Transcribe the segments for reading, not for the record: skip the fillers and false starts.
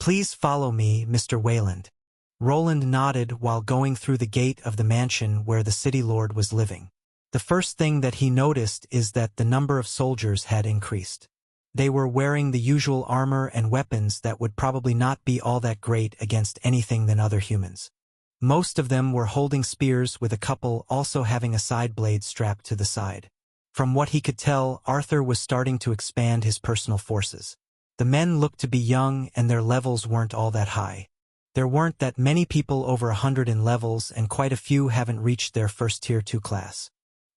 Please follow me, Mr. Wayland. Roland nodded while going through the gate of the mansion where the city lord was living. The first thing that he noticed is that the number of soldiers had increased. They were wearing the usual armor and weapons that would probably not be all that great against anything than other humans. Most of them were holding spears, with a couple also having a side blade strapped to the side. From what he could tell, Arthur was starting to expand his personal forces. The men looked to be young and their levels weren't all that high. There weren't that many people over 100 in levels, and quite a few haven't reached their first tier 2 class.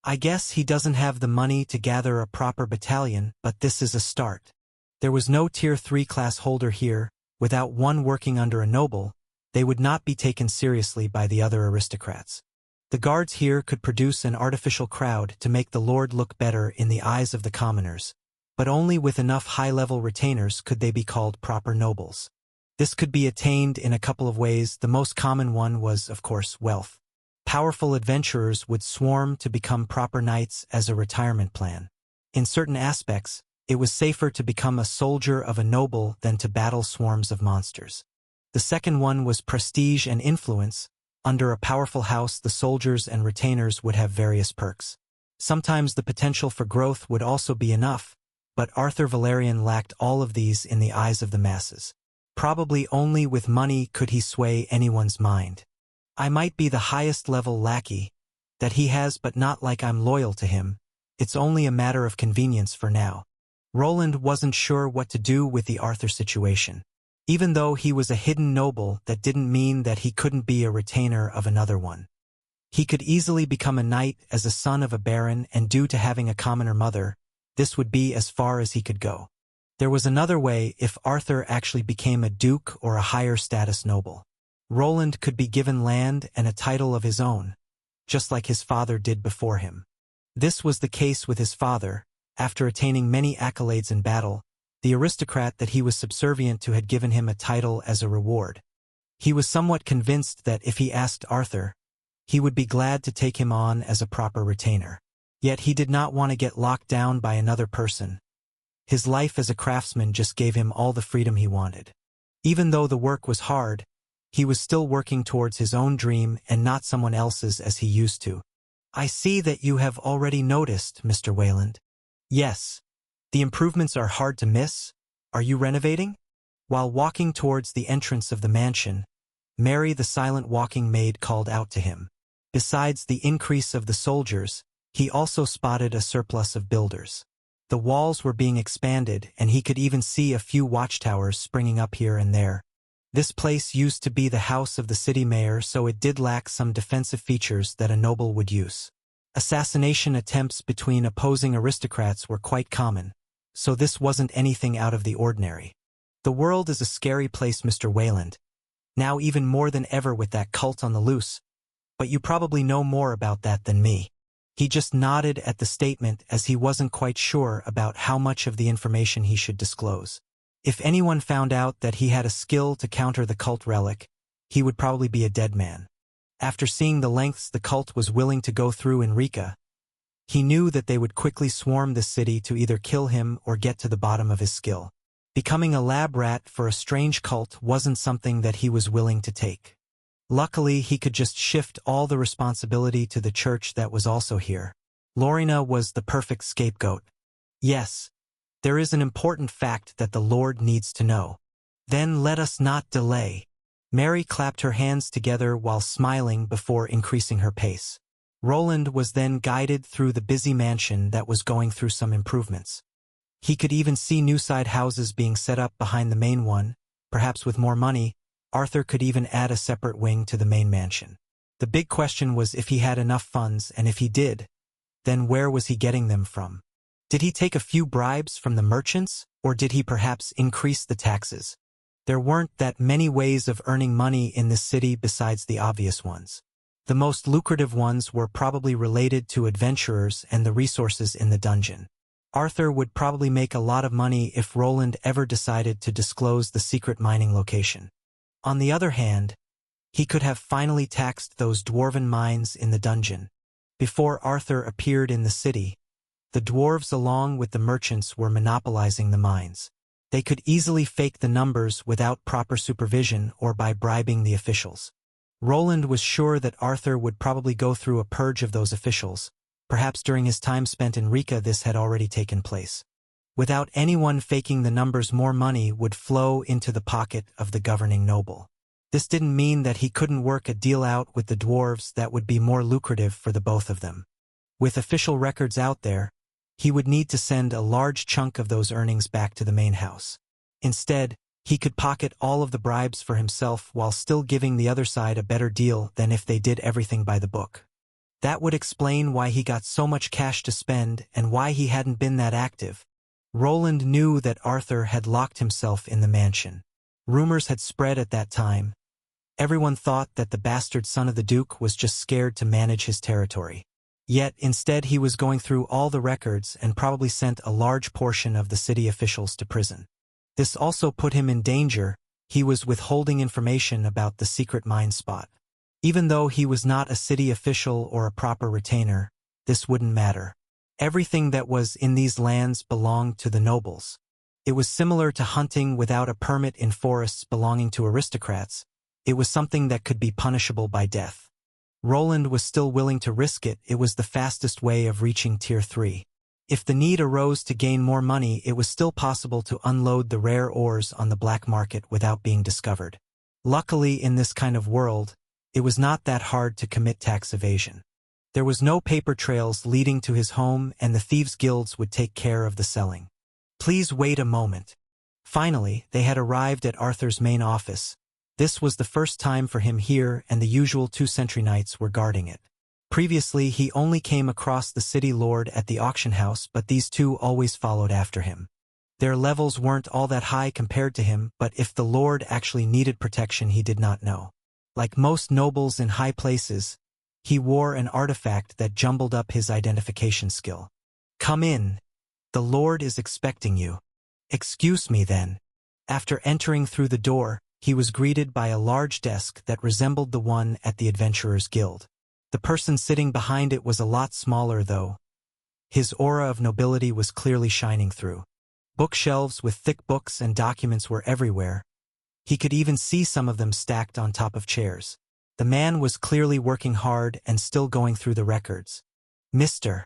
I guess he doesn't have the money to gather a proper battalion, but this is a start. There was no tier 3 class holder here. Without one working under a noble, they would not be taken seriously by the other aristocrats. The guards here could produce an artificial crowd to make the lord look better in the eyes of the commoners, but only with enough high-level retainers could they be called proper nobles. This could be attained in a couple of ways. The most common one was, of course, wealth. Powerful adventurers would swarm to become proper knights as a retirement plan. In certain aspects, it was safer to become a soldier of a noble than to battle swarms of monsters. The second one was prestige and influence. Under a powerful house, the soldiers and retainers would have various perks. Sometimes the potential for growth would also be enough, but Arthur Valerian lacked all of these in the eyes of the masses. Probably only with money could he sway anyone's mind. I might be the highest level lackey that he has, but not like I'm loyal to him. It's only a matter of convenience for now. Roland wasn't sure what to do with the Arthur situation. Even though he was a hidden noble, that didn't mean that he couldn't be a retainer of another one. He could easily become a knight as a son of a baron, and due to having a commoner mother, this would be as far as he could go. There was another way if Arthur actually became a duke or a higher status noble. Roland could be given land and a title of his own, just like his father did before him. This was the case with his father. After attaining many accolades in battle, the aristocrat that he was subservient to had given him a title as a reward. He was somewhat convinced that if he asked Arthur, he would be glad to take him on as a proper retainer. Yet he did not want to get locked down by another person. His life as a craftsman just gave him all the freedom he wanted. Even though the work was hard, he was still working towards his own dream and not someone else's as he used to. I see that you have already noticed, Mr. Wayland. Yes. The improvements are hard to miss. Are you renovating? While walking towards the entrance of the mansion, Mary, the silent walking maid, called out to him. Besides the increase of the soldiers, he also spotted a surplus of builders. The walls were being expanded, and he could even see a few watchtowers springing up here and there. This place used to be the house of the city mayor, so it did lack some defensive features that a noble would use. Assassination attempts between opposing aristocrats were quite common, so this wasn't anything out of the ordinary. The world is a scary place, Mr. Wayland. Now even more than ever with that cult on the loose. But you probably know more about that than me. He just nodded at the statement, as he wasn't quite sure about how much of the information he should disclose. If anyone found out that he had a skill to counter the cult relic, he would probably be a dead man. After seeing the lengths the cult was willing to go through in Rika, he knew that they would quickly swarm the city to either kill him or get to the bottom of his skill. Becoming a lab rat for a strange cult wasn't something that he was willing to take. Luckily, he could just shift all the responsibility to the church that was also here. Lorena was the perfect scapegoat. Yes, there is an important fact that the Lord needs to know. Then let us not delay. Mary clapped her hands together while smiling before increasing her pace. Roland was then guided through the busy mansion that was going through some improvements. He could even see new side houses being set up behind the main one. Perhaps with more money, Arthur could even add a separate wing to the main mansion. The big question was if he had enough funds, and if he did, then where was he getting them from? Did he take a few bribes from the merchants, or did he perhaps increase the taxes? There weren't that many ways of earning money in this city besides the obvious ones. The most lucrative ones were probably related to adventurers and the resources in the dungeon. Arthur would probably make a lot of money if Roland ever decided to disclose the secret mining location. On the other hand, he could have finally taxed those dwarven mines in the dungeon. Before Arthur appeared in the city, the dwarves along with the merchants were monopolizing the mines. They could easily fake the numbers without proper supervision or by bribing the officials. Roland was sure that Arthur would probably go through a purge of those officials. Perhaps during his time spent in Rica this had already taken place. Without anyone faking the numbers, more money would flow into the pocket of the governing noble. This didn't mean that he couldn't work a deal out with the dwarves that would be more lucrative for the both of them. With official records out there, he would need to send a large chunk of those earnings back to the main house. Instead, he could pocket all of the bribes for himself while still giving the other side a better deal than if they did everything by the book. That would explain why he got so much cash to spend and why he hadn't been that active. Roland knew that Arthur had locked himself in the mansion. Rumors had spread at that time. Everyone thought that the bastard son of the Duke was just scared to manage his territory. Yet, instead he was going through all the records and probably sent a large portion of the city officials to prison. This also put him in danger. He was withholding information about the secret mine spot. Even though he was not a city official or a proper retainer, this wouldn't matter. Everything that was in these lands belonged to the nobles. It was similar to hunting without a permit in forests belonging to aristocrats. It was something that could be punishable by death. Roland was still willing to risk it. It was the fastest way of reaching Tier 3. If the need arose to gain more money, it was still possible to unload the rare ores on the black market without being discovered. Luckily, in this kind of world, it was not that hard to commit tax evasion. There was no paper trails leading to his home, and the thieves' guilds would take care of the selling. Please wait a moment. Finally, they had arrived at Arthur's main office. This was the first time for him here, and the usual 2 sentry knights were guarding it. Previously, he only came across the city lord at the auction house, but these 2 always followed after him. Their levels weren't all that high compared to him, but if the lord actually needed protection, he did not know. Like most nobles in high places, he wore an artifact that jumbled up his identification skill. Come in. The lord is expecting you. Excuse me then. After entering through the door, he was greeted by a large desk that resembled the one at the Adventurers Guild. The person sitting behind it was a lot smaller though. His aura of nobility was clearly shining through. Bookshelves with thick books and documents were everywhere. He could even see some of them stacked on top of chairs. The man was clearly working hard and still going through the records. Mr.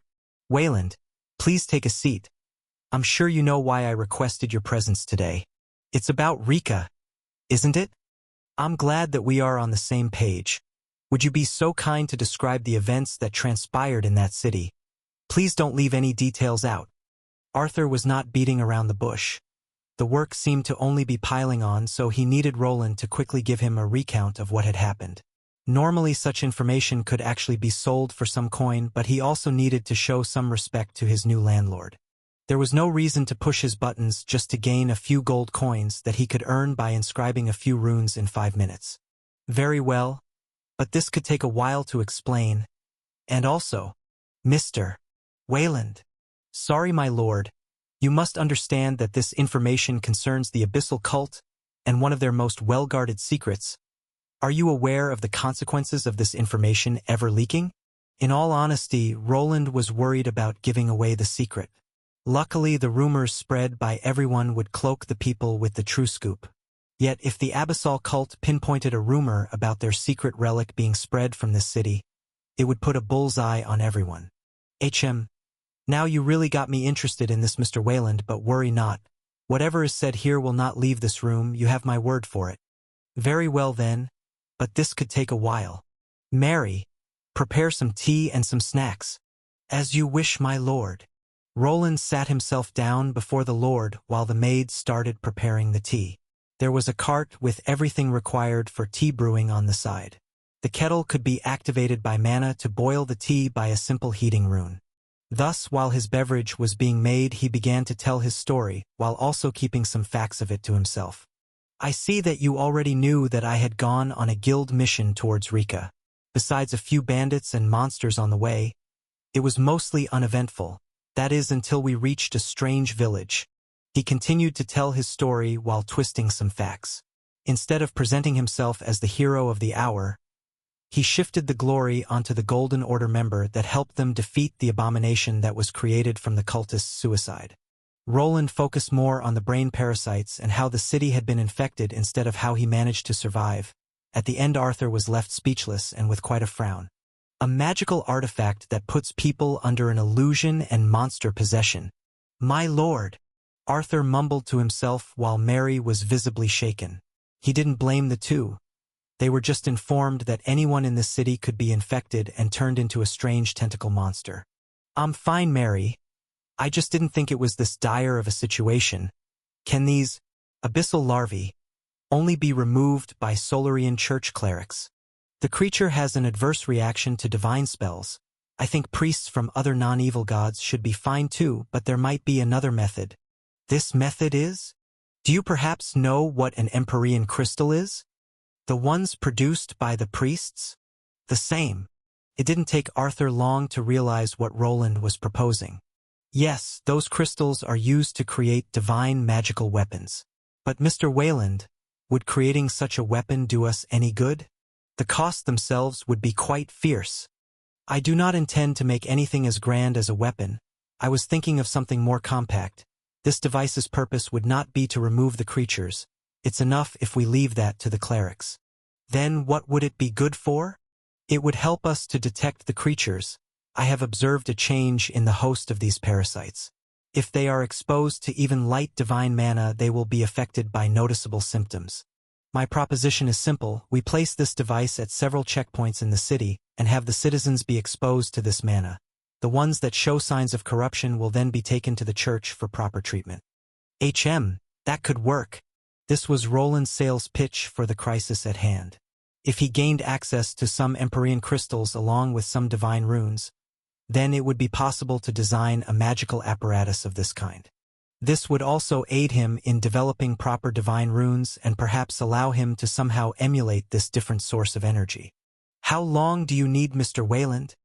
Wayland, please take a seat. I'm sure you know why I requested your presence today. It's about Rica, isn't it? I'm glad that we are on the same page. Would you be so kind to describe the events that transpired in that city? Please don't leave any details out. Arthur was not beating around the bush. The work seemed to only be piling on, so he needed Roland to quickly give him a recount of what had happened. Normally such information could actually be sold for some coin, but he also needed to show some respect to his new landlord. There was no reason to push his buttons just to gain a few gold coins that he could earn by inscribing a few runes in 5 minutes. Very well, but this could take a while to explain. And also, Mr. Wayland. Sorry, my lord. You must understand that this information concerns the Abyssal Cult and one of their most well-guarded secrets. Are you aware of the consequences of this information ever leaking? In all honesty, Roland was worried about giving away the secret. Luckily, the rumors spread by everyone would cloak the people with the true scoop. Yet, if the Abyssal Cult pinpointed a rumor about their secret relic being spread from this city, it would put a bullseye on everyone. Now you really got me interested in this, Mr. Wayland, but worry not. Whatever is said here will not leave this room, you have my word for it. Very well then, but this could take a while. Mary, prepare some tea and some snacks. As you wish, my lord. Roland sat himself down before the lord while the maid started preparing the tea. There was a cart with everything required for tea brewing on the side. The kettle could be activated by mana to boil the tea by a simple heating rune. Thus, while his beverage was being made, he began to tell his story, while also keeping some facts of it to himself. I see that you already knew that I had gone on a guild mission towards Rica. Besides a few bandits and monsters on the way, it was mostly uneventful. That is, until we reached a strange village. He continued to tell his story while twisting some facts. Instead of presenting himself as the hero of the hour, he shifted the glory onto the Golden Order member that helped them defeat the abomination that was created from the cultist's suicide. Roland focused more on the brain parasites and how the city had been infected instead of how he managed to survive. At the end, Arthur was left speechless and with quite a frown. A magical artifact that puts people under an illusion and monster possession. My lord, Arthur mumbled to himself while Mary was visibly shaken. He didn't blame the two. They were just informed that anyone in the city could be infected and turned into a strange tentacle monster. I'm fine, Mary. I just didn't think it was this dire of a situation. Can these abyssal larvae only be removed by Solarian church clerics? The creature has an adverse reaction to divine spells. I think priests from other non-evil gods should be fine too, but there might be another method. This method is? Do you perhaps know what an Empyrean crystal is? The ones produced by the priests? The same. It didn't take Arthur long to realize what Roland was proposing. Yes, those crystals are used to create divine magical weapons. But Mr. Wayland, would creating such a weapon do us any good? The costs themselves would be quite fierce. I do not intend to make anything as grand as a weapon. I was thinking of something more compact. This device's purpose would not be to remove the creatures. It's enough if we leave that to the clerics. Then what would it be good for? It would help us to detect the creatures. I have observed a change in the host of these parasites. If they are exposed to even light divine mana, they will be affected by noticeable symptoms. My proposition is simple. We place this device at several checkpoints in the city and have the citizens be exposed to this mana. The ones that show signs of corruption will then be taken to the church for proper treatment. That could work. This was Roland's sales pitch for the crisis at hand. If he gained access to some Empyrean crystals along with some divine runes, then it would be possible to design a magical apparatus of this kind. This would also aid him in developing proper divine runes and perhaps allow him to somehow emulate this different source of energy. How long do you need, Mr. Wayland?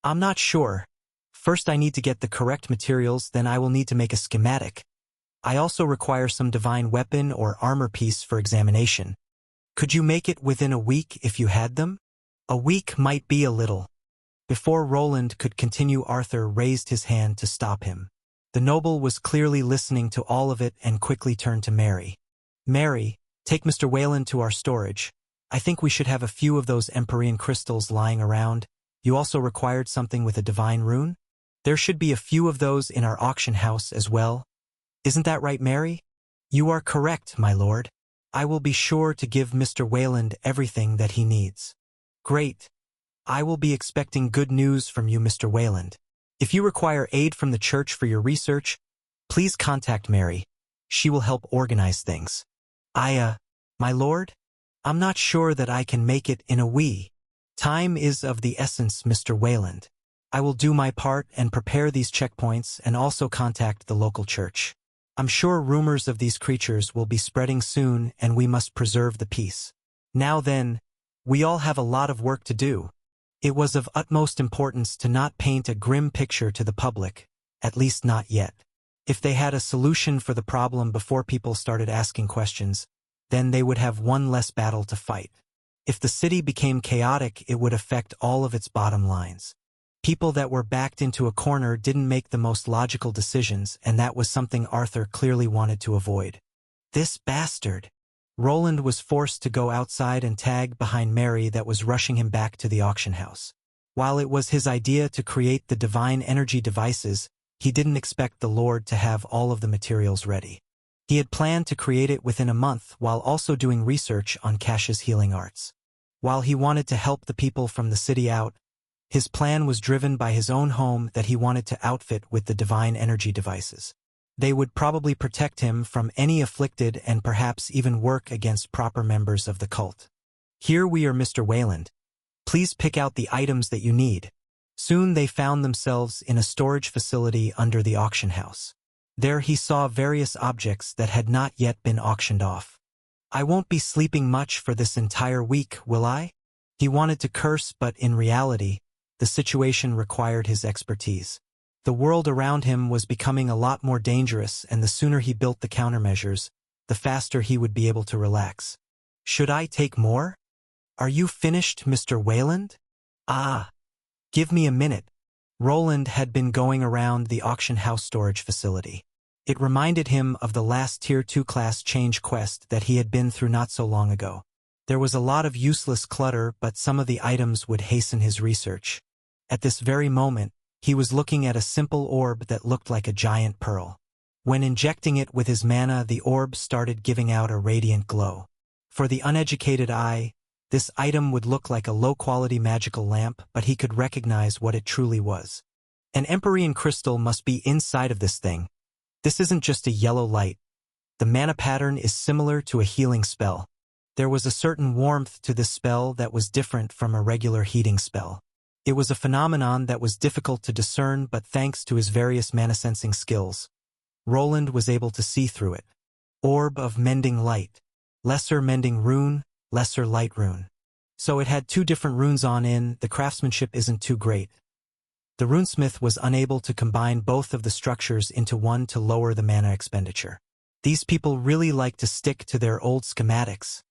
I'm not sure. First I need to get the correct materials, then I will need to make a schematic. I also require some divine weapon or armor piece for examination. Could you make it within a week if you had them? A week might be a little. Before Roland could continue, Arthur raised his hand to stop him. The noble was clearly listening to all of it and quickly turned to Mary. Mary, take Mr. Wayland to our storage. I think we should have a few of those Empyrean crystals lying around. You also required something with a divine rune? There should be a few of those in our auction house as well. Isn't that right, Mary? You are correct, my lord. I will be sure to give Mr. Wayland everything that he needs. Great. I will be expecting good news from you, Mr. Wayland. If you require aid from the church for your research, please contact Mary. She will help organize things. My lord? I'm not sure that I can make it in a wee. Time is of the essence, Mr. Wayland. I will do my part and prepare these checkpoints and also contact the local church. I'm sure rumors of these creatures will be spreading soon and we must preserve the peace. Now then, we all have a lot of work to do. It was of utmost importance to not paint a grim picture to the public, at least not yet. If they had a solution for the problem before people started asking questions, then they would have one less battle to fight. If the city became chaotic, it would affect all of its bottom lines. People that were backed into a corner didn't make the most logical decisions, and that was something Arthur clearly wanted to avoid. This bastard! Roland was forced to go outside and tag behind Mary that was rushing him back to the auction house. While it was his idea to create the divine energy devices, he didn't expect the Lord to have all of the materials ready. He had planned to create it within a month while also doing research on Cash's healing arts. While he wanted to help the people from the city out, his plan was driven by his own home that he wanted to outfit with the divine energy devices. They would probably protect him from any afflicted and perhaps even work against proper members of the cult. Here we are, Mr. Wayland. Please pick out the items that you need. Soon they found themselves in a storage facility under the auction house. There he saw various objects that had not yet been auctioned off. I won't be sleeping much for this entire week, will I? He wanted to curse, but in reality, the situation required his expertise. The world around him was becoming a lot more dangerous, and the sooner he built the countermeasures, the faster he would be able to relax. Should I take more? Are you finished, Mr. Wayland? Give me a minute. Roland had been going around the auction house storage facility. It reminded him of the last Tier 2 class change quest that he had been through not so long ago. There was a lot of useless clutter, but some of the items would hasten his research. At this very moment, he was looking at a simple orb that looked like a giant pearl. When injecting it with his mana, the orb started giving out a radiant glow. For the uneducated eye, this item would look like a low-quality magical lamp, but he could recognize what it truly was. An Empyrean crystal must be inside of this thing. This isn't just a yellow light. The mana pattern is similar to a healing spell. There was a certain warmth to this spell that was different from a regular heating spell. It was a phenomenon that was difficult to discern, but thanks to his various mana-sensing skills, Roland was able to see through it. Orb of Mending Light. Lesser Mending Rune, Lesser Light Rune. So it had two different runes on in, the craftsmanship isn't too great. The runesmith was unable to combine both of the structures into one to lower the mana expenditure. These people really like to stick to their old schematics.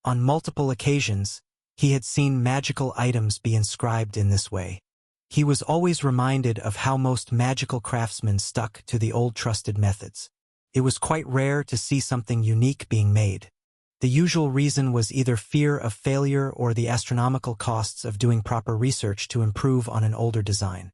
On multiple occasions, he had seen magical items be inscribed in this way. He was always reminded of how most magical craftsmen stuck to the old trusted methods. It was quite rare to see something unique being made. The usual reason was either fear of failure or the astronomical costs of doing proper research to improve on an older design.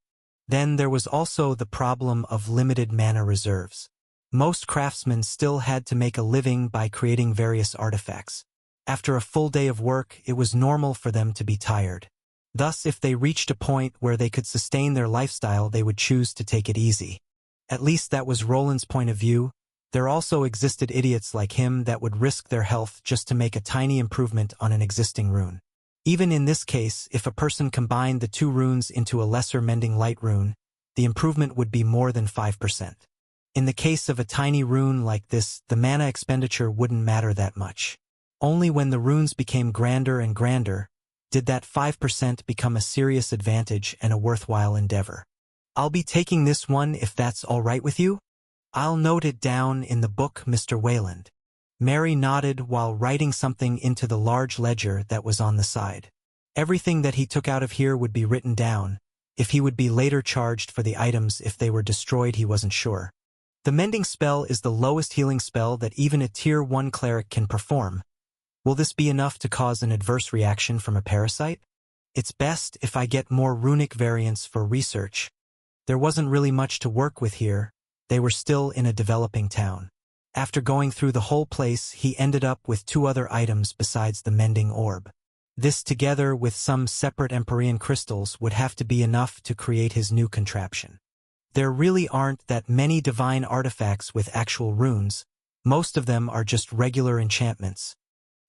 Then there was also the problem of limited mana reserves. Most craftsmen still had to make a living by creating various artifacts. After a full day of work, it was normal for them to be tired. Thus, if they reached a point where they could sustain their lifestyle, they would choose to take it easy. At least that was Roland's point of view. There also existed idiots like him that would risk their health just to make a tiny improvement on an existing rune. Even in this case, if a person combined the two runes into a lesser Mending Light rune, the improvement would be more than 5%. In the case of a tiny rune like this, the mana expenditure wouldn't matter that much. Only when the runes became grander and grander did that 5% become a serious advantage and a worthwhile endeavor. I'll be taking this one if that's all right with you? I'll note it down in the book, Mr. Wayland. Mary nodded while writing something into the large ledger that was on the side. Everything that he took out of here would be written down. If he would be later charged for the items if they were destroyed, he wasn't sure. The mending spell is the lowest healing spell that even a Tier 1 cleric can perform. Will this be enough to cause an adverse reaction from a parasite? It's best if I get more runic variants for research. There wasn't really much to work with here. They were still in a developing town. After going through the whole place, he ended up with two other items besides the mending orb. This together with some separate Empyrean crystals would have to be enough to create his new contraption. There really aren't that many divine artifacts with actual runes. Most of them are just regular enchantments.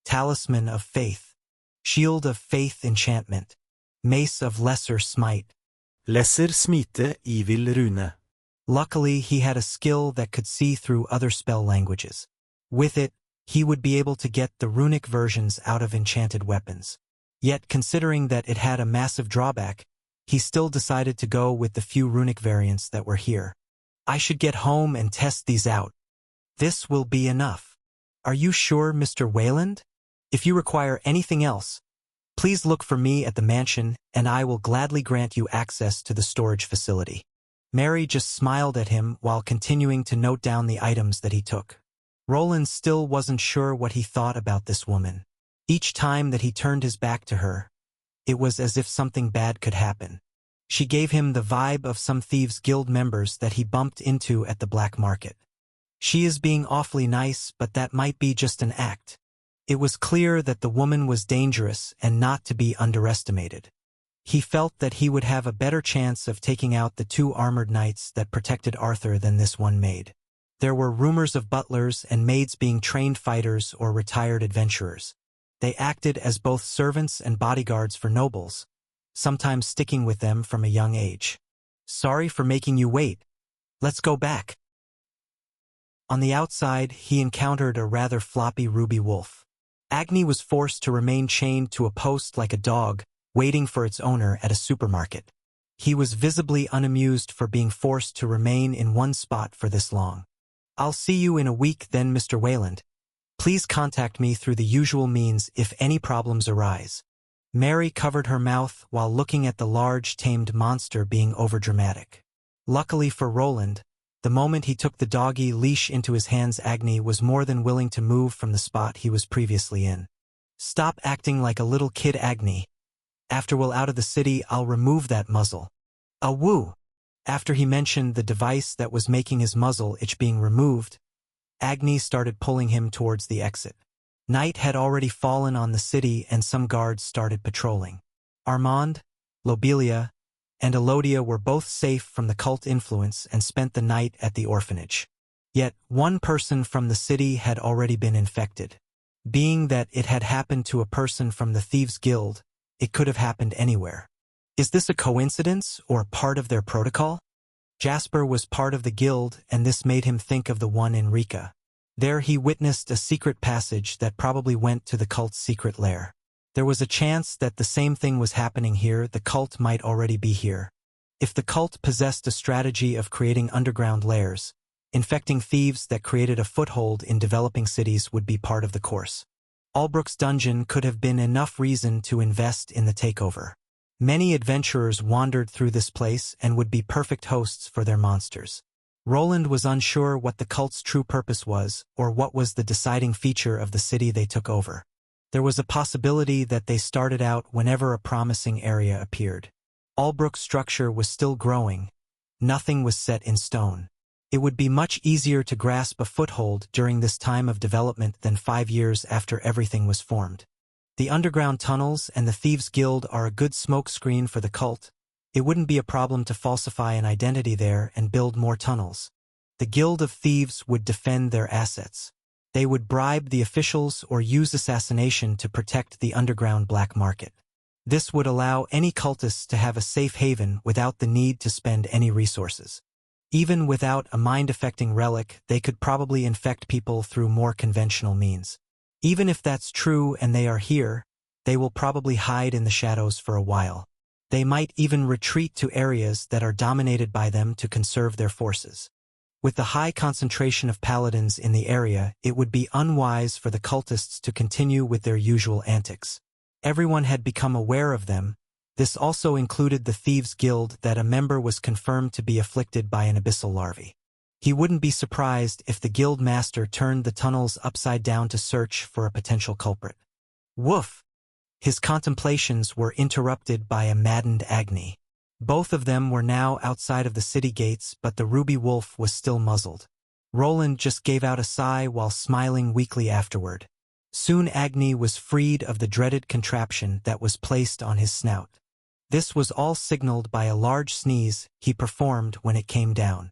Talisman of Faith, Shield of Faith enchantment, Mace of Lesser Smite. Lesser smite evil rune. Luckily, he had a skill that could see through other spell languages. With it, he would be able to get the runic versions out of enchanted weapons. Yet, considering that it had a massive drawback, he still decided to go with the few runic variants that were here. I should get home and test these out. This will be enough. Are you sure, Mr. Wayland? If you require anything else, please look for me at the mansion, and I will gladly grant you access to the storage facility. Mary just smiled at him while continuing to note down the items that he took. Roland still wasn't sure what he thought about this woman. Each time that he turned his back to her, it was as if something bad could happen. She gave him the vibe of some thieves' guild members that he bumped into at the black market. She is being awfully nice, but that might be just an act. It was clear that the woman was dangerous and not to be underestimated. He felt that he would have a better chance of taking out the two armored knights that protected Arthur than this one maid. There were rumors of butlers and maids being trained fighters or retired adventurers. They acted as both servants and bodyguards for nobles, sometimes sticking with them from a young age. Sorry for making you wait. Let's go back. On the outside, he encountered a rather floppy ruby wolf. Agni was forced to remain chained to a post like a dog, waiting for its owner at a supermarket. He was visibly unamused for being forced to remain in one spot for this long. I'll see you in a week then, Mr. Wayland. Please contact me through the usual means if any problems arise. Mary covered her mouth while looking at the large tamed monster being overdramatic. Luckily for Roland, The moment he took the doggy leash into his hands, Agni was more than willing to move from the spot he was previously in. Stop acting like a little kid, Agni. After we're out of the city, I'll remove that muzzle. Woo! After he mentioned the device that was making his muzzle itch being removed, Agni started pulling him towards the exit. Night had already fallen on the city and some guards started patrolling. Armand, Lobelia, and Elodia were both safe from the cult influence and spent the night at the orphanage. Yet, one person from the city had already been infected. Being that it had happened to a person from the Thieves' Guild, it could have happened anywhere. Is this a coincidence or part of their protocol? Jasper was part of the guild, and this made him think of the one in Rika. There he witnessed a secret passage that probably went to the cult's secret lair. There was a chance that the same thing was happening here. The cult might already be here. If the cult possessed a strategy of creating underground lairs, infecting thieves that created a foothold in developing cities would be part of the course. Albrook's dungeon could have been enough reason to invest in the takeover. Many adventurers wandered through this place and would be perfect hosts for their monsters. Roland was unsure what the cult's true purpose was, or what was the deciding feature of the city they took over. There was a possibility that they started out whenever a promising area appeared. Albrook's structure was still growing. Nothing was set in stone. It would be much easier to grasp a foothold during this time of development than 5 years after everything was formed. The underground tunnels and the Thieves' Guild are a good smokescreen for the cult. It wouldn't be a problem to falsify an identity there and build more tunnels. The Guild of Thieves would defend their assets. They would bribe the officials or use assassination to protect the underground black market. This would allow any cultists to have a safe haven without the need to spend any resources. Even without a mind-affecting relic, they could probably infect people through more conventional means. Even if that's true and they are here, they will probably hide in the shadows for a while. They might even retreat to areas that are dominated by them to conserve their forces. With the high concentration of paladins in the area, it would be unwise for the cultists to continue with their usual antics. Everyone had become aware of them. This also included the Thieves' Guild, that a member was confirmed to be afflicted by an abyssal larvae. He wouldn't be surprised if the guild master turned the tunnels upside down to search for a potential culprit. Woof! His contemplations were interrupted by a maddened Agni. Both of them were now outside of the city gates, but the ruby wolf was still muzzled. Roland just gave out a sigh while smiling weakly afterward. Soon Agni was freed of the dreaded contraption that was placed on his snout. This was all signaled by a large sneeze he performed when it came down.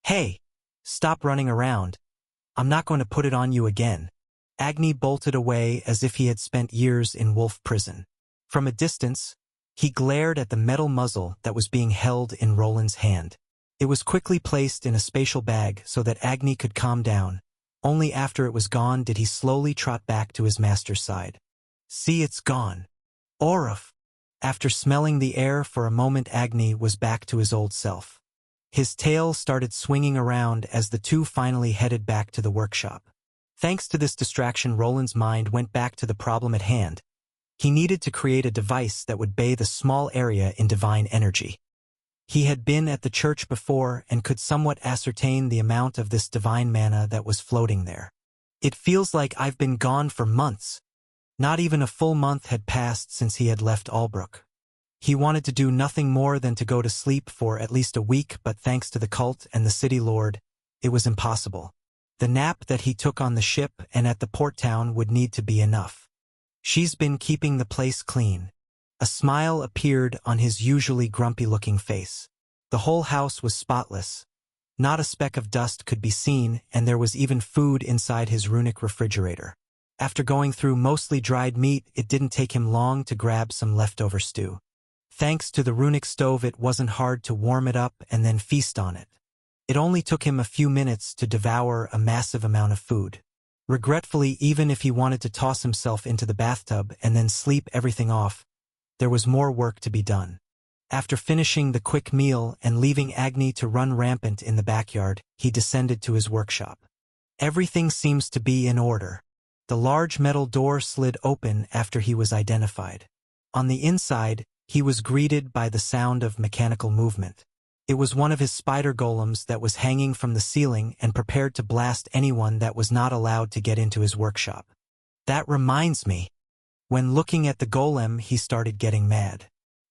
Hey! Stop running around. I'm not going to put it on you again. Agni bolted away as if he had spent years in wolf prison. From a distance, he glared at the metal muzzle that was being held in Roland's hand. It was quickly placed in a spatial bag so that Agni could calm down. Only after it was gone did he slowly trot back to his master's side. See, it's gone. Oruf! After smelling the air for a moment, Agni was back to his old self. His tail started swinging around as the two finally headed back to the workshop. Thanks to this distraction, Roland's mind went back to the problem at hand. He needed to create a device that would bathe a small area in divine energy. He had been at the church before and could somewhat ascertain the amount of this divine mana that was floating there. It feels like I've been gone for months. Not even a full month had passed since he had left Albrook. He wanted to do nothing more than to go to sleep for at least a week, but thanks to the cult and the city lord, it was impossible. The nap that he took on the ship and at the port town would need to be enough. She's been keeping the place clean. A smile appeared on his usually grumpy-looking face. The whole house was spotless. Not a speck of dust could be seen, and there was even food inside his runic refrigerator. After going through mostly dried meat, it didn't take him long to grab some leftover stew. Thanks to the runic stove, it wasn't hard to warm it up and then feast on it. It only took him a few minutes to devour a massive amount of food. Regretfully, even if he wanted to toss himself into the bathtub and then sleep everything off, there was more work to be done. After finishing the quick meal and leaving Agni to run rampant in the backyard, he descended to his workshop. Everything seems to be in order. The large metal door slid open after he was identified. On the inside, he was greeted by the sound of mechanical movement. It was one of his spider golems that was hanging from the ceiling and prepared to blast anyone that was not allowed to get into his workshop. That reminds me. When looking at the golem, he started getting mad.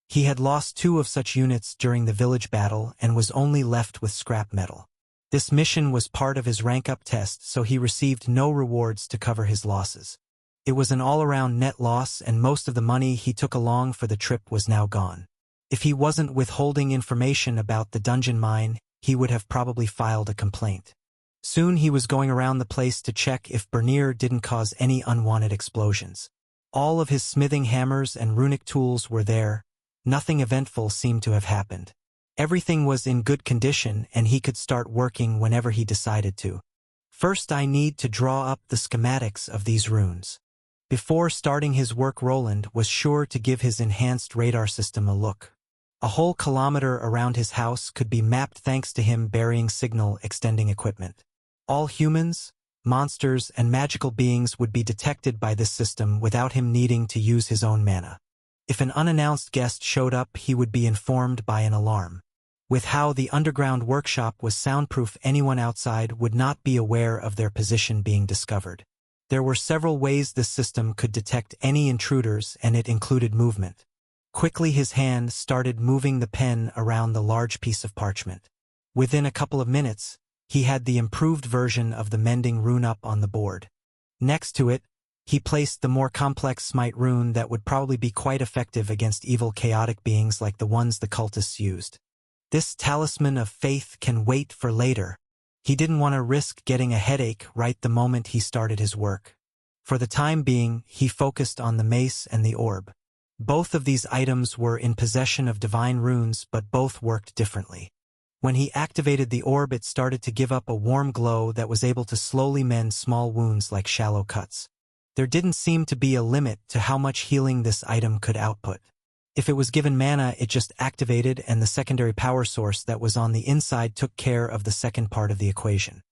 He had lost 2 of such units during the village battle and was only left with scrap metal. This mission was part of his rank-up test, so he received no rewards to cover his losses. It was an all-around net loss, and most of the money he took along for the trip was now gone. If he wasn't withholding information about the dungeon mine, he would have probably filed a complaint. Soon he was going around the place to check if Bernier didn't cause any unwanted explosions. All of his smithing hammers and runic tools were there. Nothing eventful seemed to have happened. Everything was in good condition, and he could start working whenever he decided to. First, I need to draw up the schematics of these runes. Before starting his work, Roland was sure to give his enhanced radar system a look. A whole kilometer around his house could be mapped thanks to him burying signal extending equipment. All humans, monsters, and magical beings would be detected by this system without him needing to use his own mana. If an unannounced guest showed up, he would be informed by an alarm. With how the underground workshop was soundproof, anyone outside would not be aware of their position being discovered. There were several ways this system could detect any intruders, and it included movement. Quickly his hand started moving the pen around the large piece of parchment. Within a couple of minutes, he had the improved version of the mending rune up on the board. Next to it, he placed the more complex smite rune that would probably be quite effective against evil chaotic beings like the ones the cultists used. This talisman of faith can wait for later. He didn't want to risk getting a headache right the moment he started his work. For the time being, he focused on the mace and the orb. Both of these items were in possession of divine runes, but both worked differently. When he activated the orb, it started to give up a warm glow that was able to slowly mend small wounds like shallow cuts. There didn't seem to be a limit to how much healing this item could output. If it was given mana, it just activated, and the secondary power source that was on the inside took care of the second part of the equation.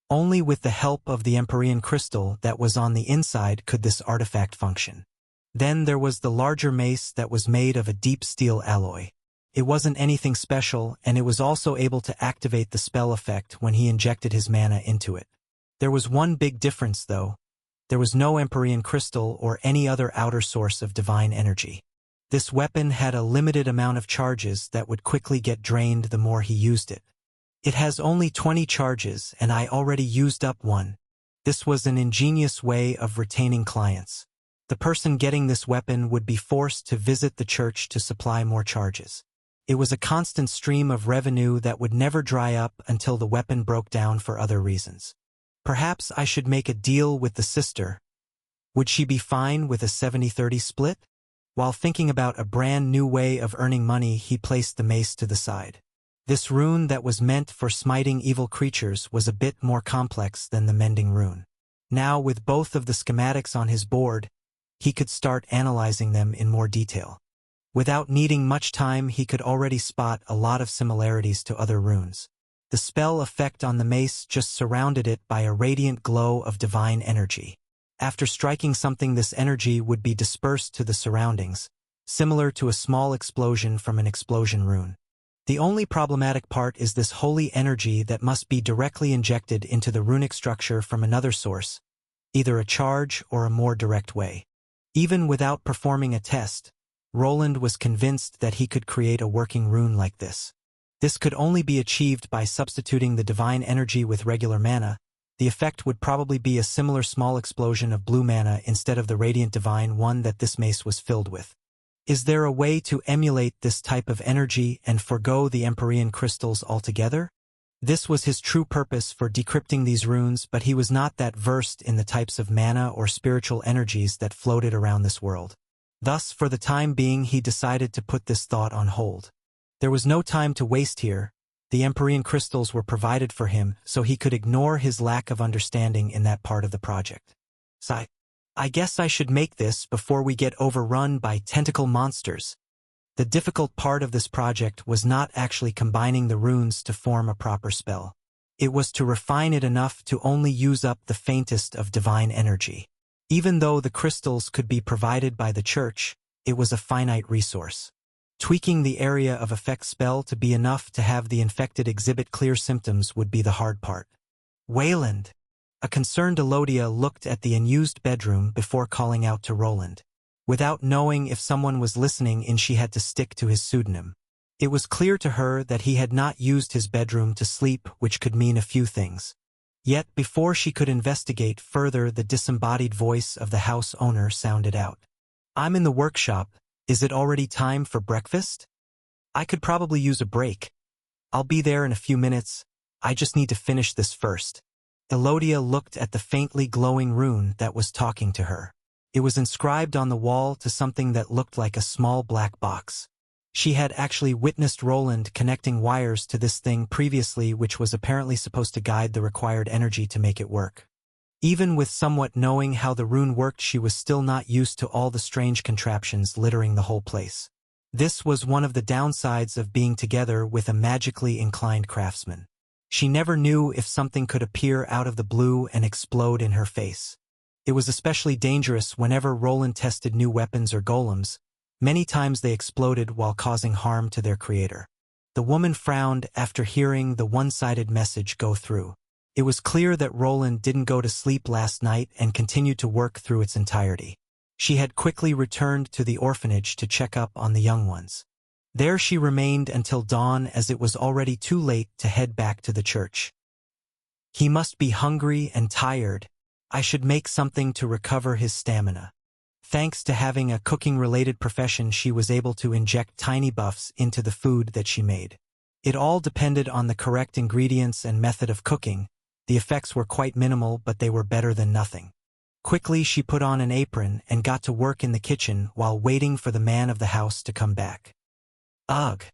Only with the help of the Empyrean crystal that was on the inside could this artifact function. Then there was the larger mace that was made of a deep steel alloy. It wasn't anything special, and it was also able to activate the spell effect when he injected his mana into it. There was one big difference, though. There was no Empyrean crystal or any other outer source of divine energy. This weapon had a limited amount of charges that would quickly get drained the more he used it. It has only 20 charges, and I already used up one. This was an ingenious way of retaining clients. The person getting this weapon would be forced to visit the church to supply more charges. It was a constant stream of revenue that would never dry up until the weapon broke down for other reasons. Perhaps I should make a deal with the sister. Would she be fine with a 70-30 split? While thinking about a brand new way of earning money, he placed the mace to the side. This rune that was meant for smiting evil creatures was a bit more complex than the mending rune. Now, with both of the schematics on his board, he could start analyzing them in more detail. Without needing much time, he could already spot a lot of similarities to other runes. The spell effect on the mace just surrounded it by a radiant glow of divine energy. After striking something, this energy would be dispersed to the surroundings, similar to a small explosion from an explosion rune. The only problematic part is this holy energy that must be directly injected into the runic structure from another source, either a charge or a more direct way. Even without performing a test, Roland was convinced that he could create a working rune like this. This could only be achieved by substituting the divine energy with regular mana. The effect would probably be a similar small explosion of blue mana instead of the radiant divine one that this mace was filled with. Is there a way to emulate this type of energy and forgo the Empyrean crystals altogether? This was his true purpose for decrypting these runes, but he was not that versed in the types of mana or spiritual energies that floated around this world. Thus, for the time being, he decided to put this thought on hold. There was no time to waste here. The Empyrean crystals were provided for him, so he could ignore his lack of understanding in that part of the project. So, I guess I should make this before we get overrun by tentacle monsters. The difficult part of this project was not actually combining the runes to form a proper spell. It was to refine it enough to only use up the faintest of divine energy. Even though the crystals could be provided by the church, it was a finite resource. Tweaking the area of effect spell to be enough to have the infected exhibit clear symptoms would be the hard part. Wayland! A concerned Elodia looked at the unused bedroom before calling out to Roland. Without knowing if someone was listening in, she had to stick to his pseudonym. It was clear to her that he had not used his bedroom to sleep, which could mean a few things. Yet before she could investigate further, the disembodied voice of the house owner sounded out. "I'm in the workshop. Is it already time for breakfast? I could probably use a break. I'll be there in a few minutes. I just need to finish this first." Elodia looked at the faintly glowing rune that was talking to her. It was inscribed on the wall to something that looked like a small black box. She had actually witnessed Roland connecting wires to this thing previously, which was apparently supposed to guide the required energy to make it work. Even with somewhat knowing how the rune worked, she was still not used to all the strange contraptions littering the whole place. This was one of the downsides of being together with a magically inclined craftsman. She never knew if something could appear out of the blue and explode in her face. It was especially dangerous whenever Roland tested new weapons or golems. Many times they exploded while causing harm to their creator. The woman frowned after hearing the one-sided message go through. It was clear that Roland didn't go to sleep last night and continued to work through its entirety. She had quickly returned to the orphanage to check up on the young ones. There she remained until dawn, as it was already too late to head back to the church. He must be hungry and tired. I should make something to recover his stamina. Thanks to having a cooking-related profession, she was able to inject tiny buffs into the food that she made. It all depended on the correct ingredients and method of cooking. The effects were quite minimal, but they were better than nothing. Quickly she put on an apron and got to work in the kitchen while waiting for the man of the house to come back. Ugh!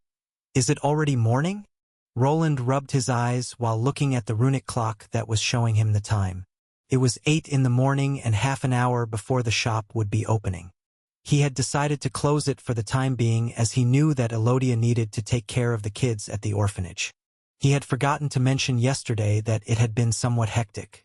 Is it already morning? Roland rubbed his eyes while looking at the runic clock that was showing him the time. It was 8 in the morning and half an hour before the shop would be opening. He had decided to close it for the time being, as he knew that Elodia needed to take care of the kids at the orphanage. He had forgotten to mention yesterday that it had been somewhat hectic.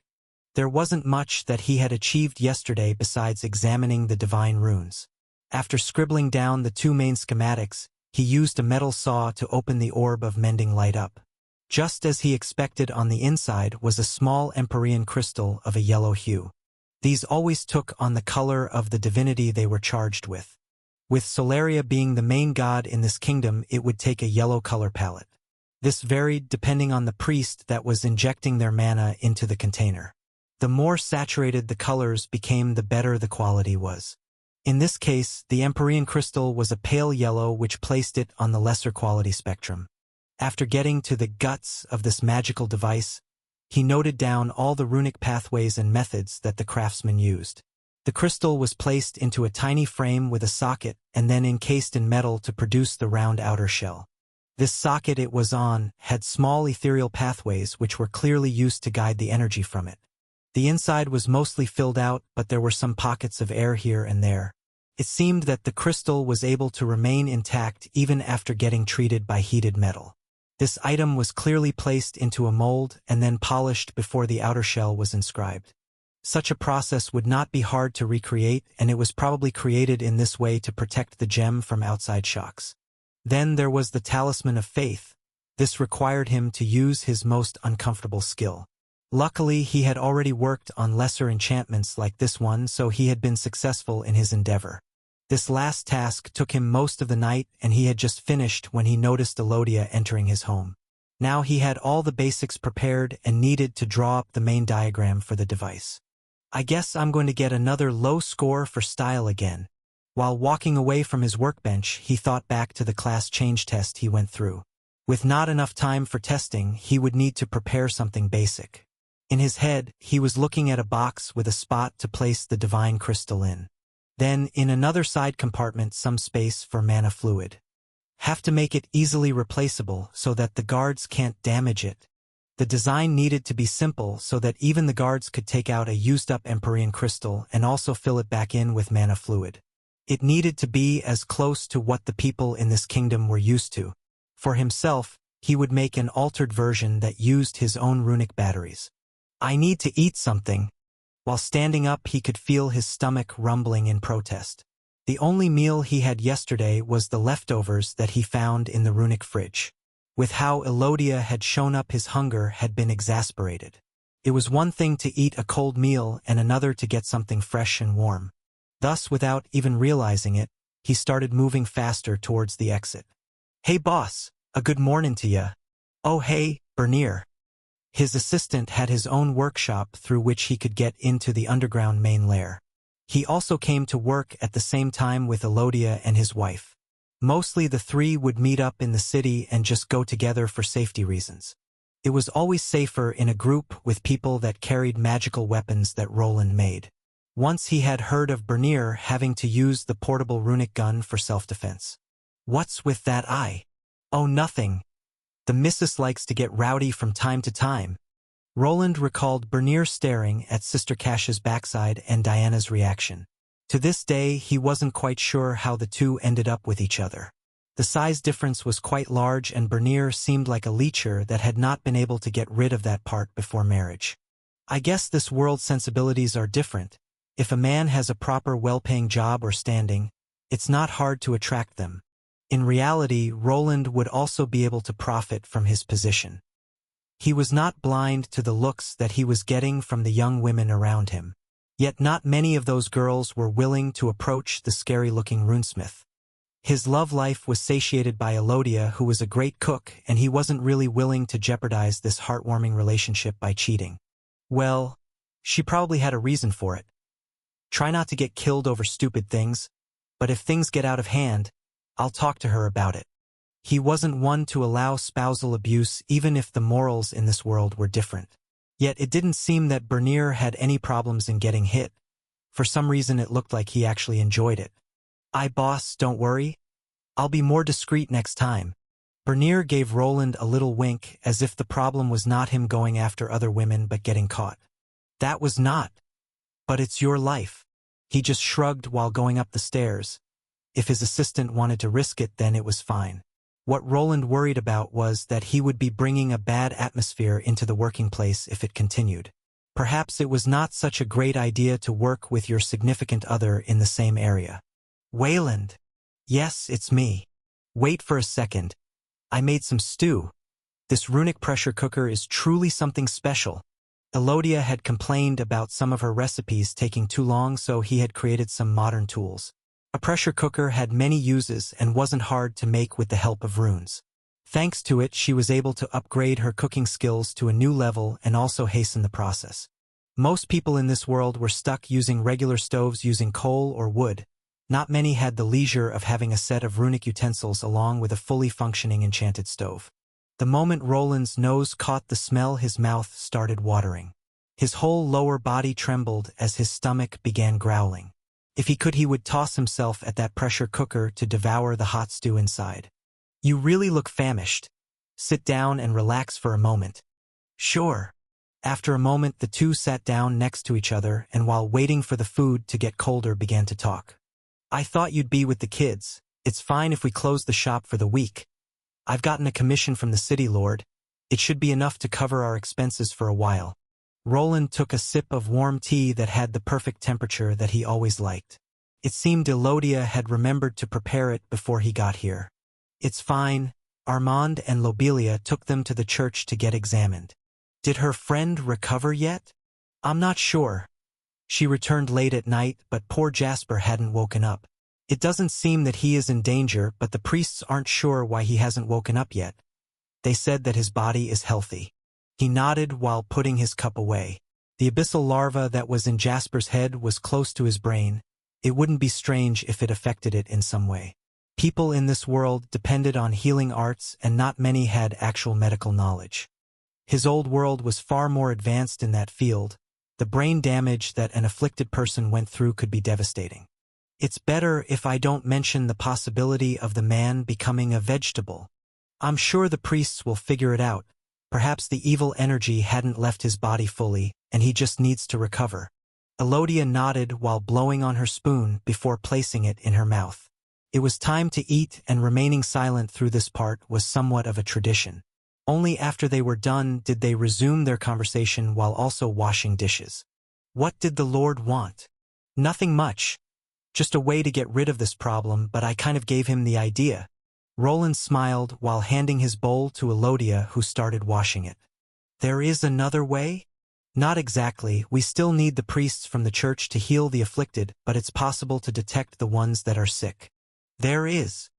There wasn't much that he had achieved yesterday besides examining the divine runes. After scribbling down the 2 main schematics, he used a metal saw to open the orb of mending light up. Just as he expected, on the inside was a small Empyrean crystal of a yellow hue. These always took on the color of the divinity they were charged with. With Solaria being the main god in this kingdom, it would take a yellow color palette. This varied depending on the priest that was injecting their mana into the container. The more saturated the colors became, the better the quality was. In this case, the Empyrean crystal was a pale yellow, which placed it on the lesser quality spectrum. After getting to the guts of this magical device, he noted down all the runic pathways and methods that the craftsman used. The crystal was placed into a tiny frame with a socket and then encased in metal to produce the round outer shell. This socket it was on had small ethereal pathways which were clearly used to guide the energy from it. The inside was mostly filled out, but there were some pockets of air here and there. It seemed that the crystal was able to remain intact even after getting treated by heated metal. This item was clearly placed into a mold and then polished before the outer shell was inscribed. Such a process would not be hard to recreate, and it was probably created in this way to protect the gem from outside shocks. Then there was the talisman of faith. This required him to use his most uncomfortable skill. Luckily, he had already worked on lesser enchantments like this one, so he had been successful in his endeavor. This last task took him most of the night, and he had just finished when he noticed Elodia entering his home. Now he had all the basics prepared and needed to draw up the main diagram for the device. I guess I'm going to get another low score for style again. While walking away from his workbench, he thought back to the class change test he went through. With not enough time for testing, he would need to prepare something basic. In his head, he was looking at a box with a spot to place the divine crystal in. Then, in another side compartment, some space for mana fluid. Have to make it easily replaceable so that the guards can't damage it. The design needed to be simple so that even the guards could take out a used-up Empyrean crystal and also fill it back in with mana fluid. It needed to be as close to what the people in this kingdom were used to. For himself, he would make an altered version that used his own runic batteries. I need to eat something. While standing up, he could feel his stomach rumbling in protest. The only meal he had yesterday was the leftovers that he found in the runic fridge. With how Elodia had shown up, his hunger had been exasperated. It was one thing to eat a cold meal and another to get something fresh and warm. Thus, without even realizing it, he started moving faster towards the exit. "Hey boss, a good morning to ya." "Oh hey, Bernier." His assistant had his own workshop through which he could get into the underground main lair. He also came to work at the same time with Elodia and his wife. Mostly the three would meet up in the city and just go together for safety reasons. It was always safer in a group with people that carried magical weapons that Roland made. Once he had heard of Bernier having to use the portable runic gun for self-defense. "What's with that eye?" "Oh, nothing. The missus likes to get rowdy from time to time." Roland recalled Bernier staring at Sister Cash's backside and Diana's reaction. To this day, he wasn't quite sure how the two ended up with each other. The size difference was quite large, and Bernier seemed like a leecher that had not been able to get rid of that part before marriage. I guess this world's sensibilities are different. If a man has a proper well-paying job or standing, it's not hard to attract them. In reality, Roland would also be able to profit from his position. He was not blind to the looks that he was getting from the young women around him. Yet not many of those girls were willing to approach the scary-looking runesmith. His love life was satiated by Elodia, who was a great cook, and he wasn't really willing to jeopardize this heartwarming relationship by cheating. Well, she probably had a reason for it. Try not to get killed over stupid things, but if things get out of hand, I'll talk to her about it. He wasn't one to allow spousal abuse, even if the morals in this world were different. Yet it didn't seem that Bernier had any problems in getting hit. For some reason it looked like he actually enjoyed it. Boss, don't worry. I'll be more discreet next time." Bernier gave Roland a little wink, as if the problem was not him going after other women but getting caught. "That was not. But it's your life." He just shrugged while going up the stairs. If his assistant wanted to risk it, then it was fine. What Roland worried about was that he would be bringing a bad atmosphere into the working place if it continued. Perhaps it was not such a great idea to work with your significant other in the same area. "Wayland." "Yes, it's me." "Wait for a second. I made some stew. This runic pressure cooker is truly something special." Elodia had complained about some of her recipes taking too long, so he had created some modern tools. A pressure cooker had many uses and wasn't hard to make with the help of runes. Thanks to it, she was able to upgrade her cooking skills to a new level and also hasten the process. Most people in this world were stuck using regular stoves using coal or wood. Not many had the leisure of having a set of runic utensils along with a fully functioning enchanted stove. The moment Roland's nose caught the smell, his mouth started watering. His whole lower body trembled as his stomach began growling. If he could, he would toss himself at that pressure cooker to devour the hot stew inside. "You really look famished. Sit down and relax for a moment." "Sure." After a moment, the two sat down next to each other, and while waiting for the food to get colder, began to talk. "I thought you'd be with the kids. It's fine if we close the shop for the week. I've gotten a commission from the city lord. It should be enough to cover our expenses for a while." Roland took a sip of warm tea that had the perfect temperature that he always liked. It seemed Elodia had remembered to prepare it before he got here. "It's fine. Armand and Lobelia took them to the church to get examined." "Did her friend recover yet?" "I'm not sure. She returned late at night, but poor Jasper hadn't woken up. It doesn't seem that he is in danger, but the priests aren't sure why he hasn't woken up yet. They said that his body is healthy." He nodded while putting his cup away. The abyssal larva that was in Jasper's head was close to his brain. It wouldn't be strange if it affected it in some way. People in this world depended on healing arts, and not many had actual medical knowledge. His old world was far more advanced in that field. The brain damage that an afflicted person went through could be devastating. "It's better if I don't mention the possibility of the man becoming a vegetable. I'm sure the priests will figure it out. Perhaps the evil energy hadn't left his body fully, and he just needs to recover." Elodia nodded while blowing on her spoon before placing it in her mouth. It was time to eat, and remaining silent through this part was somewhat of a tradition. Only after they were done did they resume their conversation while also washing dishes. "What did the Lord want?" "Nothing much. Just a way to get rid of this problem, but I kind of gave him the idea. Roland smiled while handing his bowl to Elodia, who started washing it. There is another way? Not exactly. We still need the priests from the church to heal the afflicted, but it's possible to detect the ones that are sick. There is.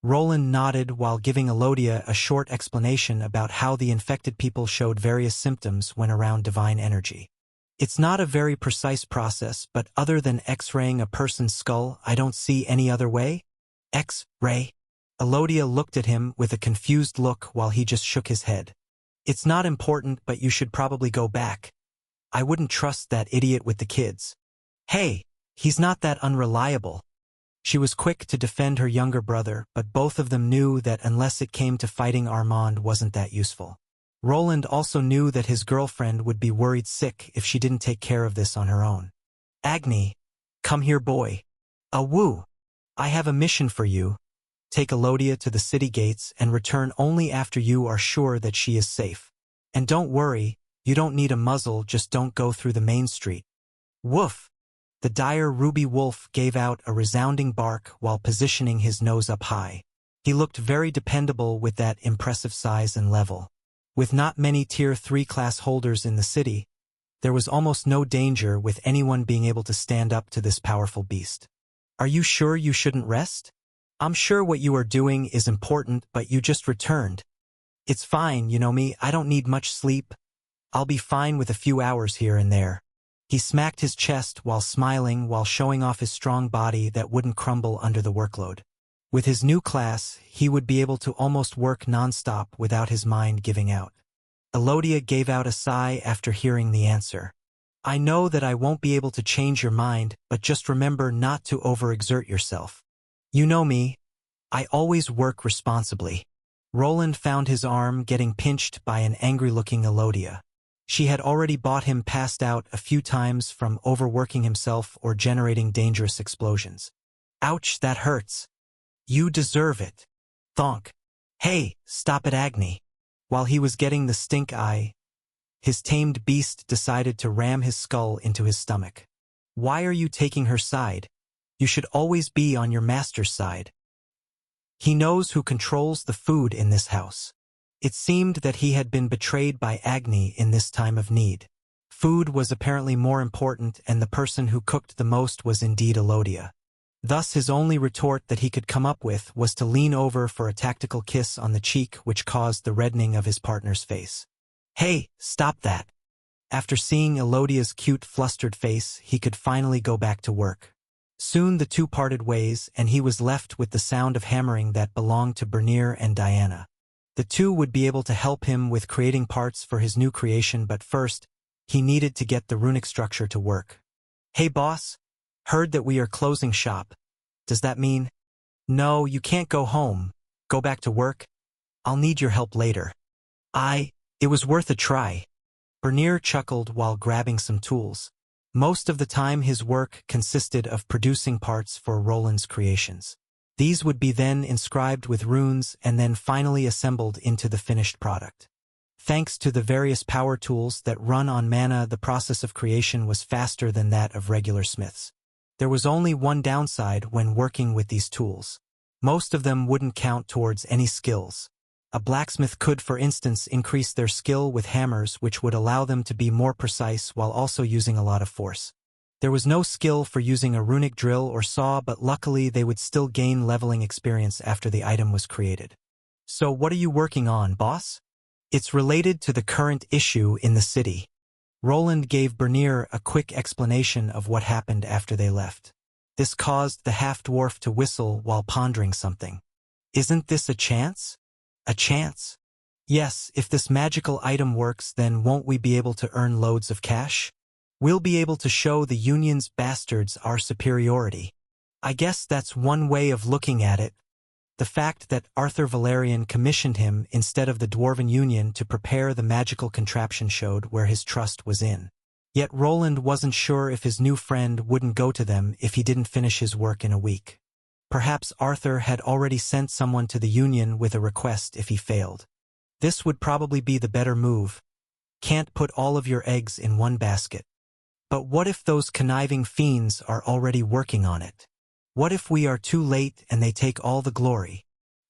Roland nodded while giving Elodia a short explanation about how the infected people showed various symptoms when around divine energy. It's not a very precise process, but other than X-raying a person's skull, I don't see any other way. X-ray? Elodia looked at him with a confused look while he just shook his head. It's not important, but you should probably go back. I wouldn't trust that idiot with the kids. Hey, he's not that unreliable. She was quick to defend her younger brother, but both of them knew that unless it came to fighting Armand wasn't that useful. Roland also knew that his girlfriend would be worried sick if she didn't take care of this on her own. Agni, come here, boy. Woo. I have a mission for you. Take Elodia to the city gates and return only after you are sure that she is safe. And don't worry, you don't need a muzzle, just don't go through the main street. Woof! The dire ruby wolf gave out a resounding bark while positioning his nose up high. He looked very dependable with that impressive size and level. With not many Tier 3 class holders in the city, there was almost no danger with anyone being able to stand up to this powerful beast. Are you sure you shouldn't rest? I'm sure what you are doing is important, but you just returned. It's fine, you know me, I don't need much sleep. I'll be fine with a few hours here and there. He smacked his chest while smiling while showing off his strong body that wouldn't crumble under the workload. With his new class, he would be able to almost work non-stop without his mind giving out. Elodia gave out a sigh after hearing the answer. I know that I won't be able to change your mind, but just remember not to overexert yourself. You know me. I always work responsibly. Roland found his arm getting pinched by an angry-looking Elodia. She had already bought him passed out a few times from overworking himself or generating dangerous explosions. Ouch, that hurts. You deserve it. Thonk. Hey, stop it, Agni. While he was getting the stink eye, his tamed beast decided to ram his skull into his stomach. Why are you taking her side? You should always be on your master's side. He knows who controls the food in this house. It seemed that he had been betrayed by Agni in this time of need. Food was apparently more important, and the person who cooked the most was indeed Elodia. Thus his only retort that he could come up with was to lean over for a tactical kiss on the cheek, which caused the reddening of his partner's face. Hey, stop that. After seeing Elodia's cute, flustered face, he could finally go back to work. Soon the two parted ways, and he was left with the sound of hammering that belonged to Bernier and Diana. The two would be able to help him with creating parts for his new creation, but first, he needed to get the runic structure to work. Hey boss, heard that we are closing shop. Does that mean? No, you can't go home. Go back to work? I'll need your help later. It was worth a try. Bernier chuckled while grabbing some tools. Most of the time his work consisted of producing parts for Roland's creations. These would be then inscribed with runes and then finally assembled into the finished product. Thanks to the various power tools that run on mana, the process of creation was faster than that of regular smiths. There was only one downside when working with these tools. Most of them wouldn't count towards any skills. A blacksmith could, for instance, increase their skill with hammers, which would allow them to be more precise while also using a lot of force. There was no skill for using a runic drill or saw, but luckily they would still gain leveling experience after the item was created. So what are you working on, boss? It's related to the current issue in the city. Roland gave Bernier a quick explanation of what happened after they left. This caused the half-dwarf to whistle while pondering something. Isn't this a chance? A chance? Yes, if this magical item works, then won't we be able to earn loads of cash? We'll be able to show the Union's bastards our superiority. I guess that's one way of looking at it. The fact that Arthur Valerian commissioned him instead of the Dwarven Union to prepare the magical contraption showed where his trust was in. Yet Roland wasn't sure if his new friend wouldn't go to them if he didn't finish his work in a week. Perhaps Arthur had already sent someone to the Union with a request if he failed. This would probably be the better move. Can't put all of your eggs in one basket. But what if those conniving fiends are already working on it? What if we are too late and they take all the glory?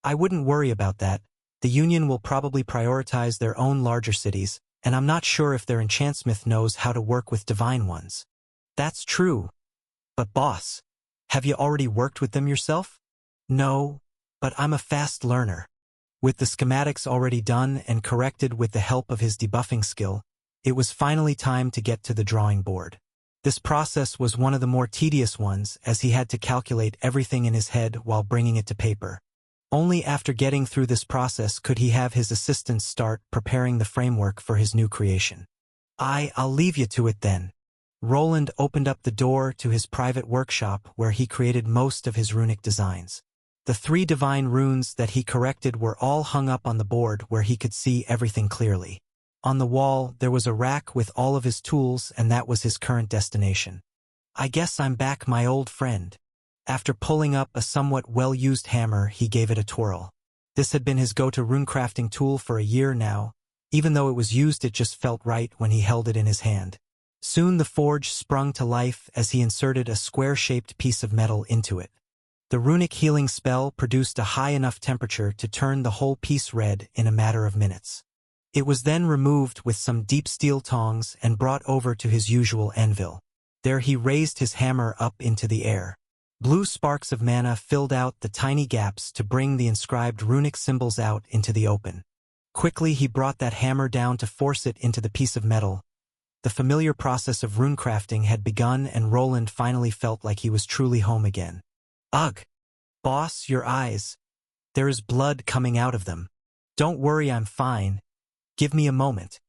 I wouldn't worry about that. The Union will probably prioritize their own larger cities, and I'm not sure if their enchantsmith knows how to work with divine ones. That's true. But boss, have you already worked with them yourself? No, but I'm a fast learner. With the schematics already done and corrected with the help of his debuffing skill, it was finally time to get to the drawing board. This process was one of the more tedious ones, as he had to calculate everything in his head while bringing it to paper. Only after getting through this process could he have his assistants start preparing the framework for his new creation. I'll leave you to it then. Roland opened up the door to his private workshop where he created most of his runic designs. The 3 divine runes that he corrected were all hung up on the board where he could see everything clearly. On the wall, there was a rack with all of his tools, and that was his current destination. I guess I'm back, my old friend. After pulling up a somewhat well-used hammer, he gave it a twirl. This had been his go-to runecrafting tool for a year now. Even though it was used, it just felt right when he held it in his hand. Soon the forge sprung to life as he inserted a square-shaped piece of metal into it. The runic healing spell produced a high enough temperature to turn the whole piece red in a matter of minutes. It was then removed with some deep steel tongs and brought over to his usual anvil. There he raised his hammer up into the air. Blue sparks of mana filled out the tiny gaps to bring the inscribed runic symbols out into the open. Quickly he brought that hammer down to force it into the piece of metal. The familiar process of runecrafting had begun, and Roland finally felt like he was truly home again. Ugh! Boss, your eyes. There is blood coming out of them. Don't worry, I'm fine. Give me a moment.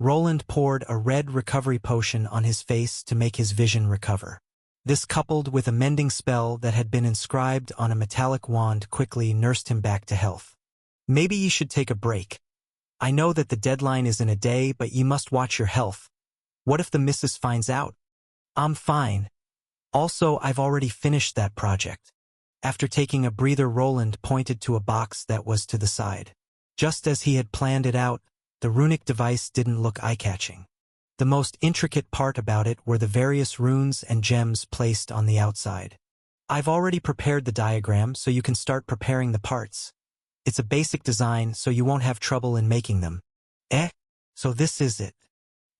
Roland poured a red recovery potion on his face to make his vision recover. This, coupled with a mending spell that had been inscribed on a metallic wand, quickly nursed him back to health. Maybe you should take a break. I know that the deadline is in a day, but you must watch your health. What if the missus finds out? I'm fine. Also, I've already finished that project. After taking a breather, Roland pointed to a box that was to the side. Just as he had planned it out, the runic device didn't look eye-catching. The most intricate part about it were the various runes and gems placed on the outside. I've already prepared the diagram, so you can start preparing the parts. It's a basic design, so you won't have trouble in making them. So this is it.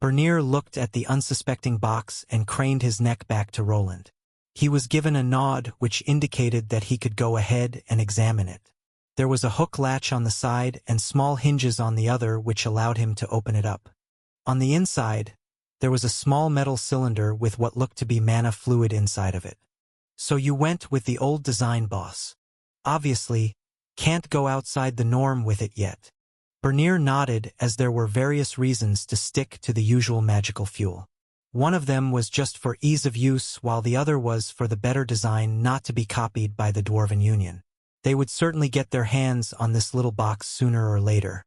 Bernier looked at the unsuspecting box and craned his neck back to Roland. He was given a nod which indicated that he could go ahead and examine it. There was a hook latch on the side and small hinges on the other which allowed him to open it up. On the inside, there was a small metal cylinder with what looked to be mana fluid inside of it. So you went with the old design, boss. Obviously, can't go outside the norm with it yet. Bernier nodded, as there were various reasons to stick to the usual magical fuel. One of them was just for ease of use, while the other was for the better design not to be copied by the Dwarven Union. They would certainly get their hands on this little box sooner or later.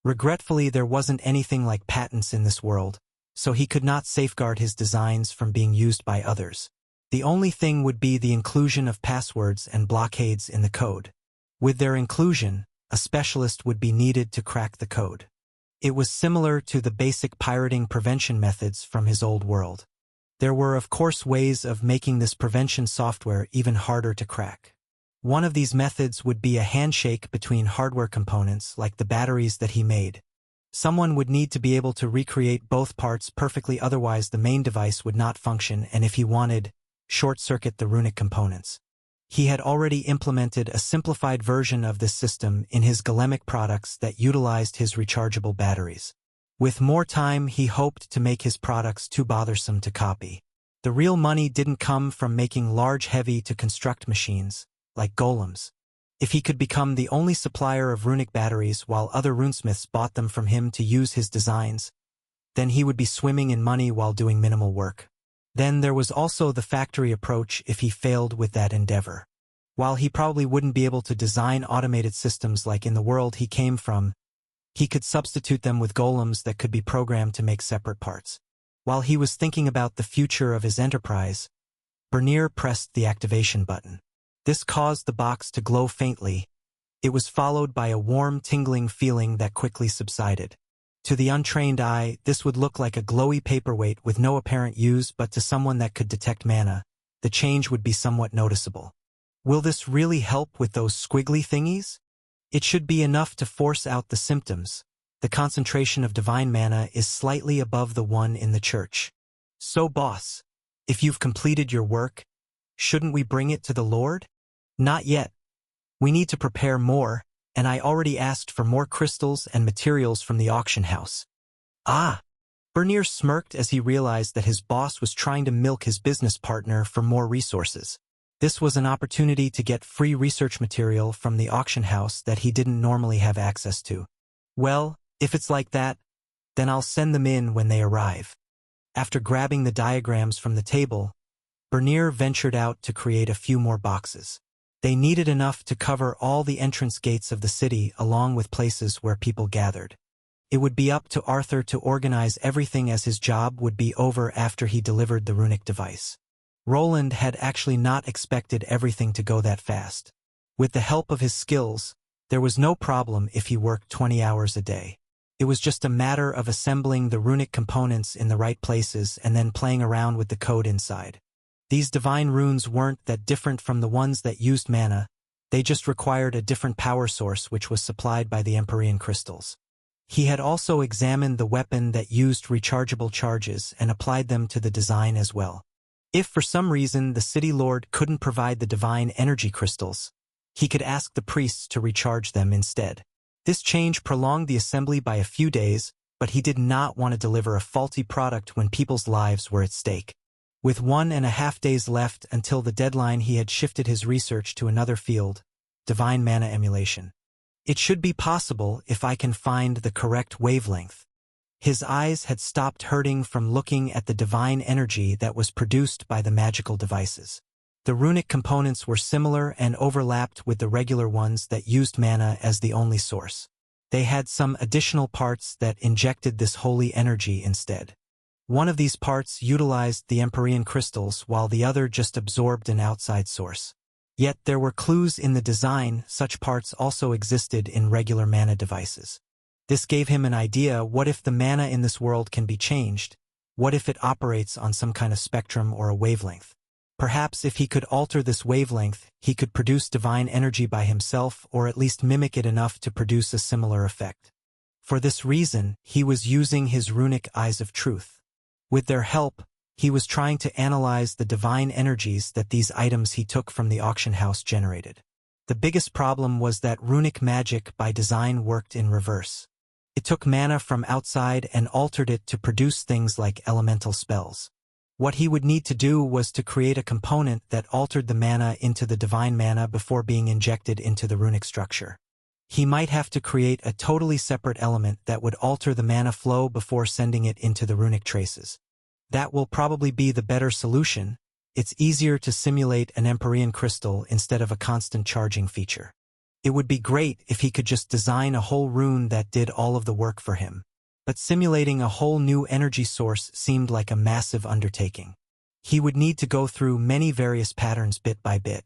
Regretfully, there wasn't anything like patents in this world, so he could not safeguard his designs from being used by others. The only thing would be the inclusion of passwords and blockades in the code. With their inclusion, a specialist would be needed to crack the code. It was similar to the basic pirating prevention methods from his old world. There were, of course, ways of making this prevention software even harder to crack. One of these methods would be a handshake between hardware components like the batteries that he made. Someone would need to be able to recreate both parts perfectly, otherwise the main device would not function, and if he wanted, short-circuit the runic components. He had already implemented a simplified version of this system in his Golemic products that utilized his rechargeable batteries. With more time, he hoped to make his products too bothersome to copy. The real money didn't come from making large, heavy-to-construct machines, like golems. If he could become the only supplier of runic batteries while other runesmiths bought them from him to use his designs, then he would be swimming in money while doing minimal work. Then there was also the factory approach if he failed with that endeavor. While he probably wouldn't be able to design automated systems like in the world he came from, he could substitute them with golems that could be programmed to make separate parts. While he was thinking about the future of his enterprise, Bernier pressed the activation button. This caused the box to glow faintly. It was followed by a warm, tingling feeling that quickly subsided. To the untrained eye, this would look like a glowy paperweight with no apparent use, but to someone that could detect mana, the change would be somewhat noticeable. Will this really help with those squiggly thingies? It should be enough to force out the symptoms. The concentration of divine mana is slightly above the one in the church. So boss, if you've completed your work, shouldn't we bring it to the Lord? Not yet. We need to prepare more, and I already asked for more crystals and materials from the auction house. Ah! Bernier smirked as he realized that his boss was trying to milk his business partner for more resources. This was an opportunity to get free research material from the auction house that he didn't normally have access to. Well, if it's like that, then I'll send them in when they arrive. After grabbing the diagrams from the table, Bernier ventured out to create a few more boxes. They needed enough to cover all the entrance gates of the city along with places where people gathered. It would be up to Arthur to organize everything as his job would be over after he delivered the runic device. Roland had actually not expected everything to go that fast. With the help of his skills, there was no problem if he worked 20 hours a day. It was just a matter of assembling the runic components in the right places and then playing around with the code inside. These divine runes weren't that different from the ones that used mana, they just required a different power source which was supplied by the Empyrean crystals. He had also examined the weapon that used rechargeable charges and applied them to the design as well. If for some reason the city lord couldn't provide the divine energy crystals, he could ask the priests to recharge them instead. This change prolonged the assembly by a few days, but he did not want to deliver a faulty product when people's lives were at stake. With 1.5 days left until the deadline, he had shifted his research to another field, divine mana emulation. It should be possible if I can find the correct wavelength. His eyes had stopped hurting from looking at the divine energy that was produced by the magical devices. The runic components were similar and overlapped with the regular ones that used mana as the only source. They had some additional parts that injected this holy energy instead. One of these parts utilized the Empyrean crystals while the other just absorbed an outside source. Yet there were clues in the design such parts also existed in regular mana devices. This gave him an idea: what if the mana in this world can be changed? What if it operates on some kind of spectrum or a wavelength? Perhaps if he could alter this wavelength, he could produce divine energy by himself or at least mimic it enough to produce a similar effect. For this reason, he was using his runic eyes of truth. With their help, he was trying to analyze the divine energies that these items he took from the auction house generated. The biggest problem was that runic magic by design worked in reverse. It took mana from outside and altered it to produce things like elemental spells. What he would need to do was to create a component that altered the mana into the divine mana before being injected into the runic structure. He might have to create a totally separate element that would alter the mana flow before sending it into the runic traces. That will probably be the better solution. It's easier to simulate an Empyrean crystal instead of a constant charging feature. It would be great if he could just design a whole rune that did all of the work for him. But simulating a whole new energy source seemed like a massive undertaking. He would need to go through many various patterns bit by bit.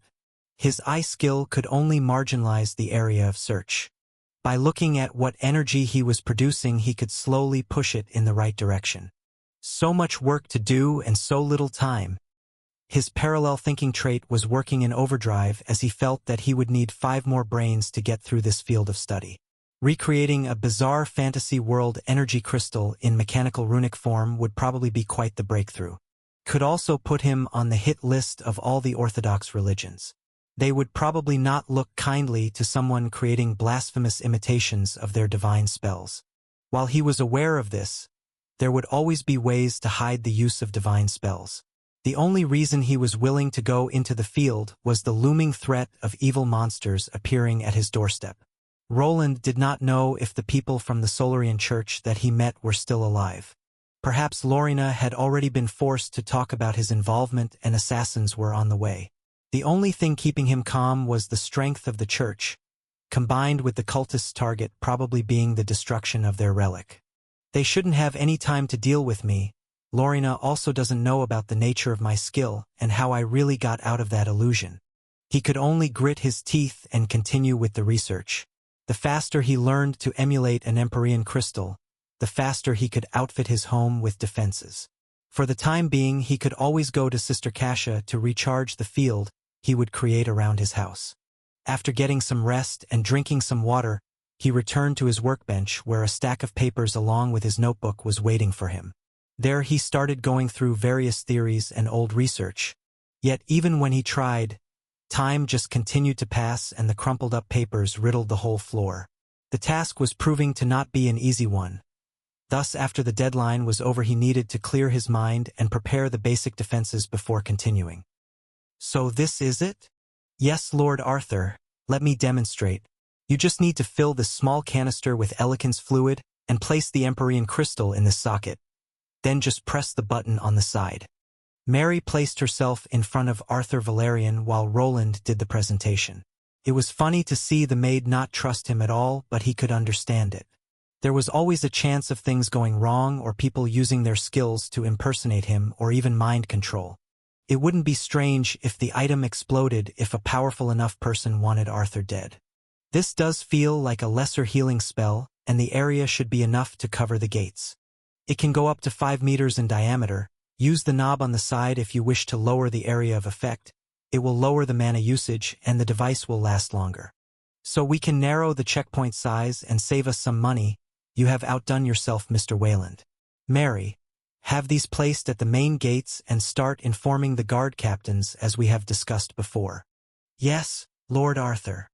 His eye skill could only marginalize the area of search. By looking at what energy he was producing, he could slowly push it in the right direction. So much work to do and so little time. His parallel thinking trait was working in overdrive as he felt that he would need 5 more brains to get through this field of study. Recreating a bizarre fantasy world energy crystal in mechanical runic form would probably be quite the breakthrough. Could also put him on the hit list of all the orthodox religions. They would probably not look kindly to someone creating blasphemous imitations of their divine spells. While he was aware of this, there would always be ways to hide the use of divine spells. The only reason he was willing to go into the field was the looming threat of evil monsters appearing at his doorstep. Roland did not know if the people from the Solarian church that he met were still alive. Perhaps Lorina had already been forced to talk about his involvement and assassins were on the way. The only thing keeping him calm was the strength of the church, combined with the cultists' target probably being the destruction of their relic. They shouldn't have any time to deal with me. Lorina also doesn't know about the nature of my skill and how I really got out of that illusion. He could only grit his teeth and continue with the research. The faster he learned to emulate an Empyrean crystal, the faster he could outfit his home with defenses. For the time being, he could always go to Sister Kasha to recharge the field he would create around his house. After getting some rest and drinking some water, he returned to his workbench where a stack of papers along with his notebook was waiting for him. There he started going through various theories and old research. Yet even when he tried, time just continued to pass and the crumpled-up papers riddled the whole floor. The task was proving to not be an easy one. Thus, after the deadline was over, he needed to clear his mind and prepare the basic defenses before continuing. "So this is it?" "Yes, Lord Arthur. Let me demonstrate. You just need to fill this small canister with Elegance fluid and place the Empyrean crystal in this socket. Then just press the button on the side." Mary placed herself in front of Arthur Valerian while Roland did the presentation. It was funny to see the maid not trust him at all, but he could understand it. There was always a chance of things going wrong or people using their skills to impersonate him or even mind control. It wouldn't be strange if the item exploded if a powerful enough person wanted Arthur dead. This does feel like a lesser healing spell, and the area should be enough to cover the gates. It can go up to 5 meters in diameter. Use the knob on the side if you wish to lower the area of effect. It will lower the mana usage and the device will last longer. So we can narrow the checkpoint size and save us some money. You have outdone yourself, Mr. Wayland. Mary, have these placed at the main gates and start informing the guard captains as we have discussed before. Yes, Lord Arthur.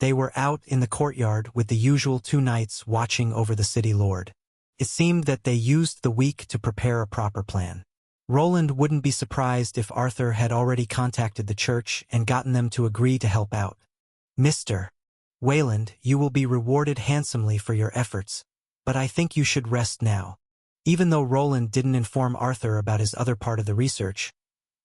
They were out in the courtyard with the usual 2 knights watching over the city lord. It seemed that they used the week to prepare a proper plan. Roland wouldn't be surprised if Arthur had already contacted the church and gotten them to agree to help out. "Mr. Wayland, you will be rewarded handsomely for your efforts, but I think you should rest now." Even though Roland didn't inform Arthur about his other part of the research,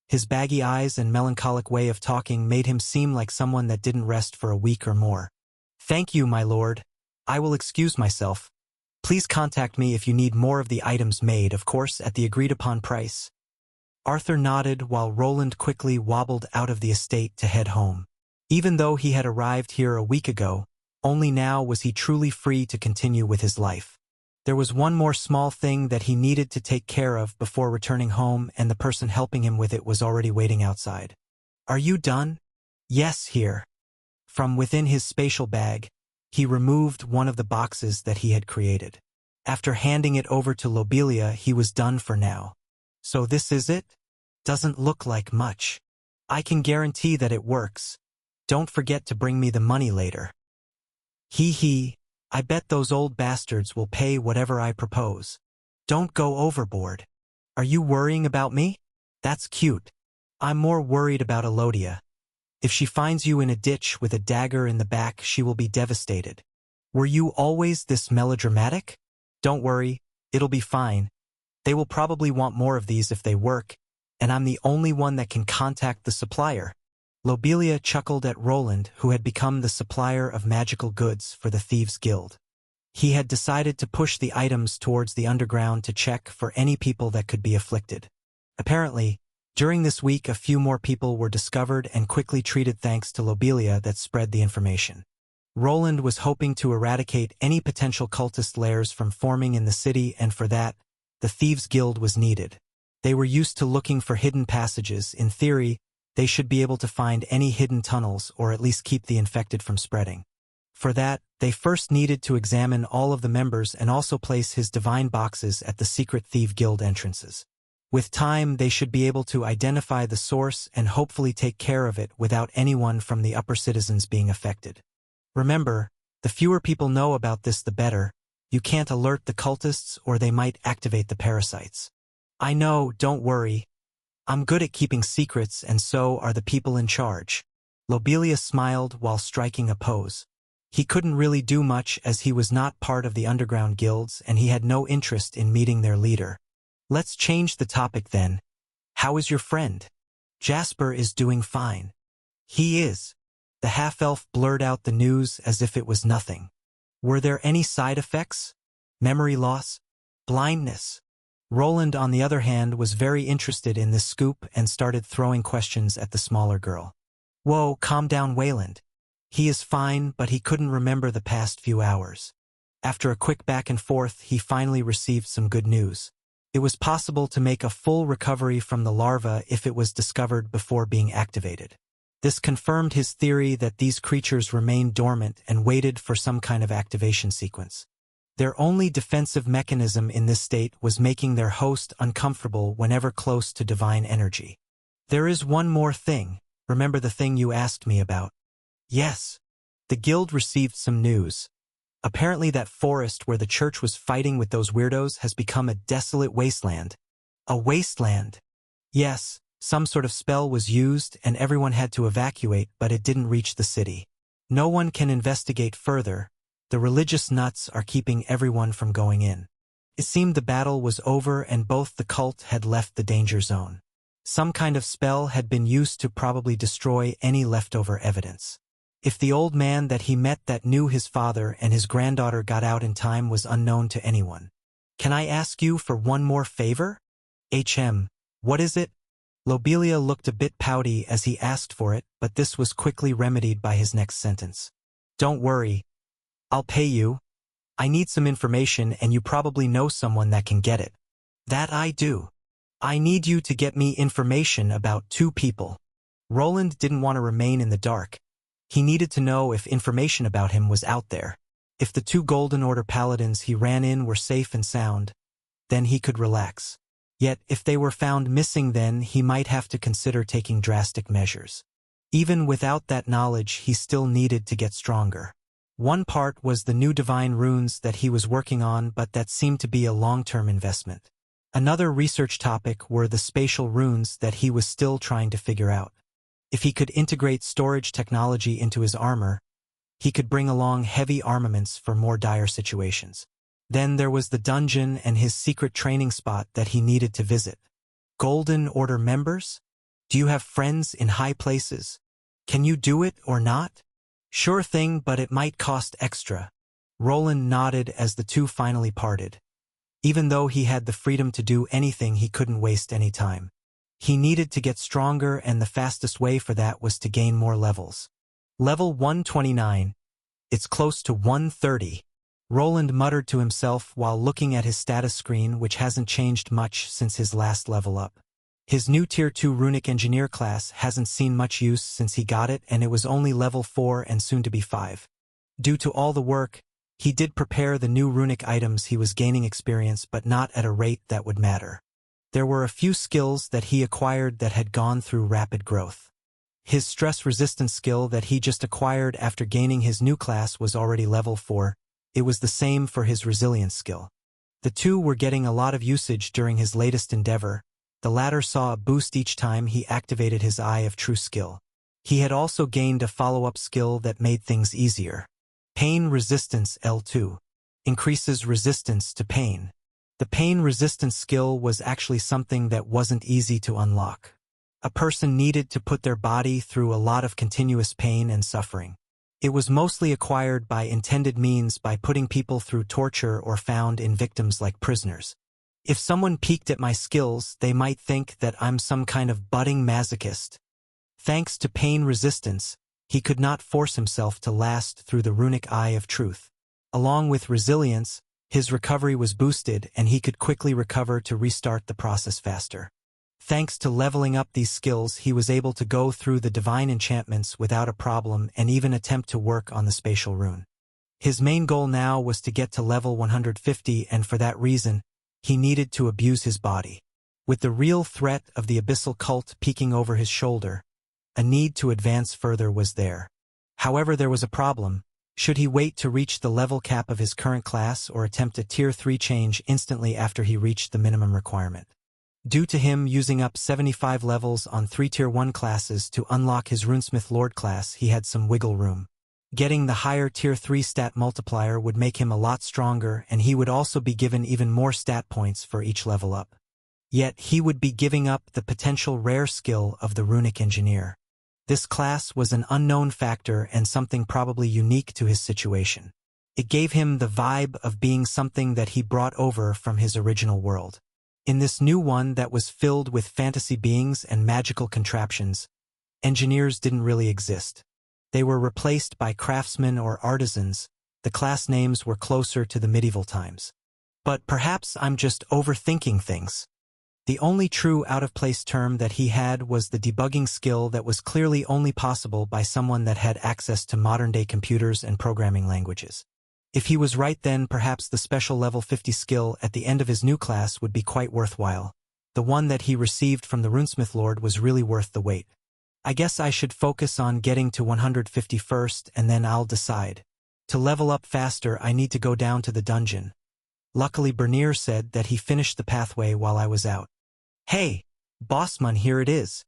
his baggy eyes and melancholic way of talking made him seem like someone that didn't rest for a week or more. "Thank you, my lord. I will excuse myself. Please contact me if you need more of the items made, of course, at the agreed-upon price." Arthur nodded while Roland quickly wobbled out of the estate to head home. Even though he had arrived here a week ago, only now was he truly free to continue with his life. There was one more small thing that he needed to take care of before returning home, and the person helping him with it was already waiting outside. "Are you done?" "Yes, here." From within his spatial bag, he removed one of the boxes that he had created. After handing it over to Lobelia, he was done for now. "So this is it? Doesn't look like much. I can guarantee that it works. Don't forget to bring me the money later." Hee. I bet those old bastards will pay whatever I propose." "Don't go overboard. Are you worrying about me? That's cute. I'm more worried about Elodia. If she finds you in a ditch with a dagger in the back, she will be devastated. Were you always this melodramatic? Don't worry, it'll be fine. They will probably want more of these if they work, and I'm the only one that can contact the supplier." Lobelia chuckled at Roland, who had become the supplier of magical goods for the Thieves' Guild. He had decided to push the items towards the underground to check for any people that could be afflicted. Apparently, during this week a few more people were discovered and quickly treated thanks to Lobelia that spread the information. Roland was hoping to eradicate any potential cultist lairs from forming in the city, and for that, the Thieves' Guild was needed. They were used to looking for hidden passages. In theory, they should be able to find any hidden tunnels or at least keep the infected from spreading. For that, they first needed to examine all of the members and also place his divine boxes at the secret Thief Guild entrances. With time, they should be able to identify the source and hopefully take care of it without anyone from the upper citizens being affected. Remember, the fewer people know about this, the better. You can't alert the cultists or they might activate the parasites. "I know, don't worry. I'm good at keeping secrets, and so are the people in charge." Lobelia smiled while striking a pose. He couldn't really do much as he was not part of the underground guilds and he had no interest in meeting their leader. "Let's change the topic then. How is your friend?" "Jasper is doing fine." "He is." The half-elf blurred out the news as if it was nothing. "Were there any side effects? Memory loss? Blindness?" Roland, on the other hand, was very interested in this scoop and started throwing questions at the smaller girl. "Whoa, calm down, Wayland. He is fine, but he couldn't remember the past few hours." After a quick back and forth, he finally received some good news. It was possible to make a full recovery from the larva if it was discovered before being activated. This confirmed his theory that these creatures remained dormant and waited for some kind of activation sequence. Their only defensive mechanism in this state was making their host uncomfortable whenever close to divine energy. There is one more thing. Remember the thing you asked me about? Yes. The guild received some news. Apparently that forest where the church was fighting with those weirdos has become a desolate wasteland. A wasteland? Yes, some sort of spell was used and everyone had to evacuate, but it didn't reach the city. No one can investigate further. The religious nuts are keeping everyone from going in. It seemed the battle was over and both the cult had left the danger zone. Some kind of spell had been used to probably destroy any leftover evidence. If the old man that he met that knew his father and his granddaughter got out in time was unknown to anyone. Can I ask you for one more favor? What is it? Lobelia looked a bit pouty as he asked for it, but this was quickly remedied by his next sentence. Don't worry. I'll pay you. I need some information and you probably know someone that can get it. That I do. I need you to get me information about 2 people. Roland didn't want to remain in the dark. He needed to know if information about him was out there. If the 2 Golden Order paladins he ran in were safe and sound, then he could relax. Yet if they were found missing, then he might have to consider taking drastic measures. Even without that knowledge, he still needed to get stronger. One part was the new divine runes that he was working on, but that seemed to be a long-term investment. Another research topic were the spatial runes that he was still trying to figure out. If he could integrate storage technology into his armor, he could bring along heavy armaments for more dire situations. Then there was the dungeon and his secret training spot that he needed to visit. Golden Order members? Do you have friends in high places? Can you do it or not? Sure thing, but it might cost extra. Roland nodded as the 2 finally parted. Even though he had the freedom to do anything, he couldn't waste any time. He needed to get stronger, and the fastest way for that was to gain more levels. Level 129. It's close to 130. Roland muttered to himself while looking at his status screen, which hasn't changed much since his last level up. His new Tier 2 Runic Engineer class hasn't seen much use since he got it, and it was only level 4 and soon to be 5. Due to all the work, he did prepare the new runic items. He was gaining experience, but not at a rate that would matter. There were a few skills that he acquired that had gone through rapid growth. His stress resistance skill that he just acquired after gaining his new class was already level 4. It was the same for his resilience skill. The 2 were getting a lot of usage during his latest endeavor. The latter saw a boost each time he activated his Eye of True skill. He had also gained a follow-up skill that made things easier. Pain Resistance L2. Increases resistance to pain. The pain resistance skill was actually something that wasn't easy to unlock. A person needed to put their body through a lot of continuous pain and suffering. It was mostly acquired by intended means, by putting people through torture or found in victims like prisoners. If someone peeked at my skills, they might think that I'm some kind of budding masochist. Thanks to pain resistance, he could not force himself to last through the runic Eye of Truth. Along with resilience, his recovery was boosted and he could quickly recover to restart the process faster. Thanks to leveling up these skills, he was able to go through the divine enchantments without a problem and even attempt to work on the spatial rune. His main goal now was to get to level 150, and for that reason, he needed to abuse his body. With the real threat of the abyssal cult peeking over his shoulder, a need to advance further was there. However, there was a problem. Should he wait to reach the level cap of his current class or attempt a Tier 3 change instantly after he reached the minimum requirement? Due to him using up 75 levels on 3 Tier 1 classes to unlock his Runesmith Lord class, he had some wiggle room. Getting the higher Tier 3 stat multiplier would make him a lot stronger, and he would also be given even more stat points for each level up. Yet he would be giving up the potential rare skill of the Runic Engineer. This class was an unknown factor and something probably unique to his situation. It gave him the vibe of being something that he brought over from his original world. In this new one that was filled with fantasy beings and magical contraptions, engineers didn't really exist. They were replaced by craftsmen or artisans. The class names were closer to the medieval times. But perhaps I'm just overthinking things. The only true out-of-place term that he had was the debugging skill that was clearly only possible by someone that had access to modern-day computers and programming languages. If he was right, then perhaps the special level 50 skill at the end of his new class would be quite worthwhile. The one that he received from the Runesmith Lord was really worth the wait. I guess I should focus on getting to 150 first, and then I'll decide. To level up faster, I need to go down to the dungeon. Luckily, Bernier said that he finished the pathway while I was out. Hey, Bossman, here it is.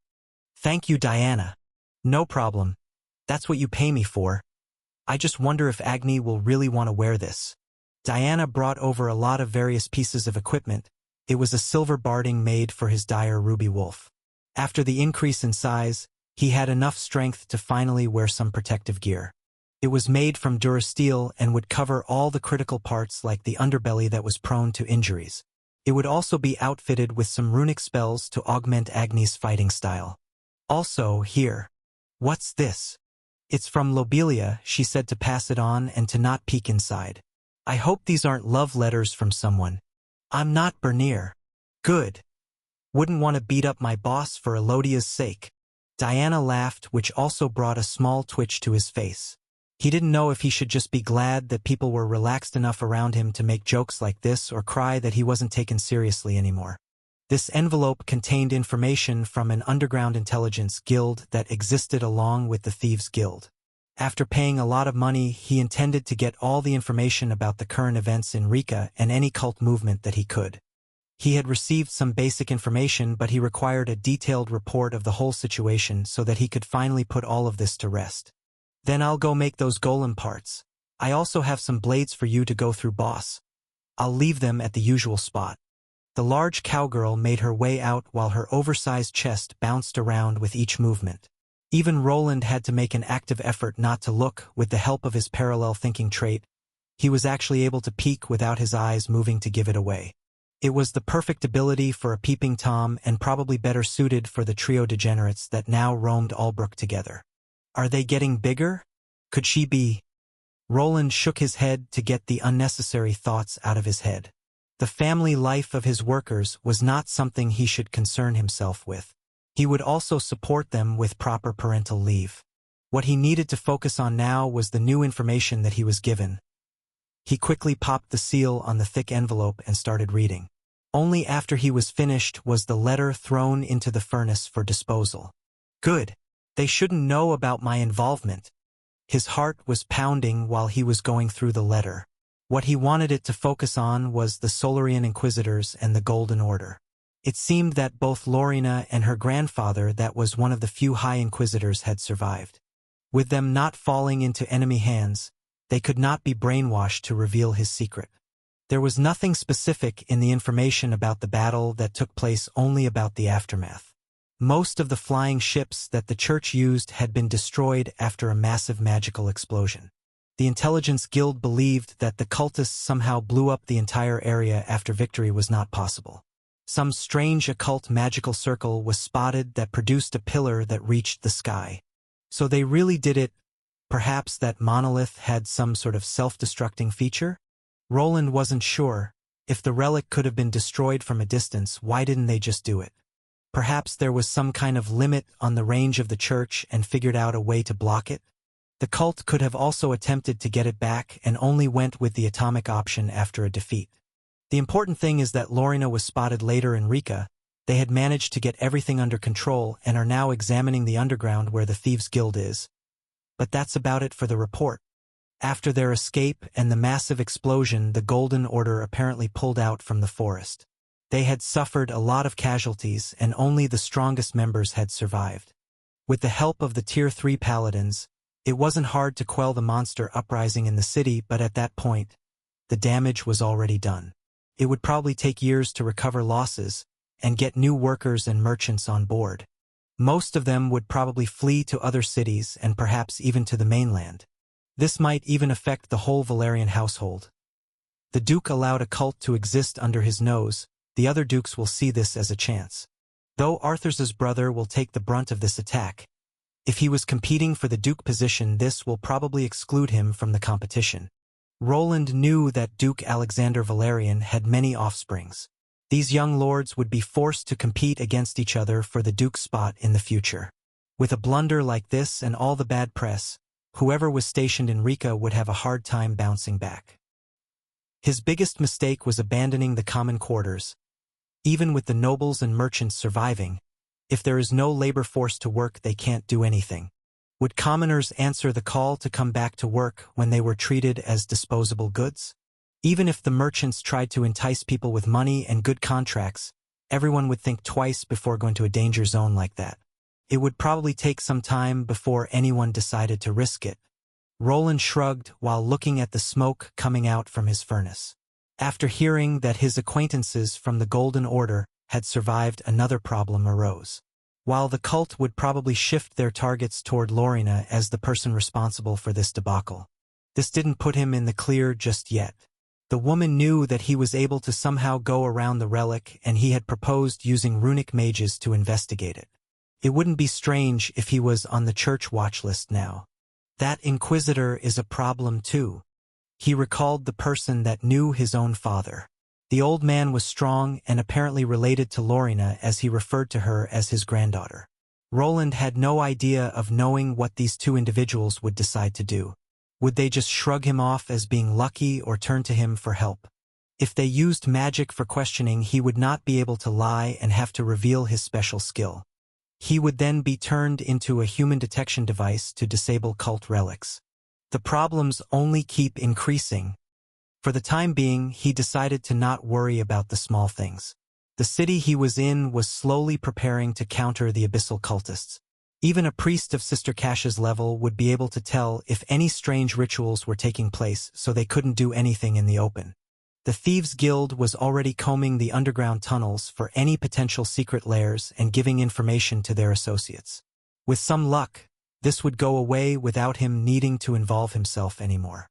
Thank you, Diana. No problem. That's what you pay me for. I just wonder if Agni will really want to wear this. Diana brought over a lot of various pieces of equipment. It was a silver barding made for his dire ruby wolf. After the increase in size, he had enough strength to finally wear some protective gear. It was made from durasteel and would cover all the critical parts like the underbelly that was prone to injuries. It would also be outfitted with some runic spells to augment Agni's fighting style. Also, here. What's this? It's from Lobelia, she said to pass it on and to not peek inside. I hope these aren't love letters from someone. I'm not Bernier. Good. Wouldn't want to beat up my boss for Elodia's sake. Diana laughed, which also brought a small twitch to his face. He didn't know if he should just be glad that people were relaxed enough around him to make jokes like this or cry that he wasn't taken seriously anymore. This envelope contained information from an underground intelligence guild that existed along with the Thieves' Guild. After paying a lot of money, he intended to get all the information about the current events in Rika and any cult movement that he could. He had received some basic information, but he required a detailed report of the whole situation so that he could finally put all of this to rest. Then I'll go make those golem parts. I also have some blades for you to go through, boss. I'll leave them at the usual spot. The large cowgirl made her way out while her oversized chest bounced around with each movement. Even Roland had to make an active effort not to look. With the help of his parallel thinking trait, he was actually able to peek without his eyes moving to give it away. It was the perfect ability for a peeping Tom and probably better suited for the trio degenerates that now roamed Albrook together. Are they getting bigger? Could she be? Roland shook his head to get the unnecessary thoughts out of his head. The family life of his workers was not something he should concern himself with. He would also support them with proper parental leave. What he needed to focus on now was the new information that he was given. He quickly popped the seal on the thick envelope and started reading. Only after he was finished was the letter thrown into the furnace for disposal. Good. They shouldn't know about my involvement. His heart was pounding while he was going through the letter. What he wanted it to focus on was the Solarian Inquisitors and the Golden Order. It seemed that both Lorena and her grandfather, that was one of the few High Inquisitors, had survived. With them not falling into enemy hands, they could not be brainwashed to reveal his secret. There was nothing specific in the information about the battle that took place, only about the aftermath. Most of the flying ships that the church used had been destroyed after a massive magical explosion. The Intelligence Guild believed that the cultists somehow blew up the entire area after victory was not possible. Some strange occult magical circle was spotted that produced a pillar that reached the sky. So they really did it. Perhaps that monolith had some sort of self-destructing feature? Roland wasn't sure. If the relic could have been destroyed from a distance, why didn't they just do it? Perhaps there was some kind of limit on the range of the church and figured out a way to block it? The cult could have also attempted to get it back and only went with the atomic option after a defeat. The important thing is that Lorena was spotted later in Rika. They had managed to get everything under control and are now examining the underground where the Thieves' Guild is. But that's about it for the report. After their escape and the massive explosion, the Golden Order apparently pulled out from the forest. They had suffered a lot of casualties and only the strongest members had survived. With the help of the Tier 3 paladins, it wasn't hard to quell the monster uprising in the city, but at that point, the damage was already done. It would probably take years to recover losses and get new workers and merchants on board. Most of them would probably flee to other cities and perhaps even to the mainland. This might even affect the whole Valerian household. The Duke allowed a cult to exist under his nose. The other dukes will see this as a chance. Though Arthur's brother will take the brunt of this attack. If he was competing for the Duke position, this will probably exclude him from the competition. Roland knew that Duke Alexander Valerian had many offsprings. These young lords would be forced to compete against each other for the duke's spot in the future. With a blunder like this and all the bad press, whoever was stationed in Rica would have a hard time bouncing back. His biggest mistake was abandoning the common quarters. Even with the nobles and merchants surviving, if there is no labor force to work, they can't do anything. Would commoners answer the call to come back to work when they were treated as disposable goods? Even if the merchants tried to entice people with money and good contracts, everyone would think twice before going to a danger zone like that. It would probably take some time before anyone decided to risk it. Roland shrugged while looking at the smoke coming out from his furnace. After hearing that his acquaintances from the Golden Order had survived, another problem arose. While the cult would probably shift their targets toward Lorena as the person responsible for this debacle, this didn't put him in the clear just yet. The woman knew that he was able to somehow go around the relic, and he had proposed using runic mages to investigate it. It wouldn't be strange if he was on the church watch list now. That inquisitor is a problem too. He recalled the person that knew his own father. The old man was strong and apparently related to Lorena, as he referred to her as his granddaughter. Roland had no idea of knowing what these two individuals would decide to do. Would they just shrug him off as being lucky or turn to him for help? If they used magic for questioning, he would not be able to lie and have to reveal his special skill. He would then be turned into a human detection device to disable cult relics. The problems only keep increasing. For the time being, he decided to not worry about the small things. The city he was in was slowly preparing to counter the abyssal cultists. Even a priest of Sister Cash's level would be able to tell if any strange rituals were taking place, so they couldn't do anything in the open. The Thieves' Guild was already combing the underground tunnels for any potential secret lairs and giving information to their associates. With some luck, this would go away without him needing to involve himself anymore.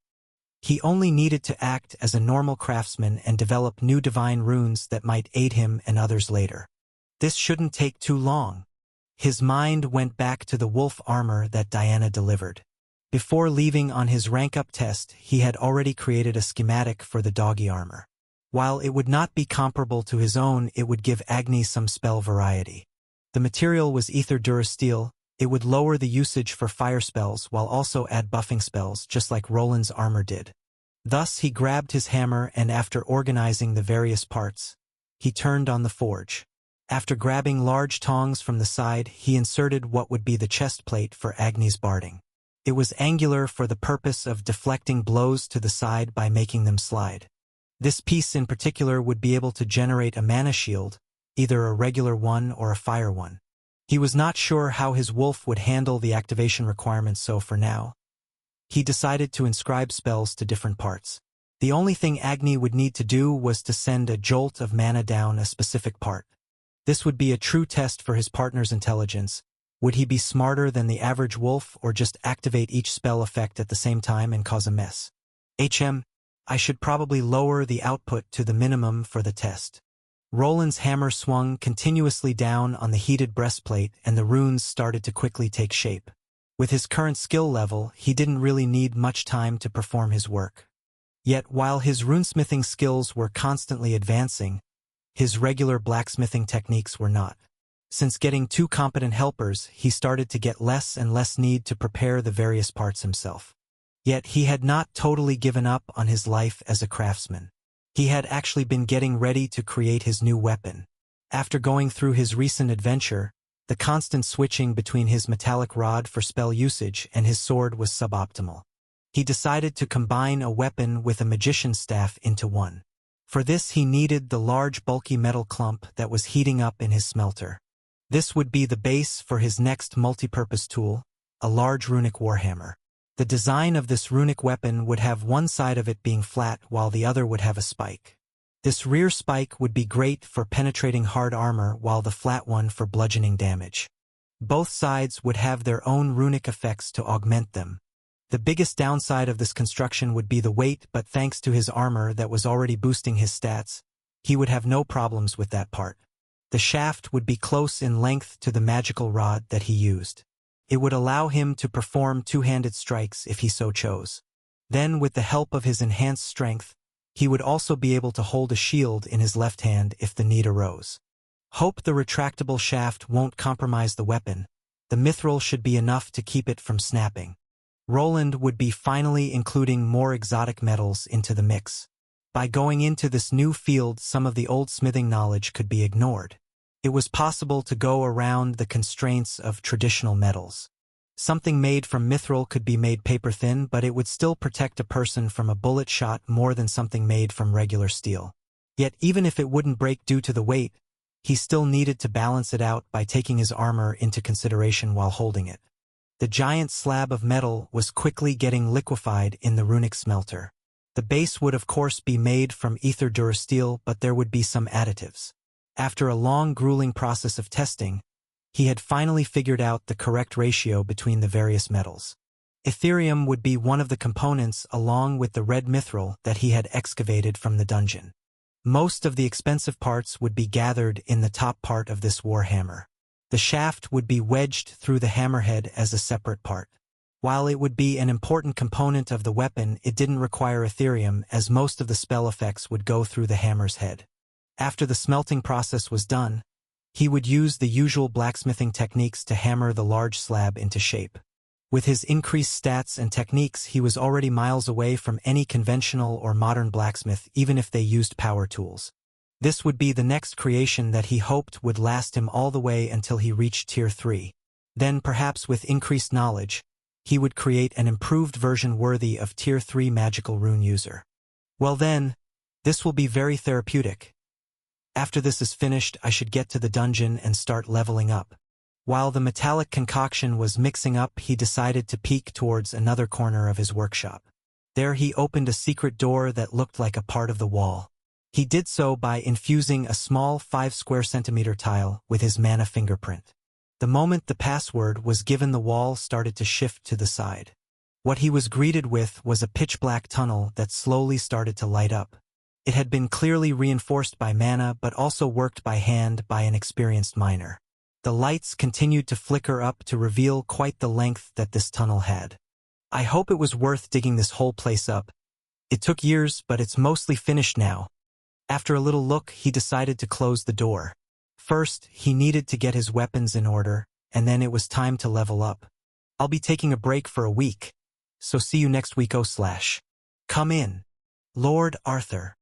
He only needed to act as a normal craftsman and develop new divine runes that might aid him and others later. This shouldn't take too long. His mind went back to the wolf armor that Diana delivered. Before leaving on his rank-up test, he had already created a schematic for the doggy armor. While it would not be comparable to his own, it would give Agni some spell variety. The material was ether durasteel. It would lower the usage for fire spells while also add buffing spells, just like Roland's armor did. Thus he grabbed his hammer and, after organizing the various parts, he turned on the forge. After grabbing large tongs from the side, he inserted what would be the chest plate for Agni's barding. It was angular for the purpose of deflecting blows to the side by making them slide. This piece in particular would be able to generate a mana shield, either a regular one or a fire one. He was not sure how his wolf would handle the activation requirements, so for now, he decided to inscribe spells to different parts. The only thing Agni would need to do was to send a jolt of mana down a specific part. This would be a true test for his partner's intelligence. Would he be smarter than the average wolf, or just activate each spell effect at the same time and cause a mess? I should probably lower the output to the minimum for the test. Roland's hammer swung continuously down on the heated breastplate, and the runes started to quickly take shape. With his current skill level, he didn't really need much time to perform his work. Yet while his runesmithing skills were constantly advancing, his regular blacksmithing techniques were not. Since getting two competent helpers, he started to get less and less need to prepare the various parts himself. Yet he had not totally given up on his life as a craftsman. He had actually been getting ready to create his new weapon. After going through his recent adventure, the constant switching between his metallic rod for spell usage and his sword was suboptimal. He decided to combine a weapon with a magician's staff into one. For this he needed the large bulky metal clump that was heating up in his smelter. This would be the base for his next multipurpose tool, a large runic warhammer. The design of this runic weapon would have one side of it being flat while the other would have a spike. This rear spike would be great for penetrating hard armor, while the flat one for bludgeoning damage. Both sides would have their own runic effects to augment them. The biggest downside of this construction would be the weight, but thanks to his armor that was already boosting his stats, he would have no problems with that part. The shaft would be close in length to the magical rod that he used. It would allow him to perform two-handed strikes if he so chose. Then, with the help of his enhanced strength, He would also be able to hold a shield in his left hand if the need arose. Hope the retractable shaft won't compromise the weapon. The mithril should be enough to keep it from snapping. Roland would be finally including more exotic metals into the mix. By going into this new field, some of the old smithing knowledge could be ignored. It was possible to go around the constraints of traditional metals. Something made from mithril could be made paper-thin, but it would still protect a person from a bullet shot more than something made from regular steel. Yet even if it wouldn't break due to the weight, he still needed to balance it out by taking his armor into consideration while holding it. The giant slab of metal was quickly getting liquefied in the runic smelter. The base would of course be made from ether durasteel, but there would be some additives. After a long, grueling process of testing, he had finally figured out the correct ratio between the various metals. Ethereum would be one of the components along with the red mithril that he had excavated from the dungeon. Most of the expensive parts would be gathered in the top part of this warhammer. The shaft would be wedged through the hammerhead as a separate part. While it would be an important component of the weapon, it didn't require Ethereum, as most of the spell effects would go through the hammer's head. After the smelting process was done, he would use the usual blacksmithing techniques to hammer the large slab into shape. With his increased stats and techniques, he was already miles away from any conventional or modern blacksmith, even if they used power tools. This would be the next creation that he hoped would last him all the way until he reached Tier 3. Then, perhaps with increased knowledge, he would create an improved version worthy of Tier 3 magical rune user. Well then, this will be very therapeutic. After this is finished, I should get to the dungeon and start leveling up. While the metallic concoction was mixing up, he decided to peek towards another corner of his workshop. There he opened a secret door that looked like a part of the wall. He did so by infusing a small 5 square centimeter tile with his mana fingerprint. The moment the password was given, the wall started to shift to the side. What he was greeted with was a pitch-black tunnel that slowly started to light up. It had been clearly reinforced by mana, but also worked by hand by an experienced miner. The lights continued to flicker up to reveal quite the length that this tunnel had. I hope it was worth digging this whole place up. It took years, but it's mostly finished now. After a little look, he decided to close the door. First, he needed to get his weapons in order, and then it was time to level up. I'll be taking a break for a week, so see you next week. Come in. Lord Arthur.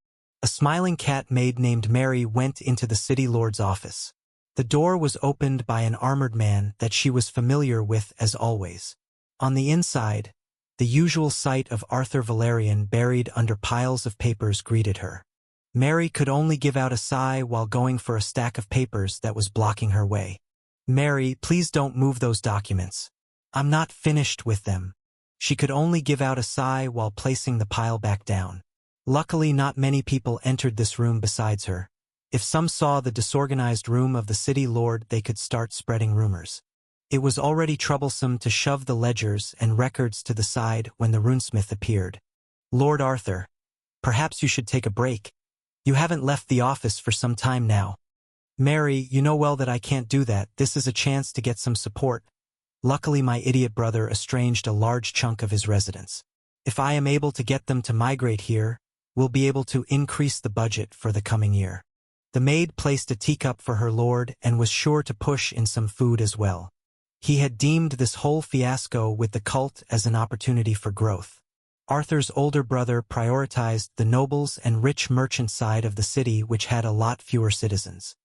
A smiling cat maid named Mary went into the city lord's office. The door was opened by an armored man that she was familiar with as always. On the inside, the usual sight of Arthur Valerian buried under piles of papers greeted her. Mary could only give out a sigh while going for a stack of papers that was blocking her way. Mary, please don't move those documents. I'm not finished with them. She could only give out a sigh while placing the pile back down. Luckily, not many people entered this room besides her. If some saw the disorganized room of the city lord, they could start spreading rumors. It was already troublesome to shove the ledgers and records to the side when the runesmith appeared. Lord Arthur, perhaps you should take a break. You haven't left the office for some time now. Mary, you know well that I can't do that. This is a chance to get some support. Luckily, my idiot brother estranged a large chunk of his residence. If I am able to get them to migrate here, we'll be able to increase the budget for the coming year. The maid placed a teacup for her lord and was sure to push in some food as well. He had deemed this whole fiasco with the cult as an opportunity for growth. Arthur's older brother prioritized the nobles and rich merchant side of the city, which had a lot fewer citizens.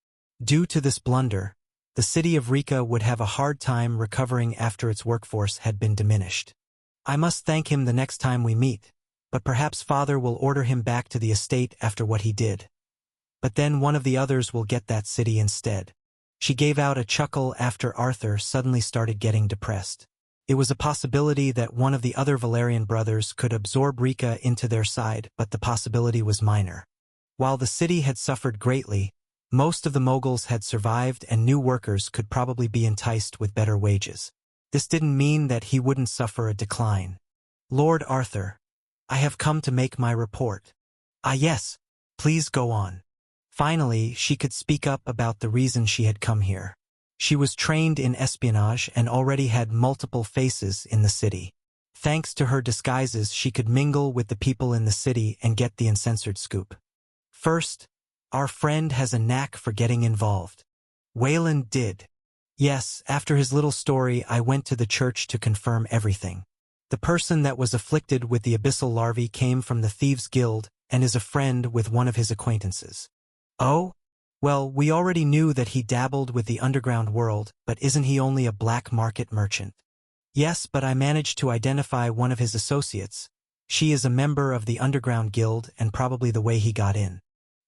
Due to this blunder, the city of Rika would have a hard time recovering after its workforce had been diminished. I must thank him the next time we meet, but perhaps father will order him back to the estate after what he did. But then one of the others will get that city instead. She gave out a chuckle after Arthur suddenly started getting depressed. It was a possibility that one of the other Valerian brothers could absorb Rika into their side, but the possibility was minor. While the city had suffered greatly, most of the moguls had survived and new workers could probably be enticed with better wages. This didn't mean that he wouldn't suffer a decline. Lord Arthur, I have come to make my report. Ah yes, please go on. Finally, she could speak up about the reason she had come here. She was trained in espionage and already had multiple faces in the city. Thanks to her disguises, she could mingle with the people in the city and get the uncensored scoop. First, our friend has a knack for getting involved. Wayland did. Yes, after his little story, I went to the church to confirm everything. The person that was afflicted with the abyssal larvae came from the Thieves' Guild and is a friend with one of his acquaintances. Oh? Well, we already knew that he dabbled with the underground world, but isn't he only a black market merchant? Yes, but I managed to identify one of his associates. She is a member of the underground guild and probably the way he got in.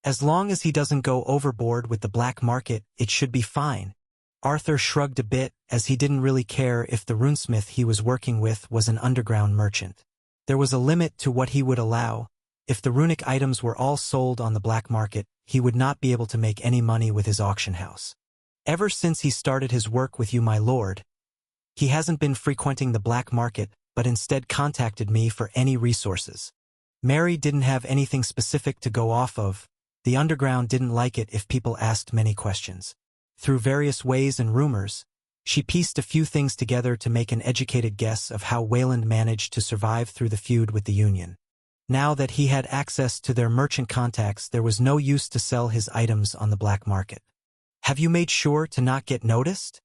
As long as he doesn't go overboard with the black market, it should be fine. Arthur shrugged a bit, as he didn't really care if the runesmith he was working with was an underground merchant. There was a limit to what he would allow. If the runic items were all sold on the black market, he would not be able to make any money with his auction house. Ever since he started his work with you, my lord, he hasn't been frequenting the black market, but instead contacted me for any resources. Mary didn't have anything specific to go off of. The underground didn't like it if people asked many questions. Through various ways and rumors, she pieced a few things together to make an educated guess of how Wayland managed to survive through the feud with the Union. Now that he had access to their merchant contacts, there was no use to sell his items on the black market. Have you made sure to not get noticed?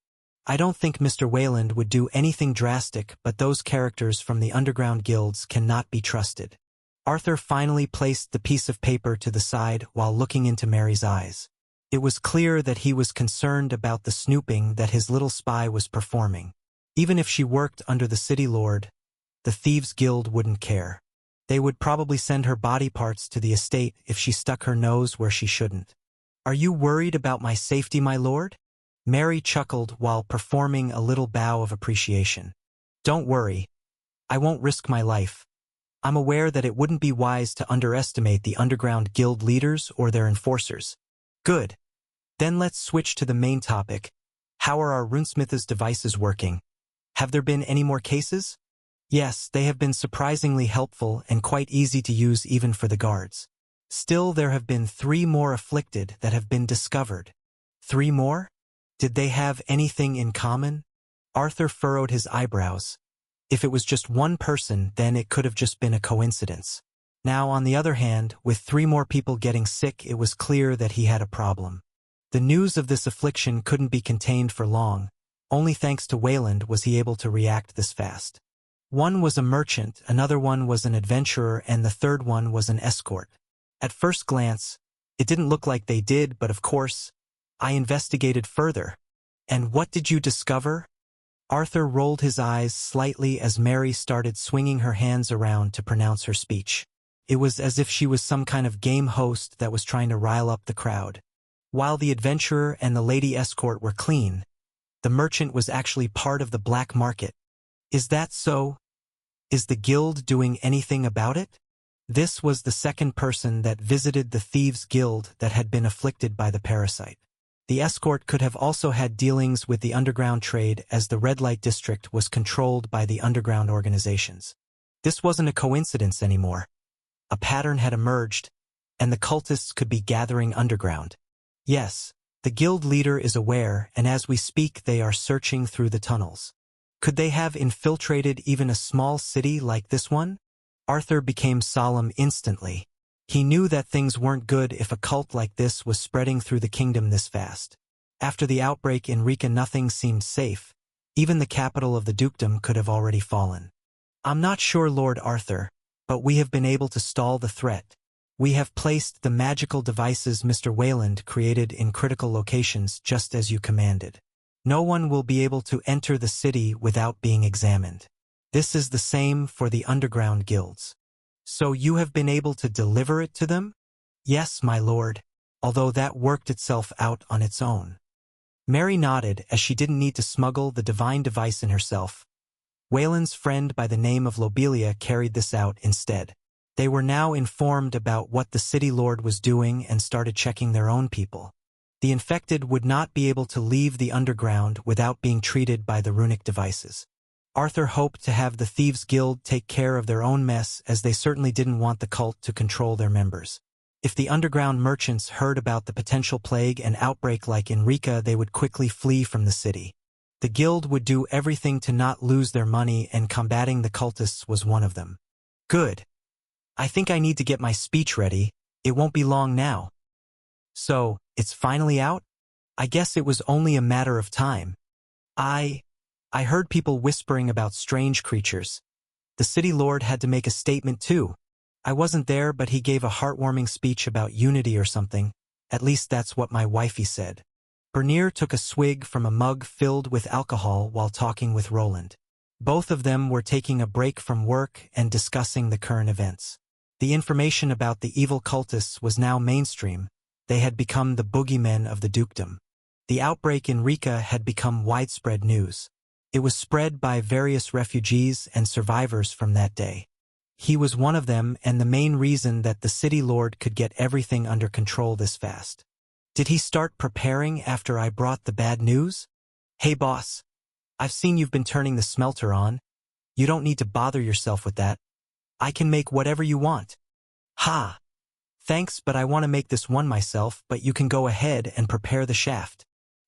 I don't think Mr. Wayland would do anything drastic, but those characters from the underground guilds cannot be trusted. Arthur finally placed the piece of paper to the side while looking into Mary's eyes. It was clear that he was concerned about the snooping that his little spy was performing. Even if she worked under the city lord, the Thieves' Guild wouldn't care. They would probably send her body parts to the estate if she stuck her nose where she shouldn't. Are you worried about my safety, my lord? Mary chuckled while performing a little bow of appreciation. Don't worry. I won't risk my life. I'm aware that it wouldn't be wise to underestimate the underground guild leaders or their enforcers. Good. Then let's switch to the main topic. How are our runesmith's devices working? Have there been any more cases? Yes, they have been surprisingly helpful and quite easy to use even for the guards. Still, there have been 3 more afflicted that have been discovered. 3 more? Did they have anything in common? Arthur furrowed his eyebrows. If it was just one person, then it could have just been a coincidence. Now, on the other hand, with 3 more people getting sick, it was clear that he had a problem. The news of this affliction couldn't be contained for long. Only thanks to Wayland was he able to react this fast. One was a merchant, another one was an adventurer, and the third one was an escort. At first glance, it didn't look like they did, but of course, I investigated further. And what did you discover? Arthur rolled his eyes slightly as Mary started swinging her hands around to pronounce her speech. It was as if she was some kind of game host that was trying to rile up the crowd. While the adventurer and the lady escort were clean, the merchant was actually part of the black market. Is that so? Is the guild doing anything about it? This was the second person that visited the Thieves' Guild that had been afflicted by the parasite. The escort could have also had dealings with the underground trade, as the red light district was controlled by the underground organizations. This wasn't a coincidence anymore. A pattern had emerged, and the cultists could be gathering underground. Yes, the guild leader is aware, and as we speak they are searching through the tunnels. Could they have infiltrated even a small city like this one? Arthur became solemn instantly. He knew that things weren't good if a cult like this was spreading through the kingdom this fast. After the outbreak in Rika, nothing seemed safe. Even the capital of the dukedom could have already fallen. I'm not sure, Lord Arthur, but we have been able to stall the threat. We have placed the magical devices Mr. Wayland created in critical locations just as you commanded. No one will be able to enter the city without being examined. This is the same for the underground guilds. So you have been able to deliver it to them? Yes, my lord, although that worked itself out on its own. Mary nodded, as she didn't need to smuggle the divine device in herself. Wayland's friend by the name of Lobelia carried this out instead. They were now informed about what the city lord was doing and started checking their own people. The infected would not be able to leave the underground without being treated by the runic devices. Arthur hoped to have the Thieves' Guild take care of their own mess, as they certainly didn't want the cult to control their members. If the underground merchants heard about the potential plague and outbreak like in Rika, they would quickly flee from the city. The guild would do everything to not lose their money, and combating the cultists was one of them. Good. I think I need to get my speech ready. It won't be long now. So, it's finally out? I guess it was only a matter of time. I heard people whispering about strange creatures. The city lord had to make a statement too. I wasn't there, but he gave a heartwarming speech about unity or something. At least that's what my wifey said. Bernier took a swig from a mug filled with alcohol while talking with Roland. Both of them were taking a break from work and discussing the current events. The information about the evil cultists was now mainstream. They had become the boogeymen of the dukedom. The outbreak in Rika had become widespread news. It was spread by various refugees and survivors from that day. He was one of them, and the main reason that the city lord could get everything under control this fast. Did he start preparing after I brought the bad news? Hey boss, I've seen you've been turning the smelter on. You don't need to bother yourself with that. I can make whatever you want. Ha! Thanks, but I want to make this one myself, but you can go ahead and prepare the shaft.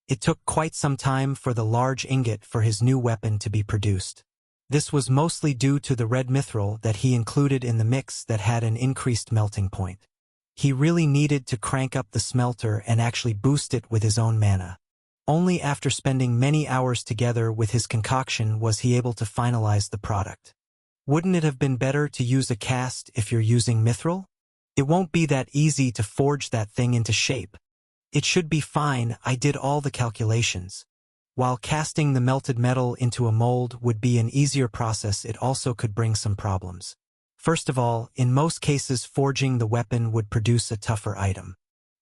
It took quite some time for the large ingot for his new weapon to be produced. This was mostly due to the red mithril that he included in the mix that had an increased melting point. He really needed to crank up the smelter and actually boost it with his own mana. Only after spending many hours together with his concoction was he able to finalize the product. Wouldn't it have been better to use a cast if you're using mithril? It won't be that easy to forge that thing into shape. It should be fine, I did all the calculations. While casting the melted metal into a mold would be an easier process, it also could bring some problems. First of all, in most cases forging the weapon would produce a tougher item.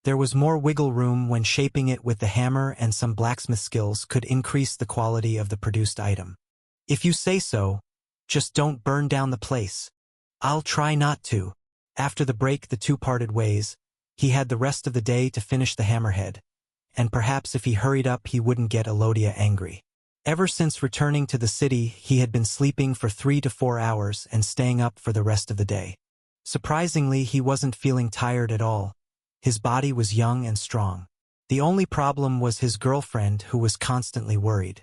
There was more wiggle room when shaping it with the hammer, and some blacksmith skills could increase the quality of the produced item. If you say so, just don't burn down the place. I'll try not to. After the break, the two parted ways. He had the rest of the day to finish the hammerhead, and perhaps if he hurried up he wouldn't get Elodia angry. Ever since returning to the city, he had been sleeping for 3 to 4 hours and staying up for the rest of the day. Surprisingly, he wasn't feeling tired at all. His body was young and strong. The only problem was his girlfriend, who was constantly worried.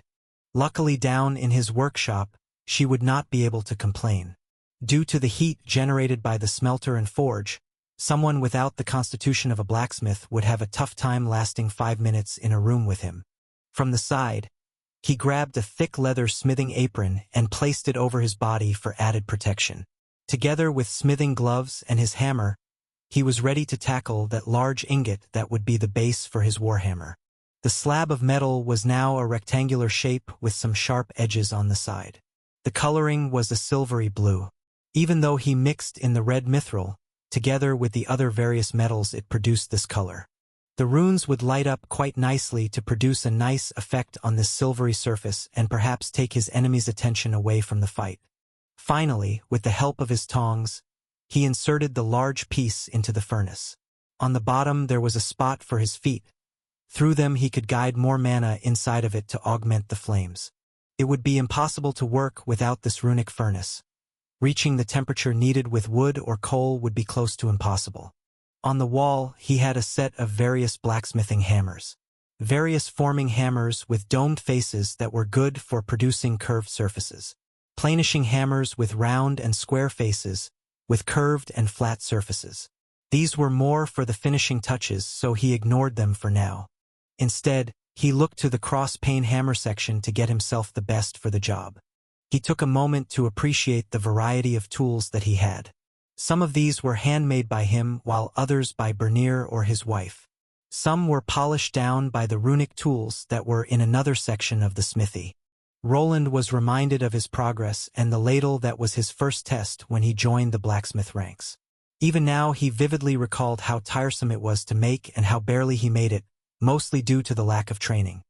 Luckily, down in his workshop, she would not be able to complain. Due to the heat generated by the smelter and forge, someone without the constitution of a blacksmith would have a tough time lasting 5 minutes in a room with him. From the side, he grabbed a thick leather smithing apron and placed it over his body for added protection. Together with smithing gloves and his hammer, he was ready to tackle that large ingot that would be the base for his warhammer. The slab of metal was now a rectangular shape with some sharp edges on the side. The coloring was a silvery blue. Even though he mixed in the red mithril, together with the other various metals, it produced this color. The runes would light up quite nicely to produce a nice effect on this silvery surface and perhaps take his enemy's attention away from the fight. Finally, with the help of his tongs, he inserted the large piece into the furnace. On the bottom there was a spot for his feet. Through them he could guide more mana inside of it to augment the flames. It would be impossible to work without this runic furnace. Reaching the temperature needed with wood or coal would be close to impossible. On the wall, he had a set of various blacksmithing hammers. Various forming hammers with domed faces that were good for producing curved surfaces. Planishing hammers with round and square faces, with curved and flat surfaces. These were more for the finishing touches, so he ignored them for now. Instead, he looked to the cross-pane hammer section to get himself the best for the job. He took a moment to appreciate the variety of tools that he had. Some of these were handmade by him, while others by Bernier or his wife. Some were polished down by the runic tools that were in another section of the smithy. Roland was reminded of his progress and the ladle that was his first test when he joined the blacksmith ranks. Even now he vividly recalled how tiresome it was to make and how barely he made it, mostly due to the lack of training.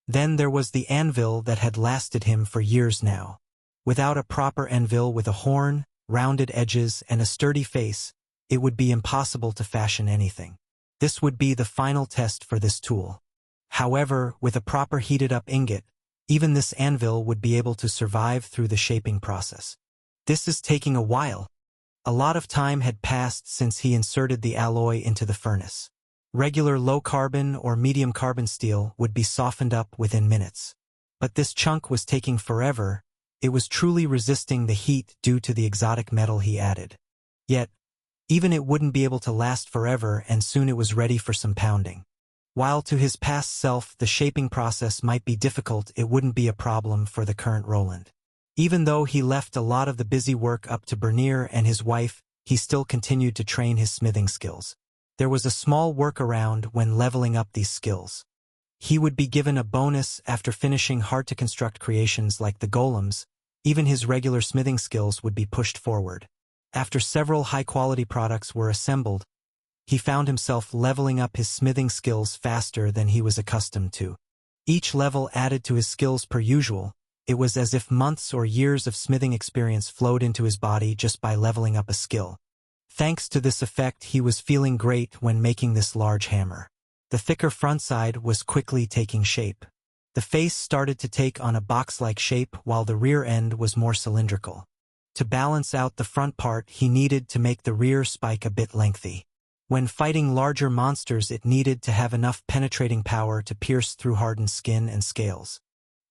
Then there was the anvil that had lasted him for years now. Without a proper anvil with a horn, rounded edges, and a sturdy face, it would be impossible to fashion anything. This would be the final test for this tool. However, with a proper heated-up ingot, even this anvil would be able to survive through the shaping process. This is taking a while. A lot of time had passed since he inserted the alloy into the furnace. Regular low-carbon or medium-carbon steel would be softened up within minutes. But this chunk was taking forever. It was truly resisting the heat due to the exotic metal he added. Yet, even it wouldn't be able to last forever, and soon it was ready for some pounding. While to his past self the shaping process might be difficult, it wouldn't be a problem for the current Roland. Even though he left a lot of the busy work up to Bernier and his wife, he still continued to train his smithing skills. There was a small workaround when leveling up these skills. He would be given a bonus after finishing hard-to-construct creations like the golems. Even his regular smithing skills would be pushed forward. After several high-quality products were assembled, he found himself leveling up his smithing skills faster than he was accustomed to. Each level added to his skills per usual. It was as if months or years of smithing experience flowed into his body just by leveling up a skill. Thanks to this effect, he was feeling great when making this large hammer. The thicker front side was quickly taking shape. The face started to take on a box-like shape while the rear end was more cylindrical. To balance out the front part, he needed to make the rear spike a bit lengthy. When fighting larger monsters, it needed to have enough penetrating power to pierce through hardened skin and scales.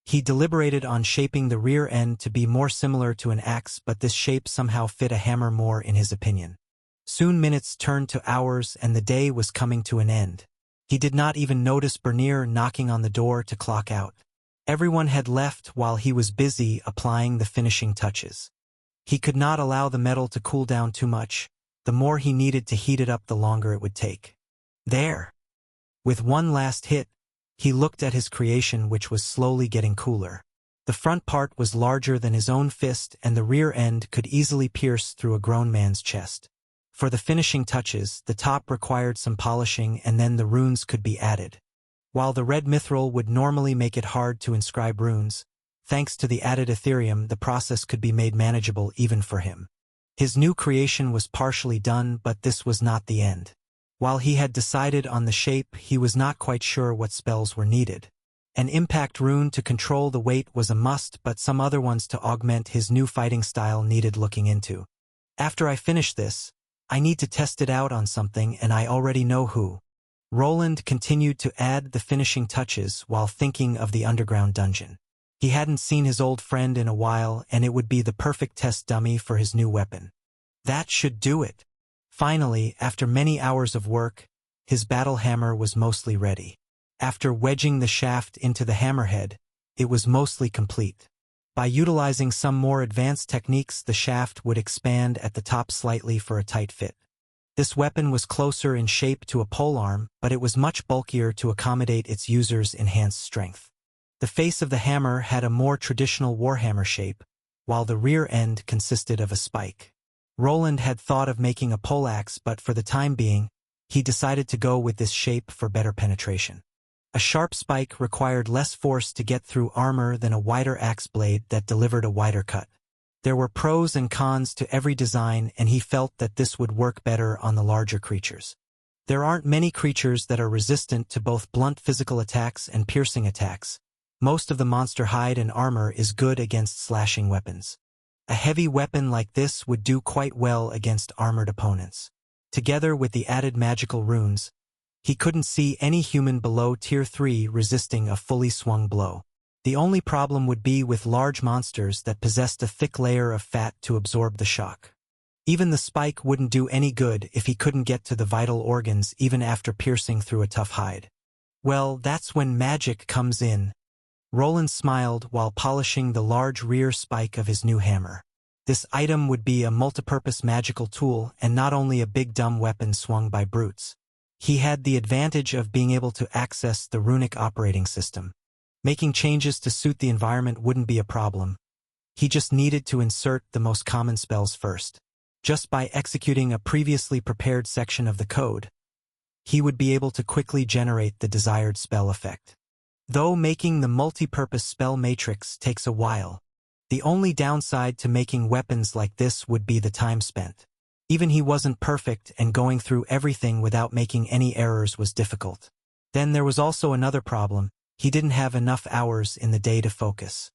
He deliberated on shaping the rear end to be more similar to an axe, but this shape somehow fit a hammer more in his opinion. Soon minutes turned to hours and the day was coming to an end. He did not even notice Bernier knocking on the door to clock out. Everyone had left while he was busy applying the finishing touches. He could not allow the metal to cool down too much. The more he needed to heat it up, the longer it would take. There! With one last hit, he looked at his creation, which was slowly getting cooler. The front part was larger than his own fist, and the rear end could easily pierce through a grown man's chest. For the finishing touches, the top required some polishing, and then the runes could be added. While the red mithril would normally make it hard to inscribe runes, thanks to the added Ethereum, the process could be made manageable even for him. His new creation was partially done, but this was not the end. While he had decided on the shape, he was not quite sure what spells were needed. An impact rune to control the weight was a must, but some other ones to augment his new fighting style needed looking into. After I finish this, I need to test it out on something, and I already know who. Roland continued to add the finishing touches while thinking of the underground dungeon. He hadn't seen his old friend in a while, and it would be the perfect test dummy for his new weapon. That should do it. Finally, after many hours of work, his battle hammer was mostly ready. After wedging the shaft into the hammerhead, it was mostly complete. By utilizing some more advanced techniques, the shaft would expand at the top slightly for a tight fit. This weapon was closer in shape to a polearm, but it was much bulkier to accommodate its user's enhanced strength. The face of the hammer had a more traditional warhammer shape, while the rear end consisted of a spike. Roland had thought of making a poleaxe, but for the time being, he decided to go with this shape for better penetration. A sharp spike required less force to get through armor than a wider axe blade that delivered a wider cut. There were pros and cons to every design, and he felt that this would work better on the larger creatures. There aren't many creatures that are resistant to both blunt physical attacks and piercing attacks. Most of the monster hide and armor is good against slashing weapons. A heavy weapon like this would do quite well against armored opponents. Together with the added magical runes, he couldn't see any human below Tier 3 resisting a fully swung blow. The only problem would be with large monsters that possessed a thick layer of fat to absorb the shock. Even the spike wouldn't do any good if he couldn't get to the vital organs even after piercing through a tough hide. Well, that's when magic comes in. Roland smiled while polishing the large rear spike of his new hammer. This item would be a multipurpose magical tool and not only a big dumb weapon swung by brutes. He had the advantage of being able to access the runic operating system. Making changes to suit the environment wouldn't be a problem. He just needed to insert the most common spells first. Just by executing a previously prepared section of the code, he would be able to quickly generate the desired spell effect. Though making the multi-purpose spell matrix takes a while, the only downside to making weapons like this would be the time spent. Even he wasn't perfect, and going through everything without making any errors was difficult. Then there was also another problem. He didn't have enough hours in the day to focus.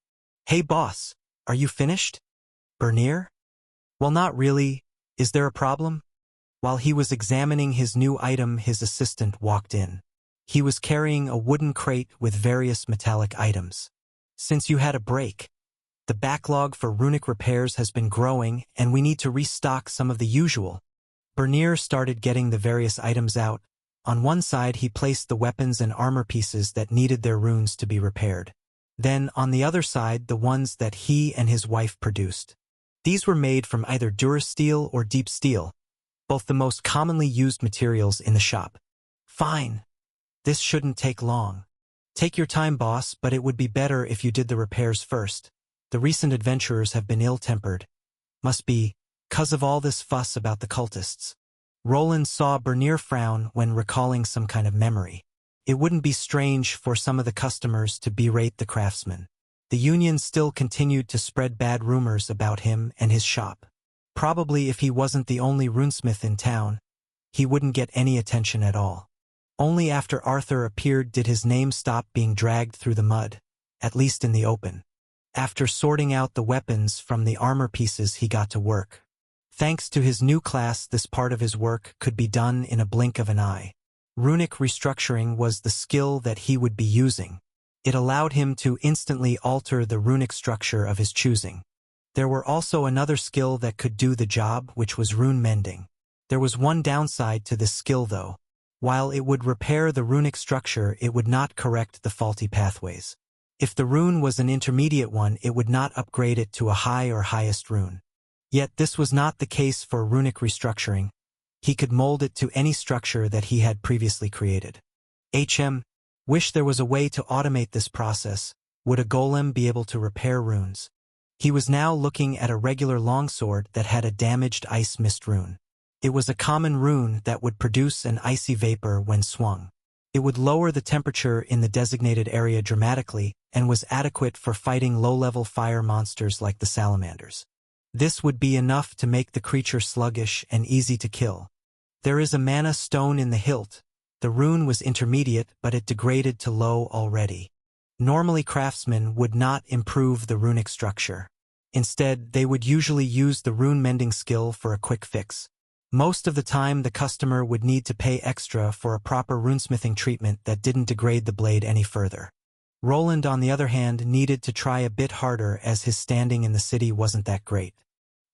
"Hey boss, are you finished?" "Bernier?" "Well, not really. Is there a problem?" While he was examining his new item, his assistant walked in. He was carrying a wooden crate with various metallic items. Since you had a break, the backlog for runic repairs has been growing and we need to restock some of the usual. Bernier started getting the various items out. On one side he placed the weapons and armor pieces that needed their runes to be repaired. Then, on the other side, the ones that he and his wife produced. These were made from either durasteel or deep steel, both the most commonly used materials in the shop. Fine. This shouldn't take long. Take your time, boss, but it would be better if you did the repairs first. The recent adventurers have been ill-tempered. Must be 'cause of all this fuss about the cultists. Roland saw Bernier frown when recalling some kind of memory. It wouldn't be strange for some of the customers to berate the craftsman. The union still continued to spread bad rumors about him and his shop. Probably if he wasn't the only runesmith in town, he wouldn't get any attention at all. Only after Arthur appeared did his name stop being dragged through the mud, at least in the open. After sorting out the weapons from the armor pieces, he got to work. Thanks to his new class, this part of his work could be done in a blink of an eye. Runic restructuring was the skill that he would be using. It allowed him to instantly alter the runic structure of his choosing. There were also another skill that could do the job, which was rune mending. There was one downside to this skill though. While it would repair the runic structure, it would not correct the faulty pathways. If the rune was an intermediate one, it would not upgrade it to a high or highest rune. Yet this was not the case for runic restructuring. He could mold it to any structure that he had previously created. Wish there was a way to automate this process. Would a golem be able to repair runes? He was now looking at a regular longsword that had a damaged ice mist rune. It was a common rune that would produce an icy vapor when swung. It would lower the temperature in the designated area dramatically and was adequate for fighting low-level fire monsters like the salamanders. This would be enough to make the creature sluggish and easy to kill. There is a mana stone in the hilt. The rune was intermediate, but it degraded to low already. Normally craftsmen would not improve the runic structure. Instead, they would usually use the rune mending skill for a quick fix. Most of the time the customer would need to pay extra for a proper runesmithing treatment that didn't degrade the blade any further. Roland, on the other hand, needed to try a bit harder as his standing in the city wasn't that great.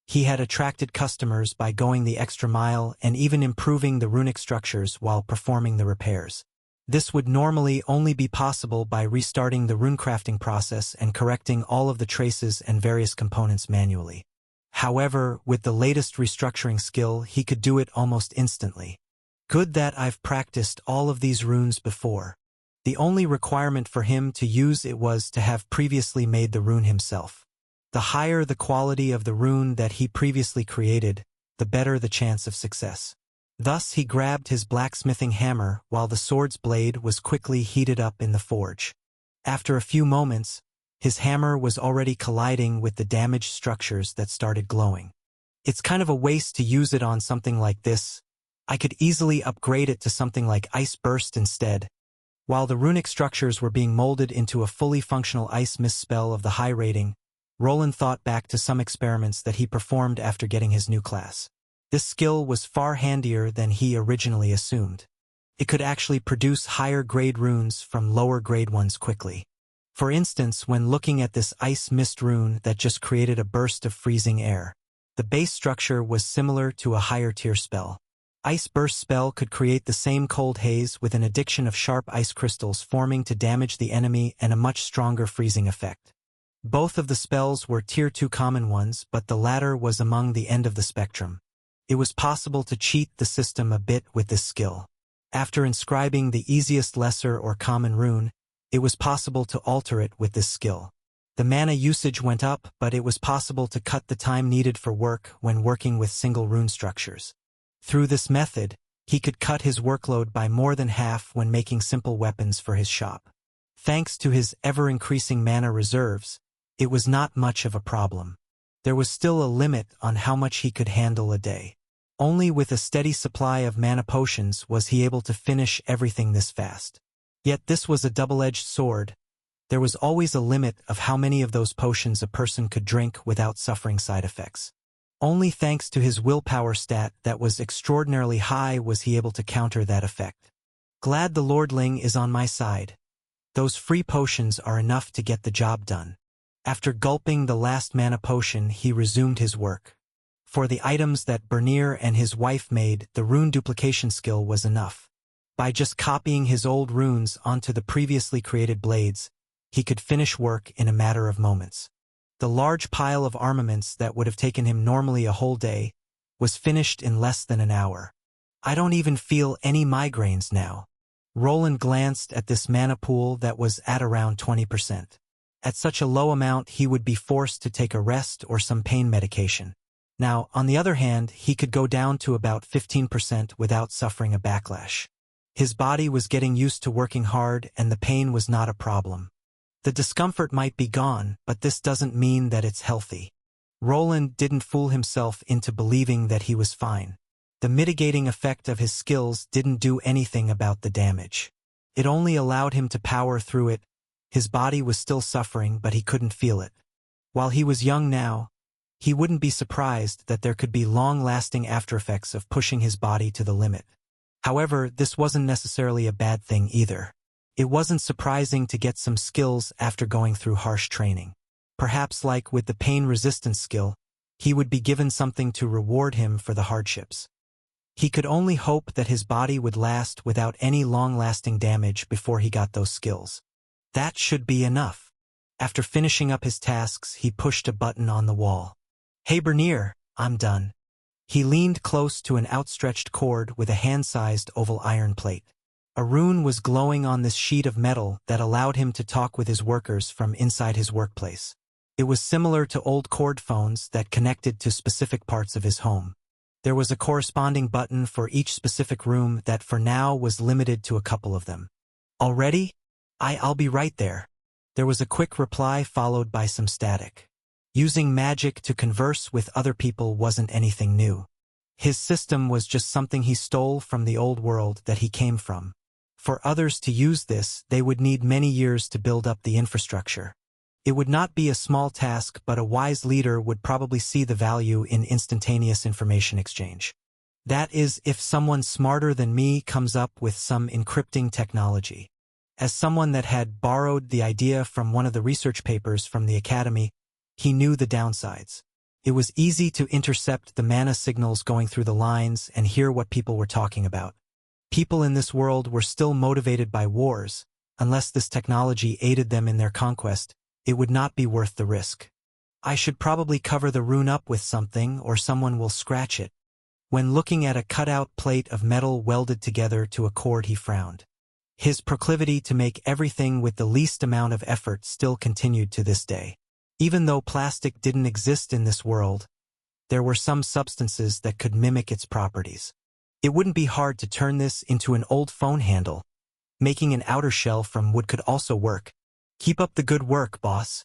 He had attracted customers by going the extra mile and even improving the runic structures while performing the repairs. This would normally only be possible by restarting the runecrafting process and correcting all of the traces and various components manually. However, with the latest restructuring skill, he could do it almost instantly. Good that I've practiced all of these runes before. The only requirement for him to use it was to have previously made the rune himself. The higher the quality of the rune that he previously created, the better the chance of success. Thus he grabbed his blacksmithing hammer while the sword's blade was quickly heated up in the forge. After a few moments, his hammer was already colliding with the damaged structures that started glowing. It's kind of a waste to use it on something like this. I could easily upgrade it to something like Ice Burst instead. While the runic structures were being molded into a fully functional ice mist spell of the high rating, Roland thought back to some experiments that he performed after getting his new class. This skill was far handier than he originally assumed. It could actually produce higher-grade runes from lower-grade ones quickly. For instance, when looking at this ice mist rune that just created a burst of freezing air, the base structure was similar to a higher-tier spell. Ice Burst spell could create the same cold haze with an addition of sharp ice crystals forming to damage the enemy and a much stronger freezing effect. Both of the spells were Tier 2 common ones, but the latter was among the end of the spectrum. It was possible to cheat the system a bit with this skill. After inscribing the easiest lesser or common rune, it was possible to alter it with this skill. The mana usage went up, but it was possible to cut the time needed for work when working with single rune structures. Through this method, he could cut his workload by more than half when making simple weapons for his shop. Thanks to his ever-increasing mana reserves, it was not much of a problem. There was still a limit on how much he could handle a day. Only with a steady supply of mana potions was he able to finish everything this fast. Yet this was a double-edged sword. There was always a limit of how many of those potions a person could drink without suffering side effects. Only thanks to his willpower stat that was extraordinarily high was he able to counter that effect. Glad the Lordling is on my side. Those free potions are enough to get the job done. After gulping the last mana potion, he resumed his work. For the items that Bernier and his wife made, the rune duplication skill was enough. By just copying his old runes onto the previously created blades, he could finish work in a matter of moments. The large pile of armaments that would have taken him normally a whole day was finished in less than an hour. I don't even feel any migraines now. Roland glanced at this mana pool that was at around 20%. At such a low amount, he would be forced to take a rest or some pain medication. Now, on the other hand, he could go down to about 15% without suffering a backlash. His body was getting used to working hard and the pain was not a problem. The discomfort might be gone, but this doesn't mean that it's healthy. Roland didn't fool himself into believing that he was fine. The mitigating effect of his skills didn't do anything about the damage. It only allowed him to power through it. His body was still suffering, but he couldn't feel it. While he was young now, he wouldn't be surprised that there could be long-lasting aftereffects of pushing his body to the limit. However, this wasn't necessarily a bad thing either. It wasn't surprising to get some skills after going through harsh training. Perhaps like with the pain resistance skill, he would be given something to reward him for the hardships. He could only hope that his body would last without any long-lasting damage before he got those skills. That should be enough. After finishing up his tasks, he pushed a button on the wall. "Hey Bernier, I'm done." He leaned close to an outstretched cord with a hand-sized oval iron plate. A rune was glowing on this sheet of metal that allowed him to talk with his workers from inside his workplace. It was similar to old cord phones that connected to specific parts of his home. There was a corresponding button for each specific room that for now was limited to a couple of them. "Already? I'll be right there." There was a quick reply followed by some static. Using magic to converse with other people wasn't anything new. His system was just something he stole from the old world that he came from. For others to use this, they would need many years to build up the infrastructure. It would not be a small task, but a wise leader would probably see the value in instantaneous information exchange. That is, if someone smarter than me comes up with some encrypting technology. As someone that had borrowed the idea from one of the research papers from the academy, he knew the downsides. It was easy to intercept the mana signals going through the lines and hear what people were talking about. People in this world were still motivated by wars. Unless this technology aided them in their conquest, it would not be worth the risk. I should probably cover the rune up with something or someone will scratch it. When looking at a cutout plate of metal welded together to a cord, he frowned. His proclivity to make everything with the least amount of effort still continued to this day. Even though plastic didn't exist in this world, there were some substances that could mimic its properties. It wouldn't be hard to turn this into an old phone handle. Making an outer shell from wood could also work. "Keep up the good work, boss."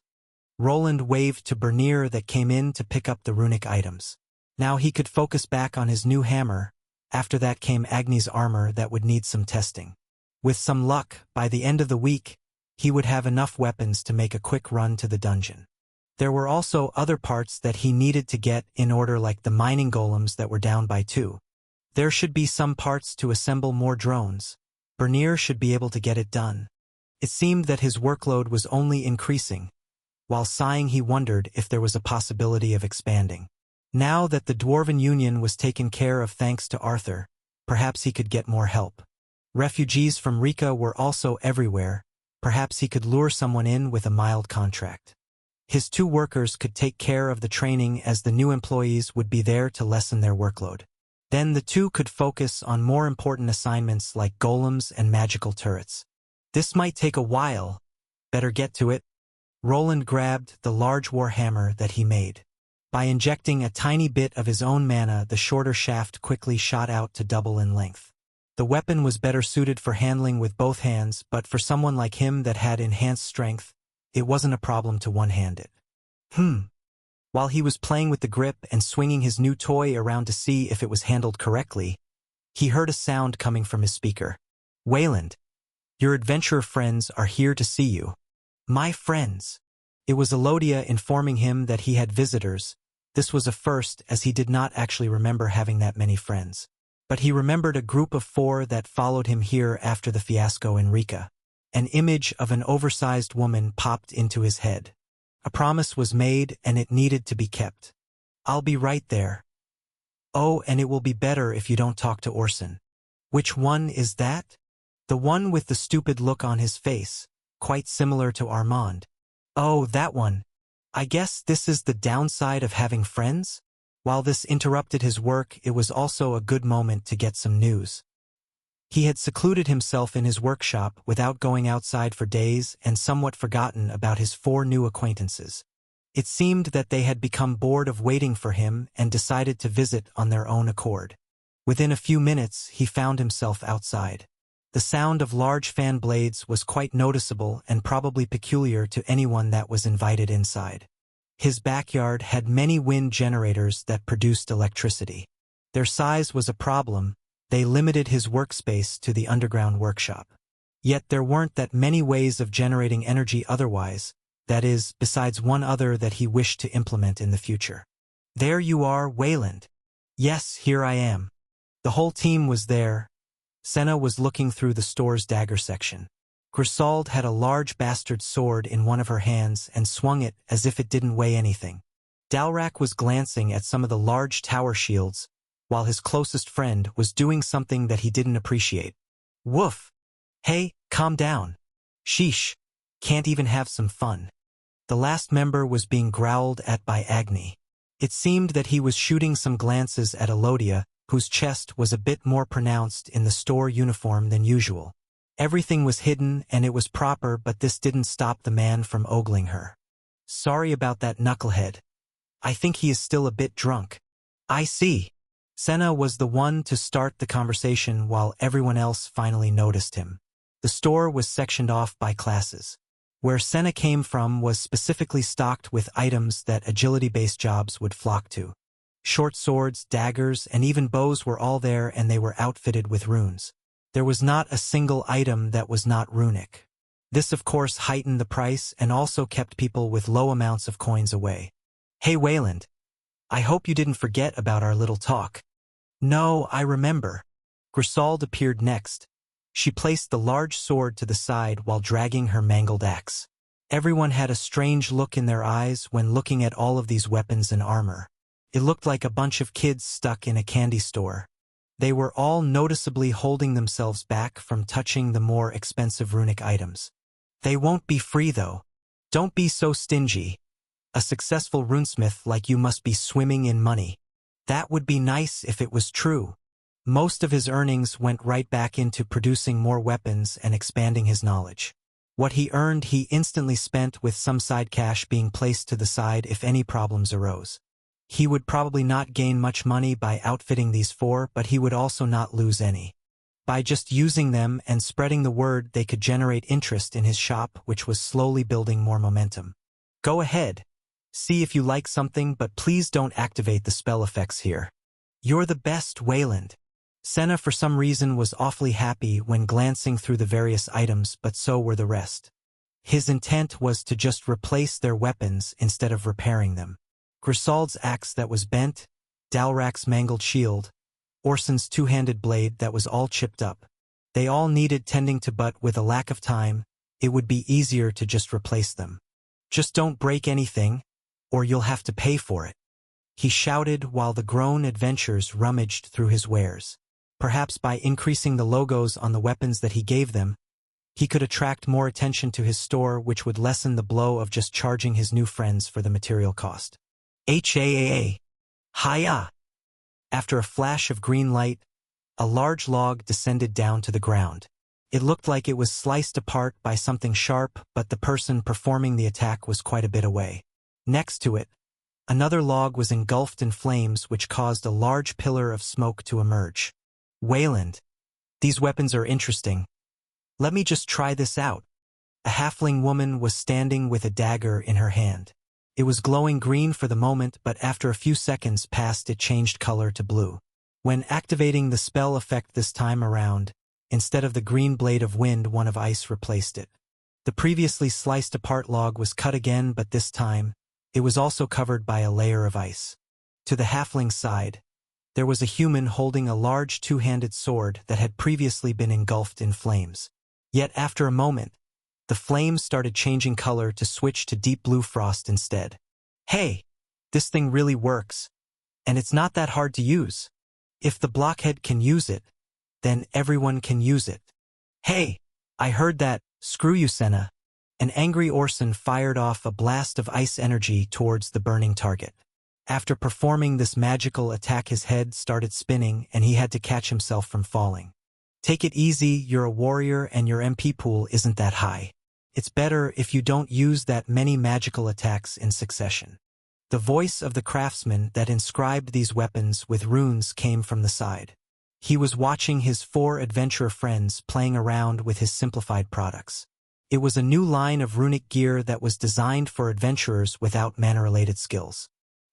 Roland waved to Bernier that came in to pick up the runic items. Now he could focus back on his new hammer. After that came Agni's armor that would need some testing. With some luck, by the end of the week, he would have enough weapons to make a quick run to the dungeon. There were also other parts that he needed to get in order, like the mining golems that were down by 2. There should be some parts to assemble more drones. Bernier should be able to get it done. It seemed that his workload was only increasing. While sighing, he wondered if there was a possibility of expanding. Now that the Dwarven Union was taken care of thanks to Arthur, perhaps he could get more help. Refugees from Rika were also everywhere. Perhaps he could lure someone in with a mild contract. His 2 workers could take care of the training, as the new employees would be there to lessen their workload. Then the 2 could focus on more important assignments like golems and magical turrets. This might take a while. Better get to it. Roland grabbed the large war hammer that he made. By injecting a tiny bit of his own mana, the shorter shaft quickly shot out to double in length. The weapon was better suited for handling with both hands, but for someone like him that had enhanced strength, it wasn't a problem to one-hand it. While he was playing with the grip and swinging his new toy around to see if it was handled correctly, he heard a sound coming from his speaker. "Wayland, your adventurer friends are here to see you." "My friends." It was Elodia informing him that he had visitors. This was a first, as he did not actually remember having that many friends. But he remembered a group of 4 that followed him here after the fiasco in Rika. An image of an oversized woman popped into his head. A promise was made and it needed to be kept. I'll be right there. Oh, and it will be better if you don't talk to Orson. Which one is that? The one with the stupid look on his face, quite similar to Armand. Oh, that one. I guess this is the downside of having friends? While this interrupted his work, it was also a good moment to get some news. He had secluded himself in his workshop without going outside for days and somewhat forgotten about his 4 new acquaintances. It seemed that they had become bored of waiting for him and decided to visit on their own accord. Within a few minutes, he found himself outside. The sound of large fan blades was quite noticeable and probably peculiar to anyone that was invited inside. His backyard had many wind generators that produced electricity. Their size was a problem. They limited his workspace to the underground workshop. Yet there weren't that many ways of generating energy otherwise, that is, besides one other that he wished to implement in the future. There you are, Wayland. Yes, here I am. The whole team was there. Senna was looking through the store's dagger section. Grisauld had a large bastard sword in one of her hands and swung it as if it didn't weigh anything. Dalrak was glancing at some of the large tower shields, while his closest friend was doing something that he didn't appreciate. Woof! Hey, calm down. Sheesh. Can't even have some fun. The last member was being growled at by Agni. It seemed that he was shooting some glances at Elodia, whose chest was a bit more pronounced in the store uniform than usual. Everything was hidden and it was proper, but this didn't stop the man from ogling her. Sorry about that knucklehead. I think he is still a bit drunk. I see. Senna was the one to start the conversation while everyone else finally noticed him. The store was sectioned off by classes. Where Senna came from was specifically stocked with items that agility-based jobs would flock to. Short swords, daggers, and even bows were all there, and they were outfitted with runes. There was not a single item that was not runic. This of course heightened the price and also kept people with low amounts of coins away. Hey Wayland. I hope you didn't forget about our little talk. No, I remember. Grisauld appeared next. She placed the large sword to the side while dragging her mangled axe. Everyone had a strange look in their eyes when looking at all of these weapons and armor. It looked like a bunch of kids stuck in a candy store. They were all noticeably holding themselves back from touching the more expensive runic items. They won't be free though. Don't be so stingy. A successful runesmith like you must be swimming in money. That would be nice if it was true. Most of his earnings went right back into producing more weapons and expanding his knowledge. What he earned he instantly spent, with some side cash being placed to the side if any problems arose. He would probably not gain much money by outfitting these 4, but he would also not lose any. By just using them and spreading the word, they could generate interest in his shop, which was slowly building more momentum. Go ahead. See if you like something, but please don't activate the spell effects here. You're the best, Wayland. Senna for some reason was awfully happy when glancing through the various items, but so were the rest. His intent was to just replace their weapons instead of repairing them. Grisauld's axe that was bent, Dalrak's mangled shield, Orson's two-handed blade that was all chipped up. They all needed tending to, but with a lack of time, it would be easier to just replace them. Just don't break anything, or you'll have to pay for it. He shouted while the grown adventurers rummaged through his wares. Perhaps by increasing the logos on the weapons that he gave them, he could attract more attention to his store, which would lessen the blow of just charging his new friends for the material cost. HAAA. Hiya! After a flash of green light, a large log descended down to the ground. It looked like it was sliced apart by something sharp, but the person performing the attack was quite a bit away. Next to it, another log was engulfed in flames, which caused a large pillar of smoke to emerge. Wayland, these weapons are interesting. Let me just try this out. A halfling woman was standing with a dagger in her hand. It was glowing green for the moment, but after a few seconds passed it changed color to blue. When activating the spell effect this time around, instead of the green blade of wind, one of ice replaced it. The previously sliced apart log was cut again, but this time, it was also covered by a layer of ice. To the halfling's side, there was a human holding a large two-handed sword that had previously been engulfed in flames. Yet after a moment, the flames started changing color to switch to deep blue frost instead. Hey, this thing really works, and it's not that hard to use. If the blockhead can use it, then everyone can use it. Hey, I heard that, screw you, Senna. An angry Orson fired off a blast of ice energy towards the burning target. After performing this magical attack, his head started spinning and he had to catch himself from falling. Take it easy, you're a warrior and your MP pool isn't that high. It's better if you don't use that many magical attacks in succession. The voice of the craftsman that inscribed these weapons with runes came from the side. He was watching his 4 adventurer friends playing around with his simplified products. It was a new line of runic gear that was designed for adventurers without mana-related skills.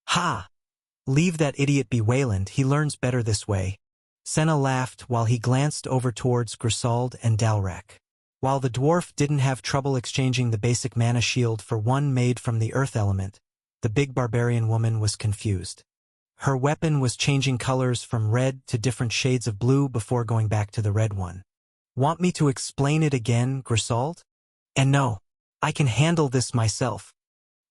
Ha! Leave that idiot be, Wayland, he learns better this way. Senna laughed while he glanced over towards Grisauld and Dalrak. While the dwarf didn't have trouble exchanging the basic mana shield for one made from the earth element, the big barbarian woman was confused. Her weapon was changing colors from red to different shades of blue before going back to the red one. Want me to explain it again, Grisauld? And no, I can handle this myself,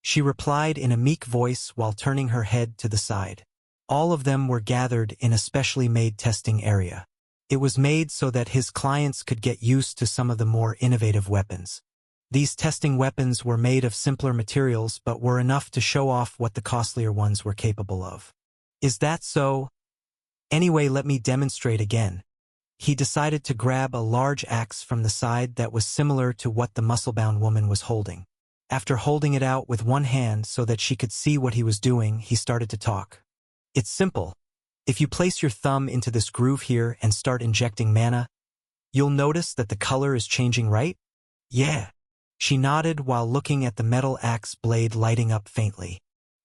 she replied in a meek voice while turning her head to the side. All of them were gathered in a specially made testing area. It was made so that his clients could get used to some of the more innovative weapons. These testing weapons were made of simpler materials but were enough to show off what the costlier ones were capable of. Is that so? Anyway, let me demonstrate again. He decided to grab a large axe from the side that was similar to what the muscle-bound woman was holding. After holding it out with one hand so that she could see what he was doing, he started to talk. It's simple. If you place your thumb into this groove here and start injecting mana, you'll notice that the color is changing, right? Yeah. She nodded while looking at the metal axe blade lighting up faintly.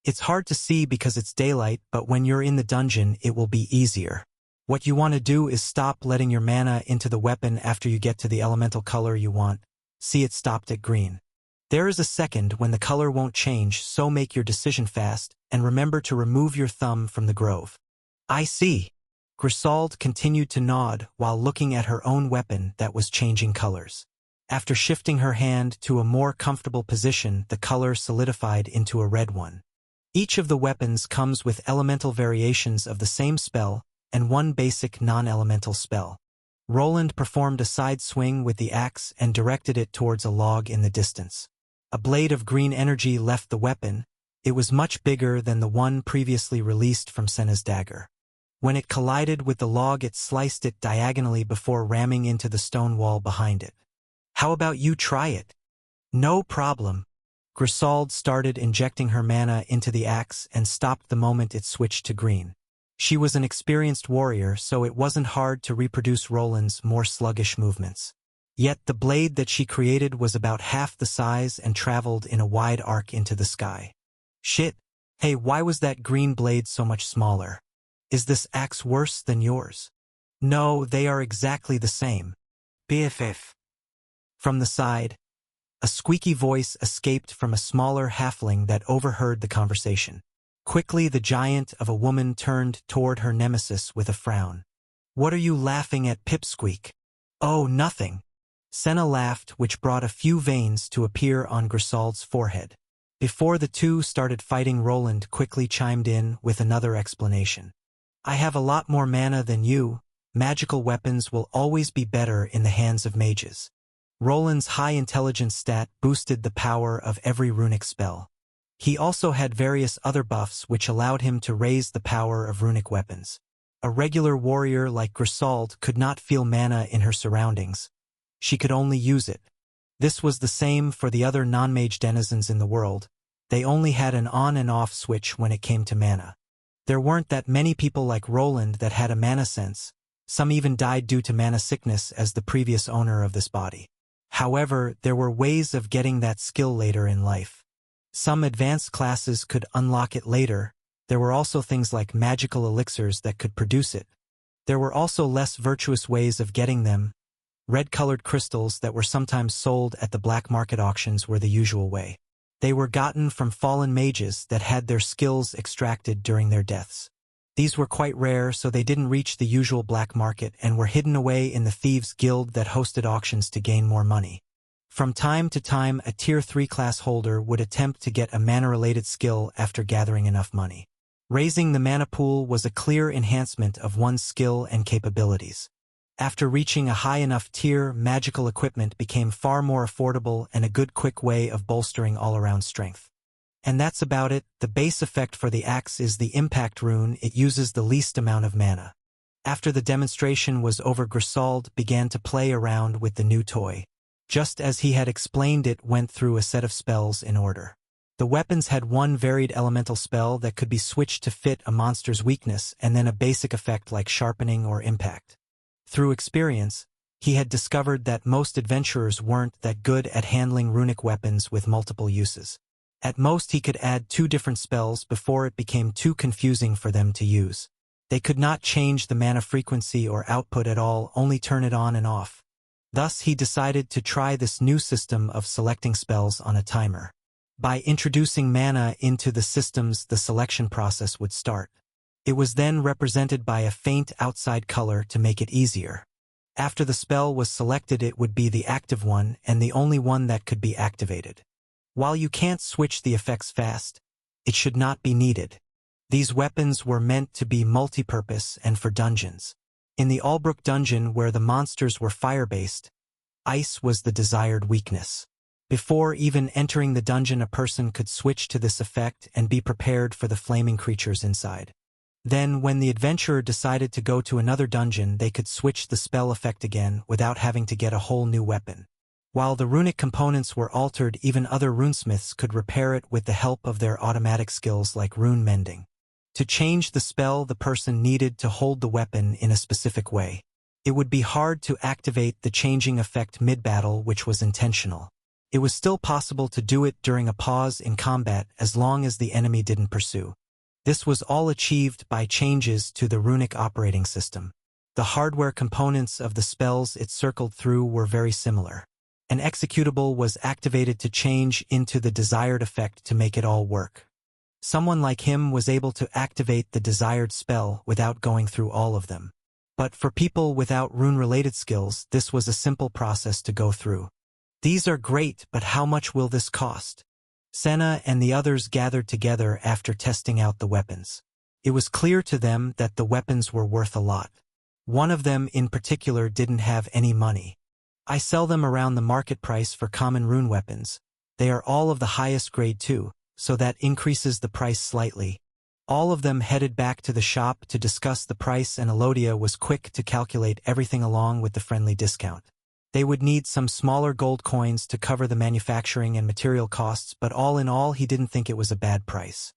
It's hard to see because it's daylight, but when you're in the dungeon, it will be easier. What you want to do is stop letting your mana into the weapon after you get to the elemental color you want. See, it stopped at green. There is a second when the color won't change, so make your decision fast, and remember to remove your thumb from the grove. I see. Grisauld continued to nod while looking at her own weapon that was changing colors. After shifting her hand to a more comfortable position, the color solidified into a red one. Each of the weapons comes with elemental variations of the same spell and one basic non-elemental spell. Roland performed a side swing with the axe and directed it towards a log in the distance. A blade of green energy left the weapon. It was much bigger than the one previously released from Senna's dagger. When it collided with the log, it sliced it diagonally before ramming into the stone wall behind it. How about you try it? No problem. Grisauld started injecting her mana into the axe and stopped the moment it switched to green. She was an experienced warrior, so it wasn't hard to reproduce Roland's more sluggish movements. Yet the blade that she created was about half the size and traveled in a wide arc into the sky. Shit. Hey, why was that green blade so much smaller? Is this axe worse than yours? No, they are exactly the same. BFF. From the side, a squeaky voice escaped from a smaller halfling that overheard the conversation. Quickly, the giant of a woman turned toward her nemesis with a frown. What are you laughing at, Pipsqueak? Oh, nothing. Senna laughed, which brought a few veins to appear on Grisauld's forehead. Before the two started fighting, Roland quickly chimed in with another explanation. I have a lot more mana than you. Magical weapons will always be better in the hands of mages. Roland's high intelligence stat boosted the power of every runic spell. He also had various other buffs which allowed him to raise the power of runic weapons. A regular warrior like Grisauld could not feel mana in her surroundings. She could only use it. This was the same for the other non-mage denizens in the world. They only had an on and off switch when it came to mana. There weren't that many people like Roland that had a mana sense. Some even died due to mana sickness as the previous owner of this body. However, there were ways of getting that skill later in life. Some advanced classes could unlock it later. There were also things like magical elixirs that could produce it. There were also less virtuous ways of getting them. Red-colored crystals that were sometimes sold at the black market auctions were the usual way. They were gotten from fallen mages that had their skills extracted during their deaths. These were quite rare, so they didn't reach the usual black market and were hidden away in the thieves' guild that hosted auctions to gain more money. From time to time, a Tier 3 class holder would attempt to get a mana-related skill after gathering enough money. Raising the mana pool was a clear enhancement of one's skill and capabilities. After reaching a high enough tier, magical equipment became far more affordable and a good quick way of bolstering all-around strength. And that's about it. The base effect for the axe is the impact rune. It uses the least amount of mana. After the demonstration was over, Grisauld began to play around with the new toy. Just as he had explained, it went through a set of spells in order. The weapons had one varied elemental spell that could be switched to fit a monster's weakness, and then a basic effect like sharpening or impact. Through experience, he had discovered that most adventurers weren't that good at handling runic weapons with multiple uses. At most he could add 2 different spells before it became too confusing for them to use. They could not change the mana frequency or output at all, only turn it on and off. Thus he decided to try this new system of selecting spells on a timer. By introducing mana into the systems, the selection process would start. It was then represented by a faint outside color to make it easier. After the spell was selected, it would be the active one and the only one that could be activated. While you can't switch the effects fast, it should not be needed. These weapons were meant to be multi-purpose and for dungeons. In the Albrook dungeon, where the monsters were fire-based, ice was the desired weakness. Before even entering the dungeon, a person could switch to this effect and be prepared for the flaming creatures inside. Then, when the adventurer decided to go to another dungeon, they could switch the spell effect again without having to get a whole new weapon. While the runic components were altered, even other runesmiths could repair it with the help of their automatic skills like rune mending. To change the spell, the person needed to hold the weapon in a specific way. It would be hard to activate the changing effect mid-battle, which was intentional. It was still possible to do it during a pause in combat as long as the enemy didn't pursue. This was all achieved by changes to the runic operating system. The hardware components of the spells it circled through were very similar. An executable was activated to change into the desired effect to make it all work. Someone like him was able to activate the desired spell without going through all of them. But for people without rune-related skills, this was a simple process to go through. These are great, but how much will this cost? Senna and the others gathered together after testing out the weapons. It was clear to them that the weapons were worth a lot. One of them in particular didn't have any money. I sell them around the market price for common rune weapons. They are all of the highest grade too, so that increases the price slightly. All of them headed back to the shop to discuss the price, and Elodia was quick to calculate everything along with the friendly discount. They would need some smaller gold coins to cover the manufacturing and material costs, but all in all, he didn't think it was a bad price.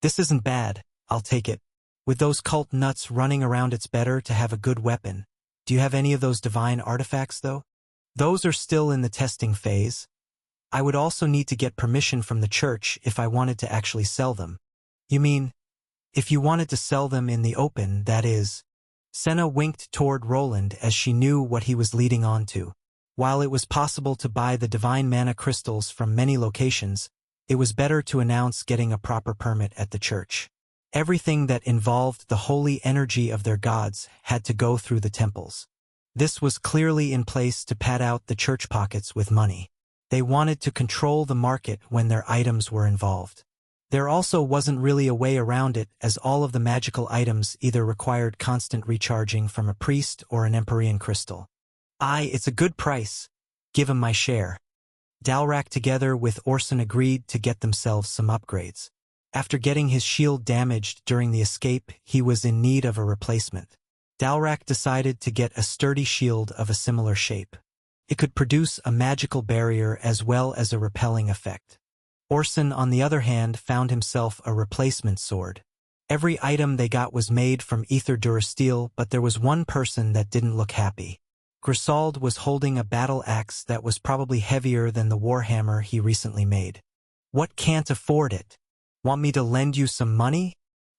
This isn't bad, I'll take it. With those cult nuts running around, it's better to have a good weapon. Do you have any of those divine artifacts, though? Those are still in the testing phase. I would also need to get permission from the church if I wanted to actually sell them. You mean, if you wanted to sell them in the open, that is? Senna winked toward Roland as she knew what he was leading on to. While it was possible to buy the divine mana crystals from many locations, it was better to announce getting a proper permit at the church. Everything that involved the holy energy of their gods had to go through the temples. This was clearly in place to pad out the church pockets with money. They wanted to control the market when their items were involved. There also wasn't really a way around it, as all of the magical items either required constant recharging from a priest or an Empyrean crystal. It's a good price. Give him my share. Dalrak together with Orson agreed to get themselves some upgrades. After getting his shield damaged during the escape, he was in need of a replacement. Dalrak decided to get a sturdy shield of a similar shape. It could produce a magical barrier as well as a repelling effect. Orson, on the other hand, found himself a replacement sword. Every item they got was made from ether durasteel, but there was one person that didn't look happy. Grisauld was holding a battle axe that was probably heavier than the warhammer he recently made. What, can't afford it? Want me to lend you some money?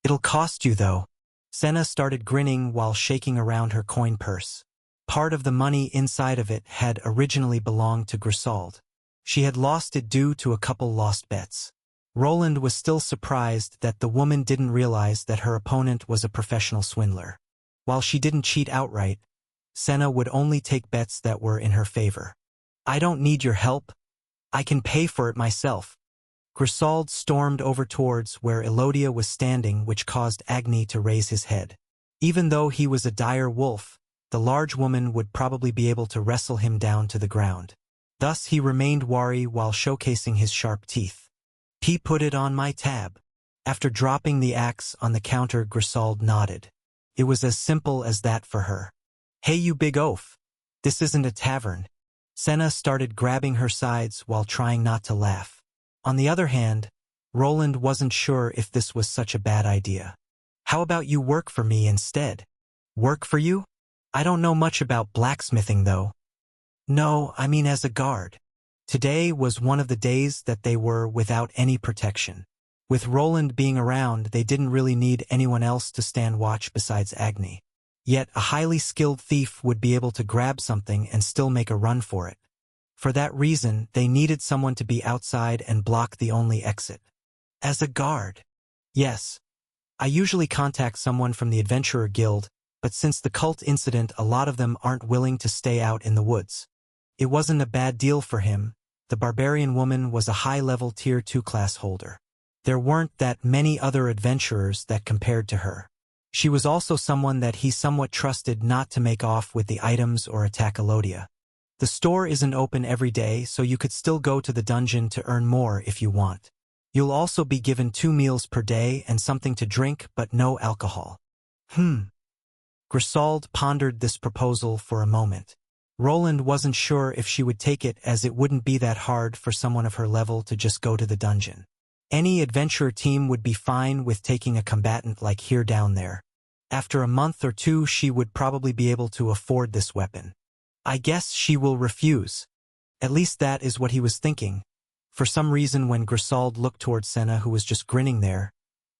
It'll cost you though. Senna started grinning while shaking around her coin purse. Part of the money inside of it had originally belonged to Grisauld. She had lost it due to a couple lost bets. Roland was still surprised that the woman didn't realize that her opponent was a professional swindler. While she didn't cheat outright, Senna would only take bets that were in her favor. "I don't need your help. I can pay for it myself." Grisauld stormed over towards where Elodia was standing, which caused Agni to raise his head. Even though he was a dire wolf, the large woman would probably be able to wrestle him down to the ground. Thus he remained wary while showcasing his sharp teeth. "He put it on my tab." After dropping the axe on the counter, Grisauld nodded. It was as simple as that for her. "Hey, you big oaf. This isn't a tavern." Senna started grabbing her sides while trying not to laugh. On the other hand, Roland wasn't sure if this was such a bad idea. "How about you work for me instead?" "Work for you? I don't know much about blacksmithing though." "No, I mean as a guard." Today was one of the days that they were without any protection. With Roland being around, they didn't really need anyone else to stand watch besides Agni. Yet a highly skilled thief would be able to grab something and still make a run for it. For that reason, they needed someone to be outside and block the only exit. "As a guard?" "Yes. I usually contact someone from the Adventurer Guild, but since the cult incident, a lot of them aren't willing to stay out in the woods." It wasn't a bad deal for him. The barbarian woman was a high-level Tier 2 class holder. There weren't that many other adventurers that compared to her. She was also someone that he somewhat trusted not to make off with the items or attack Elodia. The store isn't open every day, so you could still go to the dungeon to earn more if you want. You'll also be given 2 meals per day and something to drink, but no alcohol. Grisauld pondered this proposal for a moment. Roland wasn't sure if she would take it, as it wouldn't be that hard for someone of her level to just go to the dungeon. Any adventurer team would be fine with taking a combatant like here down there. After a month or two, she would probably be able to afford this weapon. "I guess she will refuse." At least that is what he was thinking. For some reason, when Grisauld looked towards Senna, who was just grinning there,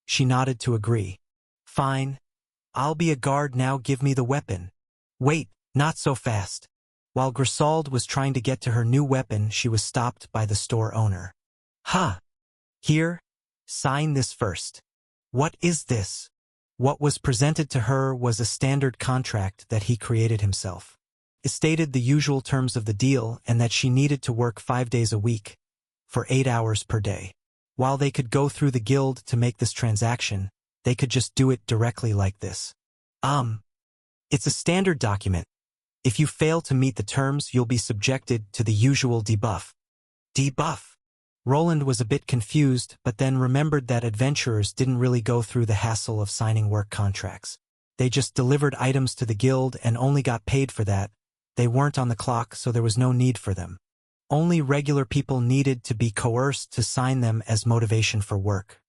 she nodded to agree. "Fine. I'll be a guard now, give me the weapon." "Wait, not so fast." While Grisauld was trying to get to her new weapon, she was stopped by the store owner. "Huh. Here, sign this first." "What is this?" What was presented to her was a standard contract that he created himself. It stated the usual terms of the deal and that she needed to work 5 days a week, for 8 hours per day. While they could go through the guild to make this transaction, they could just do it directly like this. It's a standard document. If you fail to meet the terms, you'll be subjected to the usual debuff. Debuff? Roland was a bit confused, but then remembered that adventurers didn't really go through the hassle of signing work contracts. They just delivered items to the guild and only got paid for that. They weren't on the clock, so there was no need for them. Only regular people needed to be coerced to sign them as motivation for work.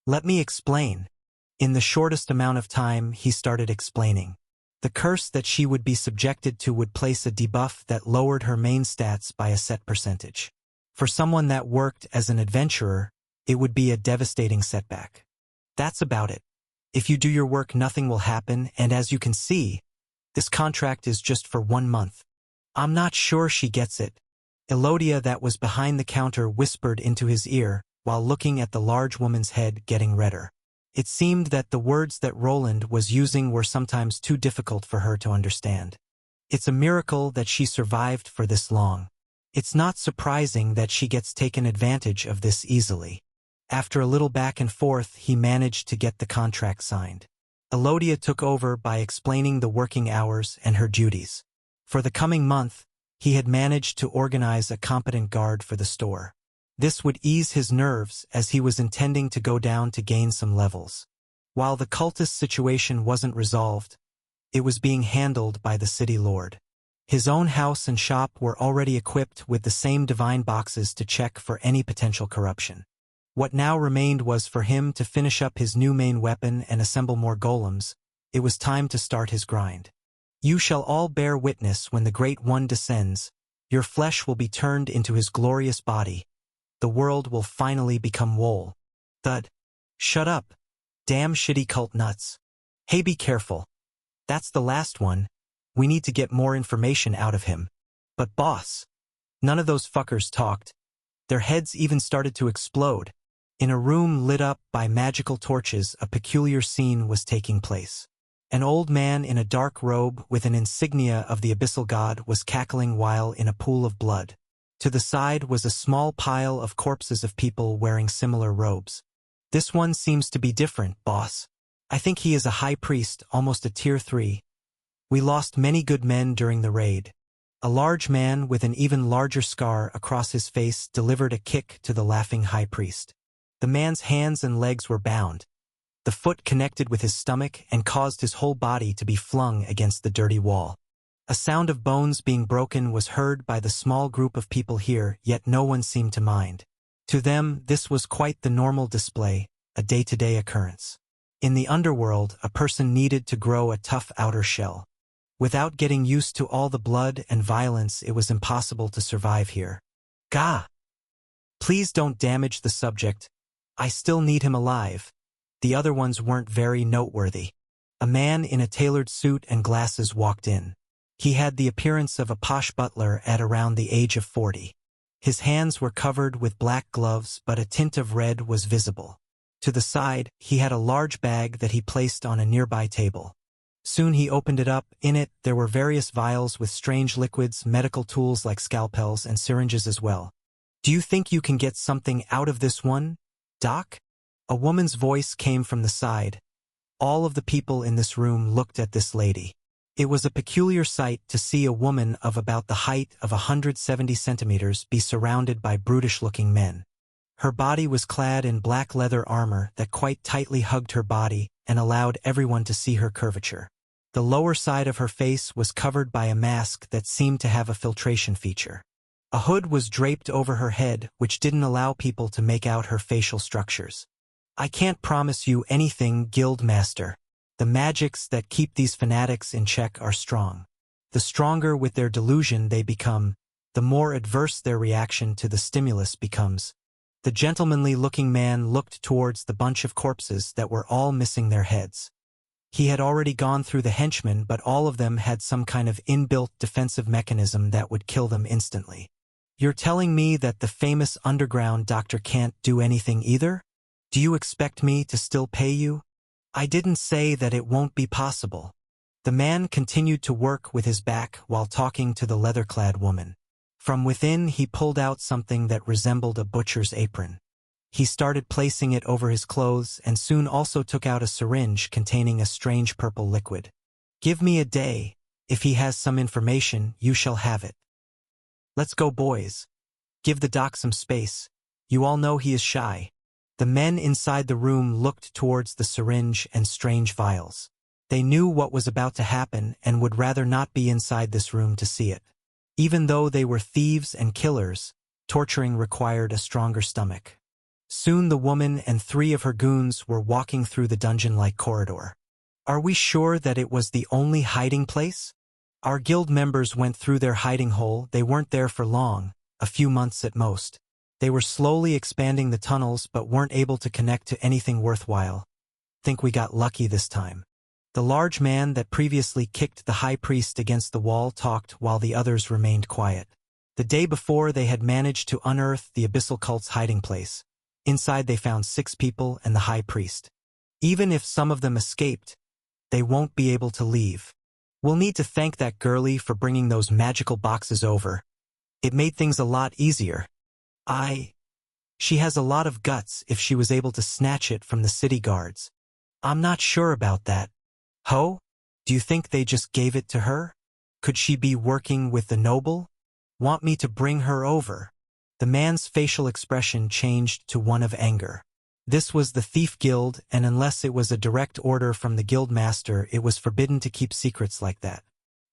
"Let me explain." In the shortest amount of time, he started explaining. The curse that she would be subjected to would place a debuff that lowered her main stats by a set percentage. For someone that worked as an adventurer, it would be a devastating setback. That's about it. If you do your work, nothing will happen, and as you can see, this contract is just for 1 month. "I'm not sure she gets it." Elodia, that was behind the counter, whispered into his ear, while looking at the large woman's head getting redder. It seemed that the words that Roland was using were sometimes too difficult for her to understand. It's a miracle that she survived for this long. It's not surprising that she gets taken advantage of this easily. After a little back and forth, he managed to get the contract signed. Elodia took over by explaining the working hours and her duties. For the coming month, he had managed to organize a competent guard for the store. This would ease his nerves, as he was intending to go down to gain some levels. While the cultist situation wasn't resolved, it was being handled by the city lord. His own house and shop were already equipped with the same divine boxes to check for any potential corruption. What now remained was for him to finish up his new main weapon and assemble more golems. It was time to start his grind. "You shall all bear witness when the Great One descends. Your flesh will be turned into his glorious body. The world will finally become whole." Thud. "Shut up. Damn shitty cult nuts. Hey, be careful. That's the last one. We need to get more information out of him." "But boss." None of those fuckers talked. Their heads even started to explode. In a room lit up by magical torches, a peculiar scene was taking place. An old man in a dark robe with an insignia of the abyssal god was cackling while in a pool of blood. To the side was a small pile of corpses of people wearing similar robes. This one seems to be different, boss. I think he is a high priest, almost a tier 3. We lost many good men during the raid. A large man with an even larger scar across his face delivered a kick to the laughing high priest. The man's hands and legs were bound. The foot connected with his stomach and caused his whole body to be flung against the dirty wall. A sound of bones being broken was heard by the small group of people here, yet no one seemed to mind. To them, this was quite the normal display, a day-to-day occurrence. In the underworld, a person needed to grow a tough outer shell. Without getting used to all the blood and violence, it was impossible to survive here. Gah! Please don't damage the subject. I still need him alive. The other ones weren't very noteworthy. A man in a tailored suit and glasses walked in. He had the appearance of a posh butler at around the age of 40. His hands were covered with black gloves, but a tint of red was visible. To the side, he had a large bag that he placed on a nearby table. Soon he opened it up. In it, there were various vials with strange liquids, medical tools like scalpels and syringes as well. Do you think you can get something out of this one, Doc? A woman's voice came from the side. All of the people in this room looked at this lady. It was a peculiar sight to see a woman of about the height of 170 centimeters be surrounded by brutish-looking men. Her body was clad in black leather armor that quite tightly hugged her body and allowed everyone to see her curvature. The lower side of her face was covered by a mask that seemed to have a filtration feature. A hood was draped over her head, which didn't allow people to make out her facial structures. I can't promise you anything, Guild Master. The magics that keep these fanatics in check are strong. The stronger with their delusion they become, the more adverse their reaction to the stimulus becomes. The gentlemanly-looking man looked towards the bunch of corpses that were all missing their heads. He had already gone through the henchmen, but all of them had some kind of inbuilt defensive mechanism that would kill them instantly. You're telling me that the famous underground doctor can't do anything either? Do you expect me to still pay you? I didn't say that it won't be possible. The man continued to work with his back while talking to the leather-clad woman. From within, he pulled out something that resembled a butcher's apron. He started placing it over his clothes and soon also took out a syringe containing a strange purple liquid. Give me a day. If he has some information, you shall have it. Let's go, boys. Give the doc some space. You all know he is shy. The men inside the room looked towards the syringe and strange vials. They knew what was about to happen and would rather not be inside this room to see it. Even though they were thieves and killers, torturing required a stronger stomach. Soon the woman and 3 of her goons were walking through the dungeon-like corridor. Are we sure that it was the only hiding place? Our guild members went through their hiding hole. They weren't there for long, a few months at most. They were slowly expanding the tunnels but weren't able to connect to anything worthwhile. Think we got lucky this time. The large man that previously kicked the high priest against the wall talked while the others remained quiet. The day before, they had managed to unearth the abyssal cult's hiding place. Inside they found 6 people and the high priest. Even if some of them escaped, they won't be able to leave. We'll need to thank that girlie for bringing those magical boxes over. It made things a lot easier. She has a lot of guts if she was able to snatch it from the city guards. I'm not sure about that. Ho? Do you think they just gave it to her? Could she be working with the noble? Want me to bring her over? The man's facial expression changed to one of anger. This was the Thief Guild, and unless it was a direct order from the guild master, it was forbidden to keep secrets like that.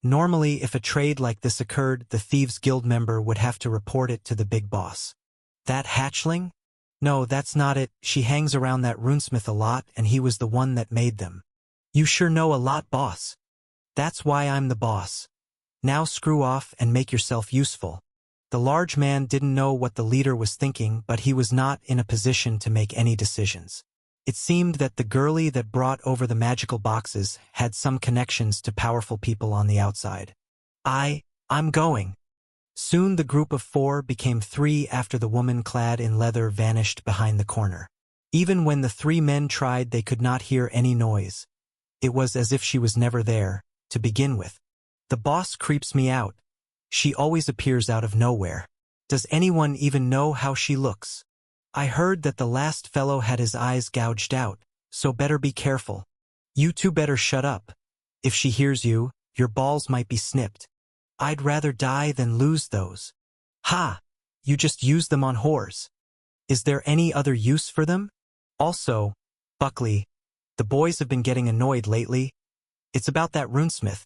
Normally, if a trade like this occurred, the Thieves Guild member would have to report it to the big boss. That hatchling? No, that's not it. She hangs around that runesmith a lot, and he was the one that made them. You sure know a lot, boss. That's why I'm the boss. Now screw off and make yourself useful. The large man didn't know what the leader was thinking, but he was not in a position to make any decisions. It seemed that the girlie that brought over the magical boxes had some connections to powerful people on the outside. I'm going. Soon the group of 4 became 3 after the woman clad in leather vanished behind the corner. Even when the three men tried, they could not hear any noise. It was as if she was never there, to begin with. The boss creeps me out. She always appears out of nowhere. Does anyone even know how she looks? I heard that the last fellow had his eyes gouged out, so better be careful. You two better shut up. If she hears you, your balls might be snipped. I'd rather die than lose those. Ha! You just use them on whores. Is there any other use for them? Also, Buckley, the boys have been getting annoyed lately. It's about that runesmith.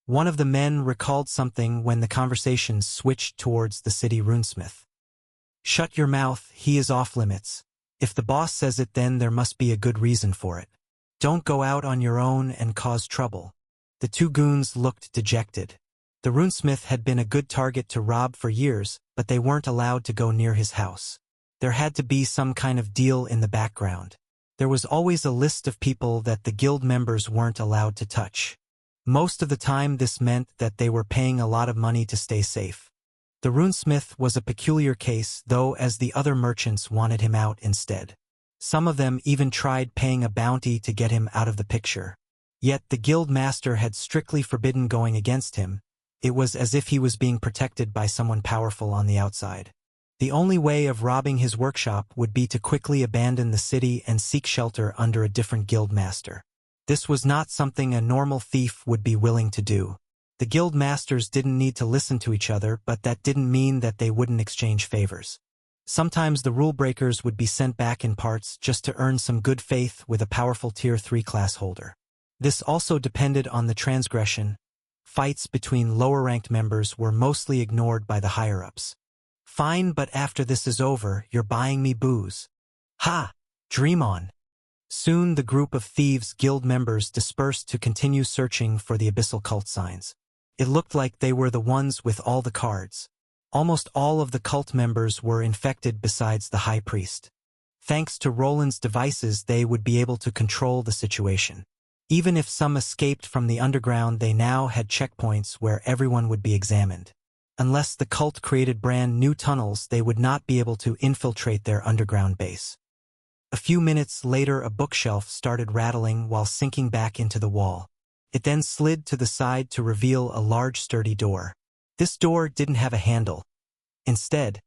One of the men recalled something when the conversation switched towards the city runesmith. Shut your mouth, he is off limits. If the boss says it, then there must be a good reason for it. Don't go out on your own and cause trouble. The two goons looked dejected. The runesmith had been a good target to rob for years, but they weren't allowed to go near his house. There had to be some kind of deal in the background. There was always a list of people that the guild members weren't allowed to touch. Most of the time this meant that they were paying a lot of money to stay safe. The runesmith was a peculiar case, though, as the other merchants wanted him out instead. Some of them even tried paying a bounty to get him out of the picture. Yet the guild master had strictly forbidden going against him. It was as if he was being protected by someone powerful on the outside. The only way of robbing his workshop would be to quickly abandon the city and seek shelter under a different guild master. This was not something a normal thief would be willing to do. The guild masters didn't need to listen to each other, but that didn't mean that they wouldn't exchange favors. Sometimes the rule breakers would be sent back in parts just to earn some good faith with a powerful Tier 3 class holder. This also depended on the transgression. Fights between lower-ranked members were mostly ignored by the higher-ups. Fine, but after this is over, you're buying me booze. Ha! Dream on. Soon the group of thieves' guild members dispersed to continue searching for the abyssal cult signs. It looked like they were the ones with all the cards. Almost all of the cult members were infected besides the high priest. Thanks to Roland's devices, they would be able to control the situation. Even if some escaped from the underground, they now had checkpoints where everyone would be examined. Unless the cult created brand new tunnels, they would not be able to infiltrate their underground base. A few minutes later, a bookshelf started rattling while sinking back into the wall. It then slid to the side to reveal a large sturdy door. This door didn't have a handle. Instead,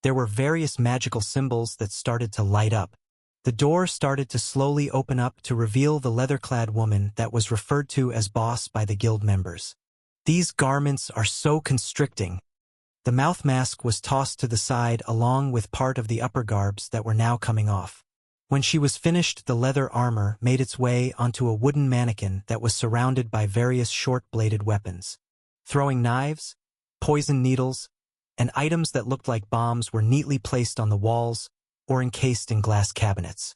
there were various magical symbols that started to light up. The door started to slowly open up to reveal the leather-clad woman that was referred to as boss by the guild members. These garments are so constricting. The mouth mask was tossed to the side along with part of the upper garbs that were now coming off. When she was finished, the leather armor made its way onto a wooden mannequin that was surrounded by various short-bladed weapons. Throwing knives, poison needles, and items that looked like bombs were neatly placed on the walls or encased in glass cabinets.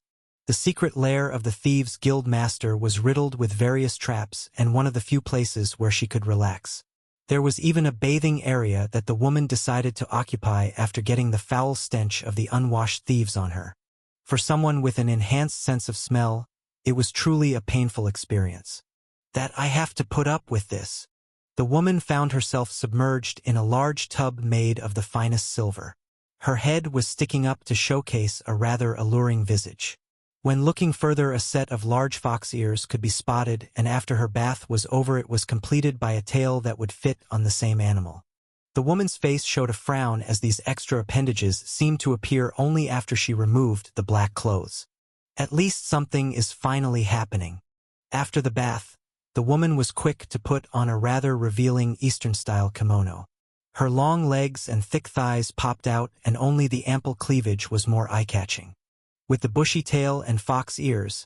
The secret lair of the Thieves' Guild Master was riddled with various traps and one of the few places where she could relax. There was even a bathing area that the woman decided to occupy after getting the foul stench of the unwashed thieves on her. For someone with an enhanced sense of smell, it was truly a painful experience. That I have to put up with this. The woman found herself submerged in a large tub made of the finest silver. Her head was sticking up to showcase a rather alluring visage. When looking further, a set of large fox ears could be spotted, and after her bath was over, it was completed by a tail that would fit on the same animal. The woman's face showed a frown as these extra appendages seemed to appear only after she removed the black clothes. At least something is finally happening. After the bath, the woman was quick to put on a rather revealing Eastern-style kimono. Her long legs and thick thighs popped out, and only the ample cleavage was more eye-catching. With the bushy tail and fox ears,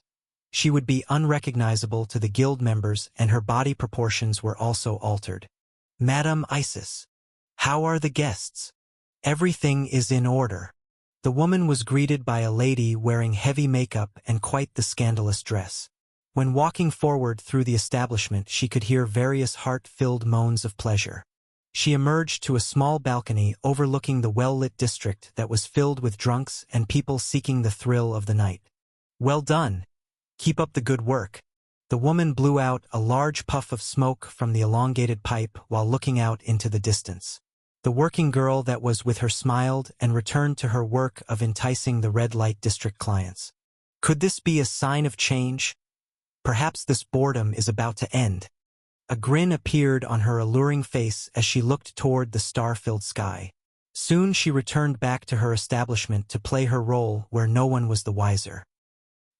she would be unrecognizable to the guild members, and her body proportions were also altered. Madam Isis, how are the guests? Everything is in order. The woman was greeted by a lady wearing heavy makeup and quite the scandalous dress. When walking forward through the establishment, she could hear various heart-filled moans of pleasure. She emerged to a small balcony overlooking the well-lit district that was filled with drunks and people seeking the thrill of the night. Well done. Keep up the good work. The woman blew out a large puff of smoke from the elongated pipe while looking out into the distance. The working girl that was with her smiled and returned to her work of enticing the red light district clients. Could this be a sign of change? Perhaps this boredom is about to end. A grin appeared on her alluring face as she looked toward the star-filled sky. Soon she returned back to her establishment to play her role where no one was the wiser.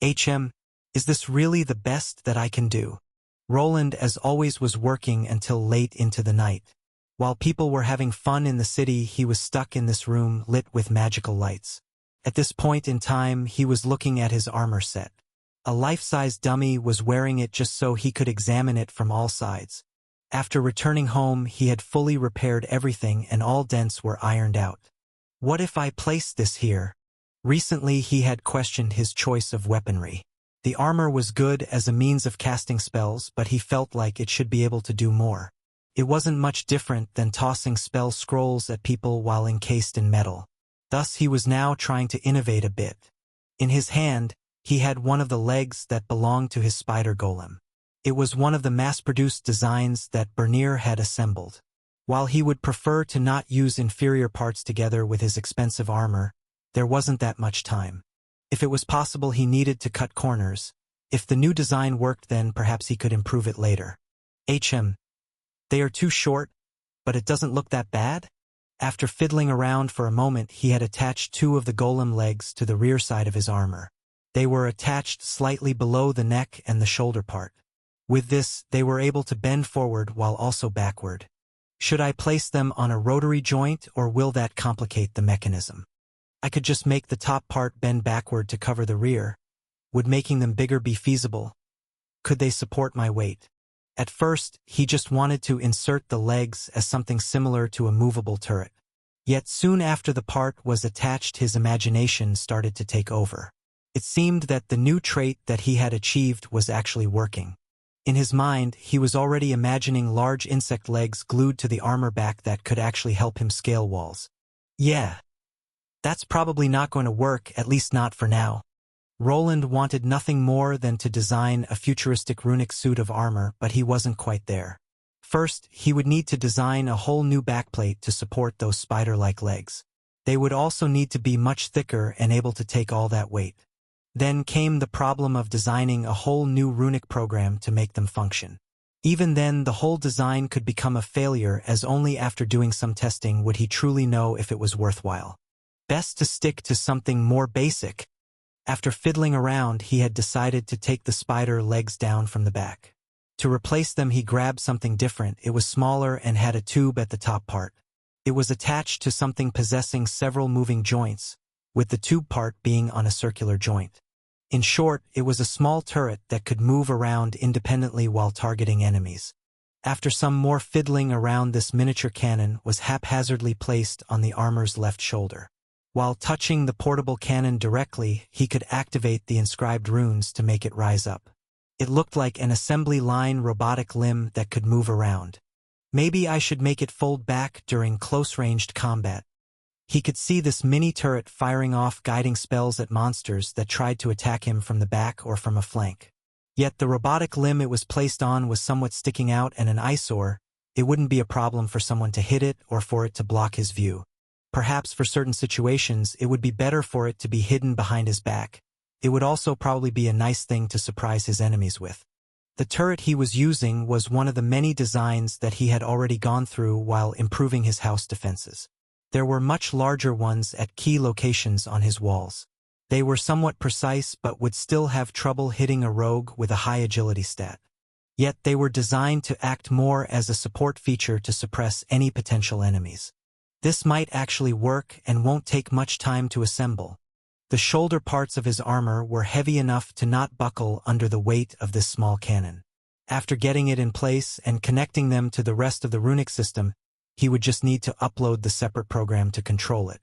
Is this really the best that I can do? Roland, as always, was working until late into the night. While people were having fun in the city, he was stuck in this room lit with magical lights. At this point in time, he was looking at his armor set. A life-size dummy was wearing it just so he could examine it from all sides. After returning home, he had fully repaired everything and all dents were ironed out. What if I placed this here? Recently, he had questioned his choice of weaponry. The armor was good as a means of casting spells, but he felt like it should be able to do more. It wasn't much different than tossing spell scrolls at people while encased in metal. Thus, he was now trying to innovate a bit. In his hand, he had one of the legs that belonged to his spider golem. It was one of the mass-produced designs that Bernier had assembled. While he would prefer to not use inferior parts together with his expensive armor, there wasn't that much time. If it was possible, he needed to cut corners. If the new design worked, then perhaps he could improve it later. They are too short, but it doesn't look that bad? After fiddling around for a moment, he had attached two of the golem legs to the rear side of his armor. They were attached slightly below the neck and the shoulder part. With this, they were able to bend forward while also backward. Should I place them on a rotary joint, or will that complicate the mechanism? I could just make the top part bend backward to cover the rear. Would making them bigger be feasible? Could they support my weight? At first, he just wanted to insert the legs as something similar to a movable turret. Yet soon after the part was attached, his imagination started to take over. It seemed that the new trait that he had achieved was actually working. In his mind, he was already imagining large insect legs glued to the armor back that could actually help him scale walls. Yeah, that's probably not going to work, at least not for now. Roland wanted nothing more than to design a futuristic runic suit of armor, but he wasn't quite there. First, he would need to design a whole new backplate to support those spider-like legs. They would also need to be much thicker and able to take all that weight. Then came the problem of designing a whole new runic program to make them function. Even then, the whole design could become a failure, as only after doing some testing would he truly know if it was worthwhile. Best to stick to something more basic. After fiddling around, he had decided to take the spider legs down from the back. To replace them, he grabbed something different. It was smaller and had a tube at the top part. It was attached to something possessing several moving joints, with the tube part being on a circular joint. In short, it was a small turret that could move around independently while targeting enemies. After some more fiddling around, this miniature cannon was haphazardly placed on the armor's left shoulder. While touching the portable cannon directly, he could activate the inscribed runes to make it rise up. It looked like an assembly line robotic limb that could move around. Maybe I should make it fold back during close-ranged combat. He could see this mini turret firing off guiding spells at monsters that tried to attack him from the back or from a flank. Yet the robotic limb it was placed on was somewhat sticking out, and an eyesore. It wouldn't be a problem for someone to hit it or for it to block his view. Perhaps for certain situations, it would be better for it to be hidden behind his back. It would also probably be a nice thing to surprise his enemies with. The turret he was using was one of the many designs that he had already gone through while improving his house defenses. There were much larger ones at key locations on his walls. They were somewhat precise but would still have trouble hitting a rogue with a high agility stat. Yet they were designed to act more as a support feature to suppress any potential enemies. This might actually work and won't take much time to assemble. The shoulder parts of his armor were heavy enough to not buckle under the weight of this small cannon. After getting it in place and connecting them to the rest of the runic system, he would just need to upload the separate program to control it.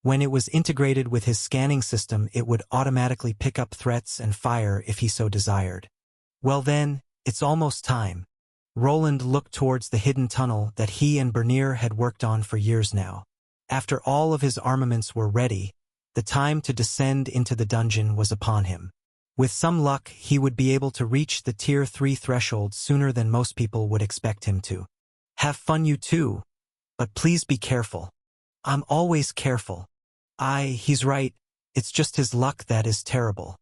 When it was integrated with his scanning system, it would automatically pick up threats and fire if he so desired. Well then, it's almost time. Roland looked towards the hidden tunnel that he and Bernier had worked on for years now. After all of his armaments were ready, the time to descend into the dungeon was upon him. With some luck, he would be able to reach the Tier 3 threshold sooner than most people would expect him to. Have fun you too, but please be careful. I'm always careful. He's right, it's just his luck that is terrible.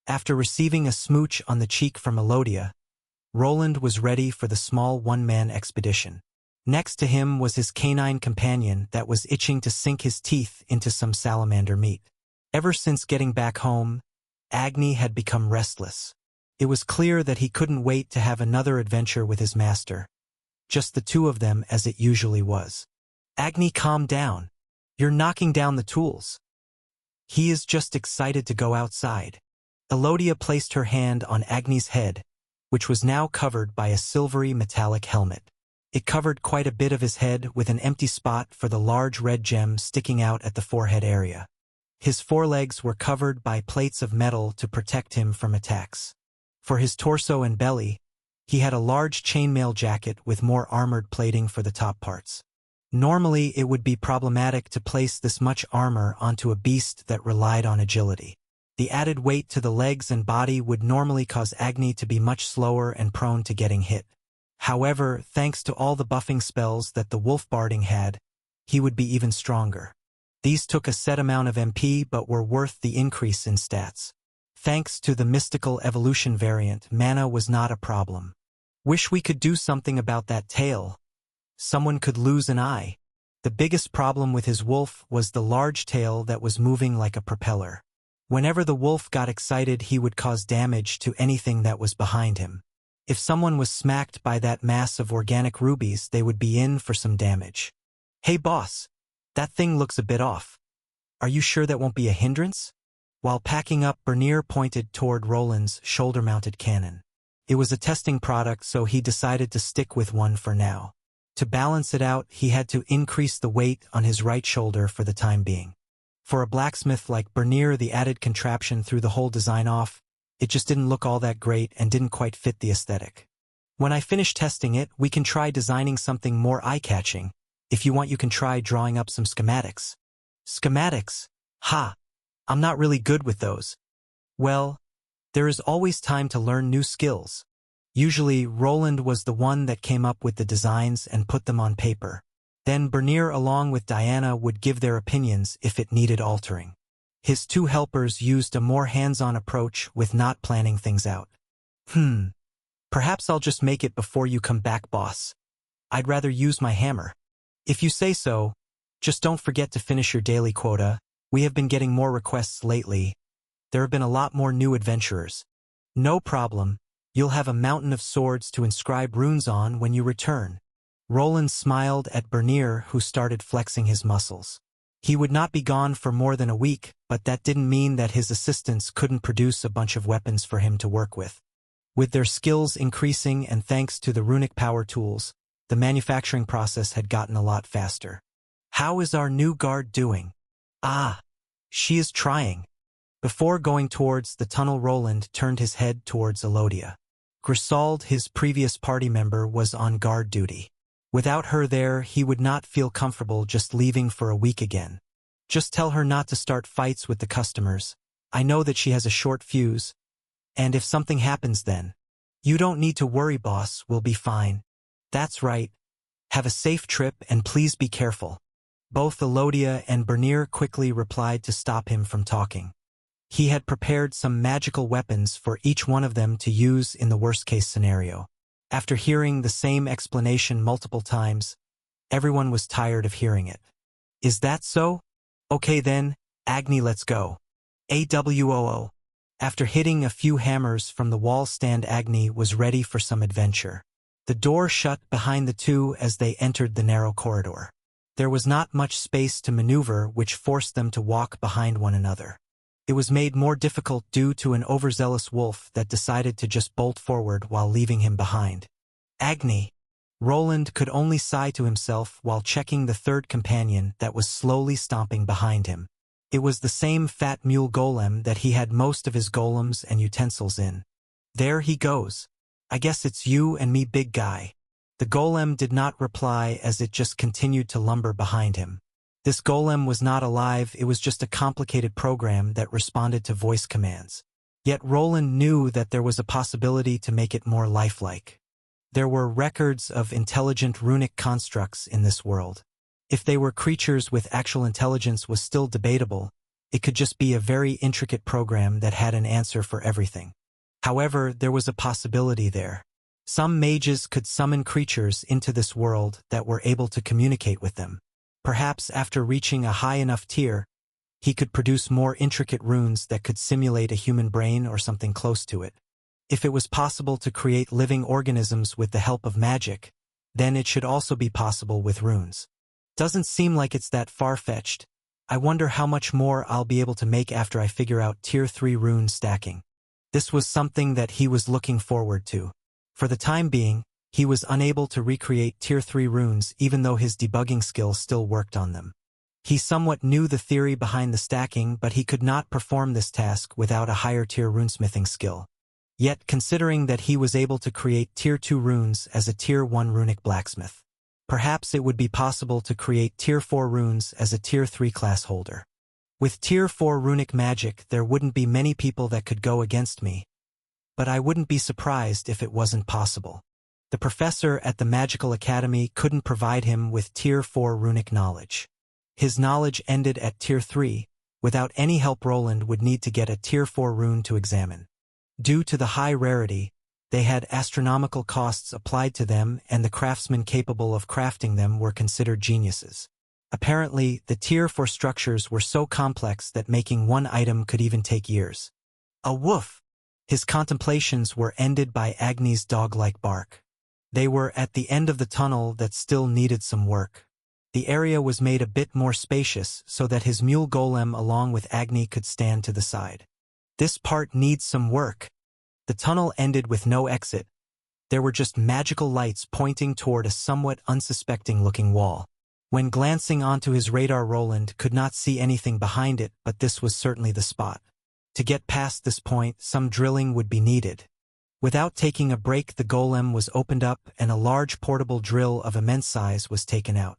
After receiving a smooch on the cheek from Elodia, Roland was ready for the small one-man expedition. Next to him was his canine companion that was itching to sink his teeth into some salamander meat. Ever since getting back home, Agni had become restless. It was clear that he couldn't wait to have another adventure with his master. Just the two of them as it usually was. Agni, calm down. You're knocking down the tools. He is just excited to go outside. Elodia placed her hand on Agni's head, which was now covered by a silvery metallic helmet. It covered quite a bit of his head with an empty spot for the large red gem sticking out at the forehead area. His forelegs were covered by plates of metal to protect him from attacks. For his torso and belly, he had a large chainmail jacket with more armored plating for the top parts. Normally, it would be problematic to place this much armor onto a beast that relied on agility. The added weight to the legs and body would normally cause Agni to be much slower and prone to getting hit. However, thanks to all the buffing spells that the wolf barding had, he would be even stronger. These took a set amount of MP but were worth the increase in stats. Thanks to the mystical evolution variant, mana was not a problem. Wish we could do something about that tail. Someone could lose an eye. The biggest problem with his wolf was the large tail that was moving like a propeller. Whenever the wolf got excited, he would cause damage to anything that was behind him. If someone was smacked by that mass of organic rubies, they would be in for some damage. Hey boss, that thing looks a bit off. Are you sure that won't be a hindrance? While packing up, Bernier pointed toward Roland's shoulder-mounted cannon. It was a testing product, so he decided to stick with one for now. To balance it out, he had to increase the weight on his right shoulder for the time being. For a blacksmith like Bernier, the added contraption threw the whole design off. It just didn't look all that great and didn't quite fit the aesthetic. When I finish testing it, we can try designing something more eye-catching. If you want, you can try drawing up some schematics. Schematics? Ha! I'm not really good with those. Well, there is always time to learn new skills. Usually, Roland was the one that came up with the designs and put them on paper. Then Bernier along with Diana would give their opinions if it needed altering. His two helpers used a more hands-on approach with not planning things out. Perhaps I'll just make it before you come back, boss. I'd rather use my hammer. If you say so, just don't forget to finish your daily quota. We have been getting more requests lately. There have been a lot more new adventurers. No problem. You'll have a mountain of swords to inscribe runes on when you return. Roland smiled at Bernier, who started flexing his muscles. He would not be gone for more than a week, but that didn't mean that his assistants couldn't produce a bunch of weapons for him to work with. With their skills increasing and thanks to the runic power tools, the manufacturing process had gotten a lot faster. How is our new guard doing? Ah, she is trying. Before going towards the tunnel, Roland turned his head towards Elodia. Grisauld, his previous party member, was on guard duty. Without her there, he would not feel comfortable just leaving for a week again. Just tell her not to start fights with the customers. I know that she has a short fuse. And if something happens then, you don't need to worry, boss, we'll be fine. That's right. Have a safe trip and please be careful. Both Elodia and Bernier quickly replied to stop him from talking. He had prepared some magical weapons for each one of them to use in the worst-case scenario. After hearing the same explanation multiple times, everyone was tired of hearing it. Is that so? Okay then, Agni, let's go. AWOO. After hitting a few hammers from the wall stand, Agni was ready for some adventure. The door shut behind the two as they entered the narrow corridor. There was not much space to maneuver, which forced them to walk behind one another. It was made more difficult due to an overzealous wolf that decided to just bolt forward while leaving him behind. Agni. Roland could only sigh to himself while checking the third companion that was slowly stomping behind him. It was the same fat mule golem that he had most of his golems and utensils in. There he goes. I guess it's you and me, big guy. The golem did not reply as it just continued to lumber behind him. This golem was not alive, it was just a complicated program that responded to voice commands. Yet Roland knew that there was a possibility to make it more lifelike. There were records of intelligent runic constructs in this world. If they were creatures with actual intelligence was still debatable, It could just be a very intricate program that had an answer for everything. However, there was a possibility there. Some mages could summon creatures into this world that were able to communicate with them. Perhaps after reaching a high enough tier, he could produce more intricate runes that could simulate a human brain or something close to it. If it was possible to create living organisms with the help of magic, then it should also be possible with runes. Doesn't seem like it's that far-fetched. I wonder how much more I'll be able to make after I figure out Tier 3 rune stacking. This was something that he was looking forward to. For the time being, he was unable to recreate Tier 3 runes even though his debugging skill still worked on them. He somewhat knew the theory behind the stacking, but he could not perform this task without a higher tier runesmithing skill. Yet, considering that he was able to create Tier 2 runes as a Tier 1 runic blacksmith, perhaps it would be possible to create Tier 4 runes as a Tier 3 class holder. With Tier 4 runic magic, there wouldn't be many people that could go against me, but I wouldn't be surprised if it wasn't possible. The professor at the Magical Academy couldn't provide him with Tier 4 runic knowledge. His knowledge ended at Tier 3. Without any help, Roland would need to get a Tier 4 rune to examine. Due to the high rarity, they had astronomical costs applied to them, and the craftsmen capable of crafting them were considered geniuses. Apparently, the Tier 4 structures were so complex that making one item could even take years. A woof! His contemplations were ended by Agni's dog-like bark. They were at the end of the tunnel that still needed some work. The area was made a bit more spacious so that his mule golem along with Agni could stand to the side. This part needs some work. The tunnel ended with no exit. There were just magical lights pointing toward a somewhat unsuspecting-looking wall. When glancing onto his radar, Roland could not see anything behind it, but this was certainly the spot. To get past this point, some drilling would be needed. Without taking a break, the golem was opened up and a large portable drill of immense size was taken out.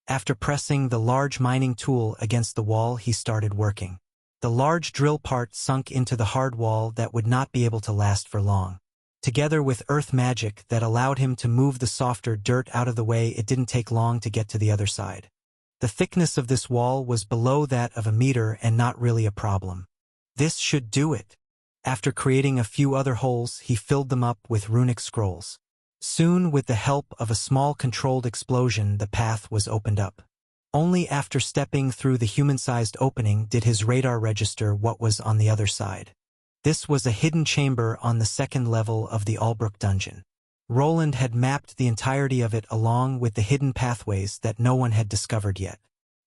After pressing the large mining tool against the wall, he started working. The large drill part sunk into the hard wall that would not be able to last for long. Together with earth magic that allowed him to move the softer dirt out of the way, it didn't take long to get to the other side. The thickness of this wall was below that of a meter and not really a problem. This should do it. After creating a few other holes, he filled them up with runic scrolls. Soon, with the help of a small controlled explosion, the path was opened up. Only after stepping through the human-sized opening did his radar register what was on the other side. This was a hidden chamber on the second level of the Albrook dungeon. Roland had mapped the entirety of it along with the hidden pathways that no one had discovered yet.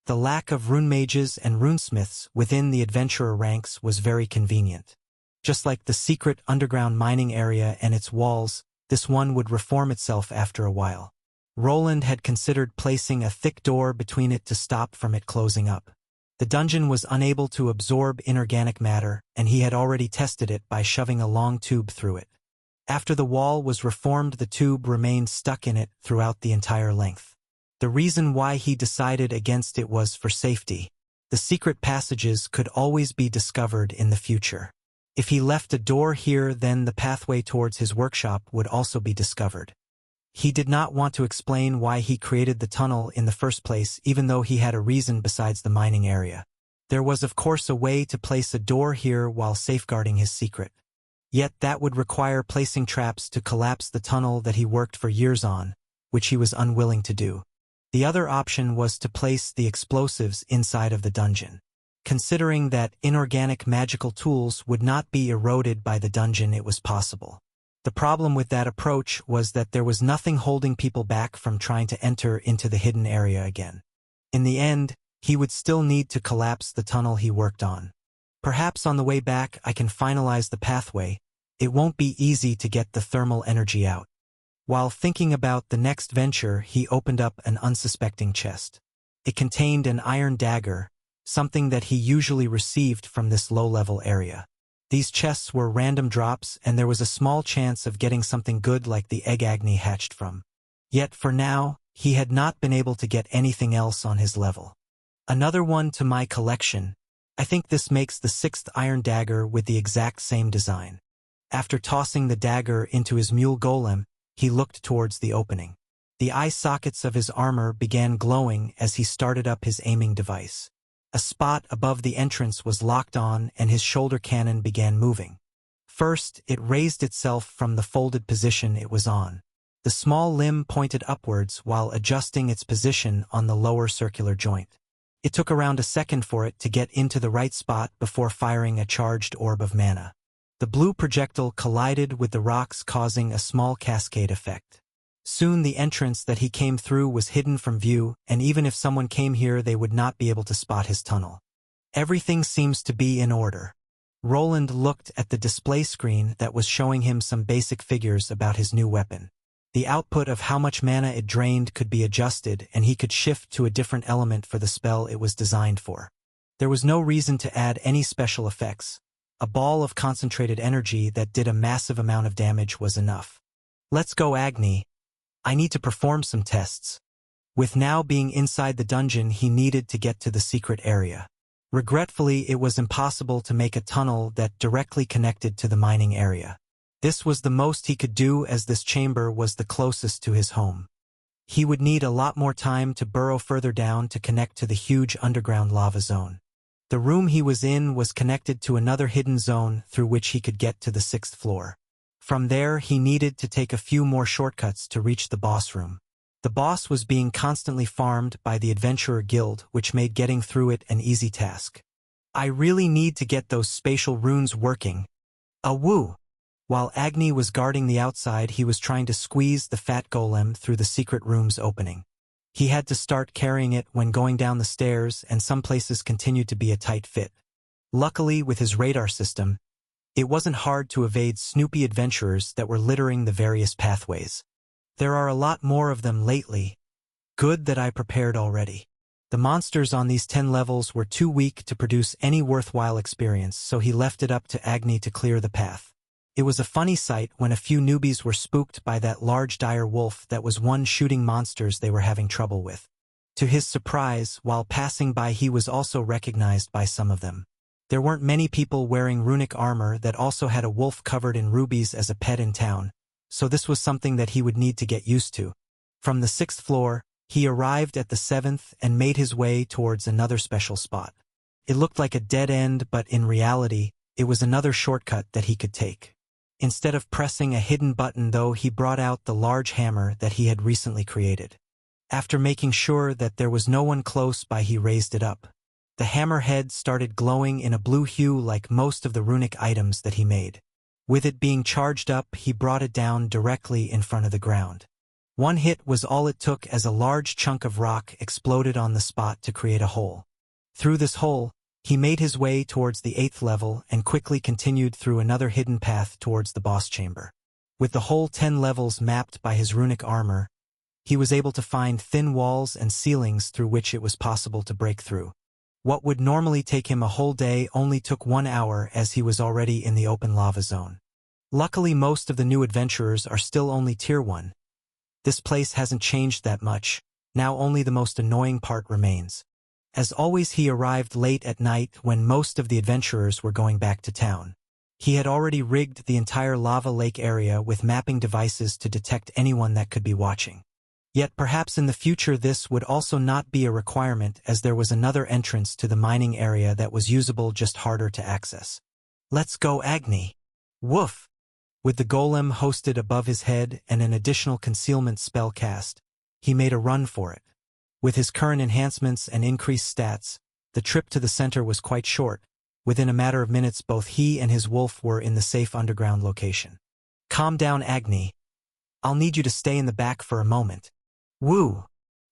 The lack of rune mages and runesmiths within the adventurer ranks was very convenient. Just like the secret underground mining area and its walls, this one would reform itself after a while. Roland had considered placing a thick door between it to stop from it closing up. The dungeon was unable to absorb inorganic matter, and he had already tested it by shoving a long tube through it. After the wall was reformed, the tube remained stuck in it throughout the entire length. The reason why he decided against it was for safety. The secret passages could always be discovered in the future. If he left a door here, then the pathway towards his workshop would also be discovered. He did not want to explain why he created the tunnel in the first place, even though he had a reason besides the mining area. There was of course a way to place a door here while safeguarding his secret. Yet that would require placing traps to collapse the tunnel that he worked for years on, which he was unwilling to do. The other option was to place the explosives inside of the dungeon. Considering that inorganic magical tools would not be eroded by the dungeon, it was possible. The problem with that approach was that there was nothing holding people back from trying to enter into the hidden area again. In the end, he would still need to collapse the tunnel he worked on. Perhaps on the way back I can finalize the pathway. It won't be easy to get the thermal energy out. While thinking about the next venture, he opened up an unsuspecting chest. It contained an iron dagger, something that he usually received from this low-level area. These chests were random drops, and there was a small chance of getting something good like the egg Agni hatched from. Yet for now, he had not been able to get anything else on his level. Another one to my collection. I think this makes the 6th iron dagger with the exact same design. After tossing the dagger into his mule golem, he looked towards the opening. The eye sockets of his armor began glowing as he started up his aiming device. A spot above the entrance was locked on and his shoulder cannon began moving. First, it raised itself from the folded position it was on. The small limb pointed upwards while adjusting its position on the lower circular joint. It took around a second for it to get into the right spot before firing a charged orb of mana. The blue projectile collided with the rocks, causing a small cascade effect. Soon the entrance that he came through was hidden from view, and even if someone came here they would not be able to spot his tunnel. Everything seems to be in order. Roland looked at the display screen that was showing him some basic figures about his new weapon. The output of how much mana it drained could be adjusted, and he could shift to a different element for the spell it was designed for. There was no reason to add any special effects. A ball of concentrated energy that did a massive amount of damage was enough. Let's go, Agni. I need to perform some tests. With now being inside the dungeon, he needed to get to the secret area. Regretfully, it was impossible to make a tunnel that directly connected to the mining area. This was the most he could do, as this chamber was the closest to his home. He would need a lot more time to burrow further down to connect to the huge underground lava zone. The room he was in was connected to another hidden zone through which he could get to the 6th floor. From there, he needed to take a few more shortcuts to reach the boss room. The boss was being constantly farmed by the Adventurer Guild, which made getting through it an easy task. I really need to get those spatial runes working. Woo! While Agni was guarding the outside, he was trying to squeeze the fat golem through the secret room's opening. He had to start carrying it when going down the stairs, and some places continued to be a tight fit. Luckily, with his radar system, it wasn't hard to evade snoopy adventurers that were littering the various pathways. There are a lot more of them lately. Good that I prepared already. The monsters on these 10 levels were too weak to produce any worthwhile experience, so he left it up to Agni to clear the path. It was a funny sight when a few newbies were spooked by that large dire wolf that was one-shooting monsters they were having trouble with. To his surprise, while passing by, he was also recognized by some of them. There weren't many people wearing runic armor that also had a wolf covered in rubies as a pet in town, so this was something that he would need to get used to. From the 6th floor, he arrived at the 7th and made his way towards another special spot. It looked like a dead end, but in reality, it was another shortcut that he could take. Instead of pressing a hidden button, though, he brought out the large hammer that he had recently created. After making sure that there was no one close by, he raised it up. The hammer head started glowing in a blue hue like most of the runic items that he made. With it being charged up, he brought it down directly in front of the ground. One hit was all it took, as a large chunk of rock exploded on the spot to create a hole. Through this hole, he made his way towards the 8th level and quickly continued through another hidden path towards the boss chamber. With the whole 10 levels mapped by his runic armor, he was able to find thin walls and ceilings through which it was possible to break through. What would normally take him a whole day only took 1 hour, as he was already in the open lava zone. Luckily, most of the new adventurers are still only Tier 1. This place hasn't changed that much, now only the most annoying part remains. As always, he arrived late at night when most of the adventurers were going back to town. He had already rigged the entire lava lake area with mapping devices to detect anyone that could be watching. Yet perhaps in the future this would also not be a requirement, as there was another entrance to the mining area that was usable, just harder to access. Let's go, Agni. Woof! With the golem hosted above his head and an additional concealment spell cast, he made a run for it. With his current enhancements and increased stats, the trip to the center was quite short. Within a matter of minutes, both he and his wolf were in the safe underground location. Calm down, Agni. I'll need you to stay in the back for a moment. Woo!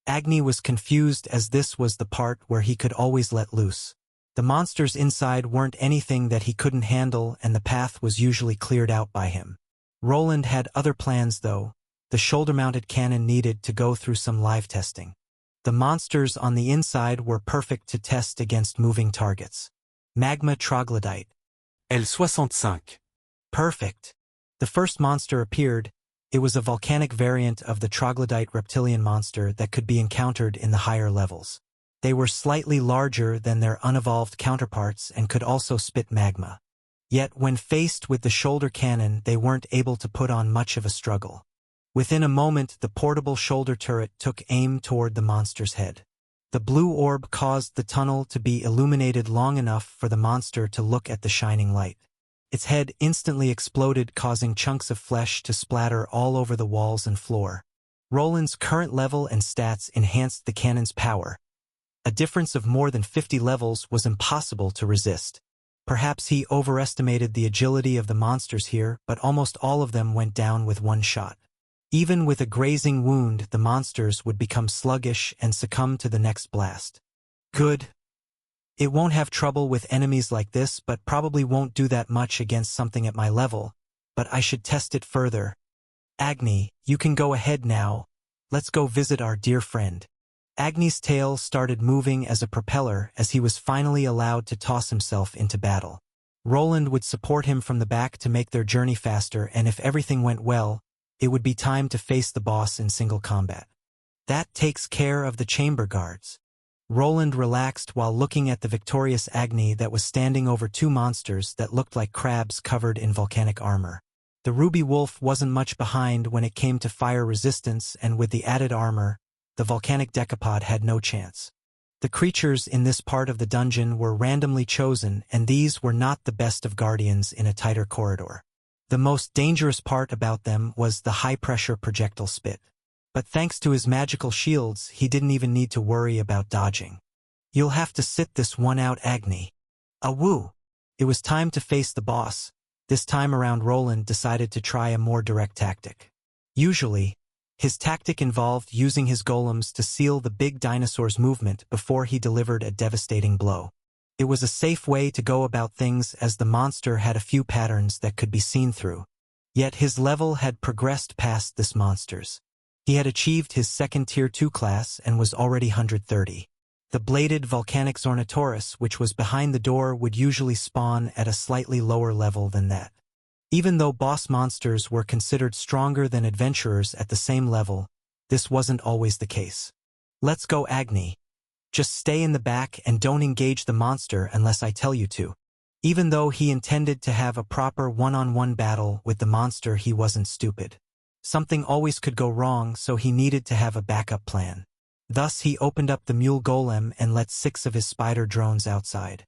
Agni was confused, as this was the part where he could always let loose. The monsters inside weren't anything that he couldn't handle, and the path was usually cleared out by him. Roland had other plans, though. The shoulder-mounted cannon needed to go through some live testing. The monsters on the inside were perfect to test against moving targets. Magma troglodyte. L65. Perfect. The first monster appeared. It was a volcanic variant of the troglodyte reptilian monster that could be encountered in the higher levels. They were slightly larger than their unevolved counterparts and could also spit magma. Yet when faced with the shoulder cannon, they weren't able to put on much of a struggle. Within a moment, the portable shoulder turret took aim toward the monster's head. The blue orb caused the tunnel to be illuminated long enough for the monster to look at the shining light. Its head instantly exploded, causing chunks of flesh to splatter all over the walls and floor. Roland's current level and stats enhanced the cannon's power. A difference of more than 50 levels was impossible to resist. Perhaps he overestimated the agility of the monsters here, but almost all of them went down with one shot. Even with a grazing wound, the monsters would become sluggish and succumb to the next blast. Good. It won't have trouble with enemies like this, but probably won't do that much against something at my level. But I should test it further. Agni, you can go ahead now. Let's go visit our dear friend. Agni's tail started moving as a propeller as he was finally allowed to toss himself into battle. Roland would support him from the back to make their journey faster, and if everything went well, it would be time to face the boss in single combat. That takes care of the chamber guards. Roland relaxed while looking at the victorious Agni that was standing over two monsters that looked like crabs covered in volcanic armor. The ruby wolf wasn't much behind when it came to fire resistance, and with the added armor, the volcanic decapod had no chance. The creatures in this part of the dungeon were randomly chosen, and these were not the best of guardians in a tighter corridor. The most dangerous part about them was the high-pressure projectile spit. But thanks to his magical shields, he didn't even need to worry about dodging. You'll have to sit this one out, Agni. Awoo! It was time to face the boss. This time around, Roland decided to try a more direct tactic. Usually, his tactic involved using his golems to seal the big dinosaur's movement before he delivered a devastating blow. It was a safe way to go about things, as the monster had a few patterns that could be seen through. Yet his level had progressed past this monster's. He had achieved his second Tier 2 class and was already 130. The bladed volcanic Zornotaurus, which was behind the door, would usually spawn at a slightly lower level than that. Even though boss monsters were considered stronger than adventurers at the same level, this wasn't always the case. Let's go, Agni. Just stay in the back and don't engage the monster unless I tell you to. Even though he intended to have a proper one-on-one battle with the monster, he wasn't stupid. Something always could go wrong, so he needed to have a backup plan. Thus, he opened up the mule golem and let 6 of his spider drones outside.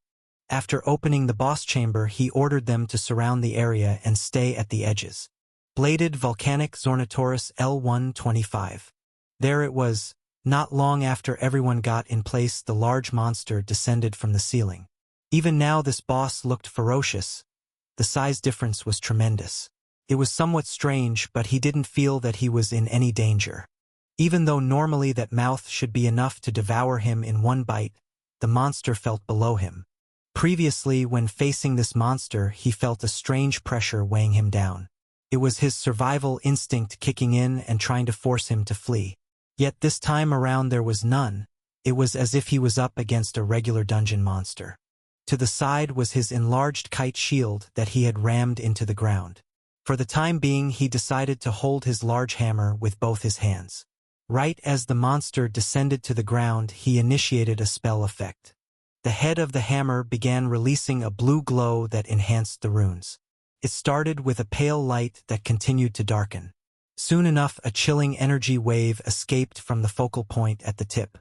After opening the boss chamber, he ordered them to surround the area and stay at the edges. Bladed volcanic Zornotaurus L125. There it was. Not long after everyone got in place, the large monster descended from the ceiling. Even now, this boss looked ferocious. The size difference was tremendous. It was somewhat strange, but he didn't feel that he was in any danger. Even though normally that mouth should be enough to devour him in one bite, the monster felt below him. Previously, when facing this monster, he felt a strange pressure weighing him down. It was his survival instinct kicking in and trying to force him to flee. Yet this time around there was none. It was as if he was up against a regular dungeon monster. To the side was his enlarged kite shield that he had rammed into the ground. For the time being, he decided to hold his large hammer with both his hands. Right as the monster descended to the ground, he initiated a spell effect. The head of the hammer began releasing a blue glow that enhanced the runes. It started with a pale light that continued to darken. Soon enough, a chilling energy wave escaped from the focal point at the tip.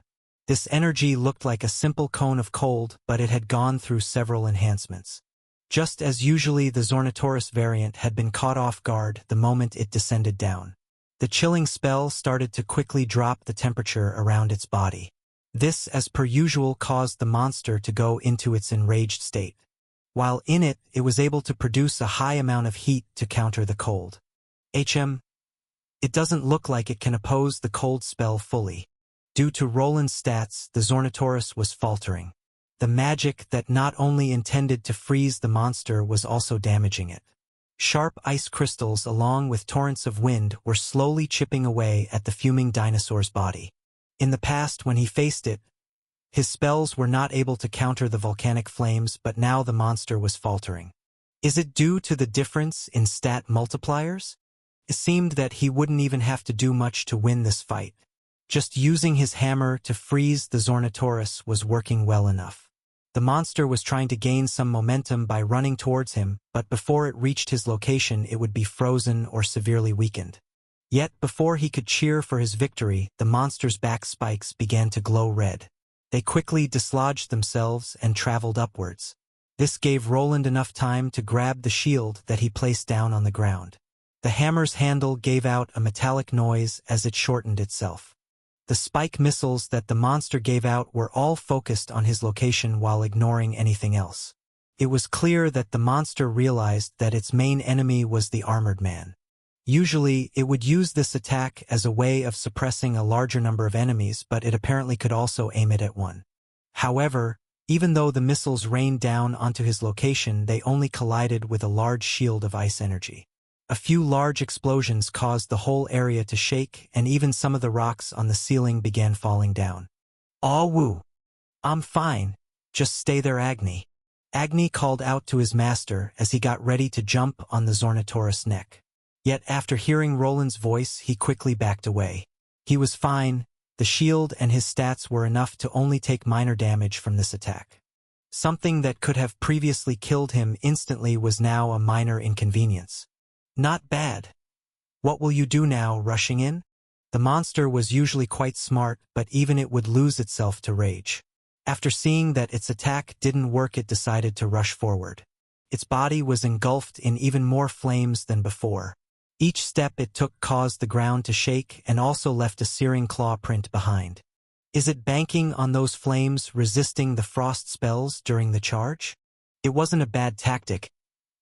This energy looked like a simple cone of cold, but it had gone through several enhancements. Just as usually, the Zornotaurus variant had been caught off guard the moment it descended down. The chilling spell started to quickly drop the temperature around its body. This, as per usual, caused the monster to go into its enraged state. While in it, it was able to produce a high amount of heat to counter the cold. It doesn't look like it can oppose the cold spell fully. Due to Roland's stats, the Zornotaurus was faltering. The magic that not only intended to freeze the monster was also damaging it. Sharp ice crystals along with torrents of wind were slowly chipping away at the fuming dinosaur's body. In the past, when he faced it, his spells were not able to counter the volcanic flames, but now the monster was faltering. Is it due to the difference in stat multipliers? It seemed that he wouldn't even have to do much to win this fight. Just using his hammer to freeze the Zornotaurus was working well enough. The monster was trying to gain some momentum by running towards him, but before it reached his location, it would be frozen or severely weakened. Yet before he could cheer for his victory, the monster's back spikes began to glow red. They quickly dislodged themselves and traveled upwards. This gave Roland enough time to grab the shield that he placed down on the ground. The hammer's handle gave out a metallic noise as it shortened itself. The spike missiles that the monster gave out were all focused on his location while ignoring anything else. It was clear that the monster realized that its main enemy was the armored man. Usually, it would use this attack as a way of suppressing a larger number of enemies, but it apparently could also aim it at one. However, even though the missiles rained down onto his location, they only collided with a large shield of ice energy. A few large explosions caused the whole area to shake, and even some of the rocks on the ceiling began falling down. "Aw woo! I'm fine. Just stay there, Agni." Agni called out to his master as he got ready to jump on the Zornotaurus' neck. Yet after hearing Roland's voice, he quickly backed away. He was fine. The shield and his stats were enough to only take minor damage from this attack. Something that could have previously killed him instantly was now a minor inconvenience. "Not bad. What will you do now, rushing in?" The monster was usually quite smart, but even it would lose itself to rage. After seeing that its attack didn't work, it decided to rush forward. Its body was engulfed in even more flames than before. Each step it took caused the ground to shake and also left a searing claw print behind. Is it banking on those flames, resisting the frost spells during the charge? It wasn't a bad tactic.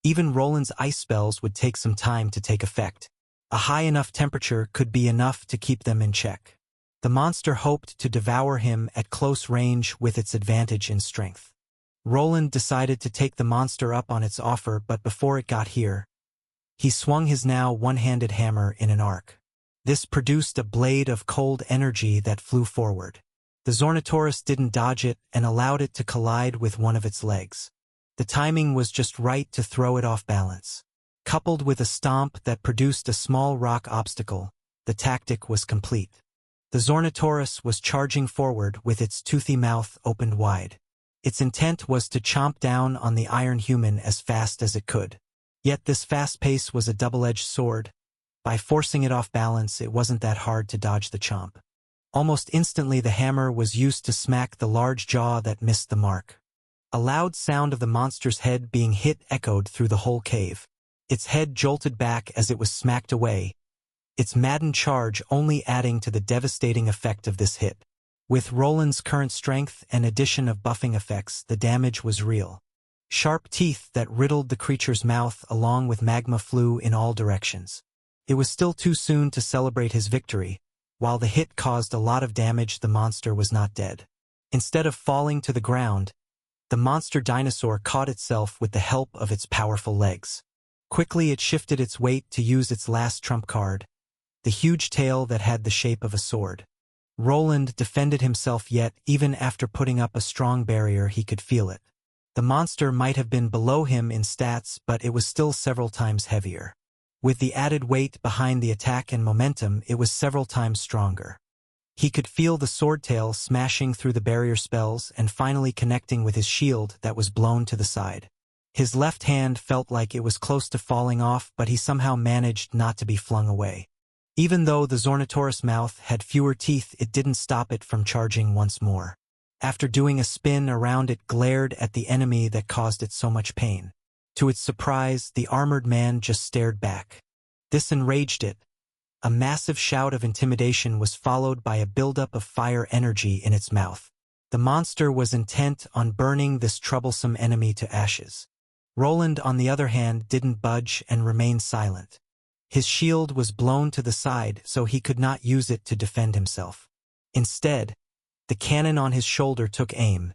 Even Roland's ice spells would take some time to take effect. A high enough temperature could be enough to keep them in check. The monster hoped to devour him at close range with its advantage in strength. Roland decided to take the monster up on its offer, but before it got here, he swung his now one-handed hammer in an arc. This produced a blade of cold energy that flew forward. The Zornotaurus didn't dodge it and allowed it to collide with one of its legs. The timing was just right to throw it off balance. Coupled with a stomp that produced a small rock obstacle, the tactic was complete. The Zornotaurus was charging forward with its toothy mouth opened wide. Its intent was to chomp down on the iron human as fast as it could. Yet this fast pace was a double-edged sword. By forcing it off balance, it wasn't that hard to dodge the chomp. Almost instantly the hammer was used to smack the large jaw that missed the mark. A loud sound of the monster's head being hit echoed through the whole cave. Its head jolted back as it was smacked away, its maddened charge only adding to the devastating effect of this hit. With Roland's current strength and addition of buffing effects, the damage was real. Sharp teeth that riddled the creature's mouth along with magma flew in all directions. It was still too soon to celebrate his victory. While the hit caused a lot of damage, the monster was not dead. Instead of falling to the ground, the monster dinosaur caught itself with the help of its powerful legs. Quickly it shifted its weight to use its last trump card, the huge tail that had the shape of a sword. Roland defended himself, yet even after putting up a strong barrier he could feel it. The monster might have been below him in stats, but it was still several times heavier. With the added weight behind the attack and momentum, it was several times stronger. He could feel the sword tail smashing through the barrier spells and finally connecting with his shield that was blown to the side. His left hand felt like it was close to falling off, but he somehow managed not to be flung away. Even though the Zornotaurus' mouth had fewer teeth, it didn't stop it from charging once more. After doing a spin around, it glared at the enemy that caused it so much pain. To its surprise, the armored man just stared back. This enraged it. A massive shout of intimidation was followed by a buildup of fire energy in its mouth. The monster was intent on burning this troublesome enemy to ashes. Roland, on the other hand, didn't budge and remained silent. His shield was blown to the side, so he could not use it to defend himself. Instead, the cannon on his shoulder took aim.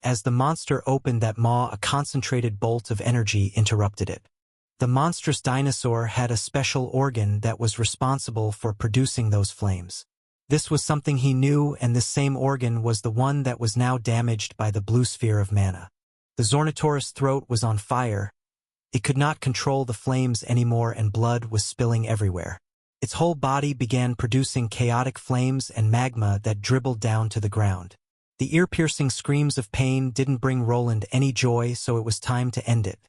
As the monster opened that maw, a concentrated bolt of energy interrupted it. The monstrous dinosaur had a special organ that was responsible for producing those flames. This was something he knew, and this same organ was the one that was now damaged by the blue sphere of mana. The Zornotaurus' throat was on fire. It could not control the flames anymore, and blood was spilling everywhere. Its whole body began producing chaotic flames and magma that dribbled down to the ground. The ear-piercing screams of pain didn't bring Roland any joy, so it was time to end it.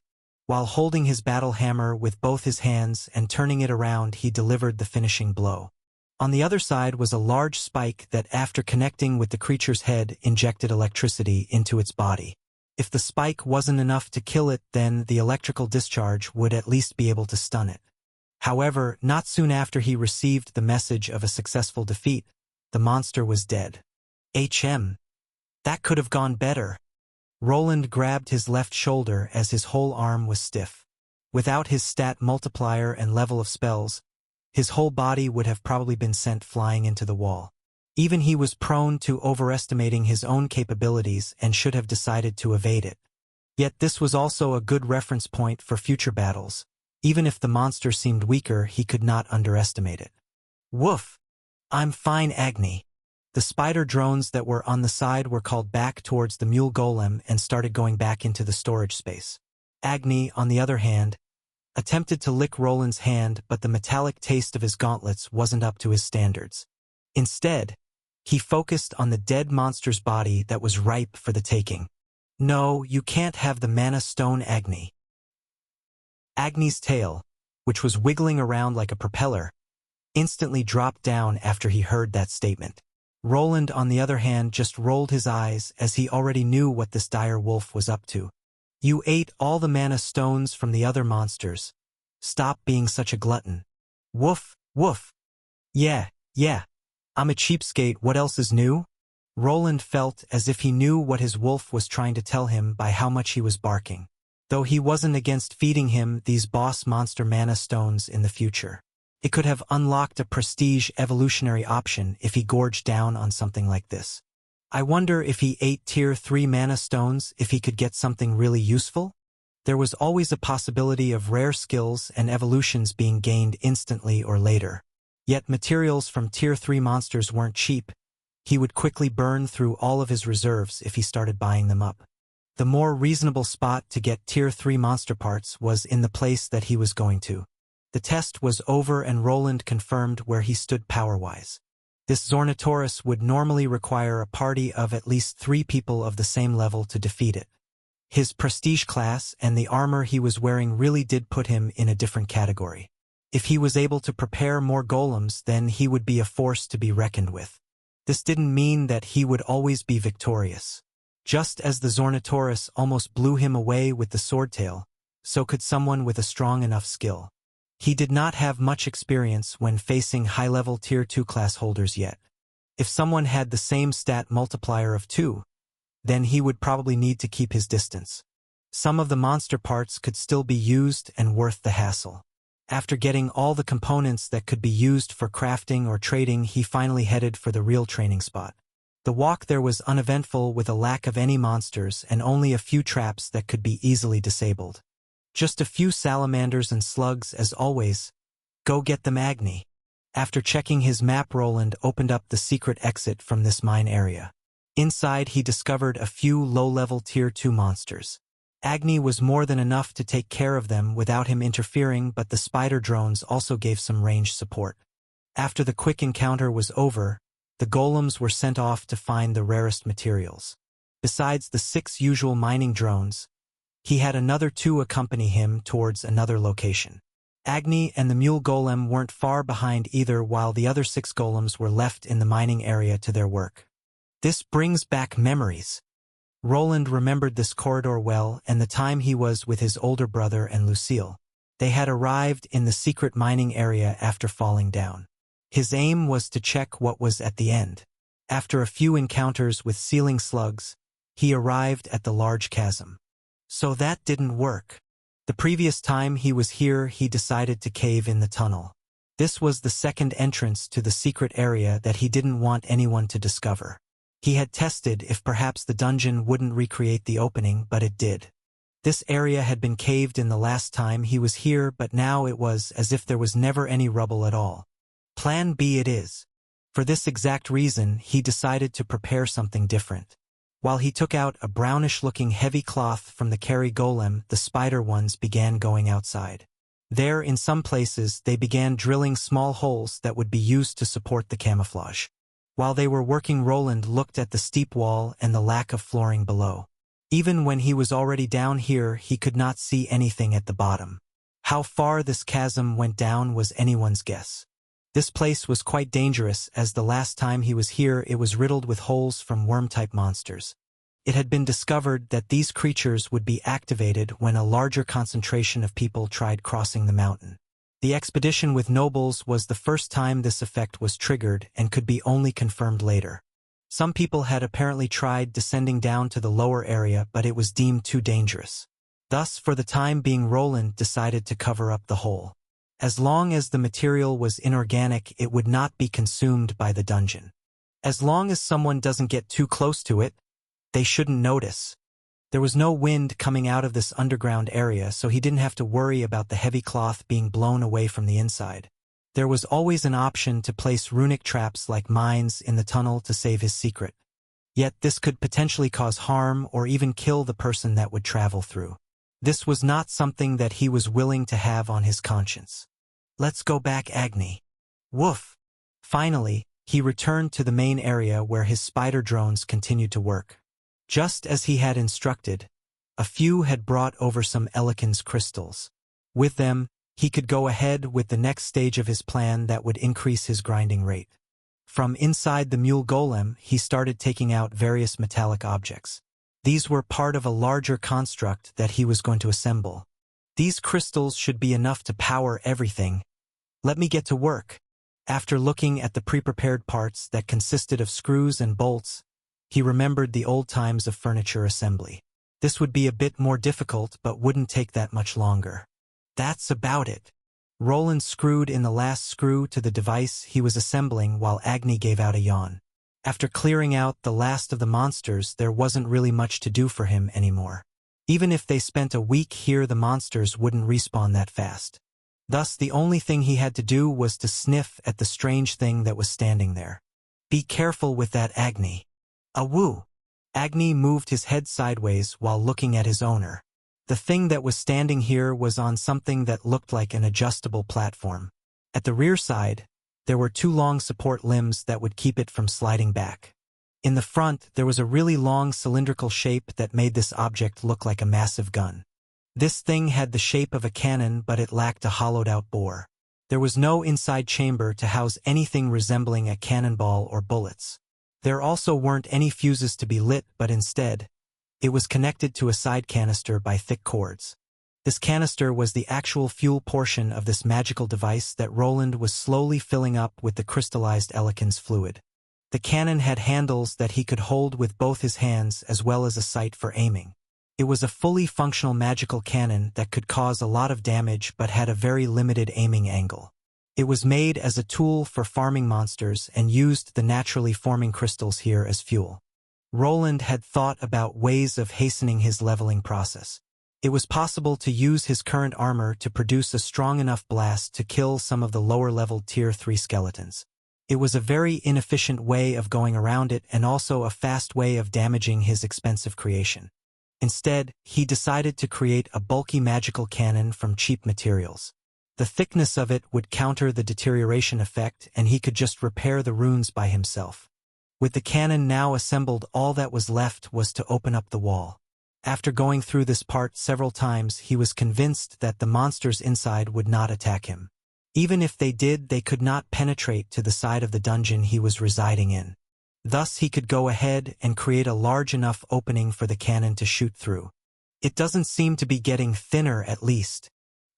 While holding his battle hammer with both his hands and turning it around, he delivered the finishing blow. On the other side was a large spike that, after connecting with the creature's head, injected electricity into its body. If the spike wasn't enough to kill it, then the electrical discharge would at least be able to stun it. However, not soon after he received the message of a successful defeat, the monster was dead. That could have gone better. Roland grabbed his left shoulder as his whole arm was stiff. Without his stat multiplier and level of spells, his whole body would have probably been sent flying into the wall. Even he was prone to overestimating his own capabilities and should have decided to evade it. Yet this was also a good reference point for future battles. Even if the monster seemed weaker, he could not underestimate it. Woof! I'm fine, Agni. The spider drones that were on the side were called back towards the mule golem and started going back into the storage space. Agni, on the other hand, attempted to lick Roland's hand, but the metallic taste of his gauntlets wasn't up to his standards. Instead, he focused on the dead monster's body that was ripe for the taking. No, you can't have the mana stone, Agni. Agni's tail, which was wiggling around like a propeller, instantly dropped down after he heard that statement. Roland, on the other hand, just rolled his eyes as he already knew what this dire wolf was up to. You ate all the mana stones from the other monsters. Stop being such a glutton. Woof, woof. Yeah. I'm a cheapskate, what else is new? Roland felt as if he knew what his wolf was trying to tell him by how much he was barking. Though he wasn't against feeding him these boss monster mana stones in the future. It could have unlocked a prestige evolutionary option if he gorged down on something like this. I wonder if he ate tier 3 mana stones if he could get something really useful? There was always a possibility of rare skills and evolutions being gained instantly or later. Yet materials from tier 3 monsters weren't cheap. He would quickly burn through all of his reserves if he started buying them up. The more reasonable spot to get tier 3 monster parts was in the place that he was going to. The test was over and Roland confirmed where he stood power-wise. This Zornitoris would normally require a party of at least 3 people of the same level to defeat it. His prestige class and the armor he was wearing really did put him in a different category. If he was able to prepare more golems, then he would be a force to be reckoned with. This didn't mean that he would always be victorious. Just as the Zornitoris almost blew him away with the swordtail, so could someone with a strong enough skill. He did not have much experience when facing high-level tier 2 class holders yet. If someone had the same stat multiplier of 2, then he would probably need to keep his distance. Some of the monster parts could still be used and worth the hassle. After getting all the components that could be used for crafting or trading, he finally headed for the real training spot. The walk there was uneventful with a lack of any monsters and only a few traps that could be easily disabled. Just a few salamanders and slugs as always. Go get them, Agni. After checking his map, Roland opened up the secret exit from this mine area. Inside he discovered a few low-level tier 2 monsters. Agni was more than enough to take care of them without him interfering, but the spider drones also gave some range support. After the quick encounter was over, the golems were sent off to find the rarest materials. Besides the 6 usual mining drones, he had another 2 accompany him towards another location. Agni and the mule golem weren't far behind either, while the other 6 golems were left in the mining area to their work. This brings back memories. Roland remembered this corridor well and the time he was with his older brother and Lucille. They had arrived in the secret mining area after falling down. His aim was to check what was at the end. After a few encounters with ceiling slugs, he arrived at the large chasm. So that didn't work. The previous time he was here, he decided to cave in the tunnel. This was the second entrance to the secret area that he didn't want anyone to discover. He had tested if perhaps the dungeon wouldn't recreate the opening, but it did. This area had been caved in the last time he was here, but now it was as if there was never any rubble at all. Plan B it is. For this exact reason, he decided to prepare something different. While he took out a brownish-looking heavy cloth from the carry golem, the spider ones began going outside. There, in some places, they began drilling small holes that would be used to support the camouflage. While they were working, Roland looked at the steep wall and the lack of flooring below. Even when he was already down here, he could not see anything at the bottom. How far this chasm went down was anyone's guess. This place was quite dangerous, as the last time he was here it was riddled with holes from worm-type monsters. It had been discovered that these creatures would be activated when a larger concentration of people tried crossing the mountain. The expedition with nobles was the first time this effect was triggered and could be only confirmed later. Some people had apparently tried descending down to the lower area, but it was deemed too dangerous. Thus, for the time being, Roland decided to cover up the hole. As long as the material was inorganic, it would not be consumed by the dungeon. As long as someone doesn't get too close to it, they shouldn't notice. There was no wind coming out of this underground area, so he didn't have to worry about the heavy cloth being blown away from the inside. There was always an option to place runic traps like mines in the tunnel to save his secret. Yet this could potentially cause harm or even kill the person that would travel through. This was not something that he was willing to have on his conscience. Let's go back, Agni. Woof! Finally, he returned to the main area where his spider drones continued to work. Just as he had instructed, a few had brought over some Elikin's crystals. With them, he could go ahead with the next stage of his plan that would increase his grinding rate. From inside the mule golem, he started taking out various metallic objects. These were part of a larger construct that he was going to assemble. These crystals should be enough to power everything. Let me get to work. After looking at the pre-prepared parts that consisted of screws and bolts, he remembered the old times of furniture assembly. This would be a bit more difficult, but wouldn't take that much longer. That's about it. Roland screwed in the last screw to the device he was assembling while Agni gave out a yawn. After clearing out the last of the monsters, there wasn't really much to do for him anymore. Even if they spent a week here, the monsters wouldn't respawn that fast. Thus, the only thing he had to do was to sniff at the strange thing that was standing there. Be careful with that, Agni. Awoo! Agni moved his head sideways while looking at his owner. The thing that was standing here was on something that looked like an adjustable platform. At the rear side, there were two long support limbs that would keep it from sliding back. In the front, there was a really long cylindrical shape that made this object look like a massive gun. This thing had the shape of a cannon, but it lacked a hollowed-out bore. There was no inside chamber to house anything resembling a cannonball or bullets. There also weren't any fuses to be lit, but instead, it was connected to a side canister by thick cords. This canister was the actual fuel portion of this magical device that Roland was slowly filling up with the crystallized Elikin's fluid. The cannon had handles that he could hold with both his hands as well as a sight for aiming. It was a fully functional magical cannon that could cause a lot of damage but had a very limited aiming angle. It was made as a tool for farming monsters and used the naturally forming crystals here as fuel. Roland had thought about ways of hastening his leveling process. It was possible to use his current armor to produce a strong enough blast to kill some of the lower-level Tier 3 skeletons. It was a very inefficient way of going around it and also a fast way of damaging his expensive creation. Instead, he decided to create a bulky magical cannon from cheap materials. The thickness of it would counter the deterioration effect, and he could just repair the runes by himself. With the cannon now assembled, all that was left was to open up the wall. After going through this part several times, he was convinced that the monsters inside would not attack him. Even if they did, they could not penetrate to the side of the dungeon he was residing in. Thus, he could go ahead and create a large enough opening for the cannon to shoot through. It doesn't seem to be getting thinner, at least.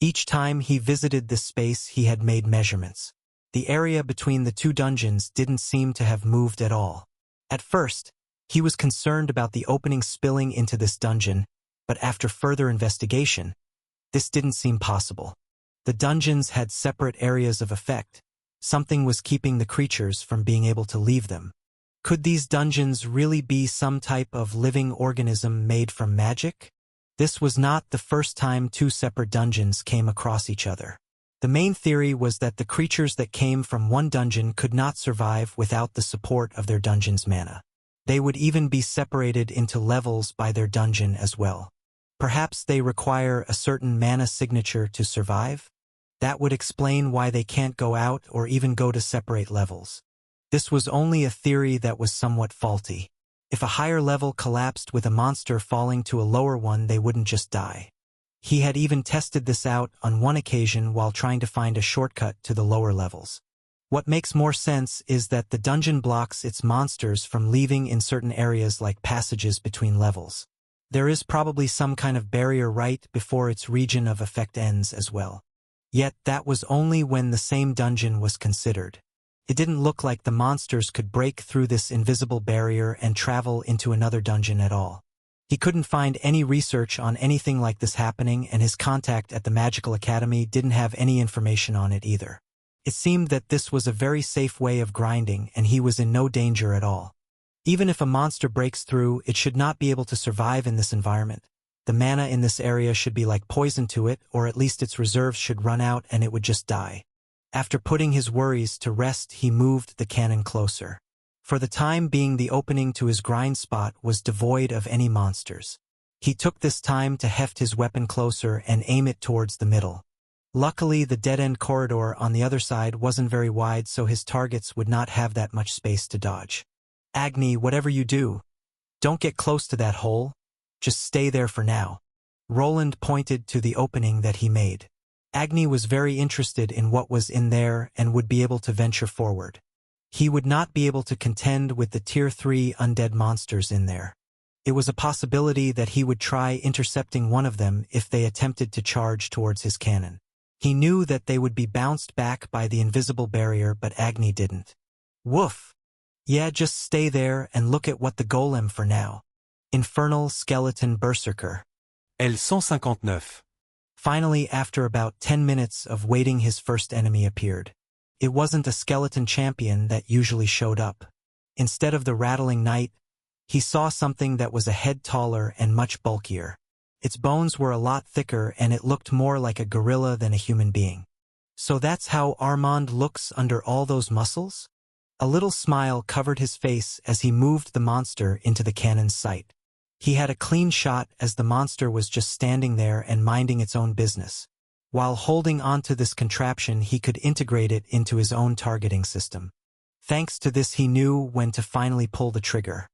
Each time he visited this space, he had made measurements. The area between the two dungeons didn't seem to have moved at all. At first, he was concerned about the opening spilling into this dungeon, but after further investigation, this didn't seem possible. The dungeons had separate areas of effect. Something was keeping the creatures from being able to leave them. Could these dungeons really be some type of living organism made from magic? This was not the first time two separate dungeons came across each other. The main theory was that the creatures that came from one dungeon could not survive without the support of their dungeon's mana. They would even be separated into levels by their dungeon as well. Perhaps they require a certain mana signature to survive? That would explain why they can't go out or even go to separate levels. This was only a theory that was somewhat faulty. If a higher level collapsed with a monster falling to a lower one, they wouldn't just die. He had even tested this out on one occasion while trying to find a shortcut to the lower levels. What makes more sense is that the dungeon blocks its monsters from leaving in certain areas like passages between levels. There is probably some kind of barrier right before its region of effect ends as well. Yet that was only when the same dungeon was considered. It didn't look like the monsters could break through this invisible barrier and travel into another dungeon at all. He couldn't find any research on anything like this happening, and his contact at the Magical Academy didn't have any information on it either. It seemed that this was a very safe way of grinding, and he was in no danger at all. Even if a monster breaks through, it should not be able to survive in this environment. The mana in this area should be like poison to it, or at least its reserves should run out and it would just die. After putting his worries to rest, he moved the cannon closer. For the time being, the opening to his grind spot was devoid of any monsters. He took this time to heft his weapon closer and aim it towards the middle. Luckily, the dead-end corridor on the other side wasn't very wide, so his targets would not have that much space to dodge. Agni, whatever you do, don't get close to that hole. Just stay there for now. Roland pointed to the opening that he made. Agni was very interested in what was in there and would be able to venture forward. He would not be able to contend with the Tier 3 undead monsters in there. It was a possibility that he would try intercepting one of them if they attempted to charge towards his cannon. He knew that they would be bounced back by the invisible barrier, but Agni didn't. Woof! Yeah, just stay there and look at what the golem for now. Infernal Skeleton Berserker. L159. Finally, after about 10 minutes of waiting, his first enemy appeared. It wasn't a skeleton champion that usually showed up. Instead of the rattling knight, he saw something that was a head taller and much bulkier. Its bones were a lot thicker and it looked more like a gorilla than a human being. So that's how Armand looks under all those muscles? A little smile covered his face as he moved the monster into the cannon's sight. He had a clean shot as the monster was just standing there and minding its own business. While holding onto this contraption, he could integrate it into his own targeting system. Thanks to this, he knew when to finally pull the trigger.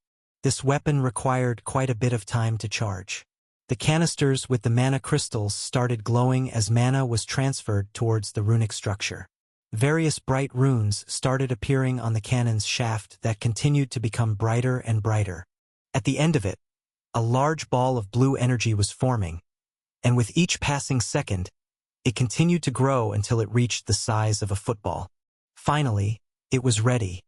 This weapon required quite a bit of time to charge. The canisters with the mana crystals started glowing as mana was transferred towards the runic structure. Various bright runes started appearing on the cannon's shaft that continued to become brighter and brighter. At the end of it, a large ball of blue energy was forming, and with each passing second, it continued to grow until it reached the size of a football. Finally, it was ready.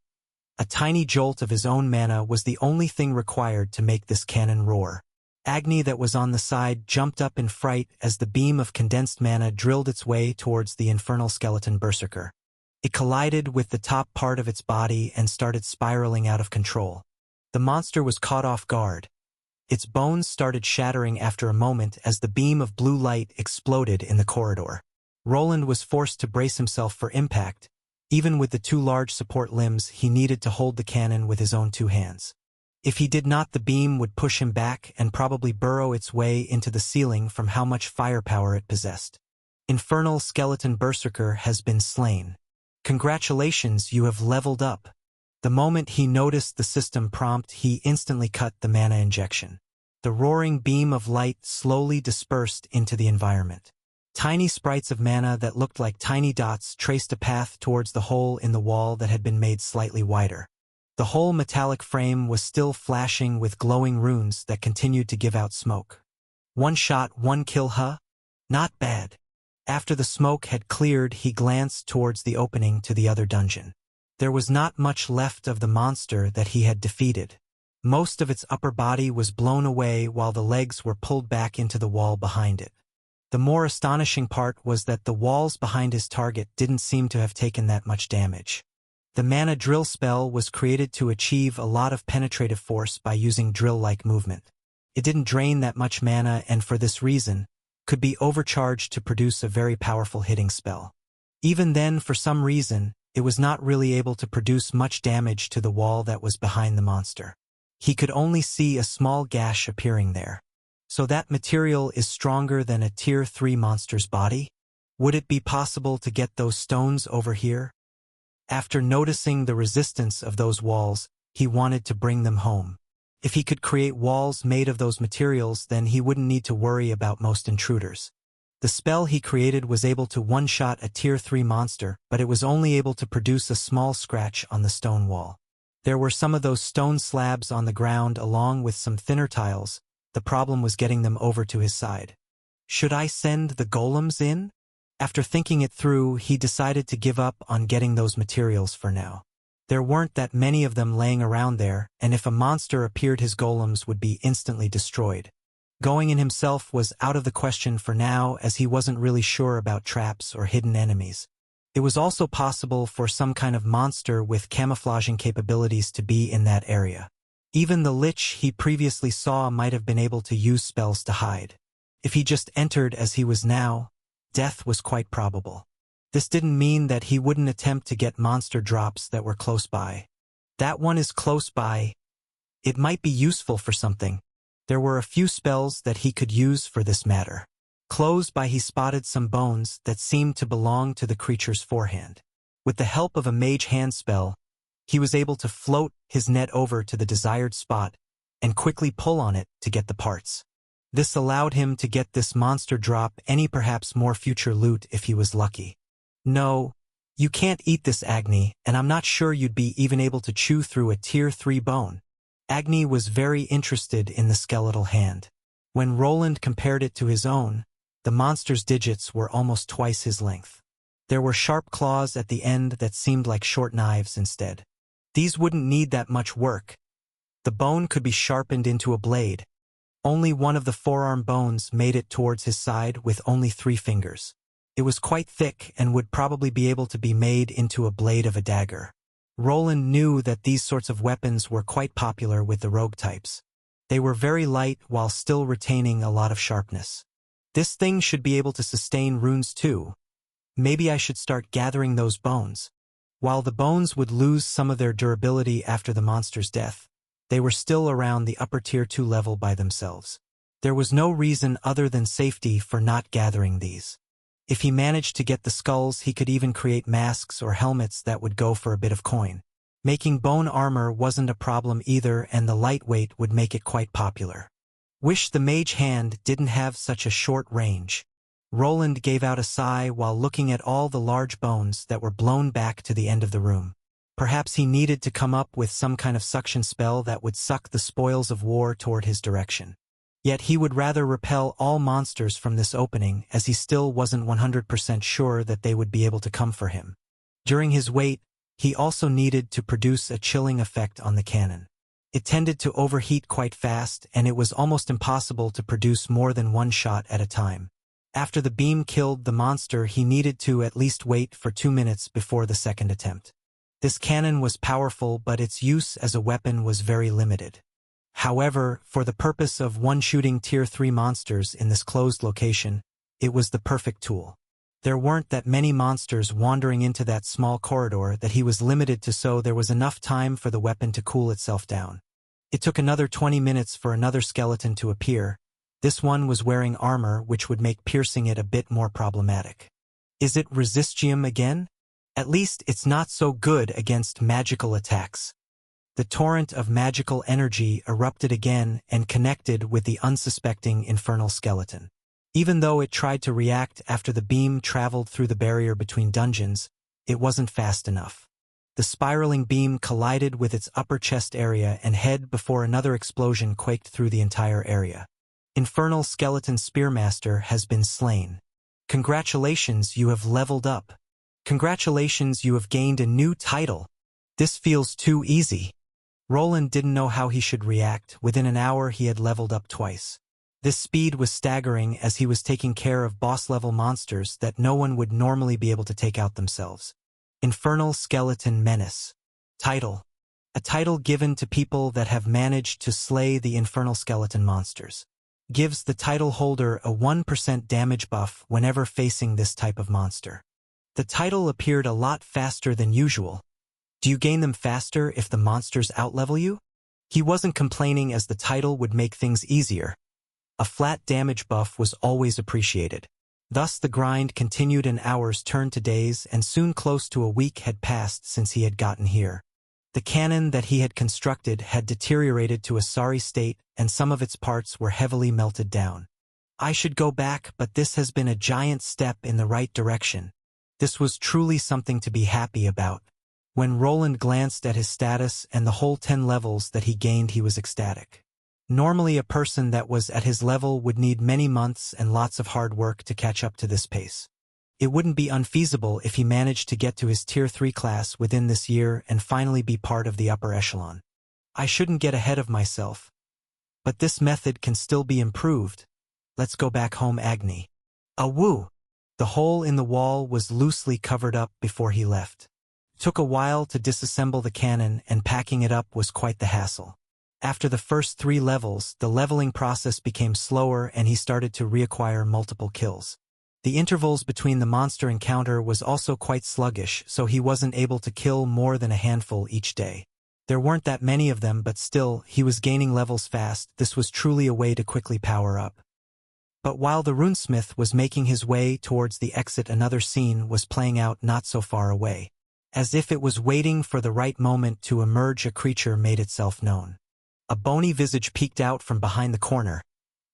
A tiny jolt of his own mana was the only thing required to make this cannon roar. Agni, that was on the side, jumped up in fright as the beam of condensed mana drilled its way towards the Infernal Skeleton Berserker. It collided with the top part of its body and started spiraling out of control. The monster was caught off guard. Its bones started shattering after a moment as the beam of blue light exploded in the corridor. Roland was forced to brace himself for impact. Even with the two large support limbs, he needed to hold the cannon with his own two hands. If he did not, the beam would push him back and probably burrow its way into the ceiling from how much firepower it possessed. Infernal Skeleton Berserker has been slain. Congratulations, you have leveled up. The moment he noticed the system prompt, he instantly cut the mana injection. The roaring beam of light slowly dispersed into the environment. Tiny sprites of mana that looked like tiny dots traced a path towards the hole in the wall that had been made slightly wider. The whole metallic frame was still flashing with glowing runes that continued to give out smoke. One shot, one kill, huh? Not bad. After the smoke had cleared, he glanced towards the opening to the other dungeon. There was not much left of the monster that he had defeated. Most of its upper body was blown away while the legs were pulled back into the wall behind it. The more astonishing part was that the walls behind his target didn't seem to have taken that much damage. The mana drill spell was created to achieve a lot of penetrative force by using drill-like movement. It didn't drain that much mana and for this reason, could be overcharged to produce a very powerful hitting spell. Even then, for some reason, it was not really able to produce much damage to the wall that was behind the monster. He could only see a small gash appearing there. So that material is stronger than a Tier 3 monster's body? Would it be possible to get those stones over here? After noticing the resistance of those walls, he wanted to bring them home. If he could create walls made of those materials, then he wouldn't need to worry about most intruders. The spell he created was able to one-shot a Tier 3 monster, but it was only able to produce a small scratch on the stone wall. There were some of those stone slabs on the ground along with some thinner tiles. The problem was getting them over to his side. Should I send the golems in? After thinking it through, he decided to give up on getting those materials for now. There weren't that many of them laying around there, and if a monster appeared, his golems would be instantly destroyed. Going in himself was out of the question for now, as he wasn't really sure about traps or hidden enemies. It was also possible for some kind of monster with camouflaging capabilities to be in that area. Even the lich he previously saw might have been able to use spells to hide. If he just entered as he was now, death was quite probable. This didn't mean that he wouldn't attempt to get monster drops that were close by. That one is close by. It might be useful for something. There were a few spells that he could use for this matter. Close by, he spotted some bones that seemed to belong to the creature's forehand. With the help of a mage hand spell, he was able to float his net over to the desired spot and quickly pull on it to get the parts. This allowed him to get this monster drop any perhaps more future loot if he was lucky. No, you can't eat this, Agni, and I'm not sure you'd be even able to chew through a Tier 3 bone. Agni was very interested in the skeletal hand. When Roland compared it to his own, the monster's digits were almost twice his length. There were sharp claws at the end that seemed like short knives instead. These wouldn't need that much work. The bone could be sharpened into a blade. Only one of the forearm bones made it towards his side with only 3 fingers. It was quite thick and would probably be able to be made into a blade of a dagger. Roland knew that these sorts of weapons were quite popular with the rogue types. They were very light while still retaining a lot of sharpness. This thing should be able to sustain runes too. Maybe I should start gathering those bones. While the bones would lose some of their durability after the monster's death, they were still around the upper Tier 2 level by themselves. There was no reason other than safety for not gathering these. If he managed to get the skulls, he could even create masks or helmets that would go for a bit of coin. Making bone armor wasn't a problem either, and the lightweight would make it quite popular. Wish the mage hand didn't have such a short range. Roland gave out a sigh while looking at all the large bones that were blown back to the end of the room. Perhaps he needed to come up with some kind of suction spell that would suck the spoils of war toward his direction. Yet he would rather repel all monsters from this opening, as he still wasn't 100% sure that they would be able to come for him. During his wait, he also needed to produce a chilling effect on the cannon. It tended to overheat quite fast, and it was almost impossible to produce more than one shot at a time. After the beam killed the monster, he needed to at least wait for 2 minutes before the second attempt. This cannon was powerful, but its use as a weapon was very limited. However, for the purpose of one-shooting Tier 3 monsters in this closed location, it was the perfect tool. There weren't that many monsters wandering into that small corridor that he was limited to, so there was enough time for the weapon to cool itself down. It took another 20 minutes for another skeleton to appear. This one was wearing armor, which would make piercing it a bit more problematic. Is it resistium again? At least it's not so good against magical attacks. The torrent of magical energy erupted again and connected with the unsuspecting infernal skeleton. Even though it tried to react after the beam traveled through the barrier between dungeons, it wasn't fast enough. The spiraling beam collided with its upper chest area and head before another explosion quaked through the entire area. Infernal Skeleton Spearmaster has been slain. Congratulations, you have leveled up. Congratulations, you have gained a new title. This feels too easy. Roland didn't know how he should react. Within an hour he had leveled up twice. This speed was staggering, as he was taking care of boss-level monsters that no one would normally be able to take out themselves. Infernal Skeleton Menace. Title. A title given to people that have managed to slay the infernal skeleton monsters. Gives the title holder a 1% damage buff whenever facing this type of monster. The title appeared a lot faster than usual. Do you gain them faster if the monsters outlevel you? He wasn't complaining, as the title would make things easier. A flat damage buff was always appreciated. Thus the grind continued, and hours turned to days, and soon close to a week had passed since he had gotten here. The cannon that he had constructed had deteriorated to a sorry state, and some of its parts were heavily melted down. I should go back, but this has been a giant step in the right direction. This was truly something to be happy about. When Roland glanced at his status and the whole 10 levels that he gained, he was ecstatic. Normally a person that was at his level would need many months and lots of hard work to catch up to this pace. It wouldn't be unfeasible if he managed to get to his Tier 3 class within this year and finally be part of the upper echelon. I shouldn't get ahead of myself. But this method can still be improved. Let's go back home, Agni. Awoo! The hole in the wall was loosely covered up before he left. It took a while to disassemble the cannon, and packing it up was quite the hassle. After the first 3 levels, the leveling process became slower and he started to reacquire multiple kills. The intervals between the monster encounter was also quite sluggish, so he wasn't able to kill more than a handful each day. There weren't that many of them, but still, he was gaining levels fast. This was truly a way to quickly power up. But while the runesmith was making his way towards the exit, another scene was playing out not so far away. As if it was waiting for the right moment to emerge, a creature made itself known. A bony visage peeked out from behind the corner.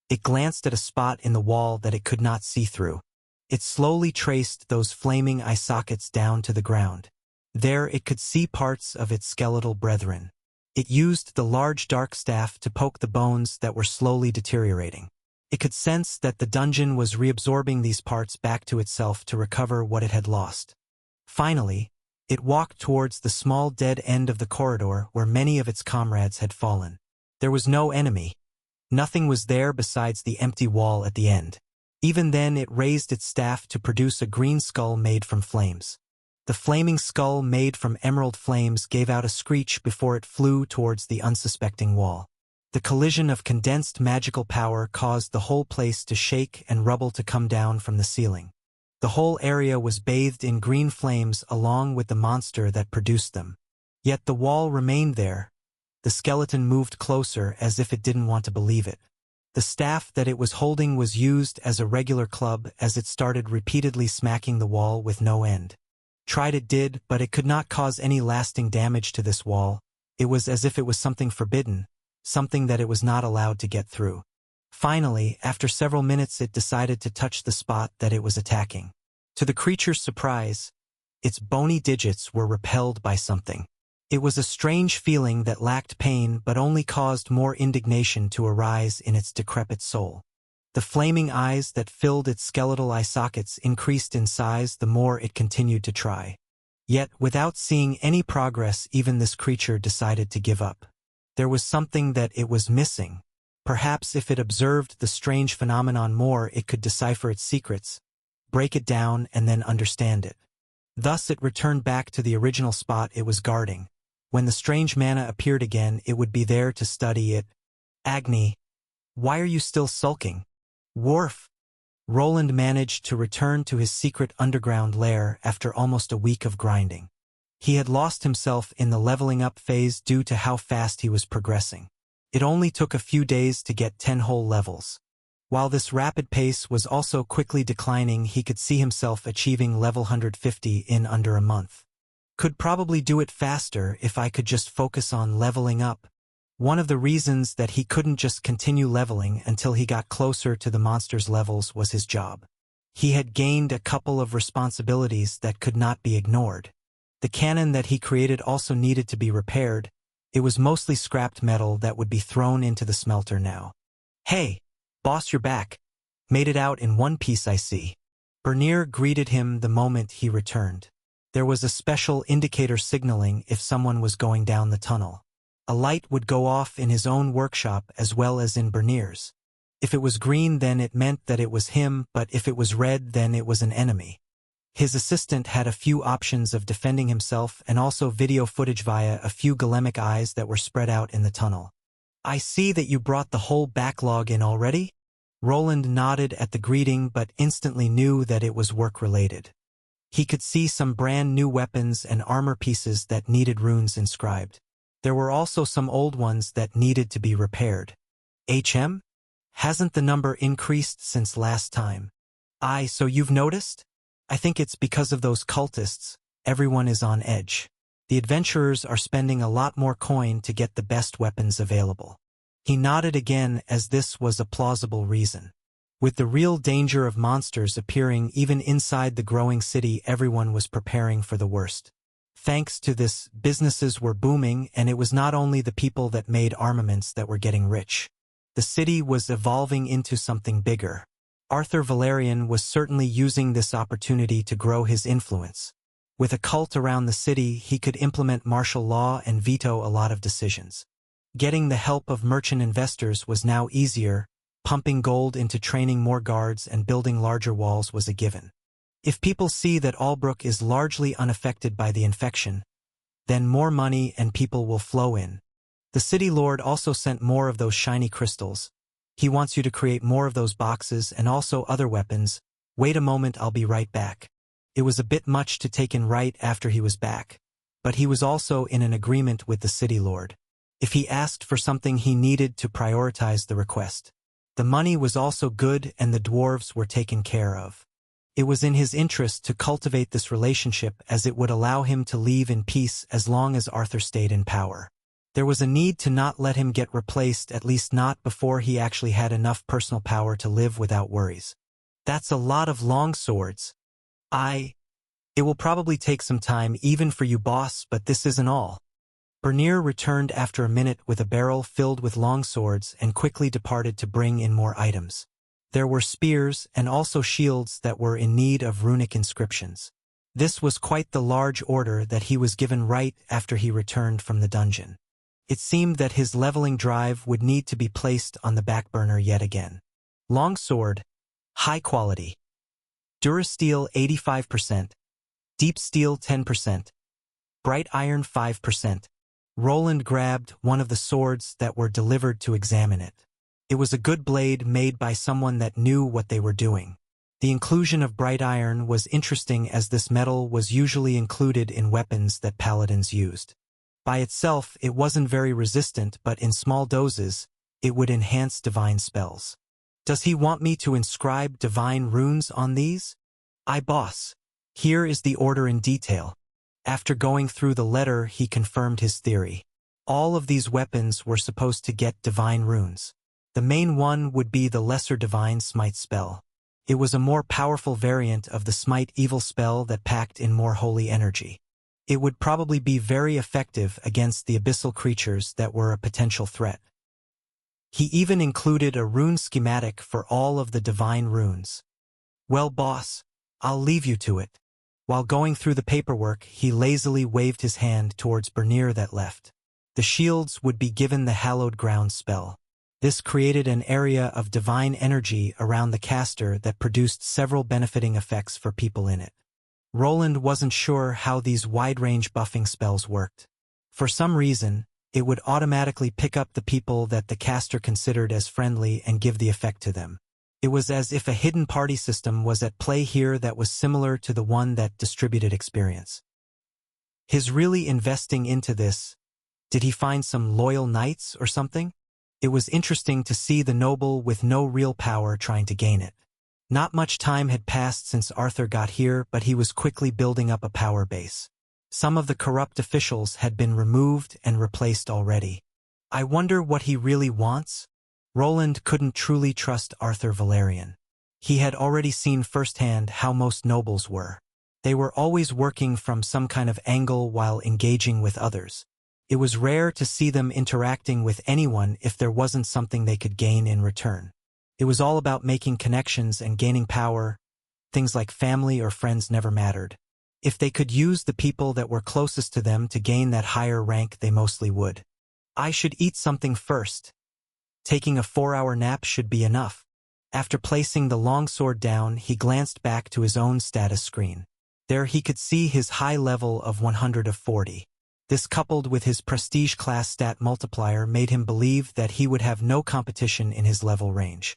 It glanced at a spot in the wall that it could not see through. It slowly traced those flaming eye sockets down to the ground. There it could see parts of its skeletal brethren. It used the large dark staff to poke the bones that were slowly deteriorating. It could sense that the dungeon was reabsorbing these parts back to itself to recover what it had lost. Finally, it walked towards the small dead end of the corridor where many of its comrades had fallen. There was no enemy. Nothing was there besides the empty wall at the end. Even then, it raised its staff to produce a green skull made from flames. The flaming skull made from emerald flames gave out a screech before it flew towards the unsuspecting wall. The collision of condensed magical power caused the whole place to shake and rubble to come down from the ceiling. The whole area was bathed in green flames along with the monster that produced them. Yet the wall remained there. The skeleton moved closer as if it didn't want to believe it. The staff that it was holding was used as a regular club as it started repeatedly smacking the wall with no end. Tried it did, but it could not cause any lasting damage to this wall. It was as if it was something forbidden, something that it was not allowed to get through. Finally, after several minutes, it decided to touch the spot that it was attacking. To the creature's surprise, its bony digits were repelled by something. It was a strange feeling that lacked pain but only caused more indignation to arise in its decrepit soul. The flaming eyes that filled its skeletal eye sockets increased in size the more it continued to try. Yet, without seeing any progress, even this creature decided to give up. There was something that it was missing. Perhaps if it observed the strange phenomenon more, it could decipher its secrets, break it down, and then understand it. Thus it returned back to the original spot it was guarding. When the strange mana appeared again, it would be there to study it. Agni, why are you still sulking? Worf. Roland managed to return to his secret underground lair after almost a week of grinding. He had lost himself in the leveling up phase due to how fast he was progressing. It only took a few days to get 10 whole levels. While this rapid pace was also quickly declining, he could see himself achieving level 150 in under a month. Could probably do it faster if I could just focus on leveling up. One of the reasons that he couldn't just continue leveling until he got closer to the monster's levels was his job. He had gained a couple of responsibilities that could not be ignored. The cannon that he created also needed to be repaired. It was mostly scrapped metal that would be thrown into the smelter now. Hey, boss, you're back. Made it out in one piece, I see. Bernier greeted him the moment he returned. There was a special indicator signaling if someone was going down the tunnel. A light would go off in his own workshop as well as in Bernier's. If it was green, then it meant that it was him, but if it was red, then it was an enemy. His assistant had a few options of defending himself and also video footage via a few golemic eyes that were spread out in the tunnel. I see that you brought the whole backlog in already? Roland nodded at the greeting but instantly knew that it was work-related. He could see some brand new weapons and armor pieces that needed runes inscribed. There were also some old ones that needed to be repaired. HM? Hasn't the number increased since last time? So you've noticed? I think it's because of those cultists. Everyone is on edge. The adventurers are spending a lot more coin to get the best weapons available. He nodded again as this was a plausible reason. With the real danger of monsters appearing even inside the growing city, everyone was preparing for the worst. Thanks to this, businesses were booming, and it was not only the people that made armaments that were getting rich. The city was evolving into something bigger. Arthur Valerian was certainly using this opportunity to grow his influence. With a cult around the city, he could implement martial law and veto a lot of decisions. Getting the help of merchant investors was now easier. Pumping gold into training more guards and building larger walls was a given. If people see that Albrook is largely unaffected by the infection, then more money and people will flow in. The city lord also sent more of those shiny crystals. He wants you to create more of those boxes and also other weapons. Wait a moment, I'll be right back. It was a bit much to take in right after he was back, but he was also in an agreement with the city lord. If he asked for something, he needed to prioritize the request. The money was also good and the dwarves were taken care of. It was in his interest to cultivate this relationship, as it would allow him to leave in peace as long as Arthur stayed in power. There was a need to not let him get replaced, at least not before he actually had enough personal power to live without worries. That's a lot of long swords. It will probably take some time even for you, boss, but this isn't all. Bernier returned after a minute with a barrel filled with long swords and quickly departed to bring in more items. There were spears and also shields that were in need of runic inscriptions. This was quite the large order that he was given right after he returned from the dungeon. It seemed that his leveling drive would need to be placed on the back burner yet again. Long sword, high quality. Durasteel 85%, deep steel 10%, bright iron 5%. Roland grabbed one of the swords that were delivered to examine it. It was a good blade made by someone that knew what they were doing. The inclusion of bright iron was interesting, as this metal was usually included in weapons that paladins used. By itself, it wasn't very resistant, but in small doses, it would enhance divine spells. Does he want me to inscribe divine runes on these? Boss. Here is the order in detail. After going through the letter, he confirmed his theory. All of these weapons were supposed to get divine runes. The main one would be the Lesser Divine Smite spell. It was a more powerful variant of the Smite evil spell that packed in more holy energy. It would probably be very effective against the abyssal creatures that were a potential threat. He even included a rune schematic for all of the divine runes. Well, boss, I'll leave you to it. While going through the paperwork, he lazily waved his hand towards Bernier that left. The shields would be given the Hallowed Ground spell. This created an area of divine energy around the caster that produced several benefiting effects for people in it. Roland wasn't sure how these wide-range buffing spells worked. For some reason, it would automatically pick up the people that the caster considered as friendly and give the effect to them. It was as if a hidden party system was at play here that was similar to the one that distributed experience. His really investing into this. Did he find some loyal knights or something? It was interesting to see the noble with no real power trying to gain it. Not much time had passed since Arthur got here, but he was quickly building up a power base. Some of the corrupt officials had been removed and replaced already. I wonder what he really wants? Roland couldn't truly trust Arthur Valerian. He had already seen firsthand how most nobles were. They were always working from some kind of angle while engaging with others. It was rare to see them interacting with anyone if there wasn't something they could gain in return. It was all about making connections and gaining power. Things like family or friends never mattered. If they could use the people that were closest to them to gain that higher rank, they mostly would. I should eat something first. Taking a 4-hour nap should be enough. After placing the longsword down, he glanced back to his own status screen. There he could see his high level of 100 of 40. This, coupled with his prestige class stat multiplier, made him believe that he would have no competition in his level range.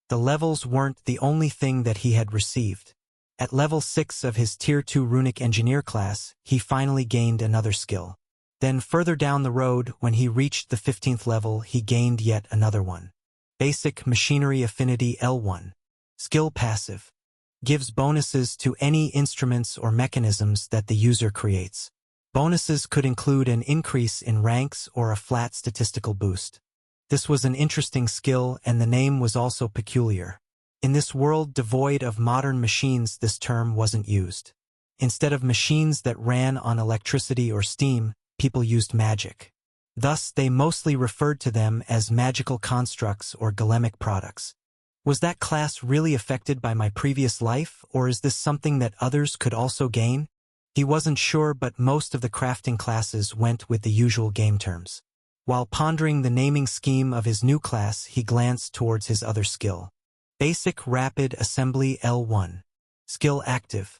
The levels weren't the only thing that he had received. At level 6 of his Tier 2 Runic Engineer class, he finally gained another skill. Then further down the road, when he reached the 15th level, he gained yet another one. Basic Machinery Affinity L1. Skill passive. Gives bonuses to any instruments or mechanisms that the user creates. Bonuses could include an increase in ranks or a flat statistical boost. This was an interesting skill, and the name was also peculiar. In this world devoid of modern machines, this term wasn't used. Instead of machines that ran on electricity or steam, people used magic. Thus, they mostly referred to them as magical constructs or golemic products. Was that class really affected by my previous life, or is this something that others could also gain? He wasn't sure, but most of the crafting classes went with the usual game terms. While pondering the naming scheme of his new class, he glanced towards his other skill. Basic Rapid Assembly L1. Skill active.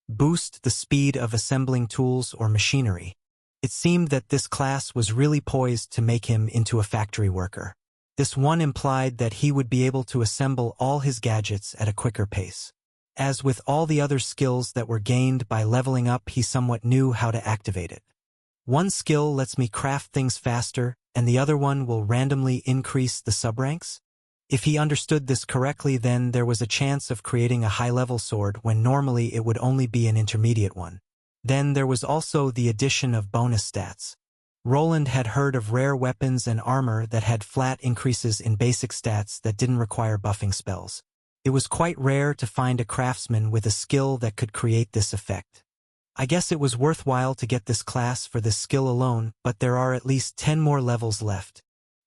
Boost the speed of assembling tools or machinery. It seemed that this class was really poised to make him into a factory worker. This one implied that he would be able to assemble all his gadgets at a quicker pace. As with all the other skills that were gained by leveling up, he somewhat knew how to activate it. One skill lets me craft things faster, and the other one will randomly increase the subranks. If he understood this correctly, then there was a chance of creating a high-level sword when normally it would only be an intermediate one. Then there was also the addition of bonus stats. Roland had heard of rare weapons and armor that had flat increases in basic stats that didn't require buffing spells. It was quite rare to find a craftsman with a skill that could create this effect. I guess it was worthwhile to get this class for this skill alone, but there are at least 10 more levels left.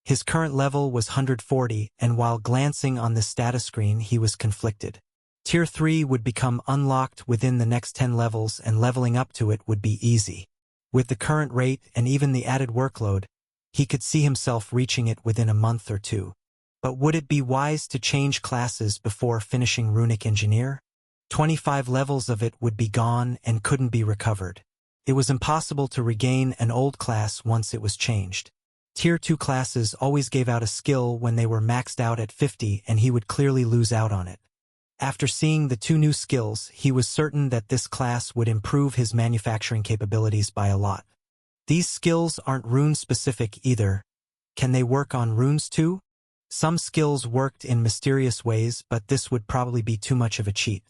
His current level was 140, and while glancing on the status screen, he was conflicted. Tier 3 would become unlocked within the next 10 levels, and leveling up to it would be easy. With the current rate and even the added workload, he could see himself reaching it within a month or two. But would it be wise to change classes before finishing Runic Engineer? 25 levels of it would be gone and couldn't be recovered. It was impossible to regain an old class once it was changed. Tier 2 classes always gave out a skill when they were maxed out at 50, and he would clearly lose out on it. After seeing the 2 new skills, he was certain that this class would improve his manufacturing capabilities by a lot. These skills aren't rune-specific either. Can they work on runes too? Some skills worked in mysterious ways, but this would probably be too much of a cheat.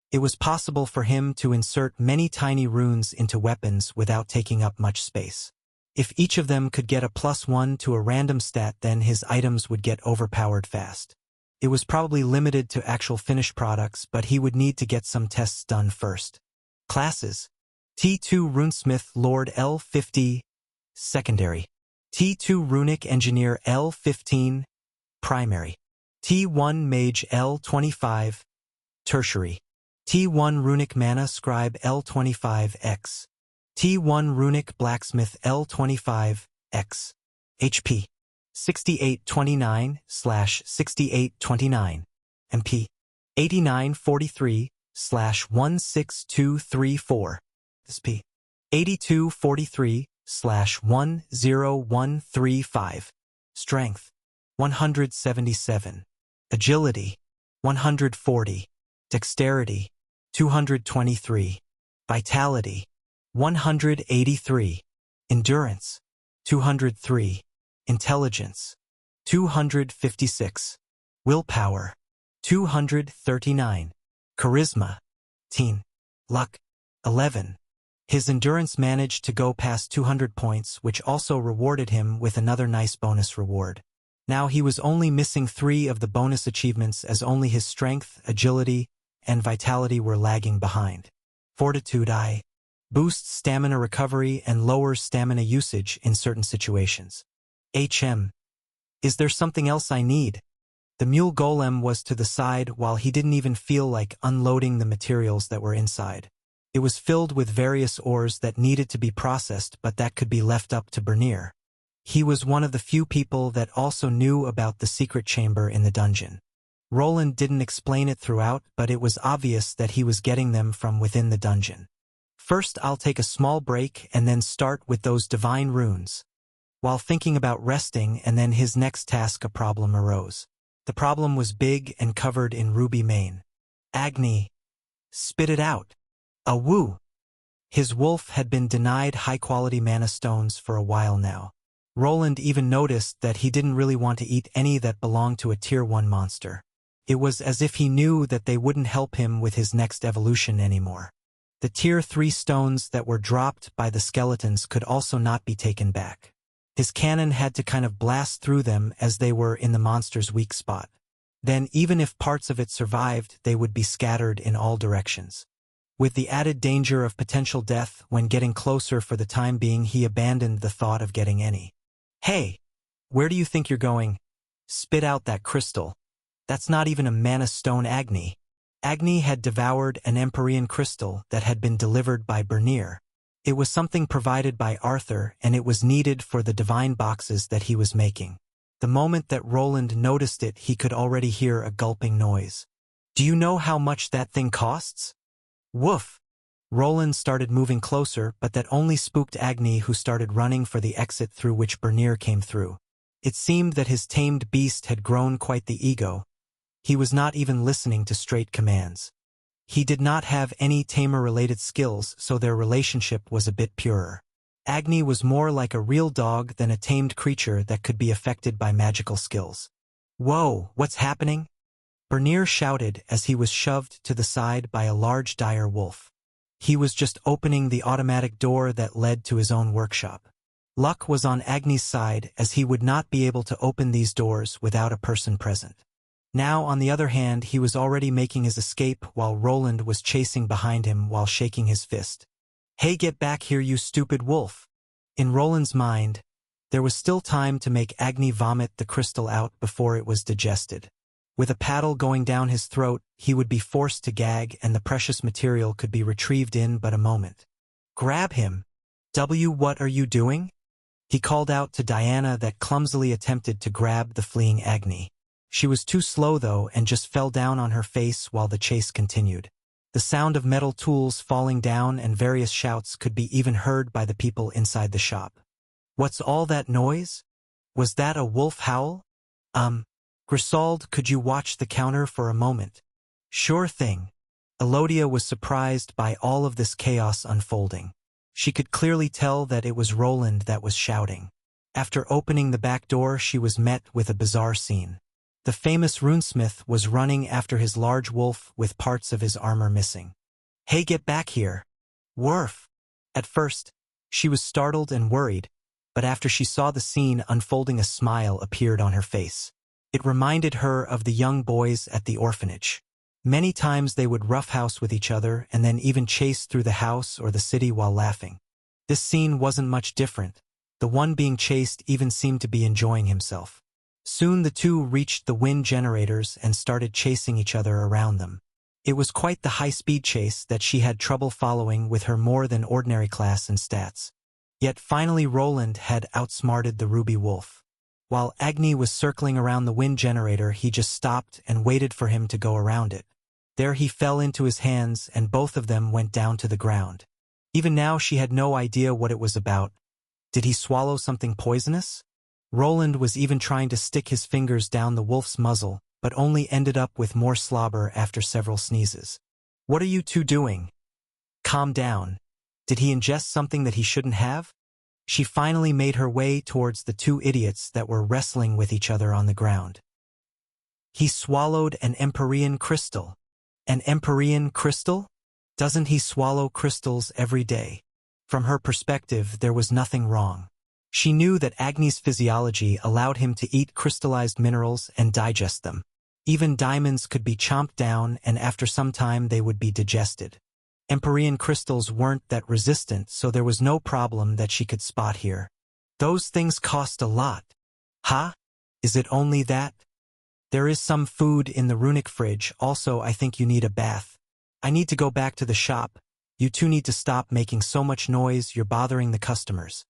It was possible for him to insert many tiny runes into weapons without taking up much space. If each of them could get a +1 to a random stat, then his items would get overpowered fast. It was probably limited to actual finished products, but he would need to get some tests done first. Classes. T2 Runesmith Lord L50. Secondary. T2 Runic Engineer L15. Primary. T1 Mage L25. Tertiary. T1 Runic Mana Scribe L25X. T1 Runic Blacksmith L25X. HP. 6829/6829. MP. 8943/16234. SP. 8243/10135. Strength. 177. Agility. 140. Dexterity. 223. Vitality. 183. Endurance. 203. Intelligence. 256. Willpower. 239. Charisma. 10. Luck. 11. His endurance managed to go past 200 points, which also rewarded him with another nice bonus reward. Now he was only missing 3 of the bonus achievements, as only his strength, agility, and vitality were lagging behind. Fortitude I. Boosts stamina recovery and lowers stamina usage in certain situations. HM. Is there something else I need? The mule golem was to the side while he didn't even feel like unloading the materials that were inside. It was filled with various ores that needed to be processed, but that could be left up to Bernier. He was one of the few people that also knew about the secret chamber in the dungeon. Roland didn't explain it throughout, but it was obvious that he was getting them from within the dungeon. First, I'll take a small break and then start with those divine runes. While thinking about resting, and then his next task, a problem arose. The problem was big and covered in ruby mane. Agni. Spit it out. A woo. His wolf had been denied high-quality mana stones for a while now. Roland even noticed that he didn't really want to eat any that belonged to a Tier 1 monster. It was as if he knew that they wouldn't help him with his next evolution anymore. The Tier 3 stones that were dropped by the skeletons could also not be taken back. His cannon had to kind of blast through them as they were in the monster's weak spot. Then even if parts of it survived, they would be scattered in all directions. With the added danger of potential death when getting closer, for the time being he abandoned the thought of getting any. Hey! Where do you think you're going? Spit out that crystal. That's not even a mana stone. Agni. Agni had devoured an Empyrean crystal that had been delivered by Bernier. It was something provided by Arthur, and it was needed for the divine boxes that he was making. The moment that Roland noticed it, he could already hear a gulping noise. Do you know how much that thing costs? Woof! Roland started moving closer, but that only spooked Agni, who started running for the exit through which Bernier came through. It seemed that his tamed beast had grown quite the ego. He was not even listening to straight commands. He did not have any tamer-related skills, so their relationship was a bit purer. Agni was more like a real dog than a tamed creature that could be affected by magical skills. Whoa, what's happening? Bernier shouted as he was shoved to the side by a large dire wolf. He was just opening the automatic door that led to his own workshop. Luck was on Agni's side, as he would not be able to open these doors without a person present. Now, on the other hand, he was already making his escape while Roland was chasing behind him while shaking his fist. Hey, get back here, you stupid wolf! In Roland's mind, there was still time to make Agni vomit the crystal out before it was digested. With a paddle going down his throat, he would be forced to gag, and the precious material could be retrieved in but a moment. Grab him! What are you doing? He called out to Diana, that clumsily attempted to grab the fleeing Agni. She was too slow though, and just fell down on her face while the chase continued. The sound of metal tools falling down and various shouts could be even heard by the people inside the shop. What's all that noise? Was that a wolf howl? Grisauld, could you watch the counter for a moment? Sure thing. Elodia was surprised by all of this chaos unfolding. She could clearly tell that it was Roland that was shouting. After opening the back door, she was met with a bizarre scene. The famous runesmith was running after his large wolf with parts of his armor missing. Hey, get back here! Worf! At first, she was startled and worried, but after she saw the scene unfolding, a smile appeared on her face. It reminded her of the young boys at the orphanage. Many times they would roughhouse with each other and then even chase through the house or the city while laughing. This scene wasn't much different. The one being chased even seemed to be enjoying himself. Soon the two reached the wind generators and started chasing each other around them. It was quite the high-speed chase that she had trouble following with her more than ordinary class and stats. Yet finally Roland had outsmarted the Ruby Wolf. While Agni was circling around the wind generator, he just stopped and waited for him to go around it. There he fell into his hands, and both of them went down to the ground. Even now she had no idea what it was about. Did he swallow something poisonous? Roland was even trying to stick his fingers down the wolf's muzzle, but only ended up with more slobber after several sneezes. What are you two doing? Calm down. Did he ingest something that he shouldn't have? She finally made her way towards the two idiots that were wrestling with each other on the ground. He swallowed an Empyrean crystal. An Empyrean crystal? Doesn't he swallow crystals every day? From her perspective, there was nothing wrong. She knew that Agni's physiology allowed him to eat crystallized minerals and digest them. Even diamonds could be chomped down, and after some time they would be digested. Empyrean crystals weren't that resistant, so there was no problem that she could spot here. Those things cost a lot. Huh? Is it only that? There is some food in the runic fridge. Also, I think you need a bath. I need to go back to the shop. You two need to stop making so much noise, you're bothering the customers.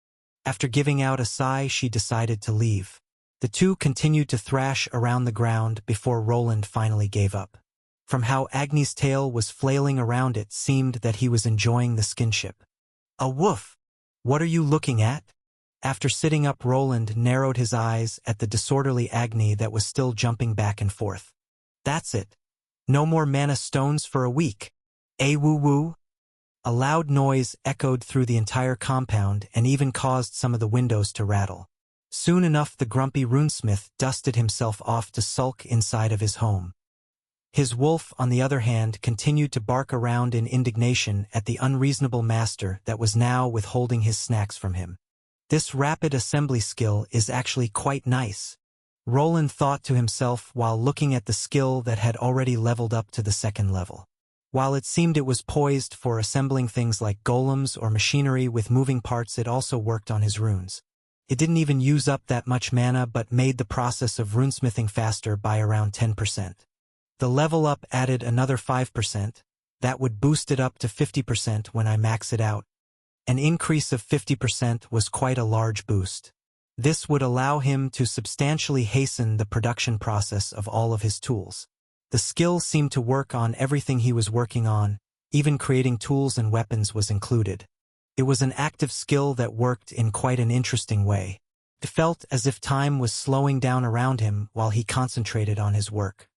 After giving out a sigh, she decided to leave. The two continued to thrash around the ground before Roland finally gave up. From how Agni's tail was flailing around, it seemed that he was enjoying the skinship. A woof! What are you looking at? After sitting up, Roland narrowed his eyes at the disorderly Agni that was still jumping back and forth. That's it. No more mana stones for a week. Woo-woo? A loud noise echoed through the entire compound and even caused some of the windows to rattle. Soon enough, the grumpy runesmith dusted himself off to sulk inside of his home. His wolf, on the other hand, continued to bark around in indignation at the unreasonable master that was now withholding his snacks from him. This rapid assembly skill is actually quite nice. Roland thought to himself while looking at the skill that had already leveled up to the second level. While it seemed it was poised for assembling things like golems or machinery with moving parts, it also worked on his runes. It didn't even use up that much mana but made the process of runesmithing faster by around 10%. The level up added another 5%, that would boost it up to 50% when I max it out. An increase of 50% was quite a large boost. This would allow him to substantially hasten the production process of all of his tools. The skill seemed to work on everything he was working on, even creating tools and weapons was included. It was an active skill that worked in quite an interesting way. It felt as if time was slowing down around him while he concentrated on his work.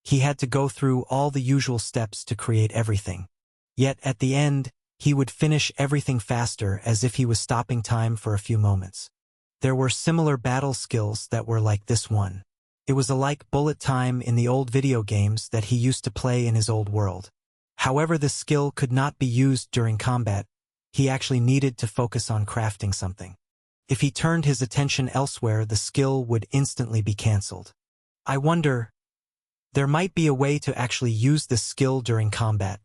He had to go through all the usual steps to create everything. Yet at the end, he would finish everything faster as if he was stopping time for a few moments. There were similar battle skills that were like this one. It was like bullet time in the old video games that he used to play in his old world. However, this skill could not be used during combat. He actually needed to focus on crafting something. If he turned his attention elsewhere, the skill would instantly be cancelled. I wonder, there might be a way to actually use this skill during combat.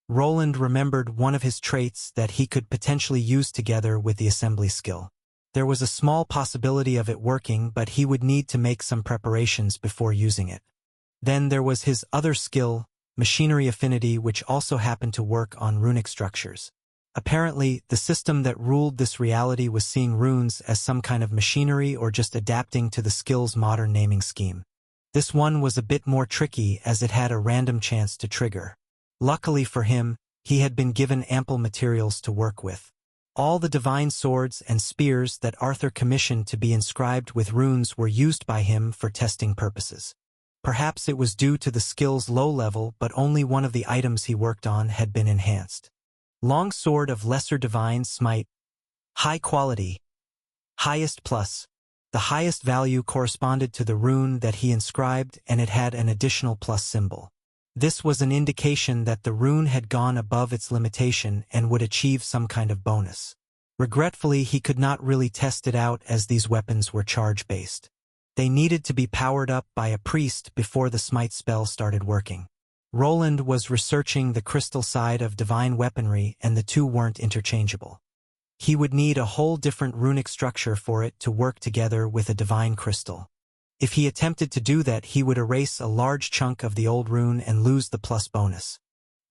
Roland remembered one of his traits that he could potentially use together with the assembly skill. There was a small possibility of it working, but he would need to make some preparations before using it. Then there was his other skill, machinery affinity, which also happened to work on runic structures. Apparently, the system that ruled this reality was seeing runes as some kind of machinery or just adapting to the skill's modern naming scheme. This one was a bit more tricky as it had a random chance to trigger. Luckily for him, he had been given ample materials to work with. All the divine swords and spears that Arthur commissioned to be inscribed with runes were used by him for testing purposes. Perhaps it was due to the skill's low level, but only one of the items he worked on had been enhanced. Long sword of lesser divine smite. High quality. Highest plus. The highest value corresponded to the rune that he inscribed, and it had an additional plus symbol. This was an indication that the rune had gone above its limitation and would achieve some kind of bonus. Regretfully, he could not really test it out as these weapons were charge-based. They needed to be powered up by a priest before the smite spell started working. Roland was researching the crystal side of divine weaponry, and the two weren't interchangeable. He would need a whole different runic structure for it to work together with a divine crystal. If he attempted to do that, he would erase a large chunk of the old rune and lose the plus bonus.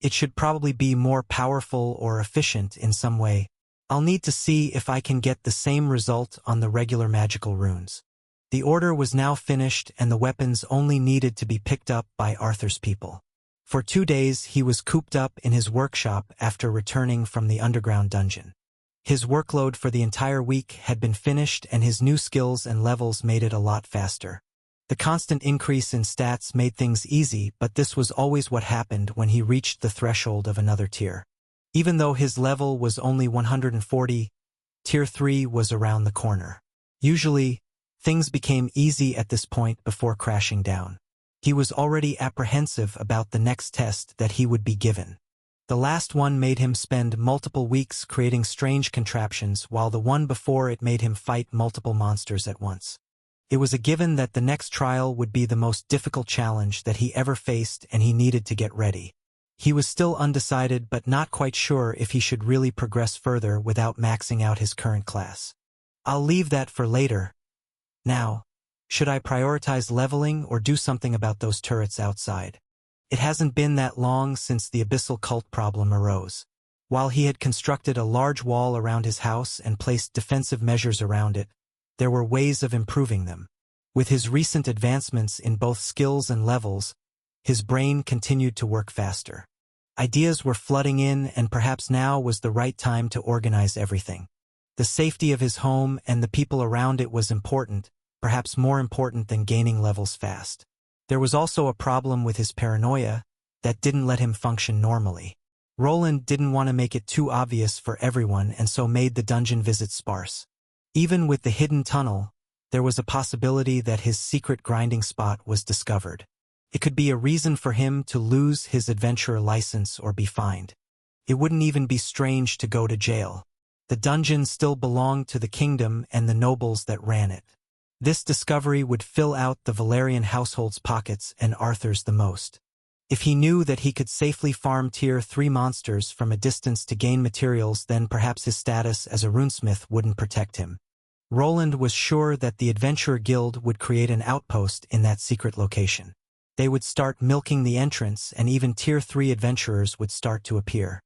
It should probably be more powerful or efficient in some way. I'll need to see if I can get the same result on the regular magical runes. The order was now finished and the weapons only needed to be picked up by Arthur's people. For 2 days he was cooped up in his workshop after returning from the underground dungeon. His workload for the entire week had been finished and his new skills and levels made it a lot faster. The constant increase in stats made things easy, but this was always what happened when he reached the threshold of another tier. Even though his level was only 140, Tier 3 was around the corner. Usually, things became easy at this point before crashing down. He was already apprehensive about the next test that he would be given. The last one made him spend multiple weeks creating strange contraptions, while the one before it made him fight multiple monsters at once. It was a given that the next trial would be the most difficult challenge that he ever faced, and he needed to get ready. He was still undecided but not quite sure if he should really progress further without maxing out his current class. I'll leave that for later. Now, should I prioritize leveling or do something about those turrets outside? It hasn't been that long since the abyssal cult problem arose. While he had constructed a large wall around his house and placed defensive measures around it, there were ways of improving them. With his recent advancements in both skills and levels, his brain continued to work faster. Ideas were flooding in, and perhaps now was the right time to organize everything. The safety of his home and the people around it was important, perhaps more important than gaining levels fast. There was also a problem with his paranoia that didn't let him function normally. Roland didn't want to make it too obvious for everyone and so made the dungeon visits sparse. Even with the hidden tunnel, there was a possibility that his secret grinding spot was discovered. It could be a reason for him to lose his adventurer license or be fined. It wouldn't even be strange to go to jail. The dungeon still belonged to the kingdom and the nobles that ran it. This discovery would fill out the Valerian household's pockets and Arthur's the most. If he knew that he could safely farm Tier 3 monsters from a distance to gain materials, then perhaps his status as a runesmith wouldn't protect him. Roland was sure that the Adventurer Guild would create an outpost in that secret location. They would start milking the entrance, and even Tier 3 adventurers would start to appear.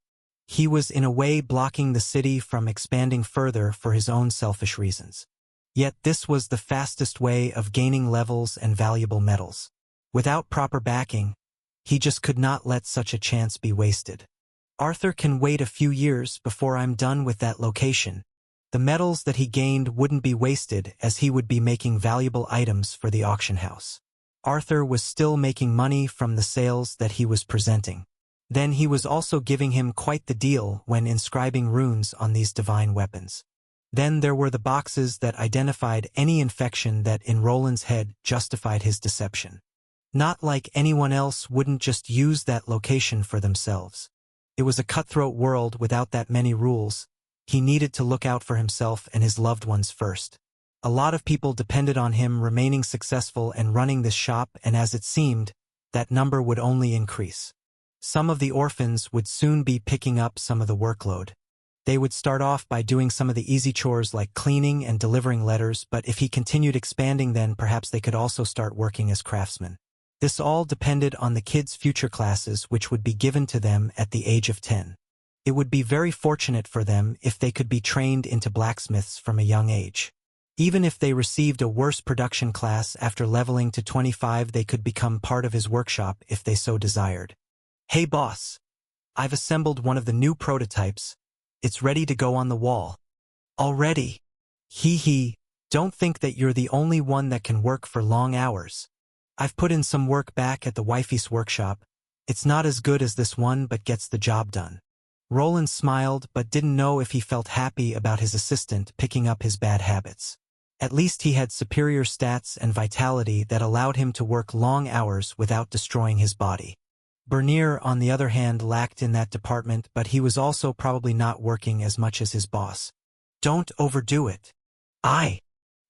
He was in a way blocking the city from expanding further for his own selfish reasons. Yet this was the fastest way of gaining levels and valuable metals. Without proper backing, he just could not let such a chance be wasted. Arthur can wait a few years before I'm done with that location. The metals that he gained wouldn't be wasted, as he would be making valuable items for the auction house. Arthur was still making money from the sales that he was presenting. Then he was also giving him quite the deal when inscribing runes on these divine weapons. Then there were the boxes that identified any infection that in Roland's head justified his deception. Not like anyone else wouldn't just use that location for themselves. It was a cutthroat world without that many rules. He needed to look out for himself and his loved ones first. A lot of people depended on him remaining successful and running this shop, and as it seemed, that number would only increase. Some of the orphans would soon be picking up some of the workload. They would start off by doing some of the easy chores like cleaning and delivering letters, but if he continued expanding, then perhaps they could also start working as craftsmen. This all depended on the kids' future classes, which would be given to them at the age of 10. It would be very fortunate for them if they could be trained into blacksmiths from a young age. Even if they received a worse production class after leveling to 25, they could become part of his workshop if they so desired. "Hey boss, I've assembled one of the new prototypes. It's ready to go on the wall." "Already? Hee, don't think that you're the only one that can work for long hours. I've put in some work back at the wifey's workshop. It's not as good as this one, but gets the job done." Roland smiled, but didn't know if he felt happy about his assistant picking up his bad habits. At least he had superior stats and vitality that allowed him to work long hours without destroying his body. Bernier, on the other hand, lacked in that department, but he was also probably not working as much as his boss. "Don't overdo it." "Aye."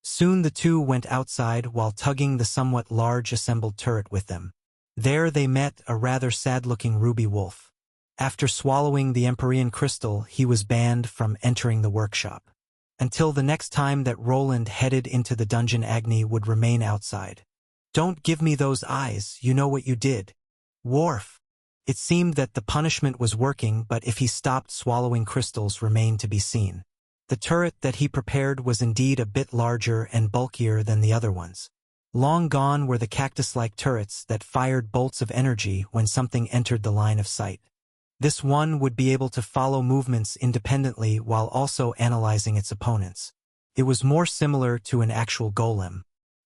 Soon the two went outside while tugging the somewhat large assembled turret with them. There they met a rather sad-looking ruby wolf. After swallowing the Empyrean crystal, he was banned from entering the workshop. Until the next time that Roland headed into the dungeon, Agni would remain outside. "Don't give me those eyes, you know what you did." "Worf." It seemed that the punishment was working, but if he stopped swallowing crystals remained to be seen. The turret that he prepared was indeed a bit larger and bulkier than the other ones. Long gone were the cactus-like turrets that fired bolts of energy when something entered the line of sight. This one would be able to follow movements independently while also analyzing its opponents. It was more similar to an actual golem.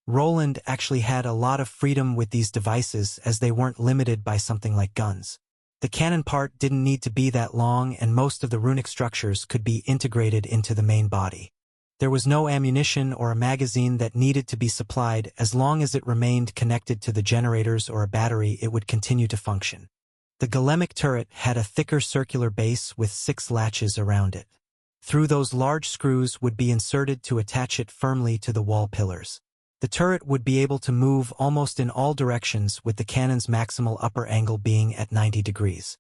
Roland actually had a lot of freedom with these devices, as they weren't limited by something like guns. The cannon part didn't need to be that long, and most of the runic structures could be integrated into the main body. There was no ammunition or a magazine that needed to be supplied. As long as it remained connected to the generators or a battery, it would continue to function. The golemic turret had a thicker circular base with 6 latches around it. Through those large screws would be inserted to attach it firmly to the wall pillars. The turret would be able to move almost in all directions, with the cannon's maximal upper angle being at 90 degrees.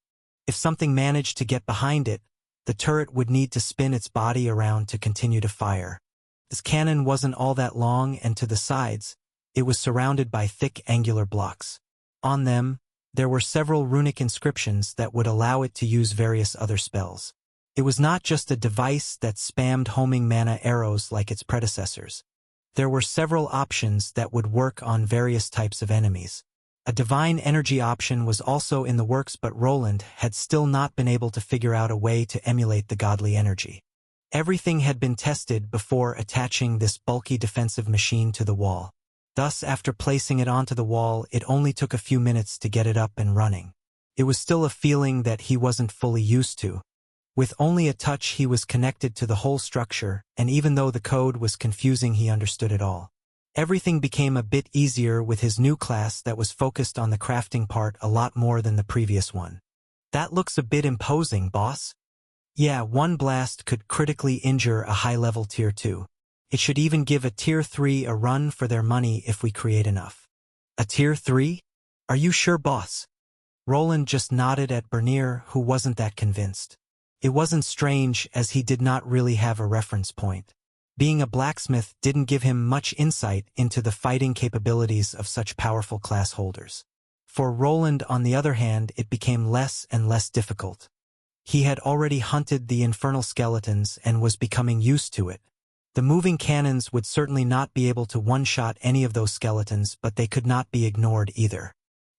If something managed to get behind it, the turret would need to spin its body around to continue to fire. This cannon wasn't all that long, and to the sides, it was surrounded by thick angular blocks. On them, there were several runic inscriptions that would allow it to use various other spells. It was not just a device that spammed homing mana arrows like its predecessors. There were several options that would work on various types of enemies. A divine energy option was also in the works, but Roland had still not been able to figure out a way to emulate the godly energy. Everything had been tested before attaching this bulky defensive machine to the wall. Thus, after placing it onto the wall, it only took a few minutes to get it up and running. It was still a feeling that he wasn't fully used to. With only a touch, he was connected to the whole structure, and even though the code was confusing, he understood it all. Everything became a bit easier with his new class that was focused on the crafting part a lot more than the previous one. "That looks a bit imposing, boss." "Yeah, one blast could critically injure a high-level Tier 2. It should even give a Tier 3 a run for their money if we create enough. A Tier 3? Are you sure, boss? Roland just nodded at Bernier, who wasn't that convinced. It wasn't strange, as he did not really have a reference point. Being a blacksmith didn't give him much insight into the fighting capabilities of such powerful class holders. For Roland, on the other hand, it became less and less difficult. He had already hunted the infernal skeletons and was becoming used to it. The moving cannons would certainly not be able to one-shot any of those skeletons, but they could not be ignored either.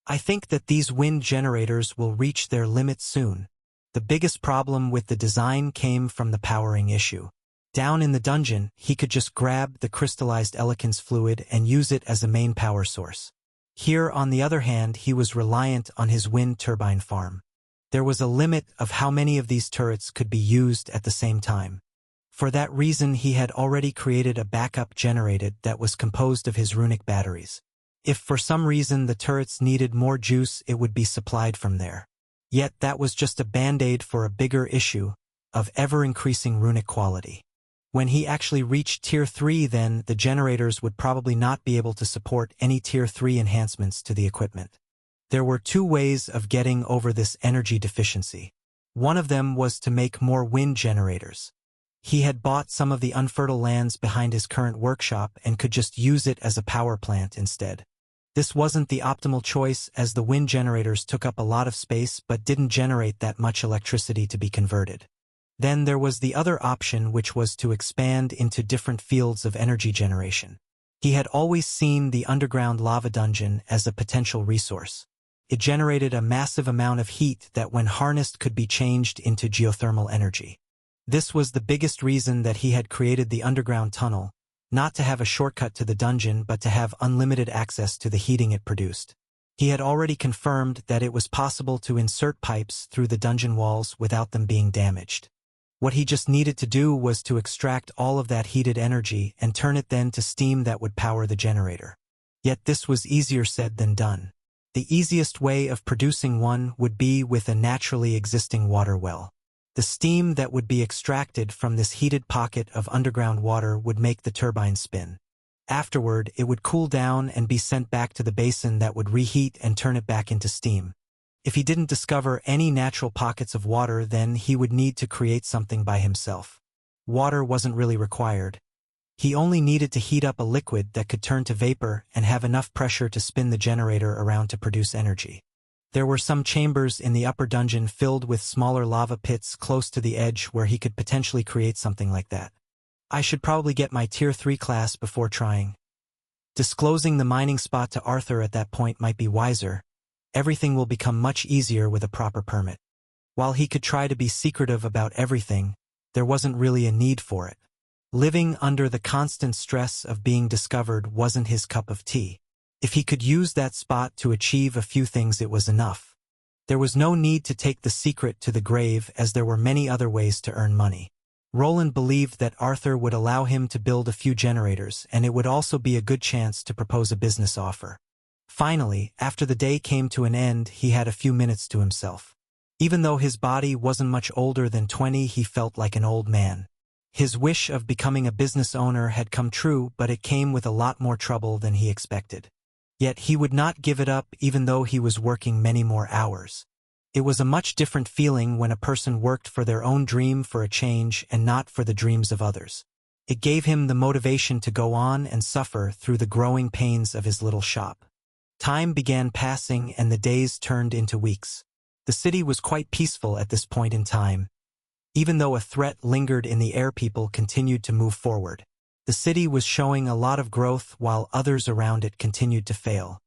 I think that these wind generators will reach their limit soon. The biggest problem with the design came from the powering issue. Down in the dungeon, he could just grab the crystallized Elikins fluid and use it as a main power source. Here, on the other hand, he was reliant on his wind turbine farm. There was a limit of how many of these turrets could be used at the same time. For that reason, he had already created a backup generator that was composed of his runic batteries. If for some reason the turrets needed more juice, it would be supplied from there. Yet that was just a band-aid for a bigger issue of ever-increasing runic quality. When he actually reached Tier 3, then the generators would probably not be able to support any Tier 3 enhancements to the equipment. There were two ways of getting over this energy deficiency. One of them was to make more wind generators. He had bought some of the unfertile lands behind his current workshop and could just use it as a power plant instead. This wasn't the optimal choice, as the wind generators took up a lot of space but didn't generate that much electricity to be converted. Then there was the other option, which was to expand into different fields of energy generation. He had always seen the underground lava dungeon as a potential resource. It generated a massive amount of heat that, when harnessed, could be changed into geothermal energy. This was the biggest reason that he had created the underground tunnel, not to have a shortcut to the dungeon but to have unlimited access to the heating it produced. He had already confirmed that it was possible to insert pipes through the dungeon walls without them being damaged. What he just needed to do was to extract all of that heated energy and turn it then to steam that would power the generator. Yet this was easier said than done. The easiest way of producing one would be with a naturally existing water well. The steam that would be extracted from this heated pocket of underground water would make the turbine spin. Afterward, it would cool down and be sent back to the basin that would reheat and turn it back into steam. If he didn't discover any natural pockets of water, then he would need to create something by himself. Water wasn't really required. He only needed to heat up a liquid that could turn to vapor and have enough pressure to spin the generator around to produce energy. There were some chambers in the upper dungeon filled with smaller lava pits close to the edge where he could potentially create something like that. I should probably get my Tier 3 class before trying. Disclosing the mining spot to Arthur at that point might be wiser. Everything will become much easier with a proper permit. While he could try to be secretive about everything, there wasn't really a need for it. Living under the constant stress of being discovered wasn't his cup of tea. If he could use that spot to achieve a few things, it was enough. There was no need to take the secret to the grave, as there were many other ways to earn money. Roland believed that Arthur would allow him to build a few generators, and it would also be a good chance to propose a business offer. Finally, after the day came to an end, he had a few minutes to himself. Even though his body wasn't much older than 20, he felt like an old man. His wish of becoming a business owner had come true, but it came with a lot more trouble than he expected. Yet he would not give it up, even though he was working many more hours. It was a much different feeling when a person worked for their own dream for a change and not for the dreams of others. It gave him the motivation to go on and suffer through the growing pains of his little shop. Time began passing and the days turned into weeks. The city was quite peaceful at this point in time. Even though a threat lingered in the air, people continued to move forward. The city was showing a lot of growth while others around it continued to fail.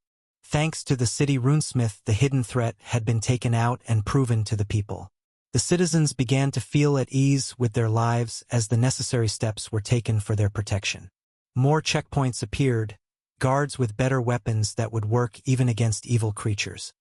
Thanks to the city runesmith, the hidden threat had been taken out and proven to the people. The citizens began to feel at ease with their lives as the necessary steps were taken for their protection. More checkpoints appeared, guards with better weapons that would work even against evil creatures.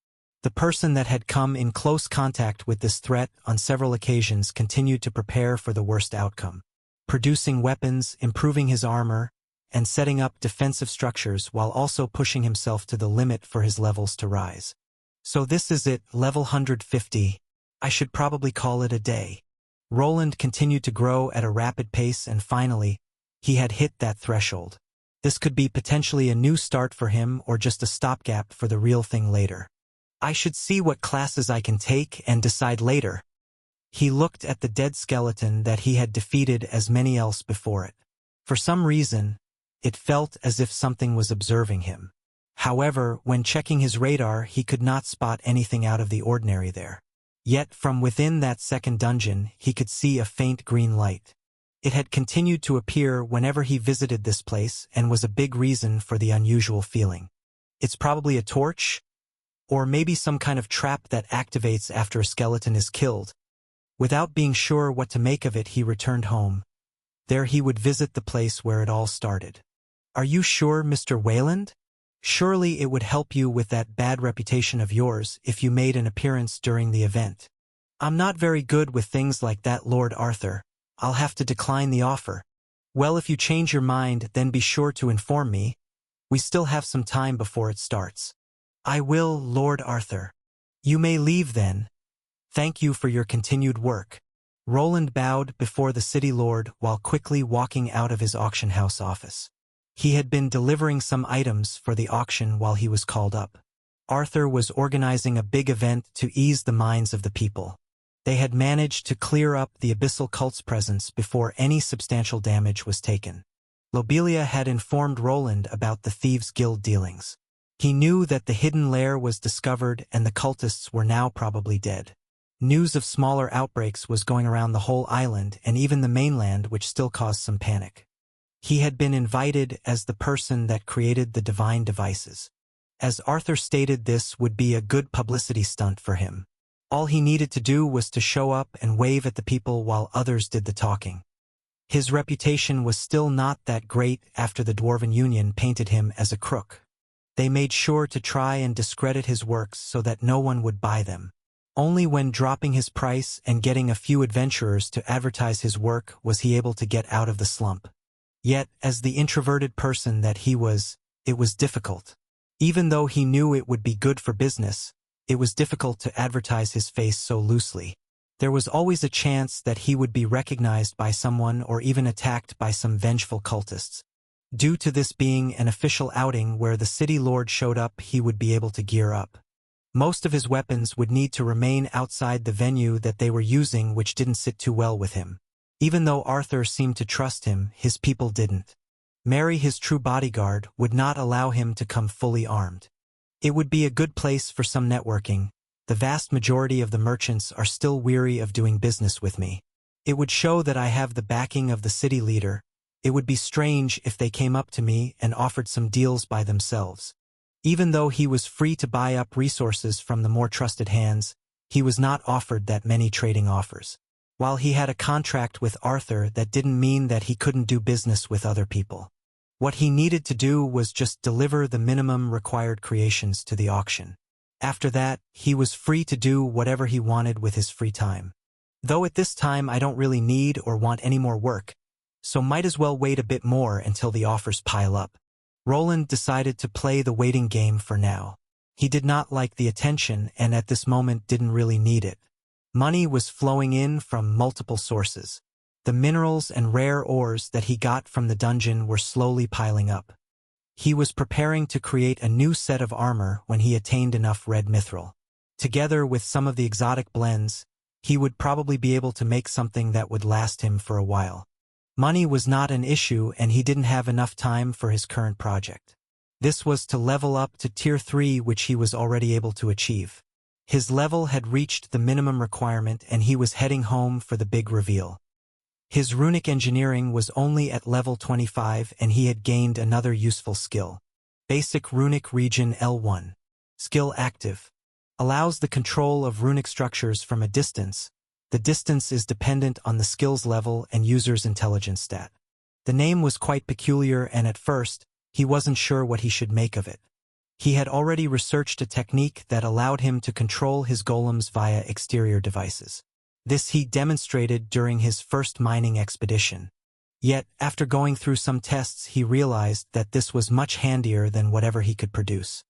The person that had come in close contact with this threat on several occasions continued to prepare for the worst outcome, producing weapons, improving his armor, and setting up defensive structures while also pushing himself to the limit for his levels to rise. So this is it, level 150. I should probably call it a day. Roland continued to grow at a rapid pace, and finally, He had hit that threshold. This could be potentially a new start for him or just a stopgap for the real thing later. I should see what classes I can take and decide later. He looked at the dead skeleton that he had defeated as many else before it. For some reason, it felt as if something was observing him. However, when checking his radar, he could not spot anything out of the ordinary there. Yet, from within that second dungeon, he could see a faint green light. It had continued to appear whenever he visited this place and was a big reason for the unusual feeling. It's probably a torch? Or maybe some kind of trap that activates after a skeleton is killed. Without being sure what to make of it, he returned home. There he would visit the place where it all started. Are you sure, Mr. Wayland? Surely it would help you with that bad reputation of yours if you made an appearance during the event. I'm not very good with things like that, Lord Arthur. I'll have to decline the offer. Well, if you change your mind, then be sure to inform me. We still have some time before it starts. I will, Lord Arthur. You may leave then. Thank you for your continued work. Roland bowed before the city lord while quickly walking out of his auction house office. He had been delivering some items for the auction while he was called up. Arthur was organizing a big event to ease the minds of the people. They had managed to clear up the abyssal cult's presence before any substantial damage was taken. Lobelia had informed Roland about the Thieves' Guild dealings. He knew that the hidden lair was discovered and the cultists were now probably dead. News of smaller outbreaks was going around the whole island and even the mainland, which still caused some panic. He had been invited as the person that created the divine devices. As Arthur stated, this would be a good publicity stunt for him. All he needed to do was to show up and wave at the people while others did the talking. His reputation was still not that great after the Dwarven Union painted him as a crook. They made sure to try and discredit his works so that no one would buy them. Only when dropping his price and getting a few adventurers to advertise his work was he able to get out of the slump. Yet, as the introverted person that he was, it was difficult. Even though he knew it would be good for business, it was difficult to advertise his face so loosely. There was always a chance that he would be recognized by someone or even attacked by some vengeful cultists. Due to this being an official outing where the city lord showed up, he would be able to gear up. Most of his weapons would need to remain outside the venue that they were using, which didn't sit too well with him. Even though Arthur seemed to trust him, his people didn't. Mary, his true bodyguard, would not allow him to come fully armed. It would be a good place for some networking. The vast majority of the merchants are still weary of doing business with me. It would show that I have the backing of the city leader. It would be strange if they came up to me and offered some deals by themselves. Even though he was free to buy up resources from the more trusted hands, he was not offered that many trading offers. While he had a contract with Arthur, that didn't mean that he couldn't do business with other people. What he needed to do was just deliver the minimum required creations to the auction. After that, he was free to do whatever he wanted with his free time. Though at this time I don't really need or want any more work, so might as well wait a bit more until the offers pile up. Roland decided to play the waiting game for now. He did not like the attention and at this moment didn't really need it. Money was flowing in from multiple sources. The minerals and rare ores that he got from the dungeon were slowly piling up. He was preparing to create a new set of armor when he attained enough red mithril. Together with some of the exotic blends, he would probably be able to make something that would last him for a while. Money was not an issue and he didn't have enough time for his current project. This was to level up to Tier 3, which he was already able to achieve. His level had reached the minimum requirement and he was heading home for the big reveal. His runic engineering was only at level 25 and he had gained another useful skill. Basic Runic Region L1. Skill active. Allows the control of runic structures from a distance. The distance is dependent on the skill's level and user's intelligence stat. The name was quite peculiar and at first, he wasn't sure what he should make of it. He had already researched a technique that allowed him to control his golems via exterior devices. This he demonstrated during his first mining expedition. Yet, after going through some tests, he realized that this was much handier than whatever he could produce.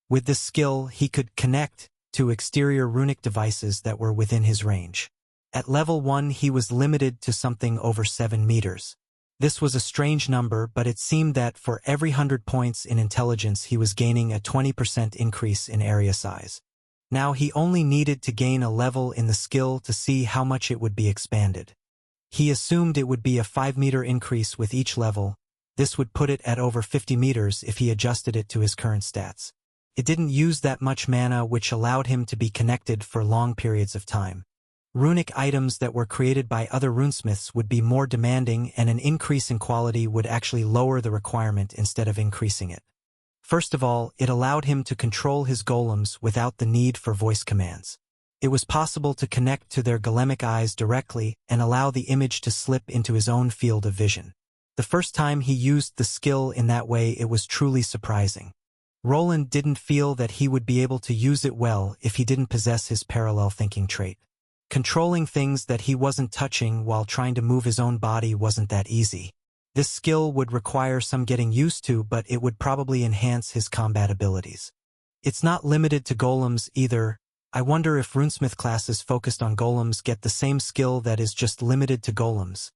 With this skill, he could connect to exterior runic devices that were within his range. At level 1, he was limited to something over 7 meters. This was a strange number, but it seemed that for every 100 points in intelligence he was gaining a 20% increase in area size. Now he only needed to gain a level in the skill to see how much it would be expanded. He assumed it would be a 5-meter increase with each level. This would put it at over 50 meters if he adjusted it to his current stats. It didn't use that much mana, which allowed him to be connected for long periods of time. Runic items that were created by other runesmiths would be more demanding, and an increase in quality would actually lower the requirement instead of increasing it. First of all, it allowed him to control his golems without the need for voice commands. It was possible to connect to their golemic eyes directly and allow the image to slip into his own field of vision. The first time he used the skill in that way, it was truly surprising. Roland didn't feel that he would be able to use it well if he didn't possess his parallel thinking trait. Controlling things that he wasn't touching while trying to move his own body wasn't that easy. This skill would require some getting used to, but it would probably enhance his combat abilities. It's not limited to golems either. I wonder if runesmith classes focused on golems get the same skill that is just limited to golems.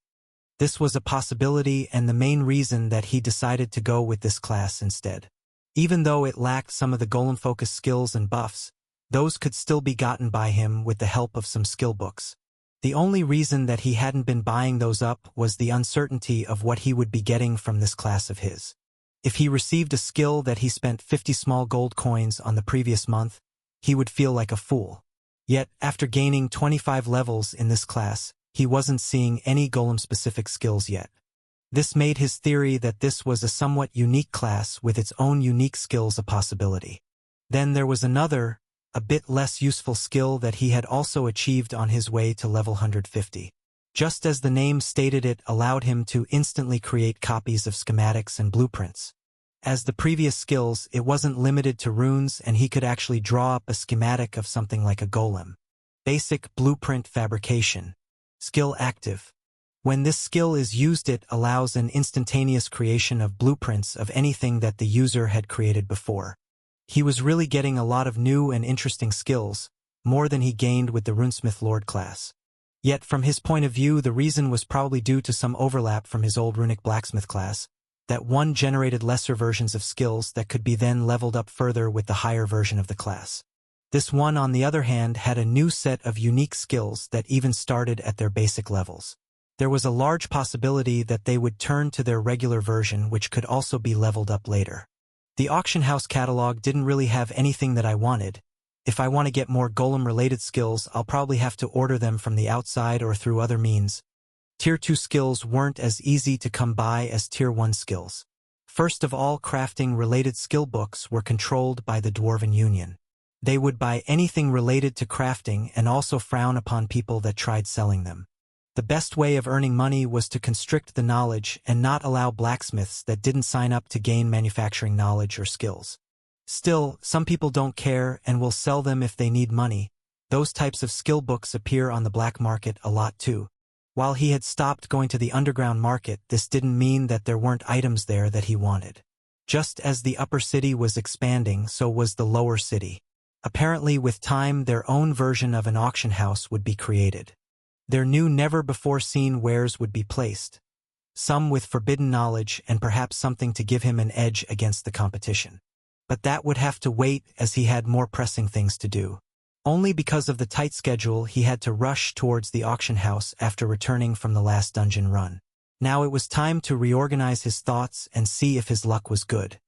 This was a possibility and the main reason that he decided to go with this class instead. Even though it lacked some of the golem-focused skills and buffs, those could still be gotten by him with the help of some skill books. The only reason that he hadn't been buying those up was the uncertainty of what he would be getting from this class of his. If he received a skill that he spent 50 small gold coins on the previous month, he would feel like a fool. Yet, after gaining 25 levels in this class, he wasn't seeing any golem-specific skills yet. This made his theory that this was a somewhat unique class with its own unique skills a possibility. Then there was another, a bit less useful skill that he had also achieved on his way to level 150. Just as the name stated, it allowed him to instantly create copies of schematics and blueprints. As the previous skills, it wasn't limited to runes, and he could actually draw up a schematic of something like a golem. Basic blueprint fabrication. Skill active. When this skill is used, it allows an instantaneous creation of blueprints of anything that the user had created before. He was really getting a lot of new and interesting skills, more than he gained with the Runesmith Lord class. Yet from his point of view, the reason was probably due to some overlap from his old Runic Blacksmith class. That one generated lesser versions of skills that could be then leveled up further with the higher version of the class. This one, on the other hand, had a new set of unique skills that even started at their basic levels. There was a large possibility that they would turn to their regular version, which could also be leveled up later. The auction house catalog didn't really have anything that I wanted. If I want to get more golem-related skills, I'll probably have to order them from the outside or through other means. Tier 2 skills weren't as easy to come by as Tier 1 skills. First of all, crafting-related skill books were controlled by the Dwarven Union. They would buy anything related to crafting and also frown upon people that tried selling them. The best way of earning money was to constrict the knowledge and not allow blacksmiths that didn't sign up to gain manufacturing knowledge or skills. Still, some people don't care and will sell them if they need money. Those types of skill books appear on the black market a lot too. While he had stopped going to the underground market, this didn't mean that there weren't items there that he wanted. Just as the upper city was expanding, so was the lower city. Apparently, with time, their own version of an auction house would be created. Their new never-before-seen wares would be placed. Some with forbidden knowledge and perhaps something to give him an edge against the competition. But that would have to wait, as he had more pressing things to do. Only because of the tight schedule, he had to rush towards the auction house after returning from the last dungeon run. Now it was time to reorganize his thoughts and see if his luck was good.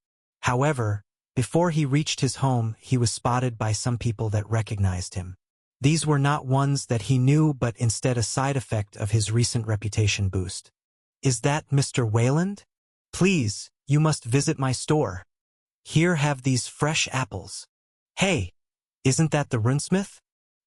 However, before he reached his home, he was spotted by some people that recognized him. These were not ones that he knew, but instead a side effect of his recent reputation boost. "Is that Mr. Wayland? Please, you must visit my store. Here, have these fresh apples. Hey! Isn't that the runesmith?"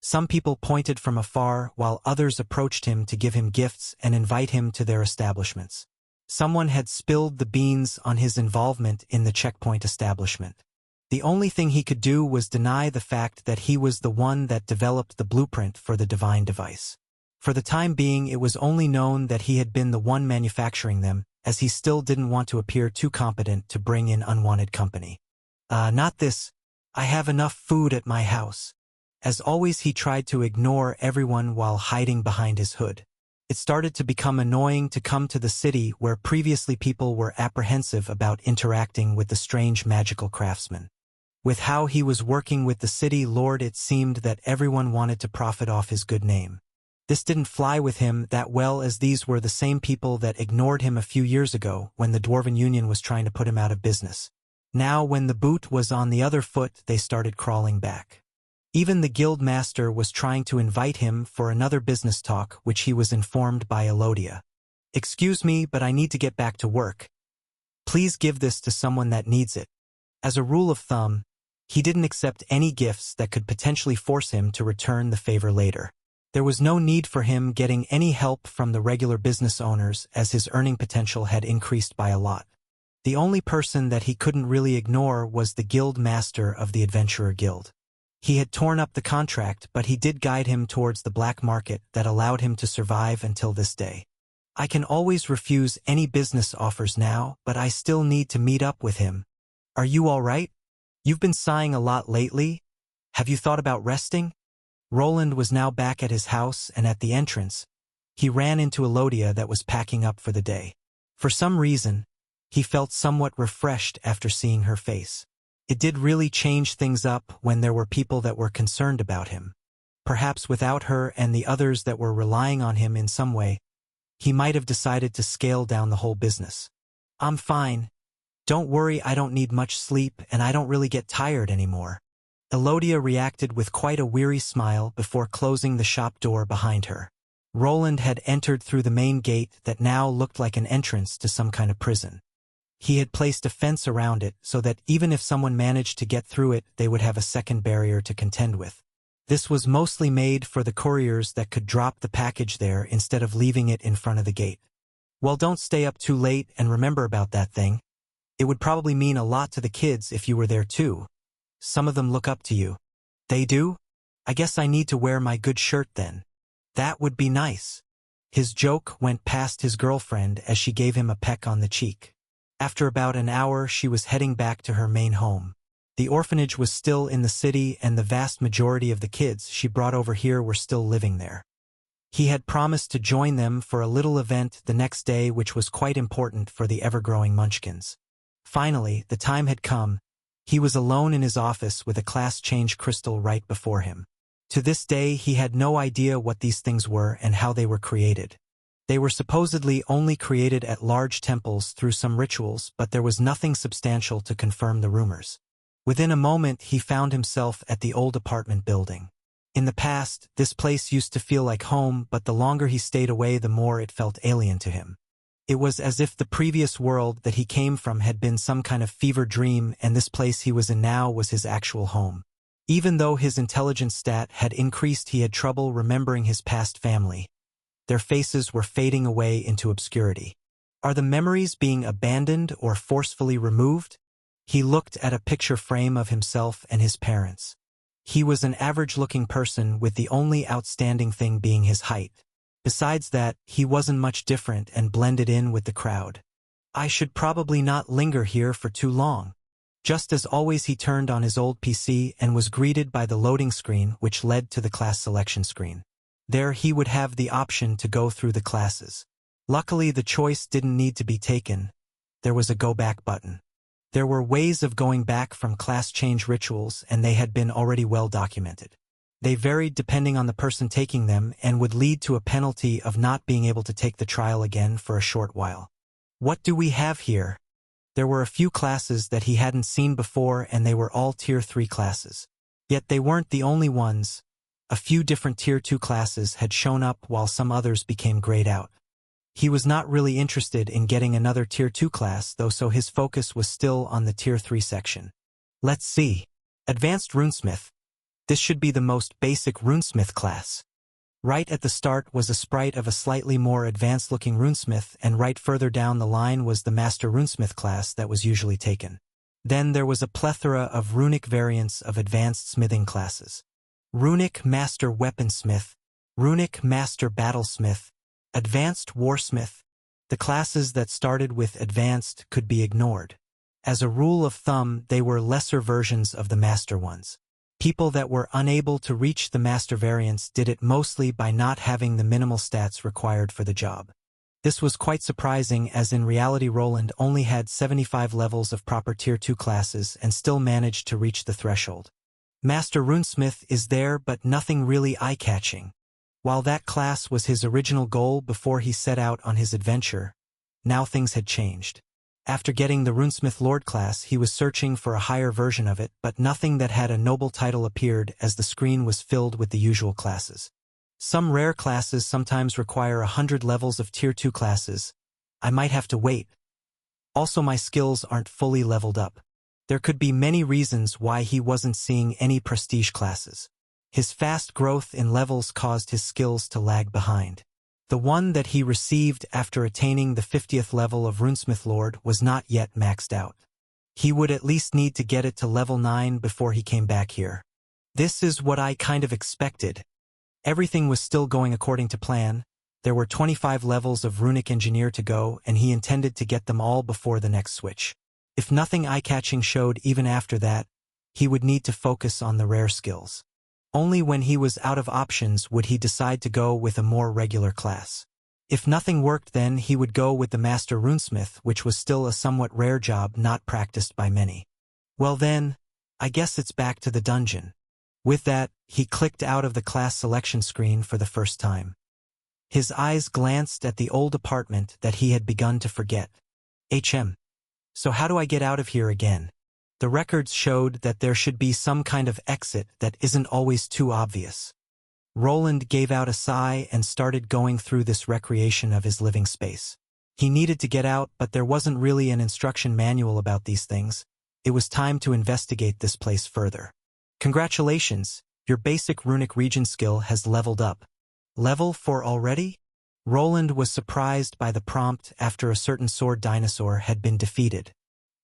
Some people pointed from afar, while others approached him to give him gifts and invite him to their establishments. Someone had spilled the beans on his involvement in the checkpoint establishment. The only thing he could do was deny the fact that he was the one that developed the blueprint for the divine device. For the time being, it was only known that he had been the one manufacturing them, as he still didn't want to appear too competent to bring in unwanted company. Not this. I have enough food at my house." As always, he tried to ignore everyone while hiding behind his hood. It started to become annoying to come to the city where previously people were apprehensive about interacting with the strange magical craftsman. With how he was working with the city lord, it seemed that everyone wanted to profit off his good name. This didn't fly with him that well, as these were the same people that ignored him a few years ago when the Dwarven Union was trying to put him out of business. Now, when the boot was on the other foot, they started crawling back. Even the guild master was trying to invite him for another business talk, which he was informed by Elodia. "Excuse me, but I need to get back to work. Please give this to someone that needs it." As a rule of thumb, he didn't accept any gifts that could potentially force him to return the favor later. There was no need for him getting any help from the regular business owners, as his earning potential had increased by a lot. The only person that he couldn't really ignore was the guild master of the Adventurer Guild. He had torn up the contract, but he did guide him towards the black market that allowed him to survive until this day. "I can always refuse any business offers now, but I still need to meet up with him. Are you all right? You've been sighing a lot lately. Have you thought about resting?" Roland was now back at his house, and at the entrance, he ran into Elodia that was packing up for the day. For some reason, he felt somewhat refreshed after seeing her face. It did really change things up when there were people that were concerned about him. Perhaps without her and the others that were relying on him in some way, he might have decided to scale down the whole business. "I'm fine. Don't worry, I don't need much sleep, and I don't really get tired anymore." Elodia reacted with quite a weary smile before closing the shop door behind her. Roland had entered through the main gate that now looked like an entrance to some kind of prison. He had placed a fence around it so that even if someone managed to get through it, they would have a second barrier to contend with. This was mostly made for the couriers that could drop the package there instead of leaving it in front of the gate. "Well, don't stay up too late, and remember about that thing. It would probably mean a lot to the kids if you were there too. Some of them look up to you." "They do? I guess I need to wear my good shirt then." "That would be nice." His joke went past his girlfriend as she gave him a peck on the cheek. After about an hour, she was heading back to her main home. The orphanage was still in the city, and the vast majority of the kids she brought over here were still living there. He had promised to join them for a little event the next day, which was quite important for the ever-growing Munchkins. Finally, the time had come. He was alone in his office with a class change crystal right before him. To this day, he had no idea what these things were and how they were created. They were supposedly only created at large temples through some rituals, but there was nothing substantial to confirm the rumors. Within a moment, he found himself at the old apartment building. In the past, this place used to feel like home, but the longer he stayed away, the more it felt alien to him. It was as if the previous world that he came from had been some kind of fever dream, and this place he was in now was his actual home. Even though his intelligence stat had increased, he had trouble remembering his past family. Their faces were fading away into obscurity. Are the memories being abandoned or forcefully removed? He looked at a picture frame of himself and his parents. He was an average-looking person, with the only outstanding thing being his height. Besides that, he wasn't much different and blended in with the crowd. "I should probably not linger here for too long." Just as always, he turned on his old PC and was greeted by the loading screen, which led to the class selection screen. There he would have the option to go through the classes. Luckily, the choice didn't need to be taken. There was a go back button. There were ways of going back from class change rituals, and they had been already well documented. They varied depending on the person taking them and would lead to a penalty of not being able to take the trial again for a short while. What do we have here? There were a few classes that he hadn't seen before, and they were all Tier 3 classes. Yet they weren't the only ones. A few different Tier 2 classes had shown up while some others became grayed out. He was not really interested in getting another Tier 2 class, though, so his focus was still on the Tier 3 section. Let's see. Advanced Runesmith. This should be the most basic runesmith class. Right at the start was a sprite of a slightly more advanced-looking runesmith, and right further down the line was the Master Runesmith class that was usually taken. Then there was a plethora of runic variants of advanced smithing classes. Runic Master Weaponsmith, Runic Master Battlesmith, Advanced Warsmith. The classes that started with Advanced could be ignored. As a rule of thumb, they were lesser versions of the Master ones. People that were unable to reach the master variants did it mostly by not having the minimal stats required for the job. This was quite surprising, as in reality Roland only had 75 levels of proper Tier 2 classes and still managed to reach the threshold. Master Runesmith is there, but nothing really eye-catching. While that class was his original goal before he set out on his adventure, now things had changed. After getting the Runesmith Lord class, he was searching for a higher version of it, but nothing that had a noble title appeared, as the screen was filled with the usual classes. Some rare classes sometimes require 100 levels of Tier 2 classes. I might have to wait. Also, my skills aren't fully leveled up. There could be many reasons why he wasn't seeing any prestige classes. His fast growth in levels caused his skills to lag behind. The one that he received after attaining the 50th level of Runesmith Lord was not yet maxed out. He would at least need to get it to level 9 before he came back here. This is what I kind of expected. Everything was still going according to plan. There were 25 levels of Runic Engineer to go, and he intended to get them all before the next switch. If nothing eye-catching showed even after that, he would need to focus on the rare skills. Only when he was out of options would he decide to go with a more regular class. If nothing worked, then he would go with the Master Runesmith, which was still a somewhat rare job not practiced by many. Well then, I guess it's back to the dungeon. With that, he clicked out of the class selection screen for the first time. His eyes glanced at the old apartment that he had begun to forget. So how do I get out of here again? The records showed that there should be some kind of exit that isn't always too obvious. Roland gave out a sigh and started going through this recreation of his living space. He needed to get out, but there wasn't really an instruction manual about these things. It was time to investigate this place further. Congratulations, your basic runic region skill has leveled up. Level 4 already? Roland was surprised by the prompt after a certain sword dinosaur had been defeated.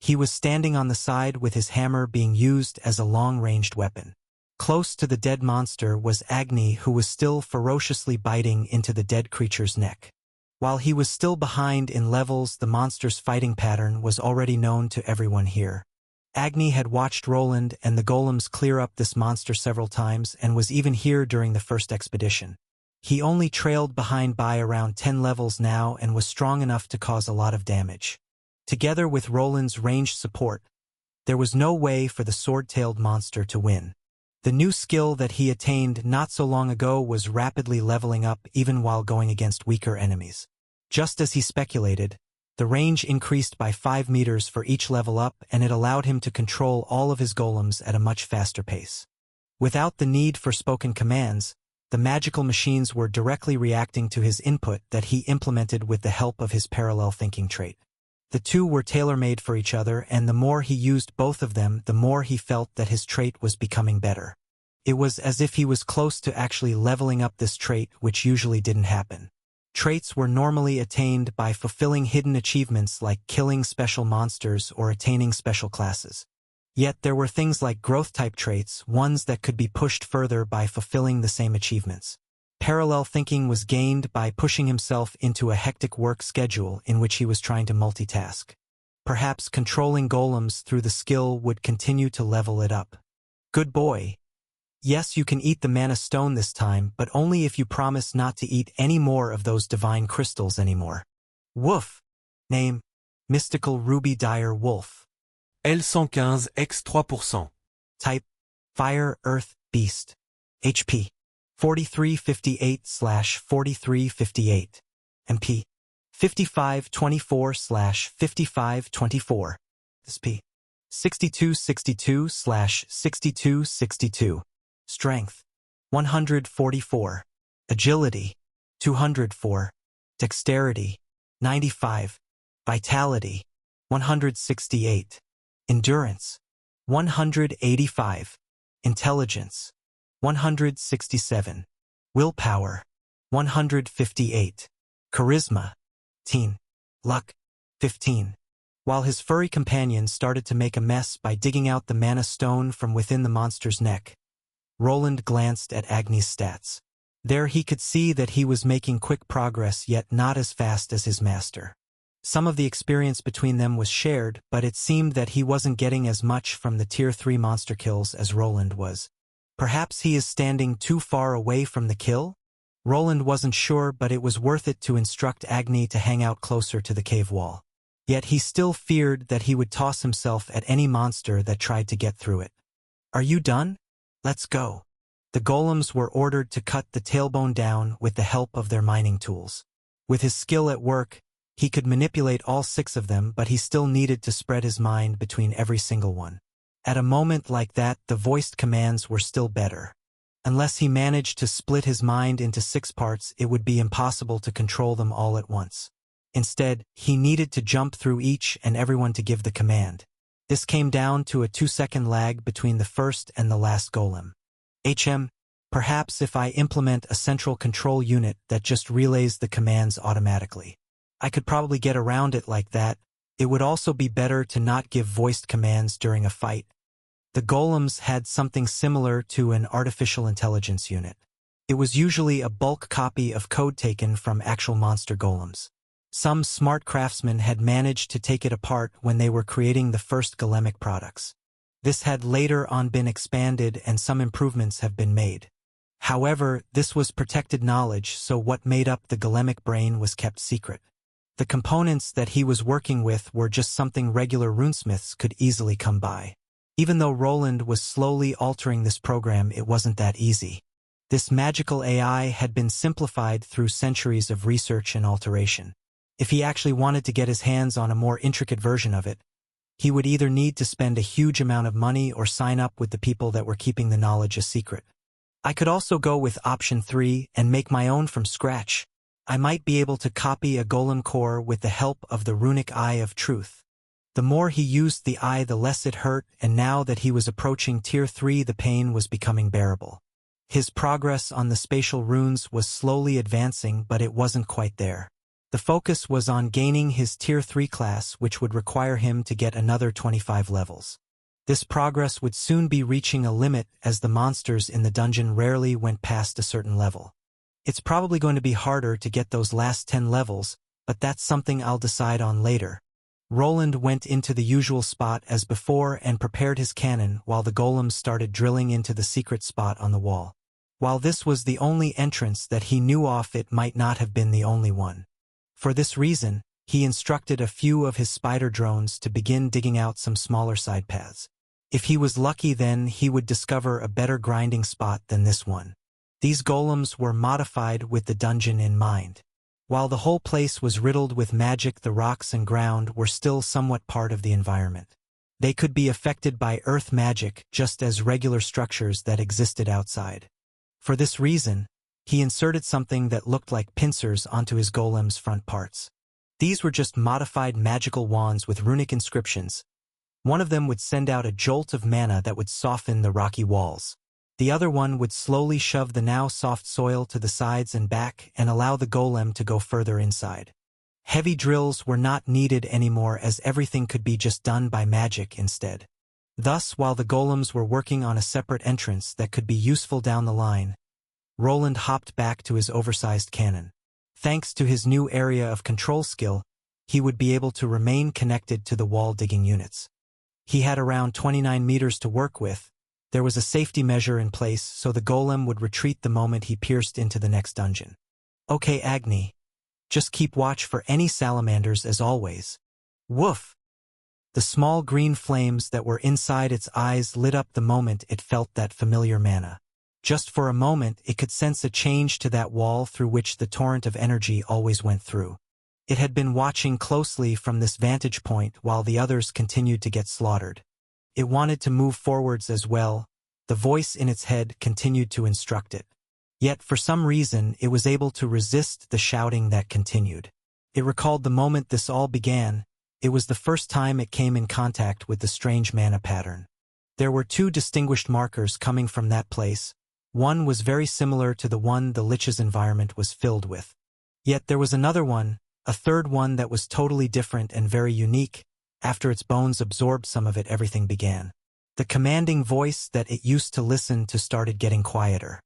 He was standing on the side with his hammer being used as a long-ranged weapon. Close to the dead monster was Agni, who was still ferociously biting into the dead creature's neck. While he was still behind in levels, the monster's fighting pattern was already known to everyone here. Agni had watched Roland and the golems clear up this monster several times and was even here during the first expedition. He only trailed behind by around 10 levels now and was strong enough to cause a lot of damage. Together with Roland's ranged support, there was no way for the sword-tailed monster to win. The new skill that he attained not so long ago was rapidly leveling up even while going against weaker enemies. Just as he speculated, the range increased by 5 meters for each level up, and it allowed him to control all of his golems at a much faster pace. Without the need for spoken commands, the magical machines were directly reacting to his input that he implemented with the help of his parallel thinking trait. The two were tailor-made for each other, and the more he used both of them, the more he felt that his trait was becoming better. It was as if he was close to actually leveling up this trait, which usually didn't happen. Traits were normally attained by fulfilling hidden achievements like killing special monsters or attaining special classes. Yet there were things like growth-type traits, ones that could be pushed further by fulfilling the same achievements. Parallel thinking was gained by pushing himself into a hectic work schedule in which he was trying to multitask. Perhaps controlling golems through the skill would continue to level it up. Good boy. Yes, you can eat the mana stone this time, but only if you promise not to eat any more of those divine crystals anymore. Woof. Name: Mystical Ruby Dire Wolf. L115 X 3%. Type: Fire, Earth, Beast. HP: 4358/4358. MP: 5524/5524. SP: 6262/6262. Strength: 144. Agility: 204. Dexterity: 95. Vitality: 168. Endurance: 185. Intelligence: 167. Willpower: 158. Charisma: 10. Luck: 15. While his furry companion started to make a mess by digging out the mana stone from within the monster's neck, Roland glanced at Agni's stats. There he could see that he was making quick progress, yet not as fast as his master. Some of the experience between them was shared, but it seemed that he wasn't getting as much from the Tier 3 monster kills as Roland was. Perhaps he is standing too far away from the kill? Roland wasn't sure, but it was worth it to instruct Agni to hang out closer to the cave wall. Yet he still feared that he would toss himself at any monster that tried to get through it. Are you done? Let's go. The golems were ordered to cut the tailbone down with the help of their mining tools. With his skill at work, he could manipulate all 6 of them, but he still needed to spread his mind between every single one. At a moment like that, the voiced commands were still better. Unless he managed to split his mind into 6 parts, it would be impossible to control them all at once. Instead, he needed to jump through each and everyone to give the command. This came down to a 2-second lag between the first and the last golem. Perhaps if I implement a central control unit that just relays the commands automatically. I could probably get around it like that. It would also be better to not give voiced commands during a fight. The golems had something similar to an artificial intelligence unit. It was usually a bulk copy of code taken from actual monster golems. Some smart craftsmen had managed to take it apart when they were creating the first golemic products. This had later on been expanded and some improvements have been made. However, this was protected knowledge, so what made up the golemic brain was kept secret. The components that he was working with were just something regular runesmiths could easily come by. Even though Roland was slowly altering this program, it wasn't that easy. This magical AI had been simplified through centuries of research and alteration. If he actually wanted to get his hands on a more intricate version of it, he would either need to spend a huge amount of money or sign up with the people that were keeping the knowledge a secret. I could also go with option 3 and make my own from scratch. I might be able to copy a golem core with the help of the runic eye of truth. The more he used the eye, the less it hurt, and now that he was approaching tier 3, the pain was becoming bearable. His progress on the spatial runes was slowly advancing, but it wasn't quite there. The focus was on gaining his tier 3 class, which would require him to get another 25 levels. This progress would soon be reaching a limit, as the monsters in the dungeon rarely went past a certain level. It's probably going to be harder to get those last 10 levels, but that's something I'll decide on later. Roland went into the usual spot as before and prepared his cannon while the golems started drilling into the secret spot on the wall. While this was the only entrance that he knew of, it might not have been the only one. For this reason, he instructed a few of his spider drones to begin digging out some smaller side paths. If he was lucky, then he would discover a better grinding spot than this one. These golems were modified with the dungeon in mind. While the whole place was riddled with magic, the rocks and ground were still somewhat part of the environment. They could be affected by earth magic just as regular structures that existed outside. For this reason, he inserted something that looked like pincers onto his golem's front parts. These were just modified magical wands with runic inscriptions. One of them would send out a jolt of mana that would soften the rocky walls. The other one would slowly shove the now soft soil to the sides and back and allow the golem to go further inside. Heavy drills were not needed anymore, as everything could be just done by magic instead. Thus, while the golems were working on a separate entrance that could be useful down the line, Roland hopped back to his oversized cannon. Thanks to his new area of control skill, he would be able to remain connected to the wall-digging units. He had around 29 meters to work with. There was a safety measure in place so the golem would retreat the moment he pierced into the next dungeon. Okay, Agni. Just keep watch for any salamanders as always. Woof! The small green flames that were inside its eyes lit up the moment it felt that familiar mana. Just for a moment, it could sense a change to that wall through which the torrent of energy always went through. It had been watching closely from this vantage point while the others continued to get slaughtered. It wanted to move forwards as well. The voice in its head continued to instruct it. Yet for some reason, it was able to resist the shouting that continued. It recalled the moment this all began. It was the first time it came in contact with the strange mana pattern. There were 2 distinguished markers coming from that place. One was very similar to the one the Lich's environment was filled with. Yet there was another one, a third one that was totally different and very unique. After its bones absorbed some of it, everything began. The commanding voice that it used to listen to started getting quieter.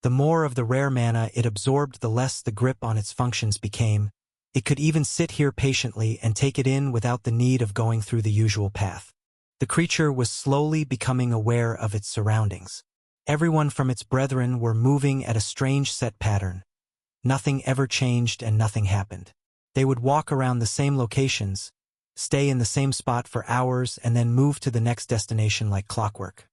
The more of the rare mana it absorbed, the less the grip on its functions became. It could even sit here patiently and take it in without the need of going through the usual path. The creature was slowly becoming aware of its surroundings. Everyone from its brethren were moving at a strange set pattern. Nothing ever changed and nothing happened. They would walk around the same locations, stay in the same spot for hours, and then move to the next destination like clockwork.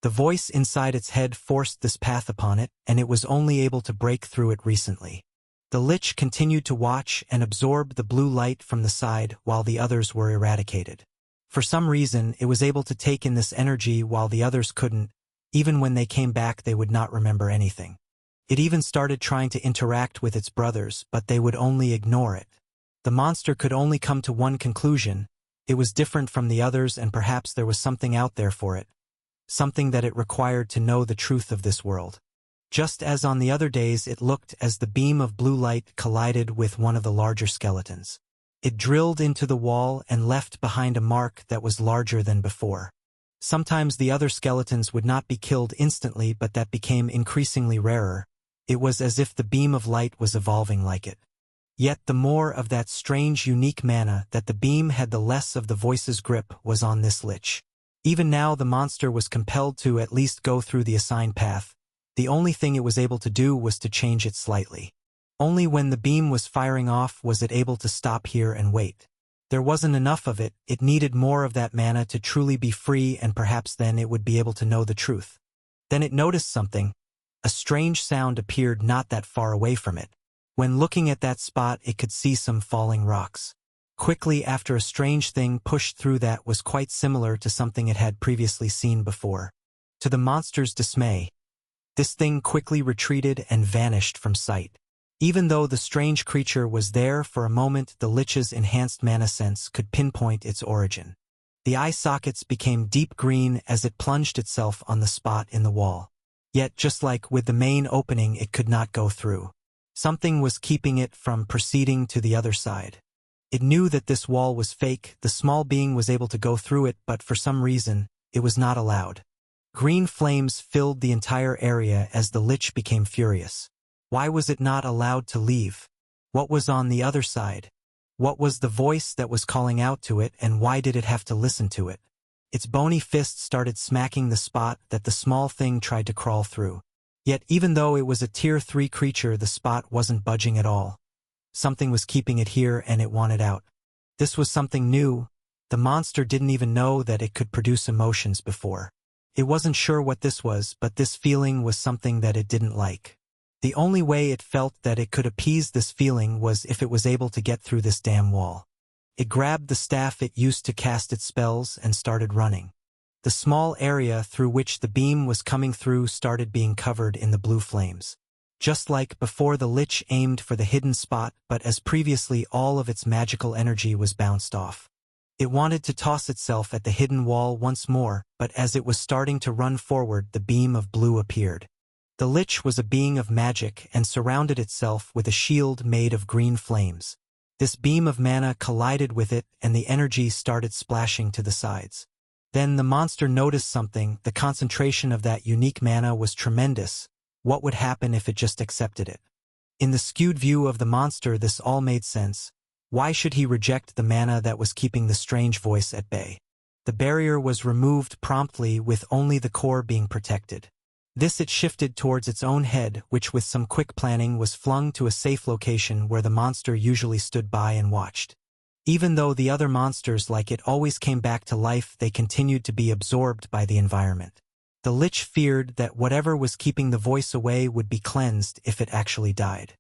The voice inside its head forced this path upon it, and it was only able to break through it recently. The Lich continued to watch and absorb the blue light from the side while the others were eradicated. For some reason, it was able to take in this energy while the others couldn't. Even when they came back, they would not remember anything. It even started trying to interact with its brothers, but they would only ignore it. The monster could only come to one conclusion: it was different from the others, and perhaps there was something out there for it. Something that it required to know the truth of this world. Just as on the other days, it looked as the beam of blue light collided with one of the larger skeletons. It drilled into the wall and left behind a mark that was larger than before. Sometimes the other skeletons would not be killed instantly, but that became increasingly rarer. It was as if the beam of light was evolving like it. Yet the more of that strange, unique mana that the beam had, the less of the voice's grip was on this Lich. Even now the monster was compelled to at least go through the assigned path. The only thing it was able to do was to change it slightly. Only when the beam was firing off was it able to stop here and wait. There wasn't enough of it. It needed more of that mana to truly be free, and perhaps then it would be able to know the truth. Then it noticed something. A strange sound appeared not that far away from it. When looking at that spot, it could see some falling rocks. Quickly after, a strange thing pushed through that was quite similar to something it had previously seen before. To the monster's dismay, this thing quickly retreated and vanished from sight. Even though the strange creature was there for a moment, the Lich's enhanced mana sense could pinpoint its origin. The eye sockets became deep green as it plunged itself on the spot in the wall. Yet just like with the main opening, it could not go through. Something was keeping it from proceeding to the other side. It knew that this wall was fake. The small being was able to go through it, but for some reason, it was not allowed. Green flames filled the entire area as the Lich became furious. Why was it not allowed to leave? What was on the other side? What was the voice that was calling out to it, and why did it have to listen to it? Its bony fist started smacking the spot that the small thing tried to crawl through. Yet even though it was a tier 3 creature, the spot wasn't budging at all. Something was keeping it here, and it wanted out. This was something new. The monster didn't even know that it could produce emotions before. It wasn't sure what this was, but this feeling was something that it didn't like. The only way it felt that it could appease this feeling was if it was able to get through this damn wall. It grabbed the staff it used to cast its spells and started running. The small area through which the beam was coming through started being covered in the blue flames. Just like before, the Lich aimed for the hidden spot, but as previously, all of its magical energy was bounced off. It wanted to toss itself at the hidden wall once more, but as it was starting to run forward, the beam of blue appeared. The Lich was a being of magic and surrounded itself with a shield made of green flames. This beam of mana collided with it, and the energy started splashing to the sides. Then the monster noticed something. The concentration of that unique mana was tremendous. What would happen if it just accepted it? In the skewed view of the monster, this all made sense. Why should he reject the mana that was keeping the strange voice at bay? The barrier was removed promptly, with only the core being protected. This it shifted towards its own head, which with some quick planning was flung to a safe location where the monster usually stood by and watched. Even though the other monsters like it always came back to life, they continued to be absorbed by the environment. The Lich feared that whatever was keeping the voice away would be cleansed if it actually died.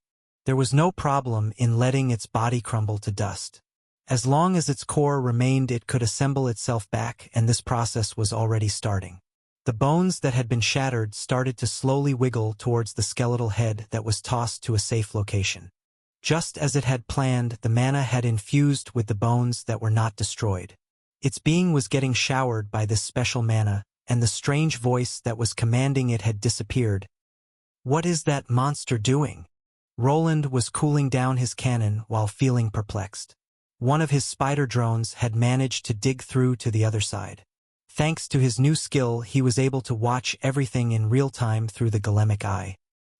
There was no problem in letting its body crumble to dust. As long as its core remained, it could assemble itself back, and this process was already starting. The bones that had been shattered started to slowly wiggle towards the skeletal head that was tossed to a safe location. Just as it had planned, the mana had infused with the bones that were not destroyed. Its being was getting showered by this special mana, and the strange voice that was commanding it had disappeared. What is that monster doing? Roland was cooling down his cannon while feeling perplexed. One of his spider drones had managed to dig through to the other side. Thanks to his new skill, he was able to watch everything in real time through the golemic eye.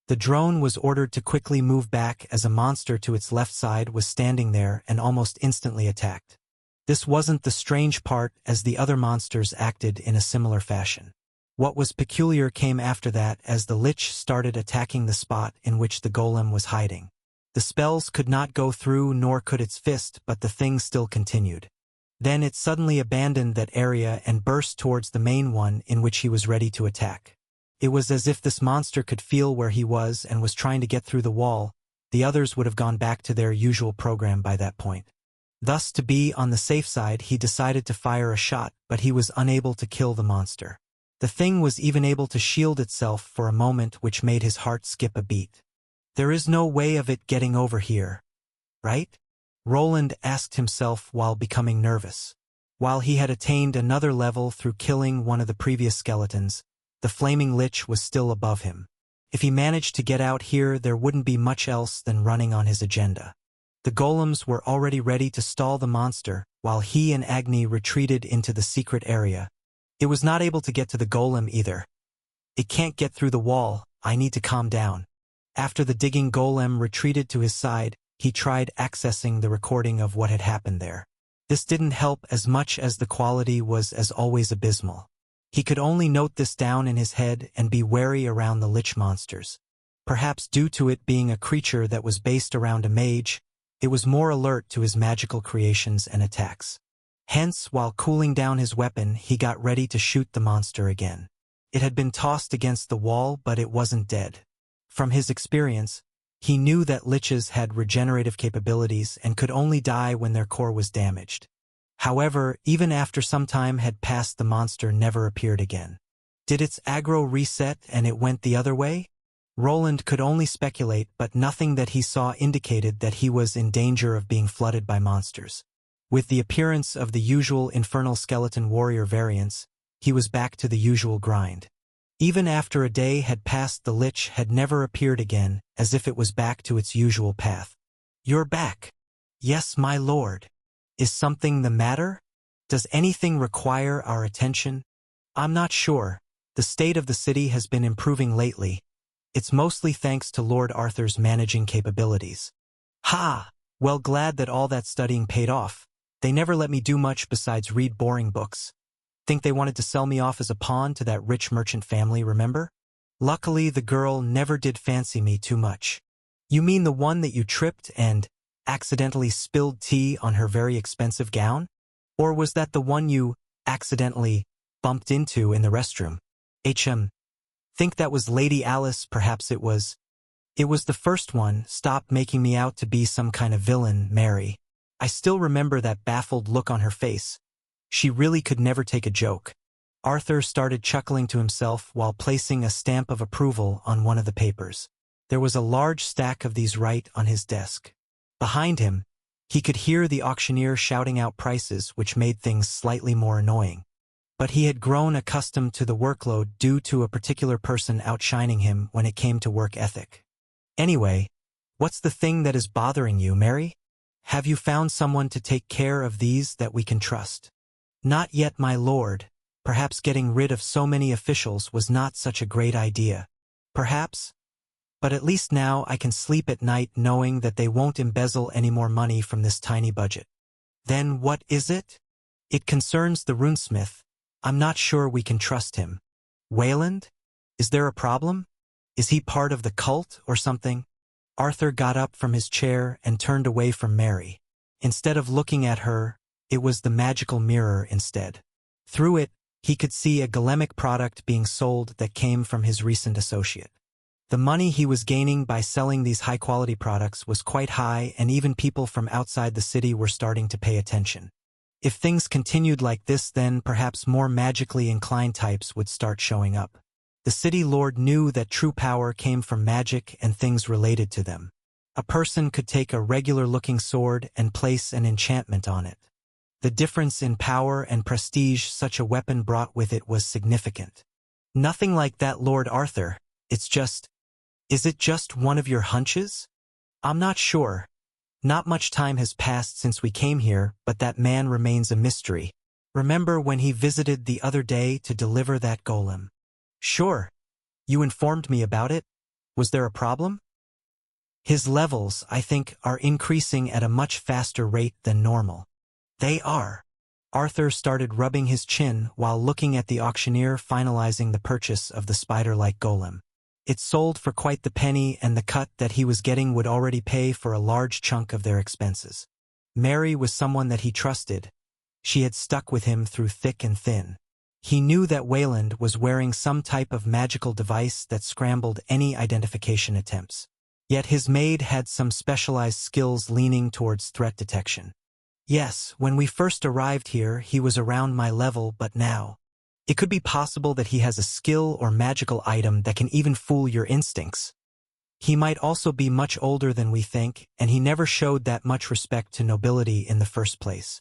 The drone was ordered to quickly move back as a monster to its left side was standing there and almost instantly attacked. This wasn't the strange part, as the other monsters acted in a similar fashion. What was peculiar came after that as the lich started attacking the spot in which the golem was hiding. The spells could not go through nor could its fist, but the thing still continued. Then it suddenly abandoned that area and burst towards the main one in which he was ready to attack. It was as if this monster could feel where he was and was trying to get through the wall. The others would have gone back to their usual program by that point. Thus, to be on the safe side, he decided to fire a shot, but he was unable to kill the monster. The thing was even able to shield itself for a moment, which made his heart skip a beat. There is no way of it getting over here, right? Roland asked himself while becoming nervous. While he had attained another level through killing one of the previous skeletons, the flaming lich was still above him. If he managed to get out here, there wouldn't be much else than running on his agenda. The golems were already ready to stall the monster, while he and Agni retreated into the secret area. It was not able to get to the golem either. It can't get through the wall, I need to calm down. After the digging golem retreated to his side, he tried accessing the recording of what had happened there. This didn't help as much as the quality was as always abysmal. He could only note this down in his head and be wary around the lich monsters. Perhaps due to it being a creature that was based around a mage, it was more alert to his magical creations and attacks. Hence, while cooling down his weapon, he got ready to shoot the monster again. It had been tossed against the wall, but it wasn't dead. From his experience, he knew that liches had regenerative capabilities and could only die when their core was damaged. However, even after some time had passed, the monster never appeared again. Did its aggro reset and it went the other way? Roland could only speculate, but nothing that he saw indicated that he was in danger of being flooded by monsters. With the appearance of the usual infernal skeleton warrior variants, he was back to the usual grind. Even after a day had passed, the lich had never appeared again, as if it was back to its usual path. "You're back." "Yes, my lord." "Is something the matter? Does anything require our attention?" "I'm not sure. The state of the city has been improving lately. It's mostly thanks to Lord Arthur's managing capabilities." "Ha! Well, glad that all that studying paid off. They never let me do much besides read boring books. Think they wanted to sell me off as a pawn to that rich merchant family, remember? Luckily, the girl never did fancy me too much." "You mean the one that you tripped and accidentally spilled tea on her very expensive gown? Or was that the one you accidentally bumped into in the restroom?" Think that was Lady Alice, perhaps it was. "It was the first one. Stop making me out to be some kind of villain, Mary." I still remember that baffled look on her face. She really could never take a joke. Arthur started chuckling to himself while placing a stamp of approval on one of the papers. There was a large stack of these right on his desk. Behind him, he could hear the auctioneer shouting out prices, which made things slightly more annoying. But he had grown accustomed to the workload due to a particular person outshining him when it came to work ethic. "Anyway, what's the thing that is bothering you, Mary? Have you found someone to take care of these that we can trust?" "Not yet, my lord. Perhaps getting rid of so many officials was not such a great idea. Perhaps. But at least now I can sleep at night knowing that they won't embezzle any more money from this tiny budget." "Then what is it?" "It concerns the runesmith. I'm not sure we can trust him." "Wayland? Is there a problem? Is he part of the cult or something?" Arthur got up from his chair and turned away from Mary. Instead of looking at her, it was the magical mirror instead. Through it, he could see a golemic product being sold that came from his recent associate. The money he was gaining by selling these high-quality products was quite high, and even people from outside the city were starting to pay attention. If things continued like this, then perhaps more magically inclined types would start showing up. The city lord knew that true power came from magic and things related to them. A person could take a regular-looking sword and place an enchantment on it. The difference in power and prestige such a weapon brought with it was significant. "Nothing like that, Lord Arthur. It's just... Is it just one of your hunches?" "I'm not sure. Not much time has passed since we came here, but that man remains a mystery. Remember when he visited the other day to deliver that golem?" "Sure. You informed me about it. Was there a problem?" "His levels, I think, are increasing at a much faster rate than normal." "They are. Arthur started rubbing his chin while looking at the auctioneer finalizing the purchase of the spider-like golem. It sold for quite the penny, and the cut that he was getting would already pay for a large chunk of their expenses. Mary was someone that he trusted. She had stuck with him through thick and thin. He knew that Wayland was wearing some type of magical device that scrambled any identification attempts. Yet his maid had some specialized skills leaning towards threat detection. Yes, when we first arrived here, he was around my level, but now, it could be possible that he has a skill or magical item that can even fool your instincts. He might also be much older than we think, and he never showed that much respect to nobility in the first place.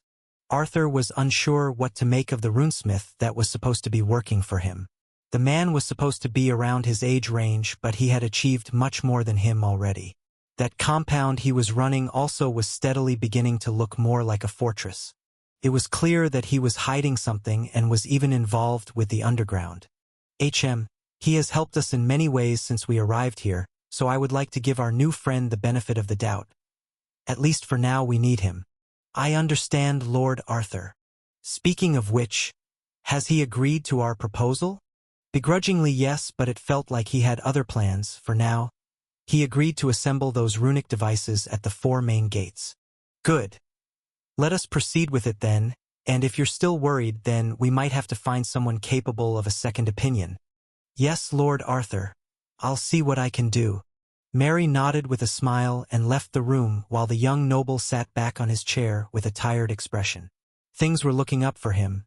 Arthur was unsure what to make of the runesmith that was supposed to be working for him. The man was supposed to be around his age range, but he had achieved much more than him already. That compound he was running also was steadily beginning to look more like a fortress. It was clear that he was hiding something and was even involved with the underground. He has helped us in many ways since we arrived here, so I would like to give our new friend the benefit of the doubt. At least for now we need him. I understand, Lord Arthur. Speaking of which, has he agreed to our proposal? Begrudgingly, yes, but it felt like he had other plans. For now, he agreed to assemble those runic devices at the 4 main gates. Good. Let us proceed with it then, and if you're still worried, then we might have to find someone capable of a second opinion. Yes, Lord Arthur. I'll see what I can do. Mary nodded with a smile and left the room while the young noble sat back on his chair with a tired expression. Things were looking up for him.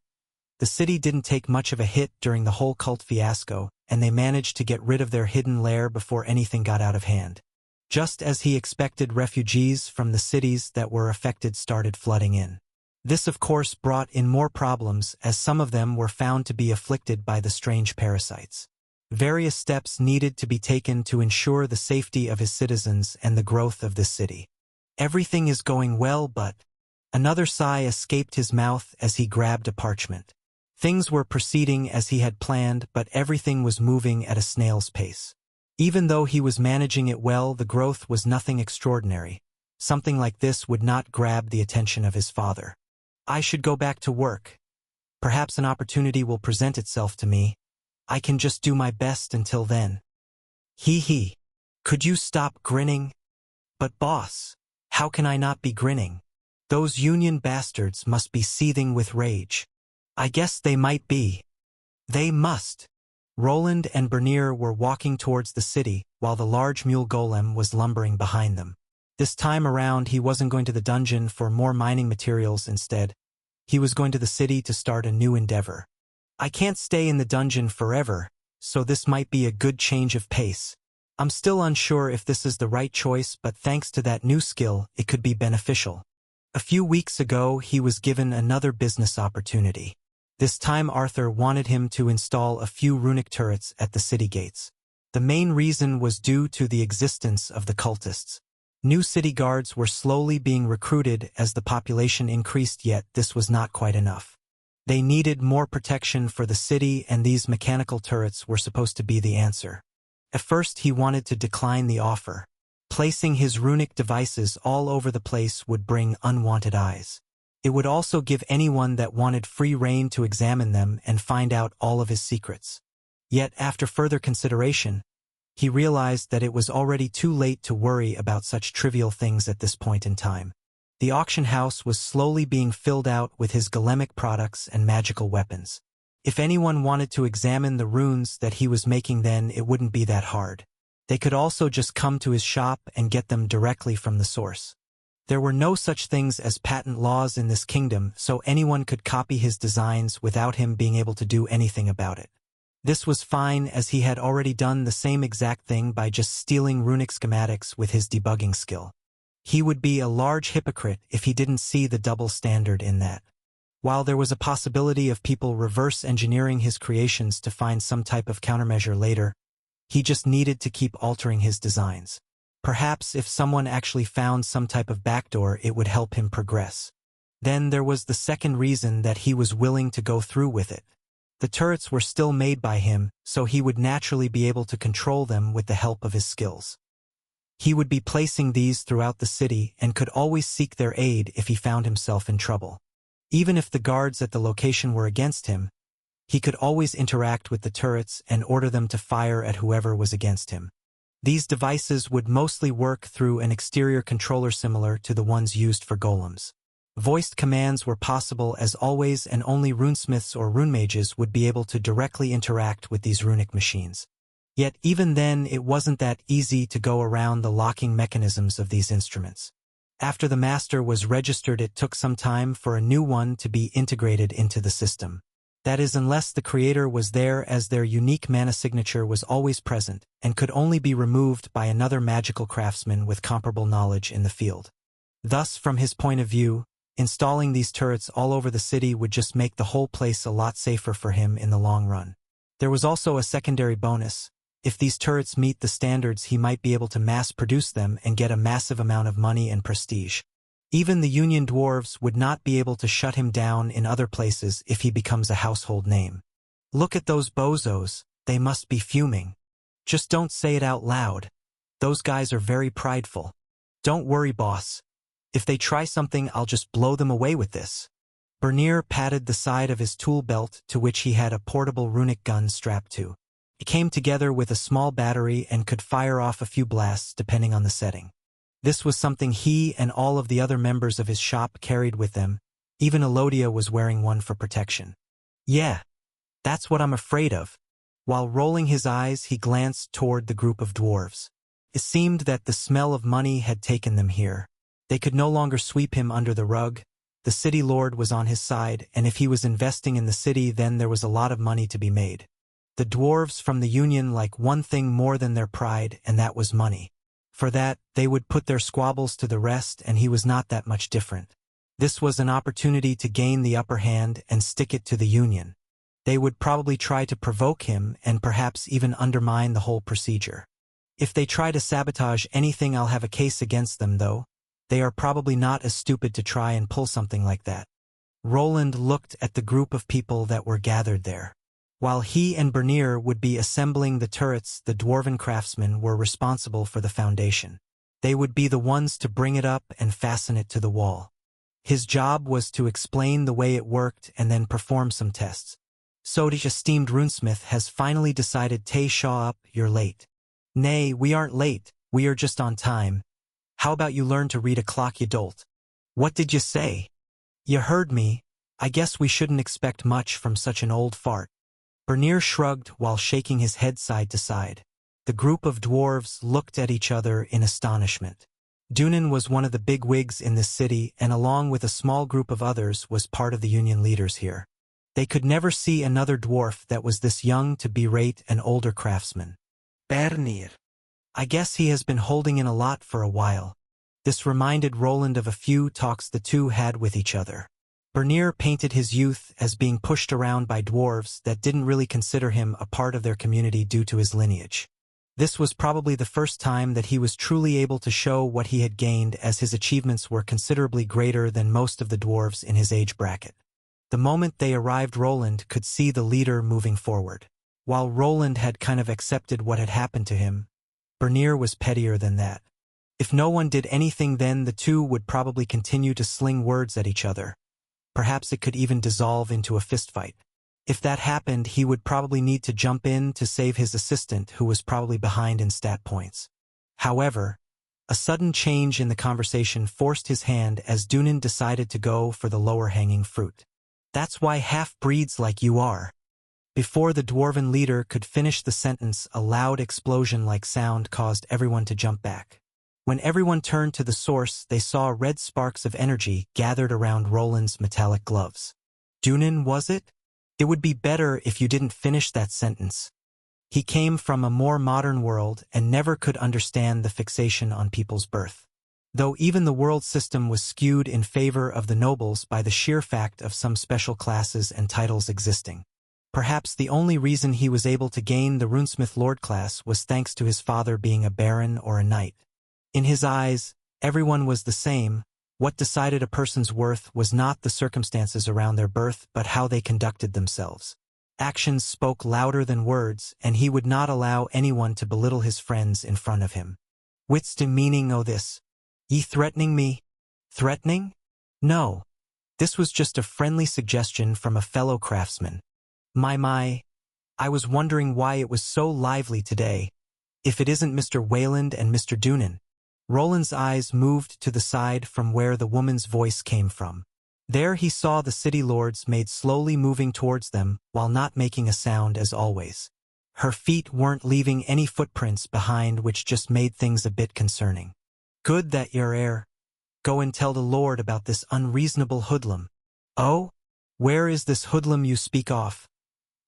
The city didn't take much of a hit during the whole cult fiasco, and they managed to get rid of their hidden lair before anything got out of hand. Just as he expected, refugees from the cities that were affected started flooding in. This of course brought in more problems, as some of them were found to be afflicted by the strange parasites. Various steps needed to be taken to ensure the safety of his citizens and the growth of this city. Everything is going well, but another sigh escaped his mouth as he grabbed a parchment. Things were proceeding as he had planned, but everything was moving at a snail's pace. Even though he was managing it well, the growth was nothing extraordinary. Something like this would not grab the attention of his father. I should go back to work. Perhaps an opportunity will present itself to me. I can just do my best until then. Hee. Could you stop grinning? But boss, how can I not be grinning? Those Union bastards must be seething with rage. I guess they might be. They must. Roland and Bernier were walking towards the city, while the large mule golem was lumbering behind them. This time around, he wasn't going to the dungeon for more mining materials. Instead, he was going to the city to start a new endeavor. I can't stay in the dungeon forever, so this might be a good change of pace. I'm still unsure if this is the right choice, but thanks to that new skill, it could be beneficial. A few weeks ago, he was given another business opportunity. This time Arthur wanted him to install a few runic turrets at the city gates. The main reason was due to the existence of the cultists. New city guards were slowly being recruited as the population increased, yet this was not quite enough. They needed more protection for the city, and these mechanical turrets were supposed to be the answer. At first he wanted to decline the offer. Placing his runic devices all over the place would bring unwanted eyes. It would also give anyone that wanted free rein to examine them and find out all of his secrets. Yet after further consideration, he realized that it was already too late to worry about such trivial things at this point in time. The auction house was slowly being filled out with his golemic products and magical weapons. If anyone wanted to examine the runes that he was making, then it wouldn't be that hard. They could also just come to his shop and get them directly from the source. There were no such things as patent laws in this kingdom, so anyone could copy his designs without him being able to do anything about it. This was fine, as he had already done the same exact thing by just stealing runic schematics with his debugging skill. He would be a large hypocrite if he didn't see the double standard in that. While there was a possibility of people reverse engineering his creations to find some type of countermeasure later, he just needed to keep altering his designs. Perhaps if someone actually found some type of backdoor, it would help him progress. Then there was the second reason that he was willing to go through with it. The turrets were still made by him, so he would naturally be able to control them with the help of his skills. He would be placing these throughout the city and could always seek their aid if he found himself in trouble. Even if the guards at the location were against him, he could always interact with the turrets and order them to fire at whoever was against him. These devices would mostly work through an exterior controller similar to the ones used for golems. Voiced commands were possible as always, and only runesmiths or rune mages would be able to directly interact with these runic machines. Yet even then it wasn't that easy to go around the locking mechanisms of these instruments. After the master was registered, it took some time for a new one to be integrated into the system. That is, unless the creator was there, as their unique mana signature was always present and could only be removed by another magical craftsman with comparable knowledge in the field. Thus, from his point of view, installing these turrets all over the city would just make the whole place a lot safer for him in the long run. There was also a secondary bonus. If these turrets meet the standards, he might be able to mass-produce them and get a massive amount of money and prestige. Even the Union dwarves would not be able to shut him down in other places if he becomes a household name. Look at those bozos, they must be fuming. Just don't say it out loud. Those guys are very prideful. Don't worry, boss. If they try something, I'll just blow them away with this. Bernier patted the side of his tool belt, to which he had a portable runic gun strapped to. It came together with a small battery and could fire off a few blasts depending on the setting. This was something he and all of the other members of his shop carried with them. Even Elodia was wearing one for protection. Yeah, that's what I'm afraid of. While rolling his eyes, he glanced toward the group of dwarves. It seemed that the smell of money had taken them here. They could no longer sweep him under the rug. The city lord was on his side, and if he was investing in the city, then there was a lot of money to be made. The dwarves from the Union liked one thing more than their pride, and that was money. For that, they would put their squabbles to the rest, and he was not that much different. This was an opportunity to gain the upper hand and stick it to the Union. They would probably try to provoke him and perhaps even undermine the whole procedure. If they try to sabotage anything, I'll have a case against them, though. They are probably not as stupid to try and pull something like that. Roland looked at the group of people that were gathered there. While he and Bernier would be assembling the turrets, the dwarven craftsmen were responsible for the foundation. They would be the ones to bring it up and fasten it to the wall. His job was to explain the way it worked and then perform some tests. So the esteemed runesmith has finally decided. Tay Shaw up, you're late. Nay, we aren't late, we are just on time. How about you learn to read a clock, you dolt? What did you say? You heard me. I guess we shouldn't expect much from such an old fart. Bernier shrugged while shaking his head side to side. The group of dwarves looked at each other in astonishment. Dunan was one of the big wigs in this city, and along with a small group of others was part of the Union leaders here. They could never see another dwarf that was this young to berate an older craftsman. Bernier. I guess he has been holding in a lot for a while. This reminded Roland of a few talks the two had with each other. Bernier painted his youth as being pushed around by dwarves that didn't really consider him a part of their community due to his lineage. This was probably the first time that he was truly able to show what he had gained, as his achievements were considerably greater than most of the dwarves in his age bracket. The moment they arrived, Roland could see the leader moving forward. While Roland had kind of accepted what had happened to him, Bernier was pettier than that. If no one did anything, then the two would probably continue to sling words at each other. Perhaps it could even dissolve into a fistfight. If that happened, he would probably need to jump in to save his assistant, who was probably behind in stat points. However, a sudden change in the conversation forced his hand as Dunan decided to go for the lower-hanging fruit. That's why half-breeds like you are. Before the dwarven leader could finish the sentence, a loud explosion-like sound caused everyone to jump back. When everyone turned to the source, they saw red sparks of energy gathered around Roland's metallic gloves. Dunan, was it? It would be better if you didn't finish that sentence. He came from a more modern world and never could understand the fixation on people's birth. Though even the world system was skewed in favor of the nobles by the sheer fact of some special classes and titles existing. Perhaps the only reason he was able to gain the runesmith lord class was thanks to his father being a baron or a knight. In his eyes, everyone was the same. What decided a person's worth was not the circumstances around their birth, but how they conducted themselves. Actions spoke louder than words, and he would not allow anyone to belittle his friends in front of him. What's the meaning o' this? Ye threatening me? Threatening? No. This was just a friendly suggestion from a fellow craftsman. My, I was wondering why it was so lively today. If it isn't Mr. Wayland and Mr. Doonan. Roland's eyes moved to the side from where the woman's voice came from. There he saw the city lords maid slowly moving towards them while not making a sound as always. Her feet weren't leaving any footprints behind, which just made things a bit concerning. Good that you're here. Go and tell the Lord about this unreasonable hoodlum. Oh? Where is this hoodlum you speak of?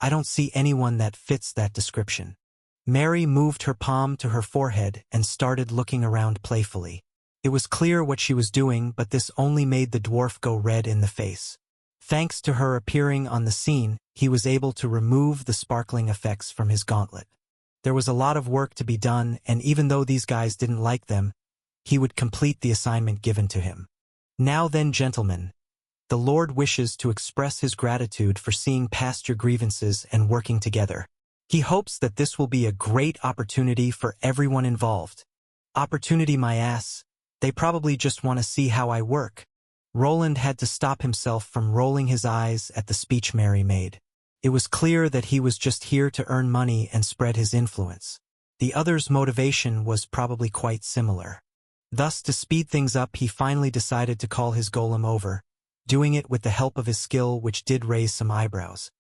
I don't see anyone that fits that description. Mary moved her palm to her forehead and started looking around playfully. It was clear what she was doing, but this only made the dwarf go red in the face. Thanks to her appearing on the scene, he was able to remove the sparkling effects from his gauntlet. There was a lot of work to be done, and even though these guys didn't like them, he would complete the assignment given to him. Now then, gentlemen, the Lord wishes to express his gratitude for seeing past your grievances and working together. He hopes that this will be a great opportunity for everyone involved. Opportunity, my ass. They probably just want to see how I work. Roland had to stop himself from rolling his eyes at the speech Mary made. It was clear that he was just here to earn money and spread his influence. The other's motivation was probably quite similar. Thus, to speed things up, he finally decided to call his golem over, doing it with the help of his skill, which did raise some eyebrows.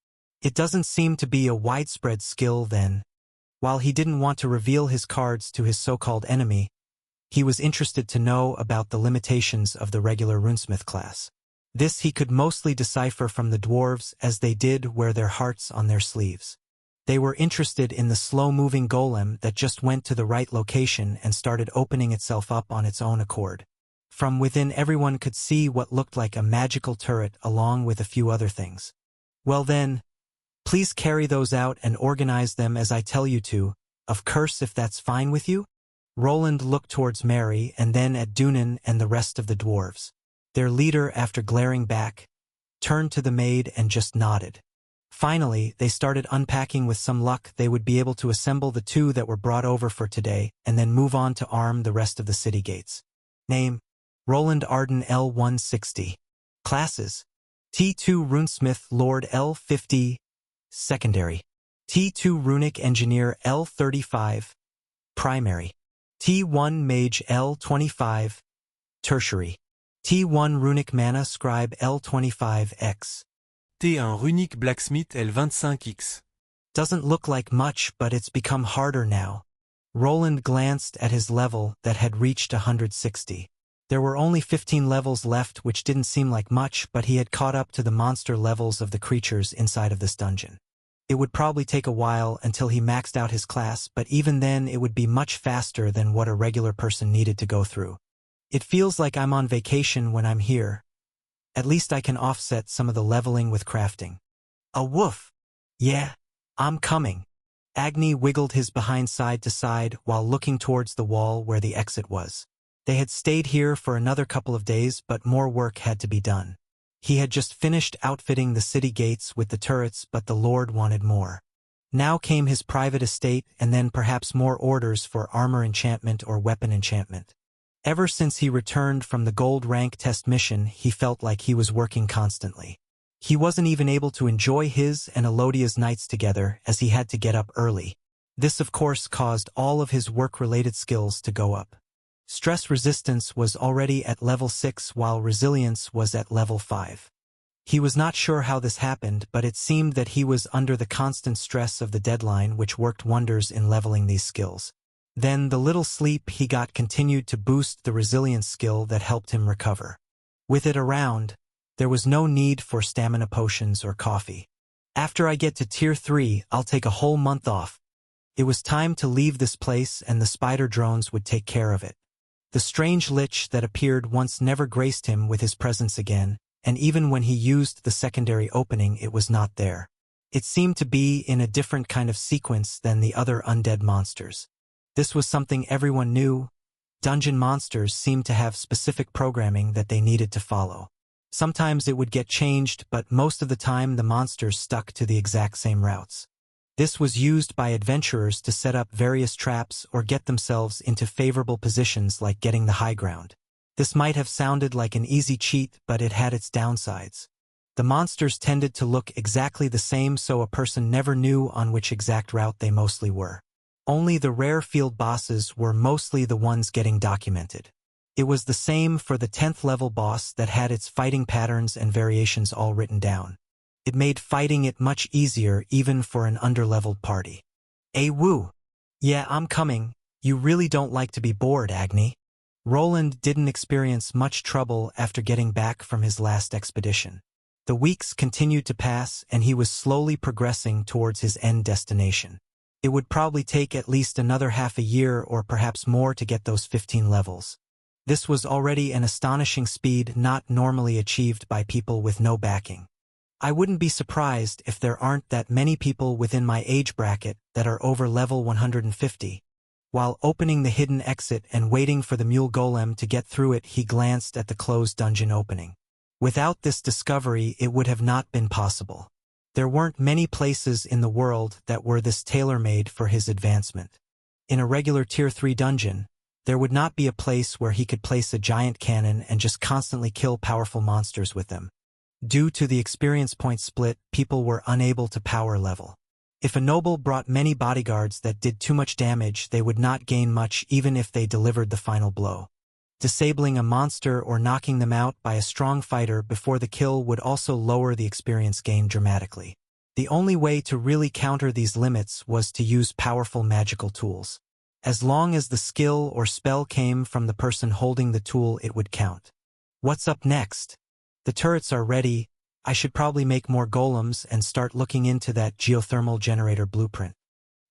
It doesn't seem to be a widespread skill then. While he didn't want to reveal his cards to his so-called enemy, he was interested to know about the limitations of the regular runesmith class. This he could mostly decipher from the dwarves, as they did wear their hearts on their sleeves. They were interested in the slow-moving golem that just went to the right location and started opening itself up on its own accord. From within, everyone could see what looked like a magical turret along with a few other things. Well then, please carry those out and organize them as I tell you to, of course, if that's fine with you? Roland looked towards Mary and then at Doonan and the rest of the dwarves. Their leader, after glaring back, turned to the maid and just nodded. Finally, they started unpacking. With some luck, they would be able to assemble the two that were brought over for today and then move on to arm the rest of the city gates. Name: Roland Arden, L160. Classes: T2 Runesmith Lord, L50. Secondary: T2 Runic Engineer, L35. Primary: T1 Mage, L25. Tertiary: T1 Runic Mana Scribe, L25X. T1 Runic Blacksmith L25X. Doesn't look like much, but it's become harder now. Roland glanced at his level that had reached 160. There were only 15 levels left, which didn't seem like much, but he had caught up to the monster levels of the creatures inside of this dungeon. It would probably take a while until he maxed out his class, but even then it would be much faster than what a regular person needed to go through. It feels like I'm on vacation when I'm here. At least I can offset some of the leveling with crafting. A woof. Yeah, I'm coming. Agni wiggled his behind side to side while looking towards the wall where the exit was. They had stayed here for another couple of days, but more work had to be done. He had just finished outfitting the city gates with the turrets, but the Lord wanted more. Now came his private estate and then perhaps more orders for armor enchantment or weapon enchantment. Ever since he returned from the gold rank test mission, he felt like he was working constantly. He wasn't even able to enjoy his and Elodia's nights together as he had to get up early. This of course caused all of his work-related skills to go up. Stress resistance was already at level 6 while resilience was at level 5. He was not sure how this happened, but it seemed that he was under the constant stress of the deadline, which worked wonders in leveling these skills. Then the little sleep he got continued to boost the resilience skill that helped him recover. With it around, there was no need for stamina potions or coffee. After I get to tier 3, I'll take a whole month off. It was time to leave this place and the spider drones would take care of it. The strange lich that appeared once never graced him with his presence again, and even when he used the secondary opening it was not there. It seemed to be in a different kind of sequence than the other undead monsters. This was something everyone knew. Dungeon monsters seemed to have specific programming that they needed to follow. Sometimes it would get changed, but most of the time the monsters stuck to the exact same routes. This was used by adventurers to set up various traps or get themselves into favorable positions, like getting the high ground. This might have sounded like an easy cheat, but it had its downsides. The monsters tended to look exactly the same, so a person never knew on which exact route they mostly were. Only the rare field bosses were mostly the ones getting documented. It was the same for the 10th level boss that had its fighting patterns and variations all written down. It made fighting it much easier even for an underleveled party. Woo! Yeah, I'm coming. You really don't like to be bored, Agni. Roland didn't experience much trouble after getting back from his last expedition. The weeks continued to pass, and he was slowly progressing towards his end destination. It would probably take at least another half a year or perhaps more to get those 15 levels. This was already an astonishing speed not normally achieved by people with no backing. I wouldn't be surprised if there aren't that many people within my age bracket that are over level 150. While opening the hidden exit and waiting for the mule golem to get through it, he glanced at the closed dungeon opening. Without this discovery, it would have not been possible. There weren't many places in the world that were this tailor-made for his advancement. In a regular Tier 3 dungeon, there would not be a place where he could place a giant cannon and just constantly kill powerful monsters with them. Due to the experience point split, people were unable to power level. If a noble brought many bodyguards that did too much damage, they would not gain much even if they delivered the final blow. Disabling a monster or knocking them out by a strong fighter before the kill would also lower the experience gain dramatically. The only way to really counter these limits was to use powerful magical tools. As long as the skill or spell came from the person holding the tool, it would count. What's up next? The turrets are ready. I should probably make more golems and start looking into that geothermal generator blueprint.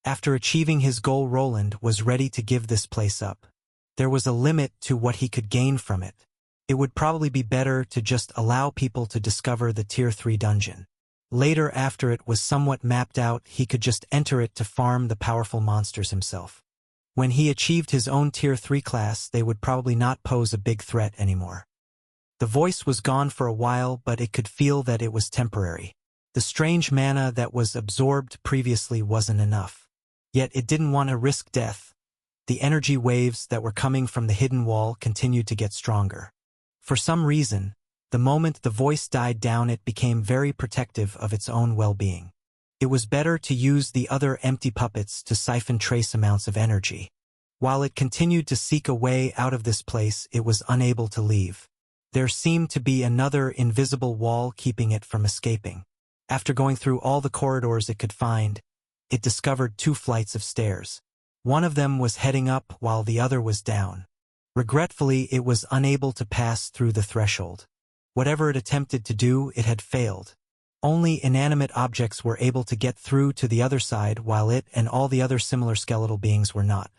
After achieving his goal, Roland was ready to give this place up. There was a limit to what he could gain from it. It would probably be better to just allow people to discover the Tier 3 dungeon. Later, after it was somewhat mapped out, he could just enter it to farm the powerful monsters himself. When he achieved his own Tier 3 class, they would probably not pose a big threat anymore. The voice was gone for a while, but it could feel that it was temporary. The strange mana that was absorbed previously wasn't enough. Yet it didn't want to risk death. The energy waves that were coming from the hidden wall continued to get stronger. For some reason, the moment the voice died down, it became very protective of its own well-being. It was better to use the other empty puppets to siphon trace amounts of energy. While it continued to seek a way out of this place, it was unable to leave. There seemed to be another invisible wall keeping it from escaping. After going through all the corridors it could find, it discovered 2 flights of stairs. One of them was heading up while the other was down. Regretfully, it was unable to pass through the threshold. Whatever it attempted to do, it had failed. Only inanimate objects were able to get through to the other side, while it and all the other similar skeletal beings were not.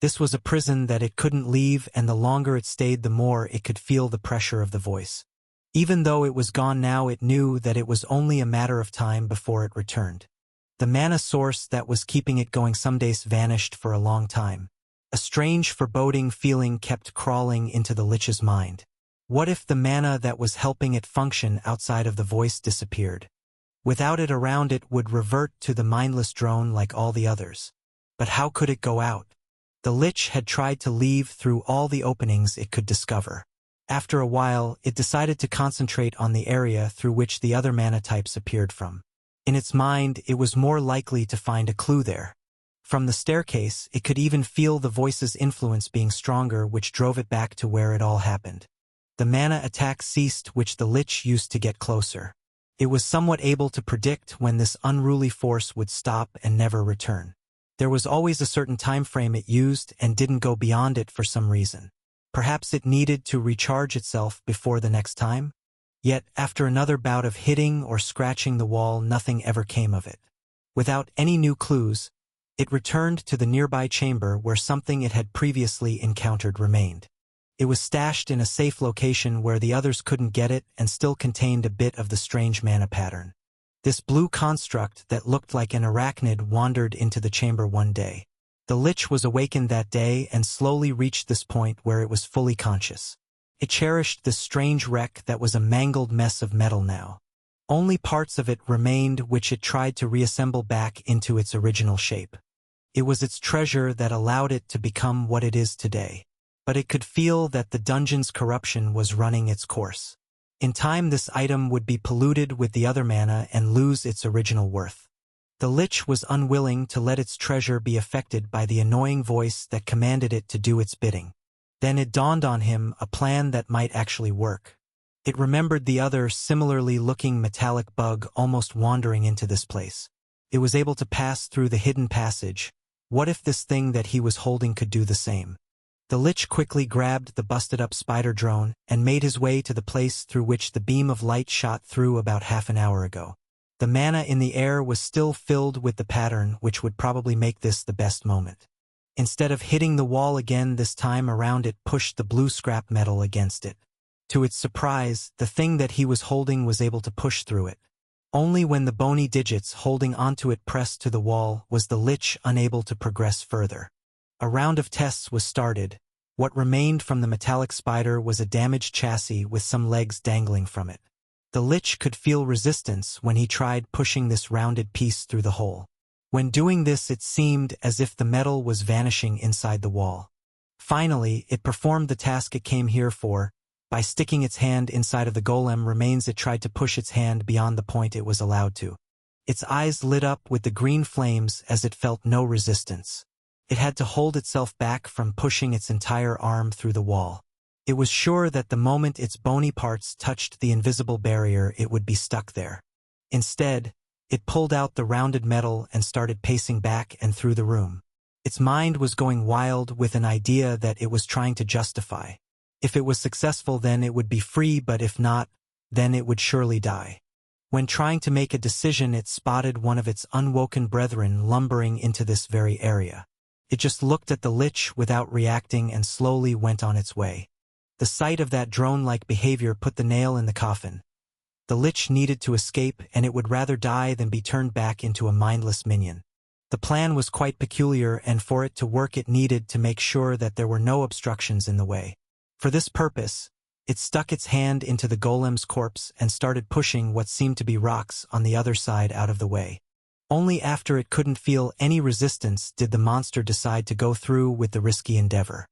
This was a prison that it couldn't leave, and the longer it stayed, the more it could feel the pressure of the voice. Even though it was gone now, it knew that it was only a matter of time before it returned. The mana source that was keeping it going some days vanished for a long time. A strange foreboding feeling kept crawling into the Lich's mind. What if the mana that was helping it function outside of the voice disappeared? Without it around, it would revert to the mindless drone like all the others. But how could it go out? The Lich had tried to leave through all the openings it could discover. After a while, it decided to concentrate on the area through which the other mana types appeared from. In its mind, it was more likely to find a clue there. From the staircase, it could even feel the voice's influence being stronger, which drove it back to where it all happened. The mana attack ceased, which the Lich used to get closer. It was somewhat able to predict when this unruly force would stop and never return. There was always a certain time frame it used and didn't go beyond it for some reason. Perhaps it needed to recharge itself before the next time? Yet, after another bout of hitting or scratching the wall, nothing ever came of it. Without any new clues, it returned to the nearby chamber where something it had previously encountered remained. It was stashed in a safe location where the others couldn't get it and still contained a bit of the strange mana pattern. This blue construct that looked like an arachnid wandered into the chamber one day. The Lich was awakened that day and slowly reached this point where it was fully conscious. It cherished this strange wreck that was a mangled mess of metal now. Only parts of it remained, which it tried to reassemble back into its original shape. It was its treasure that allowed it to become what it is today. but it could feel that the dungeon's corruption was running its course. In time, this item would be polluted with the other mana and lose its original worth. The Lich was unwilling to let its treasure be affected by the annoying voice that commanded it to do its bidding. Then it dawned on him a plan that might actually work. It remembered the other similarly looking metallic bug almost wandering into this place. It was able to pass through the hidden passage. What if this thing that he was holding could do the same? The Lich quickly grabbed the busted-up spider drone and made his way to the place through which the beam of light shot through about half an hour ago. The mana in the air was still filled with the pattern, which would probably make this the best moment. Instead of hitting the wall again this time around, it pushed the blue scrap metal against it. To its surprise, the thing that he was holding was able to push through it. Only when the bony digits holding onto it pressed to the wall was the Lich unable to progress further. A round of tests was started. What remained from the metallic spider was a damaged chassis with some legs dangling from it. The Lich could feel resistance when he tried pushing this rounded piece through the hole. When doing this, it seemed as if the metal was vanishing inside the wall. Finally, it performed the task it came here for. By sticking its hand inside of the golem remains, it tried to push its hand beyond the point it was allowed to. Its eyes lit up with the green flames as it felt no resistance. It had to hold itself back from pushing its entire arm through the wall. It was sure that the moment its bony parts touched the invisible barrier, it would be stuck there. Instead, it pulled out the rounded metal and started pacing back and through the room. Its mind was going wild with an idea that it was trying to justify. If it was successful, then it would be free, but if not, then it would surely die. When trying to make a decision, it spotted one of its unwoken brethren lumbering into this very area. It just looked at the Lich without reacting and slowly went on its way. The sight of that drone-like behavior put the nail in the coffin. The Lich needed to escape, and it would rather die than be turned back into a mindless minion. The plan was quite peculiar, and for it to work it needed to make sure that there were no obstructions in the way. For this purpose, it stuck its hand into the golem's corpse and started pushing what seemed to be rocks on the other side out of the way. Only after it couldn't feel any resistance did the monster decide to go through with the risky endeavor.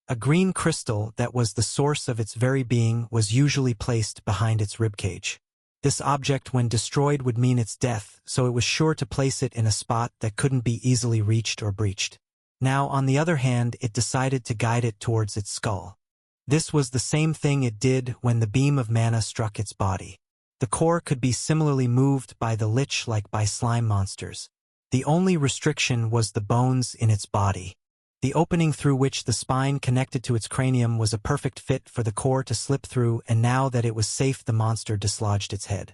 A green crystal that was the source of its very being was usually placed behind its ribcage. This object, when destroyed, would mean its death, so it was sure to place it in a spot that couldn't be easily reached or breached. Now, on the other hand, it decided to guide it towards its skull. This was the same thing it did when the beam of mana struck its body. The core could be similarly moved by the Lich like by slime monsters. The only restriction was the bones in its body. The opening through which the spine connected to its cranium was a perfect fit for the core to slip through, and now that it was safe, the monster dislodged its head.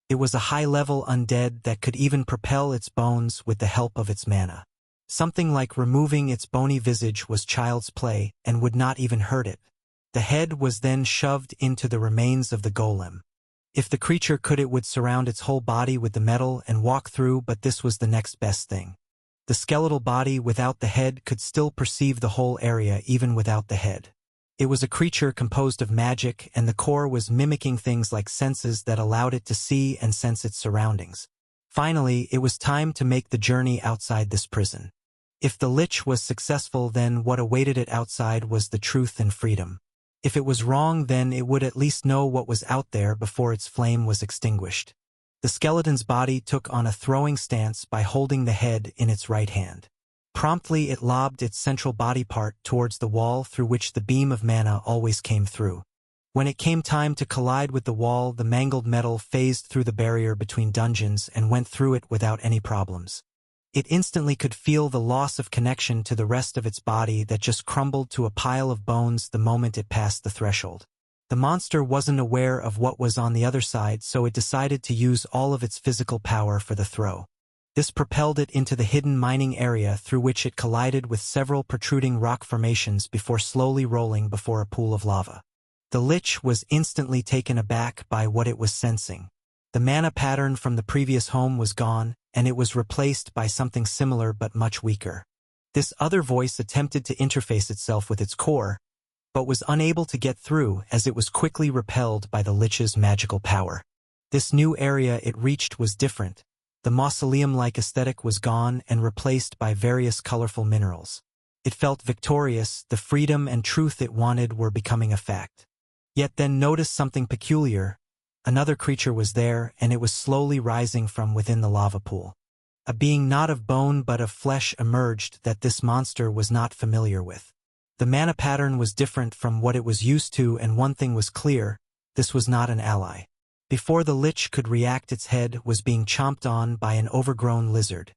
It was a high-level undead that could even propel its bones with the help of its mana. Something like removing its bony visage was child's play and would not even hurt it. The head was then shoved into the remains of the golem. If the creature could, it would surround its whole body with the metal and walk through, but this was the next best thing. The skeletal body without the head could still perceive the whole area even without the head. It was a creature composed of magic, and the core was mimicking things like senses that allowed it to see and sense its surroundings. Finally, it was time to make the journey outside this prison. If the Lich was successful, then what awaited it outside was the truth and freedom. If it was wrong, then it would at least know what was out there before its flame was extinguished. The skeleton's body took on a throwing stance by holding the head in its right hand. Promptly it lobbed its central body part towards the wall through which the beam of mana always came through. When it came time to collide with the wall, the mangled metal phased through the barrier between dungeons and went through it without any problems. It instantly could feel the loss of connection to the rest of its body that just crumbled to a pile of bones the moment it passed the threshold. The monster wasn't aware of what was on the other side, so it decided to use all of its physical power for the throw. This propelled it into the hidden mining area through which it collided with several protruding rock formations before slowly rolling before a pool of lava. The Lich was instantly taken aback by what it was sensing. The mana pattern from the previous home was gone, and it was replaced by something similar but much weaker. This other voice attempted to interface itself with its core, but was unable to get through as it was quickly repelled by the Lich's magical power. This new area it reached was different. The mausoleum-like aesthetic was gone and replaced by various colorful minerals. It felt victorious, the freedom and truth it wanted were becoming a fact. Yet then noticed something peculiar. Another creature was there, and it was slowly rising from within the lava pool. A being not of bone but of flesh emerged that this monster was not familiar with. The mana pattern was different from what it was used to, and one thing was clear: this was not an ally. Before the lich could react, its head was being chomped on by an overgrown lizard.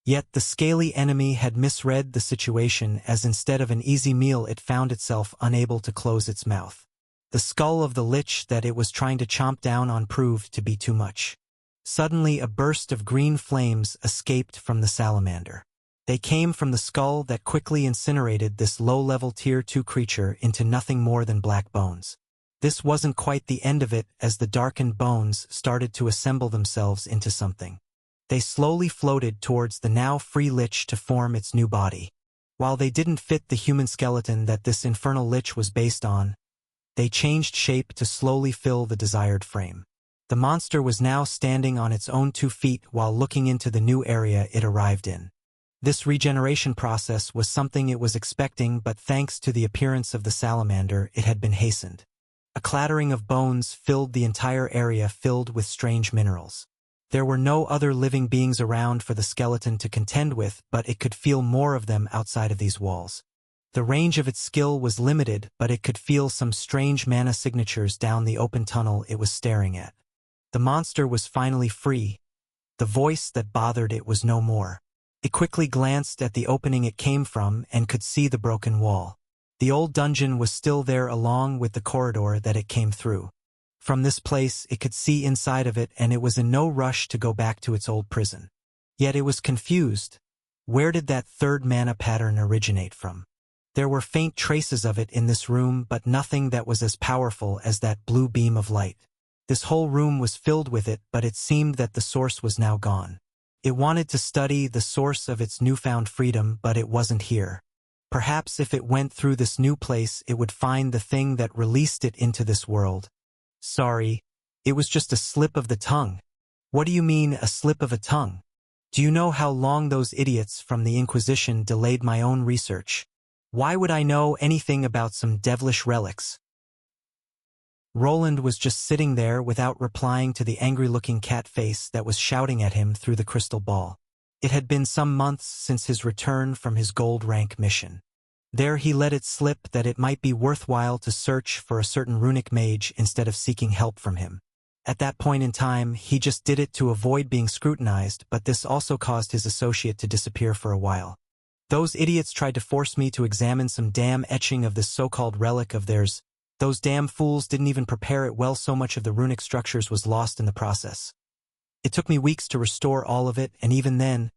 Yet the scaly enemy had misread the situation, as instead of an easy meal it found itself unable to close its mouth. The skull of the lich that it was trying to chomp down on proved to be too much. Suddenly a burst of green flames escaped from the salamander. They came from the skull that quickly incinerated this low-level Tier 2 creature into nothing more than black bones. This wasn't quite the end of it, as the darkened bones started to assemble themselves into something. They slowly floated towards the now free lich to form its new body. While they didn't fit the human skeleton that this infernal lich was based on, they changed shape to slowly fill the desired frame. The monster was now standing on its own 2 feet while looking into the new area it arrived in. This regeneration process was something it was expecting, but thanks to the appearance of the salamander, it had been hastened. A clattering of bones filled the entire area, filled with strange minerals. There were no other living beings around for the skeleton to contend with, but it could feel more of them outside of these walls. The range of its skill was limited, but it could feel some strange mana signatures down the open tunnel it was staring at. The monster was finally free. The voice that bothered it was no more. It quickly glanced at the opening it came from and could see the broken wall. The old dungeon was still there, along with the corridor that it came through. From this place it could see inside of it, and it was in no rush to go back to its old prison. Yet it was confused. Where did that third mana pattern originate from? There were faint traces of it in this room, but nothing that was as powerful as that blue beam of light. This whole room was filled with it, but it seemed that the source was now gone. It wanted to study the source of its newfound freedom, but it wasn't here. Perhaps if it went through this new place, it would find the thing that released it into this world. Sorry, it was just a slip of the tongue. What do you mean, a slip of a tongue? Do you know how long those idiots from the Inquisition delayed my own research? Why would I know anything about some devilish relics? Roland was just sitting there without replying to the angry-looking cat face that was shouting at him through the crystal ball. It had been some months since his return from his gold rank mission. There he let it slip that it might be worthwhile to search for a certain runic mage instead of seeking help from him. At that point in time, he just did it to avoid being scrutinized, but this also caused his associate to disappear for a while. Those idiots tried to force me to examine some damn etching of this so-called relic of theirs. Those damn fools didn't even prepare it well, so much of the runic structures was lost in the process. It took me weeks to restore all of it, and even then,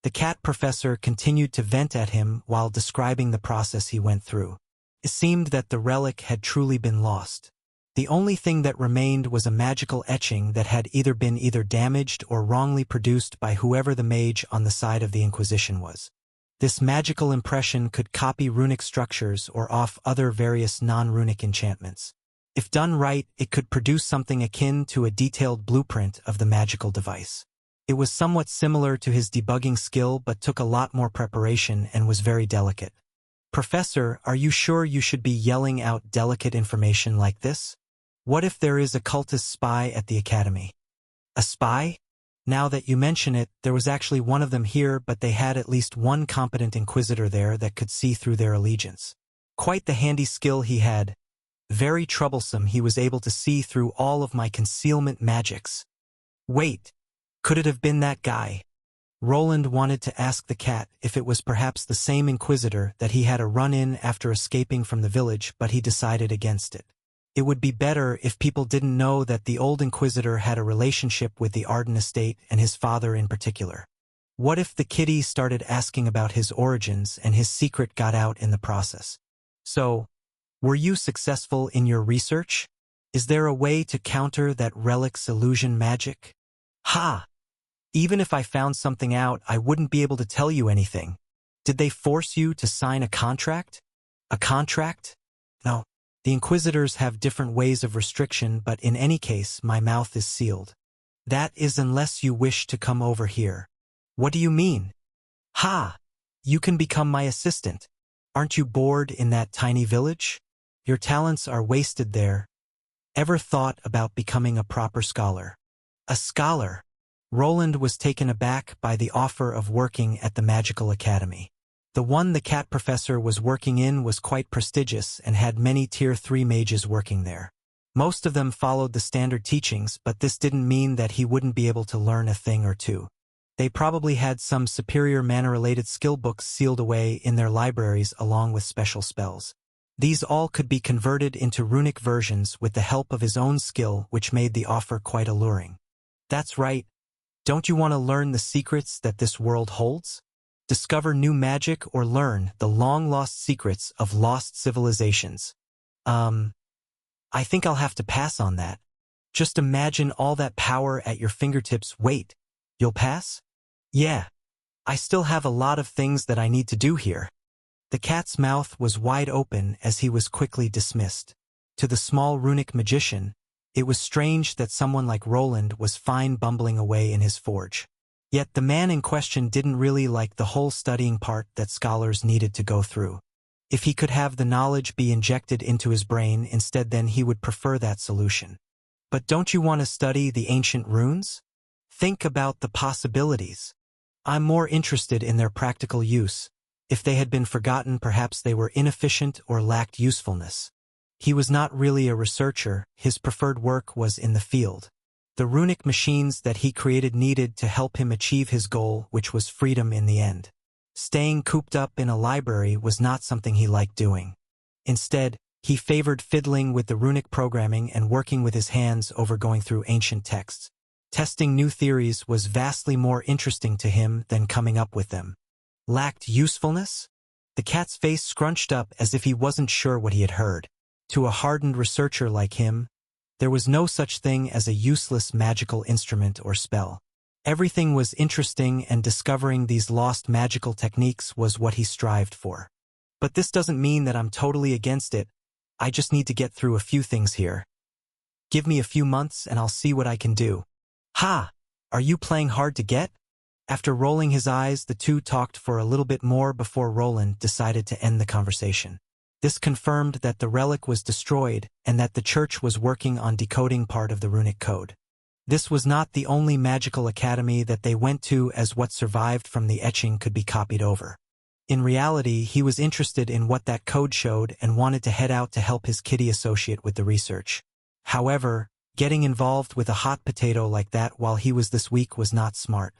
the cat professor continued to vent at him while describing the process he went through. It seemed that the relic had truly been lost. The only thing that remained was a magical etching that had been either damaged or wrongly produced by whoever the mage on the side of the Inquisition was. This magical impression could copy runic structures or off other various non-runic enchantments. If done right, it could produce something akin to a detailed blueprint of the magical device. It was somewhat similar to his debugging skill, but took a lot more preparation and was very delicate. Professor, are you sure you should be yelling out delicate information like this? What if there is a cultist spy at the academy? A spy? Now that you mention it, there was actually one of them here, but they had at least one competent inquisitor there that could see through their allegiance. Quite the handy skill he had. Very troublesome, he was able to see through all of my concealment magics. Wait, could it have been that guy? Roland wanted to ask the cat if it was perhaps the same inquisitor that he had a run-in after escaping from the village, but he decided against it. It would be better if people didn't know that the old inquisitor had a relationship with the Arden estate and his father in particular. What if the kitty started asking about his origins and his secret got out in the process? So, were you successful in your research? Is there a way to counter that relic's illusion magic? Ha! Even if I found something out, I wouldn't be able to tell you anything. Did they force you to sign a contract? A contract? No. The Inquisitors have different ways of restriction, but in any case, my mouth is sealed. That is unless you wish to come over here. What do you mean? Ha! You can become my assistant. Aren't you bored in that tiny village? Your talents are wasted there. Ever thought about becoming a proper scholar? A scholar? Roland was taken aback by the offer of working at the Magical Academy. The one the cat professor was working in was quite prestigious and had many Tier 3 mages working there. Most of them followed the standard teachings, but this didn't mean that he wouldn't be able to learn a thing or two. They probably had some superior mana-related skill books sealed away in their libraries along with special spells. These all could be converted into runic versions with the help of his own skill, which made the offer quite alluring. That's right. Don't you want to learn the secrets that this world holds? Discover new magic or learn the long-lost secrets of lost civilizations. I think I'll have to pass on that. Just imagine all that power at your fingertips. Wait, you'll pass? Yeah. I still have a lot of things that I need to do here. The cat's mouth was wide open as he was quickly dismissed. To the small runic magician, it was strange that someone like Roland was fine bumbling away in his forge. Yet the man in question didn't really like the whole studying part that scholars needed to go through. If he could have the knowledge be injected into his brain instead, then he would prefer that solution. But don't you want to study the ancient runes? Think about the possibilities. I'm more interested in their practical use. If they had been forgotten, perhaps they were inefficient or lacked usefulness. He was not really a researcher, his preferred work was in the field. The runic machines that he created needed to help him achieve his goal, which was freedom in the end. Staying cooped up in a library was not something he liked doing. Instead, he favored fiddling with the runic programming and working with his hands over going through ancient texts. Testing new theories was vastly more interesting to him than coming up with them. Lacked usefulness? The cat's face scrunched up as if he wasn't sure what he had heard. To a hardened researcher like him, there was no such thing as a useless magical instrument or spell. Everything was interesting, and discovering these lost magical techniques was what he strived for. But this doesn't mean that I'm totally against it. I just need to get through a few things here. Give me a few months and I'll see what I can do. Ha! Are you playing hard to get? After rolling his eyes, the two talked for a little bit more before Roland decided to end the conversation. This confirmed that the relic was destroyed and that the church was working on decoding part of the runic code. This was not the only magical academy that they went to, as what survived from the etching could be copied over. In reality, he was interested in what that code showed and wanted to head out to help his kitty associate with the research. However, getting involved with a hot potato like that while he was this weak was not smart.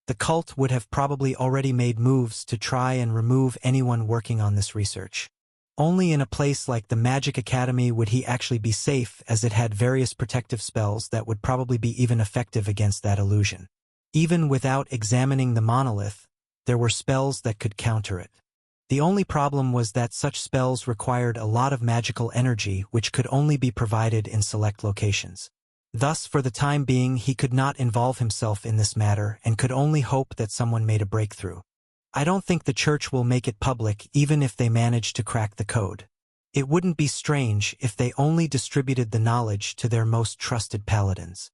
The cult would have probably already made moves to try and remove anyone working on this research. Only in a place like the Magic Academy would he actually be safe, as it had various protective spells that would probably be even effective against that illusion. Even without examining the monolith, there were spells that could counter it. The only problem was that such spells required a lot of magical energy, which could only be provided in select locations. Thus, for the time being, he could not involve himself in this matter and could only hope that someone made a breakthrough. I don't think the church will make it public even if they manage to crack the code. It wouldn't be strange if they only distributed the knowledge to their most trusted paladins.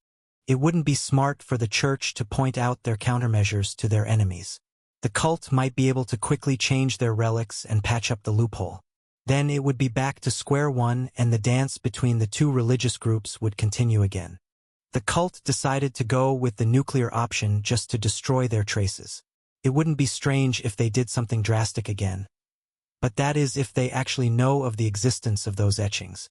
It wouldn't be smart for the church to point out their countermeasures to their enemies. The cult might be able to quickly change their relics and patch up the loophole. Then it would be back to square one and the dance between the two religious groups would continue again. The cult decided to go with the nuclear option just to destroy their traces. It wouldn't be strange if they did something drastic again. But that is if they actually know of the existence of those etchings.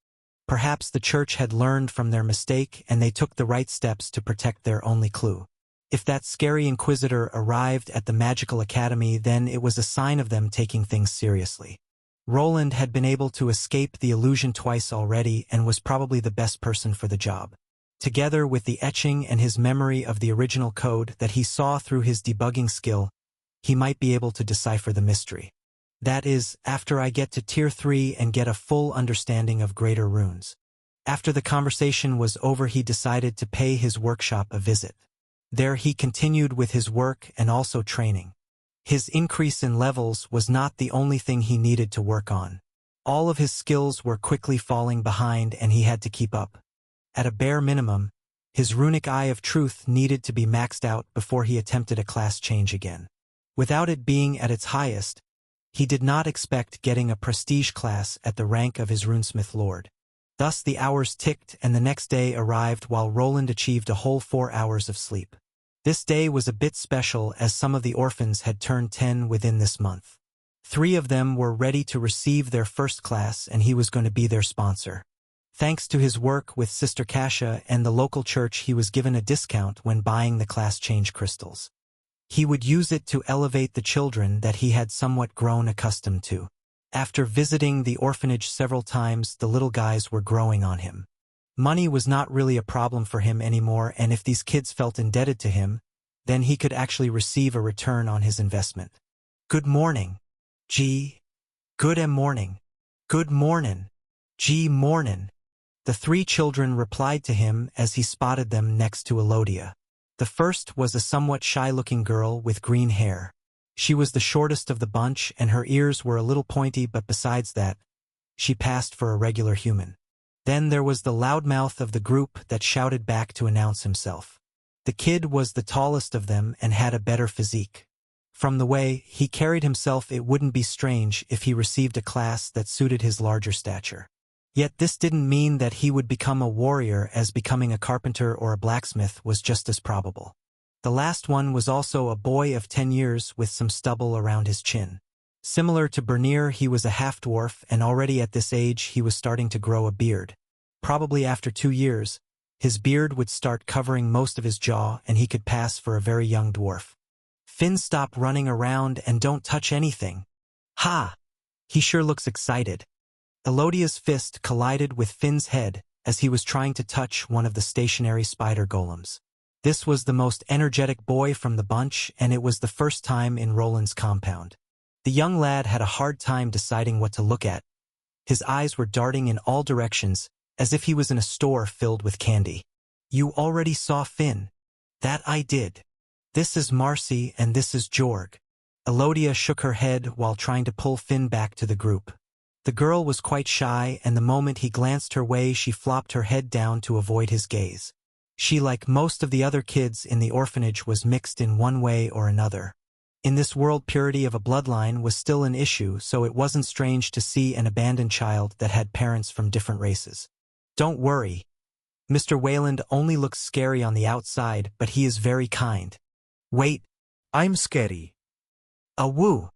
Perhaps the church had learned from their mistake and they took the right steps to protect their only clue. If that scary inquisitor arrived at the Magical Academy, then it was a sign of them taking things seriously. Roland had been able to escape the illusion twice already and was probably the best person for the job. Together with the etching and his memory of the original code that he saw through his debugging skill, he might be able to decipher the mystery. That is, after I get to Tier 3 and get a full understanding of greater runes. After the conversation was over, he decided to pay his workshop a visit. There he continued with his work and also training. His increase in levels was not the only thing he needed to work on. All of his skills were quickly falling behind and he had to keep up. At a bare minimum, his runic eye of truth needed to be maxed out before he attempted a class change again. Without it being at its highest, He did not expect getting a prestige class at the rank of his runesmith lord. Thus the hours ticked and the next day arrived while Roland achieved a whole 4 hours of sleep. This day was a bit special as some of the orphans had turned 10 within this month. 3 of them were ready to receive their first class and he was going to be their sponsor. Thanks to his work with Sister Kasia and the local church, he was given a discount when buying the class change crystals. He would use it to elevate the children that he had somewhat grown accustomed to. After visiting the orphanage several times, the little guys were growing on him. Money was not really a problem for him anymore, and if these kids felt indebted to him, then he could actually receive a return on his investment. Good morning. Gee. Good morning. Good mornin'. Gee mornin'. The 3 children replied to him as he spotted them next to Elodia. The first was a somewhat shy-looking girl with green hair. She was the shortest of the bunch and her ears were a little pointy, but besides that, she passed for a regular human. Then there was the loudmouth of the group that shouted back to announce himself. The kid was the tallest of them and had a better physique. From the way he carried himself, it wouldn't be strange if he received a class that suited his larger stature. Yet this didn't mean that he would become a warrior, as becoming a carpenter or a blacksmith was just as probable. The last one was also a boy of 10 years with some stubble around his chin. Similar to Bernier, he was a half-dwarf, and already at this age he was starting to grow a beard. Probably after 2 years, his beard would start covering most of his jaw and he could pass for a very young dwarf. Finn, stop running around and don't touch anything. Ha! He sure looks excited. Elodia's fist collided with Finn's head as he was trying to touch one of the stationary spider golems. This was the most energetic boy from the bunch, and it was the first time in Roland's compound. The young lad had a hard time deciding what to look at. His eyes were darting in all directions, as if he was in a store filled with candy. You already saw Finn. That I did. This is Marcy and this is Jorg. Elodia shook her head while trying to pull Finn back to the group. The girl was quite shy, and the moment he glanced her way she flopped her head down to avoid his gaze. She, like most of the other kids in the orphanage, was mixed in one way or another. In this world, purity of a bloodline was still an issue, so it wasn't strange to see an abandoned child that had parents from different races. Don't worry. Mr. Wayland only looks scary on the outside, but he is very kind. Wait. I'm scary. Woo.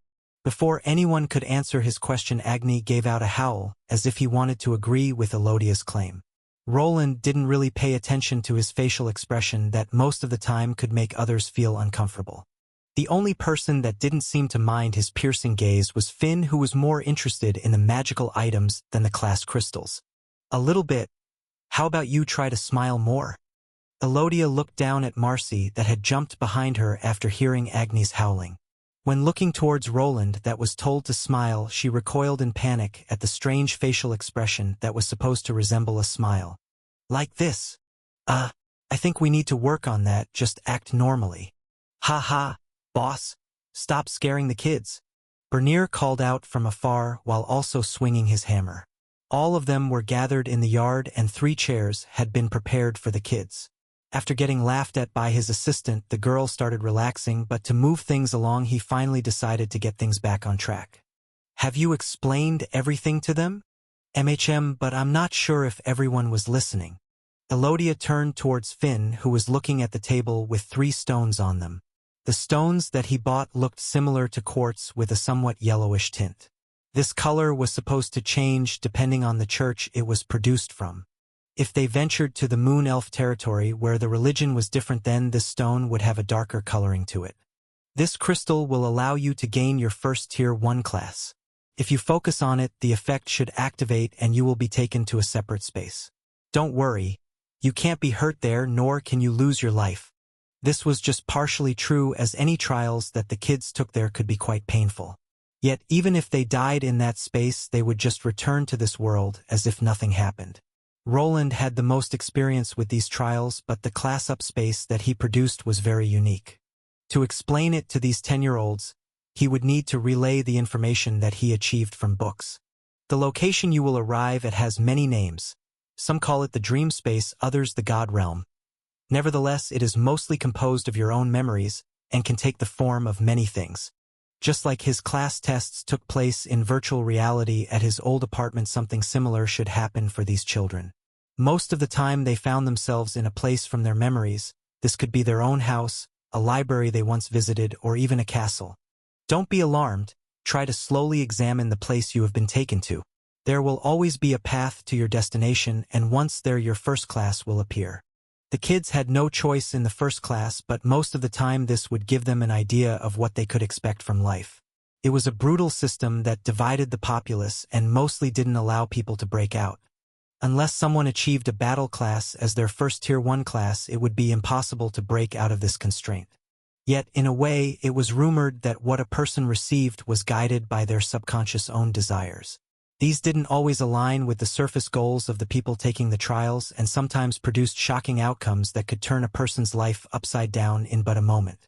Before anyone could answer his question, Agni gave out a howl, as if he wanted to agree with Elodia's claim. Roland didn't really pay attention to his facial expression that most of the time could make others feel uncomfortable. The only person that didn't seem to mind his piercing gaze was Finn, who was more interested in the magical items than the class crystals. A little bit. How about you try to smile more? Elodia looked down at Marcy that had jumped behind her after hearing Agni's howling. When looking towards Roland that was told to smile, she recoiled in panic at the strange facial expression that was supposed to resemble a smile. Like this. I think we need to work on that, just act normally. Ha ha, boss. Stop scaring the kids. Bernier called out from afar while also swinging his hammer. All of them were gathered in the yard and 3 chairs had been prepared for the kids. After getting laughed at by his assistant, the girl started relaxing, but to move things along he finally decided to get things back on track. Have you explained everything to them? But I'm not sure if everyone was listening. Elodia turned towards Finn, who was looking at the table with 3 stones on them. The stones that he bought looked similar to quartz with a somewhat yellowish tint. This color was supposed to change depending on the church it was produced from. If they ventured to the Moon Elf territory where the religion was different, then this stone would have a darker coloring to it. This crystal will allow you to gain your first Tier 1 class. If you focus on it, the effect should activate and you will be taken to a separate space. Don't worry. You can't be hurt there, nor can you lose your life. This was just partially true, as any trials that the kids took there could be quite painful. Yet even if they died in that space, they would just return to this world as if nothing happened. Roland had the most experience with these trials, but the class-up space that he produced was very unique. To explain it to these 10-year-olds, he would need to relay the information that he achieved from books. The location you will arrive at has many names. Some call it the dream space, others the God realm. Nevertheless, it is mostly composed of your own memories and can take the form of many things. Just like his class tests took place in virtual reality at his old apartment, something similar should happen for these children. Most of the time they found themselves in a place from their memories. This could be their own house, a library they once visited, or even a castle. Don't be alarmed. Try to slowly examine the place you have been taken to. There will always be a path to your destination, and once there your first class will appear. The kids had no choice in the first class, but most of the time this would give them an idea of what they could expect from life. It was a brutal system that divided the populace and mostly didn't allow people to break out. Unless someone achieved a battle class as their first Tier 1 class, it would be impossible to break out of this constraint. Yet, in a way, it was rumored that what a person received was guided by their subconscious own desires. These didn't always align with the surface goals of the people taking the trials, and sometimes produced shocking outcomes that could turn a person's life upside down in but a moment.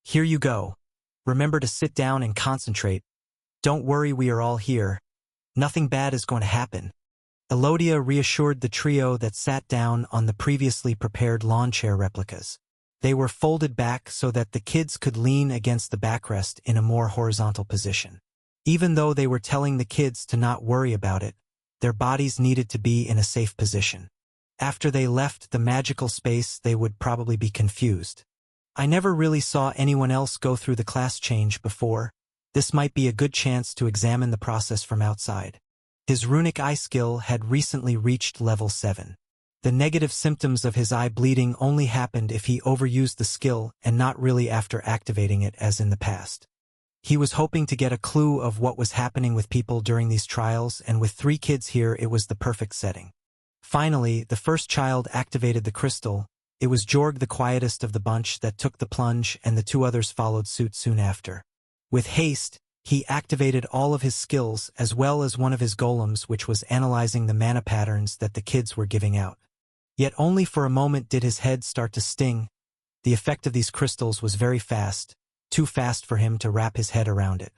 Here you go. Remember to sit down and concentrate. Don't worry, we are all here. Nothing bad is going to happen. Elodia reassured the trio that sat down on the previously prepared lawn chair replicas. They were folded back so that the kids could lean against the backrest in a more horizontal position. Even though they were telling the kids to not worry about it, their bodies needed to be in a safe position. After they left the magical space, they would probably be confused. I never really saw anyone else go through the class change before. This might be a good chance to examine the process from outside. His runic eye skill had recently reached level 7. The negative symptoms of his eye bleeding only happened if he overused the skill and not really after activating it as in the past. He was hoping to get a clue of what was happening with people during these trials, and with 3 kids here it was the perfect setting. Finally, the first child activated the crystal. It was Jorg, the quietest of the bunch, that took the plunge, and the 2 others followed suit soon after. With haste, he activated all of his skills as well as one of his golems, which was analyzing the mana patterns that the kids were giving out. Yet only for a moment did his head start to sting. The effect of these crystals was very fast, too fast for him to wrap his head around it.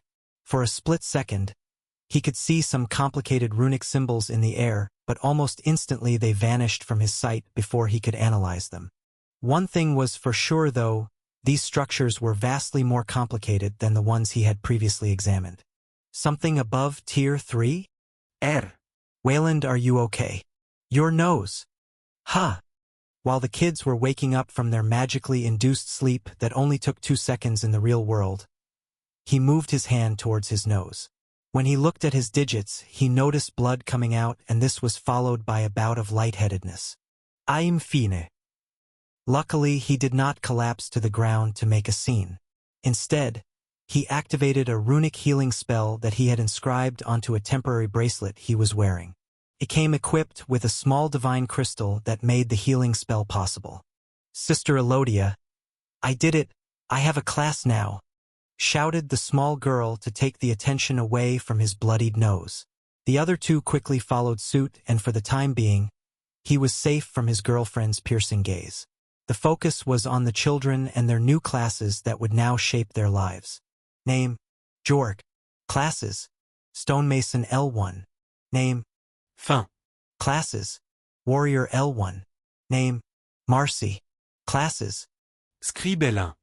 For a split second, he could see some complicated runic symbols in the air, but almost instantly they vanished from his sight before he could analyze them. One thing was for sure, though: these structures were vastly more complicated than the ones he had previously examined. Something above Tier 3? Wayland, are you okay? Your nose. Huh. While the kids were waking up from their magically induced sleep that only took 2 seconds in the real world, he moved his hand towards his nose. When he looked at his digits, he noticed blood coming out, and this was followed by a bout of lightheadedness. I'm fine. Luckily, he did not collapse to the ground to make a scene. Instead, he activated a runic healing spell that he had inscribed onto a temporary bracelet he was wearing. It came equipped with a small divine crystal that made the healing spell possible. Sister Elodia, I did it. I have a class now, shouted the small girl to take the attention away from his bloodied nose. The other 2 quickly followed suit, and for the time being, he was safe from his girlfriend's piercing gaze. The focus was on the children and their new classes that would now shape their lives. Name: Jorg. Classes: Stonemason L1. Name: Fin. Classes: Warrior L1. Name: Marcy. Classes: Scribe 1.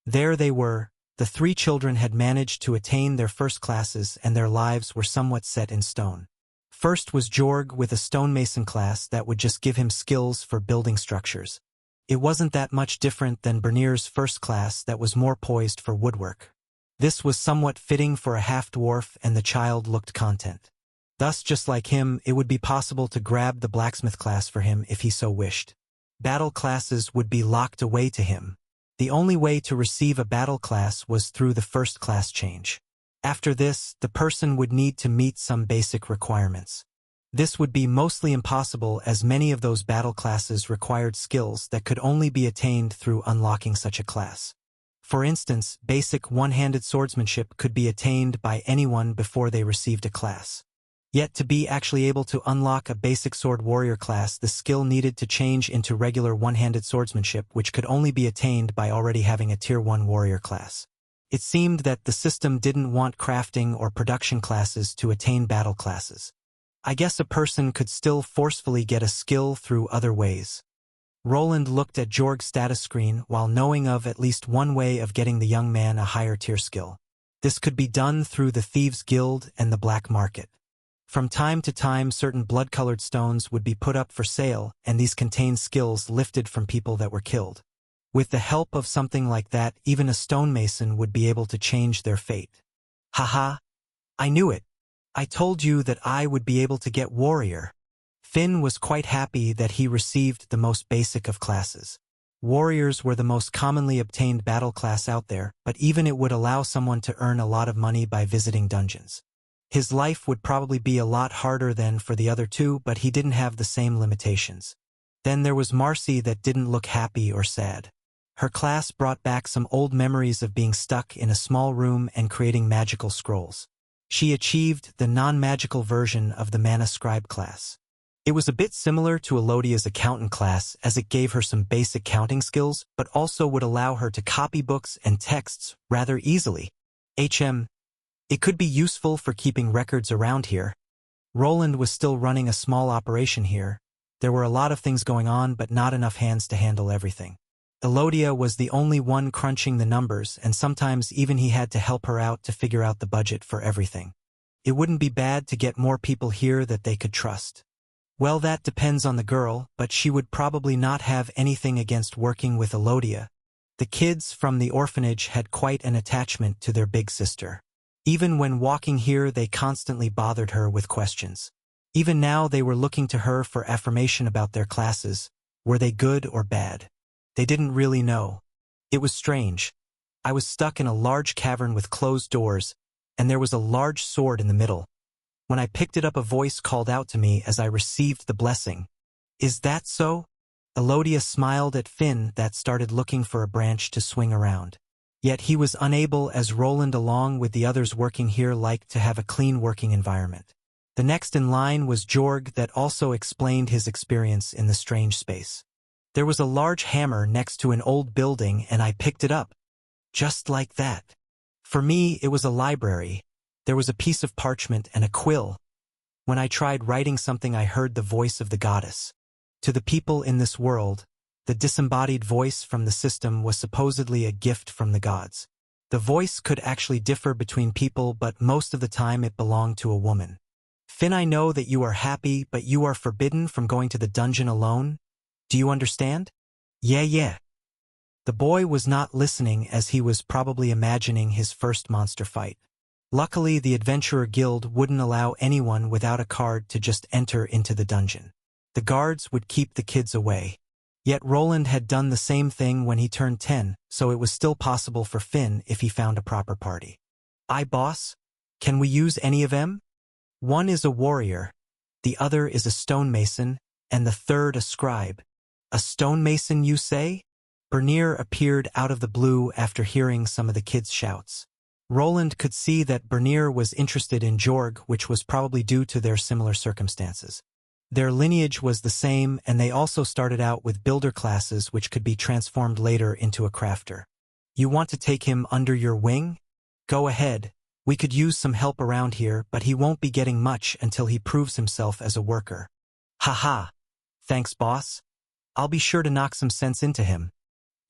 There they were. The 3 children had managed to attain their first classes, and their lives were somewhat set in stone. First was Jorg with a stonemason class that would just give him skills for building structures. It wasn't that much different than Bernier's first class that was more poised for woodwork. This was somewhat fitting for a half-dwarf, and the child looked content. Thus, just like him, it would be possible to grab the blacksmith class for him if he so wished. Battle classes would be locked away to him. The only way to receive a battle class was through the first class change. After this, the person would need to meet some basic requirements. This would be mostly impossible, as many of those battle classes required skills that could only be attained through unlocking such a class. For instance, basic one-handed swordsmanship could be attained by anyone before they received a class. Yet to be actually able to unlock a basic sword warrior class, the skill needed to change into regular one-handed swordsmanship, which could only be attained by already having a Tier 1 warrior class. It seemed that the system didn't want crafting or production classes to attain battle classes. I guess a person could still forcefully get a skill through other ways. Roland looked at Jorg's status screen while knowing of at least one way of getting the young man a higher tier skill. This could be done through the Thieves' Guild and the black market. From time to time, certain blood-colored stones would be put up for sale, and these contained skills lifted from people that were killed. With the help of something like that, even a stonemason would be able to change their fate. Haha, I knew it. I told you that I would be able to get warrior. Finn was quite happy that he received the most basic of classes. Warriors were the most commonly obtained battle class out there, but even it would allow someone to earn a lot of money by visiting dungeons. His life would probably be a lot harder than for the other two, but he didn't have the same limitations. Then there was Marcy that didn't look happy or sad. Her class brought back some old memories of being stuck in a small room and creating magical scrolls. She achieved the non-magical version of the Mana Scribe class. It was a bit similar to Elodia's accountant class, as it gave her some basic counting skills, but also would allow her to copy books and texts rather easily. It could be useful for keeping records around here. Roland was still running a small operation here. There were a lot of things going on, but not enough hands to handle everything. Elodia was the only one crunching the numbers, and sometimes even he had to help her out to figure out the budget for everything. It wouldn't be bad to get more people here that they could trust. Well, that depends on the girl, but she would probably not have anything against working with Elodia. The kids from the orphanage had quite an attachment to their big sister. Even when walking here, they constantly bothered her with questions. Even now, they were looking to her for affirmation about their classes. Were they good or bad? They didn't really know. It was strange. I was stuck in a large cavern with closed doors, and there was a large sword in the middle. When I picked it up, a voice called out to me as I received the blessing. Is that so? Elodia smiled at Finn that started looking for a branch to swing around. Yet he was unable, as Roland along with the others working here liked to have a clean working environment. The next in line was Jorg that also explained his experience in the strange space. There was a large hammer next to an old building and I picked it up. Just like that. For me, it was a library. There was a piece of parchment and a quill. When I tried writing something, I heard the voice of the goddess. To the people in this world, the disembodied voice from the system was supposedly a gift from the gods. The voice could actually differ between people, but most of the time it belonged to a woman. Finn, I know that you are happy, but you are forbidden from going to the dungeon alone. Do you understand? Yeah. The boy was not listening, as he was probably imagining his first monster fight. Luckily, the Adventurer Guild wouldn't allow anyone without a card to just enter into the dungeon. The guards would keep the kids away. Yet Roland had done the same thing when he turned 10, so it was still possible for Finn if he found a proper party. Boss? Can we use any of them? One is a warrior, the other is a stonemason, and the third a scribe. A stonemason, you say? Bernier appeared out of the blue after hearing some of the kids' shouts. Roland could see that Bernier was interested in Jorg, which was probably due to their similar circumstances. Their lineage was the same, and they also started out with builder classes which could be transformed later into a crafter. You want to take him under your wing? Go ahead. We could use some help around here, but he won't be getting much until he proves himself as a worker. Haha. Thanks, boss. I'll be sure to knock some sense into him.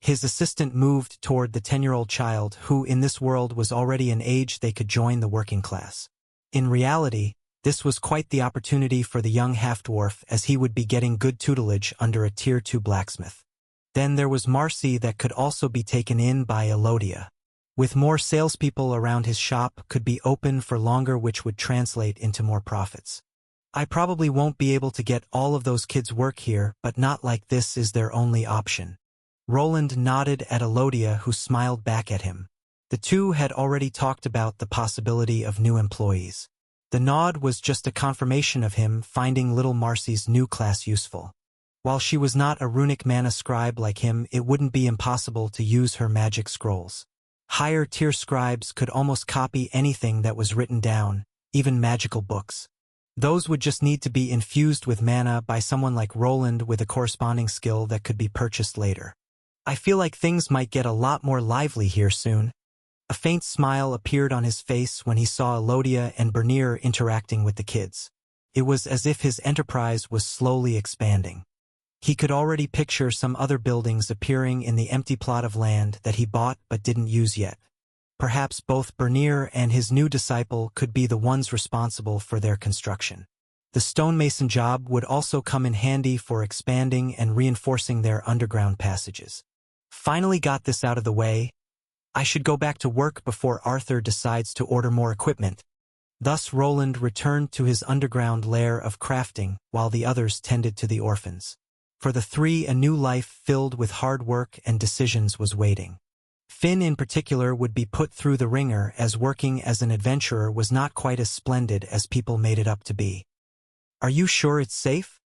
His assistant moved toward the 10-year-old child who in this world was already an age they could join the working class. In reality, this was quite the opportunity for the young half-dwarf, as he would be getting good tutelage under a Tier 2 blacksmith. Then there was Marcy that could also be taken in by Elodia. With more salespeople around, his shop could be open for longer, which would translate into more profits. I probably won't be able to get all of those kids work here, but not like this is their only option. Roland nodded at Elodia, who smiled back at him. The two had already talked about the possibility of new employees. The nod was just a confirmation of him finding little Marcy's new class useful. While she was not a runic mana scribe like him, it wouldn't be impossible to use her magic scrolls. Higher-tier scribes could almost copy anything that was written down, even magical books. Those would just need to be infused with mana by someone like Roland with a corresponding skill that could be purchased later. I feel like things might get a lot more lively here soon. A faint smile appeared on his face when he saw Elodia and Bernier interacting with the kids. It was as if his enterprise was slowly expanding. He could already picture some other buildings appearing in the empty plot of land that he bought but didn't use yet. perhaps both Bernier and his new disciple could be the ones responsible for their construction. The stonemason job would also come in handy for expanding and reinforcing their underground passages. Finally got this out of the way, I should go back to work before Arthur decides to order more equipment. Thus Roland returned to his underground lair of crafting while the others tended to the orphans. For the three, a new life filled with hard work and decisions was waiting. Finn in particular would be put through the ringer, as working as an adventurer was not quite as splendid as people made it up to be. Are you sure it's safe?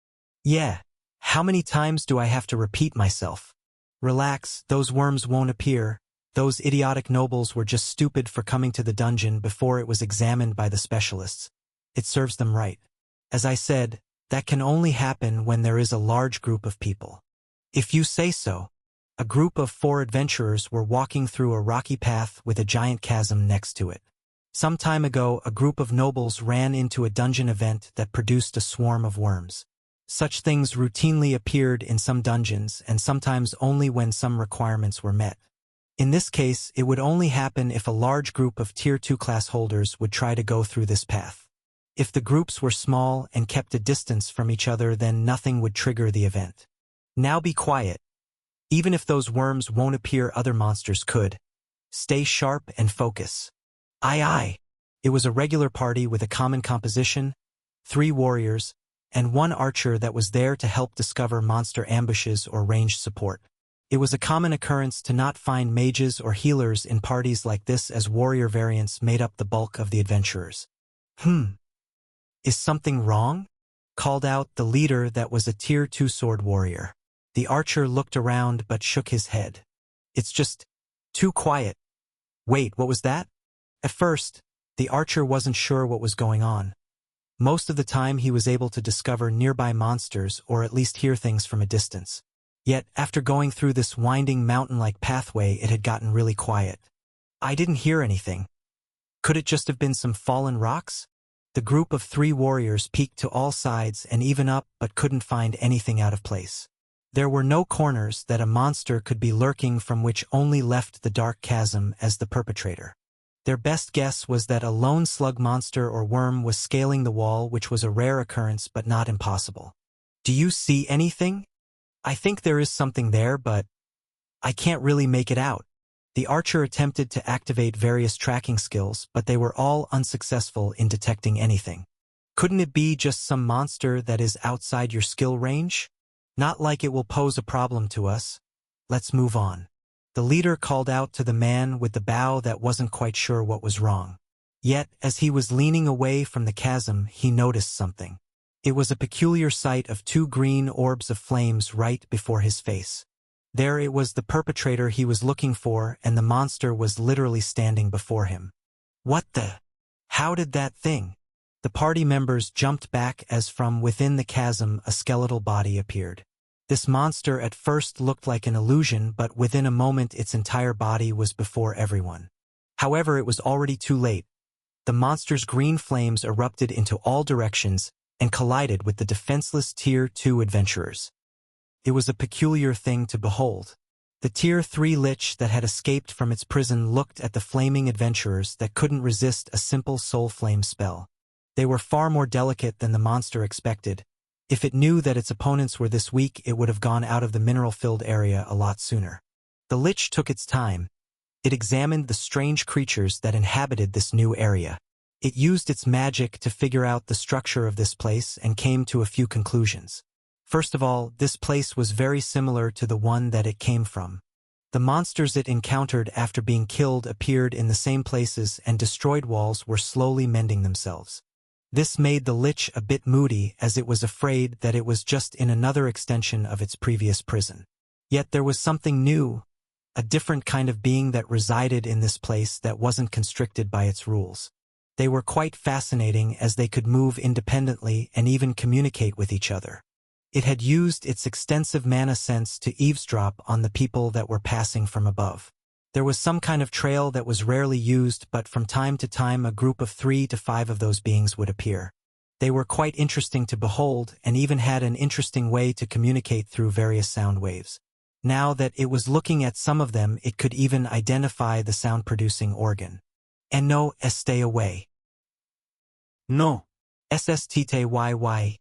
Yeah. How many times do I have to repeat myself? Relax, those worms won't appear. Those idiotic nobles were just stupid for coming to the dungeon before it was examined by the specialists. It serves them right. As I said, that can only happen when there is a large group of people. If you say so. A group of 4 adventurers were walking through a rocky path with a giant chasm next to it. Some time ago, a group of nobles ran into a dungeon event that produced a swarm of worms. Such things routinely appeared in some dungeons, and sometimes only when some requirements were met. In this case, it would only happen if a large group of Tier 2 class holders would try to go through this path. If the groups were small and kept a distance from each other, then nothing would trigger the event. Now be quiet. Even if those worms won't appear, other monsters could. Stay sharp and focus. Aye aye. It was a regular party with a common composition, 3 warriors, and 1 archer that was there to help discover monster ambushes or ranged support. It was a common occurrence to not find mages or healers in parties like this, as warrior variants made up the bulk of the adventurers. Is something wrong? Called out the leader that was a Tier 2 sword warrior. The archer looked around but shook his head. It's just too quiet. Wait, what was that? At first, the archer wasn't sure what was going on. Most of the time he was able to discover nearby monsters or at least hear things from a distance. Yet, after going through this winding mountain-like pathway, it had gotten really quiet. I didn't hear anything. Could it just have been some fallen rocks? The group of 3 warriors peeked to all sides and even up but couldn't find anything out of place. There were no corners that a monster could be lurking from, which only left the dark chasm as the perpetrator. Their best guess was that a lone slug monster or worm was scaling the wall, which was a rare occurrence but not impossible. Do you see anything? I think there is something there, but I can't really make it out. The archer attempted to activate various tracking skills, but they were all unsuccessful in detecting anything. Couldn't it be just some monster that is outside your skill range? Not like it will pose a problem to us. Let's move on. The leader called out to the man with the bow that wasn't quite sure what was wrong. Yet, as he was leaning away from the chasm, he noticed something. It was a peculiar sight of 2 green orbs of flames right before his face. There it was, the perpetrator he was looking for, and the monster was literally standing before him. What the? How did that thing? The party members jumped back as from within the chasm a skeletal body appeared. This monster at first looked like an illusion, but within a moment its entire body was before everyone. However, it was already too late. The monster's green flames erupted into all directions and collided with the defenseless Tier 2 adventurers. It was a peculiar thing to behold. The Tier 3 lich that had escaped from its prison looked at the flaming adventurers that couldn't resist a simple soul flame spell. They were far more delicate than the monster expected. If it knew that its opponents were this weak, it would have gone out of the mineral-filled area a lot sooner. The lich took its time. It examined the strange creatures that inhabited this new area. It used its magic to figure out the structure of this place and came to a few conclusions. First of all, this place was very similar to the one that it came from. The monsters it encountered after being killed appeared in the same places, and destroyed walls were slowly mending themselves. This made the lich a bit moody, as it was afraid that it was just in another extension of its previous prison. Yet there was something new, a different kind of being that resided in this place that wasn't constricted by its rules. They were quite fascinating, as they could move independently and even communicate with each other. It had used its extensive mana sense to eavesdrop on the people that were passing from above. There was some kind of trail that was rarely used, but from time to time a group of 3 to 5 of those beings would appear. They were quite interesting to behold and even had an interesting way to communicate through various sound waves. Now that it was looking at some of them, it could even identify the sound-producing organ. And no, stay away. Non. SSTTYY.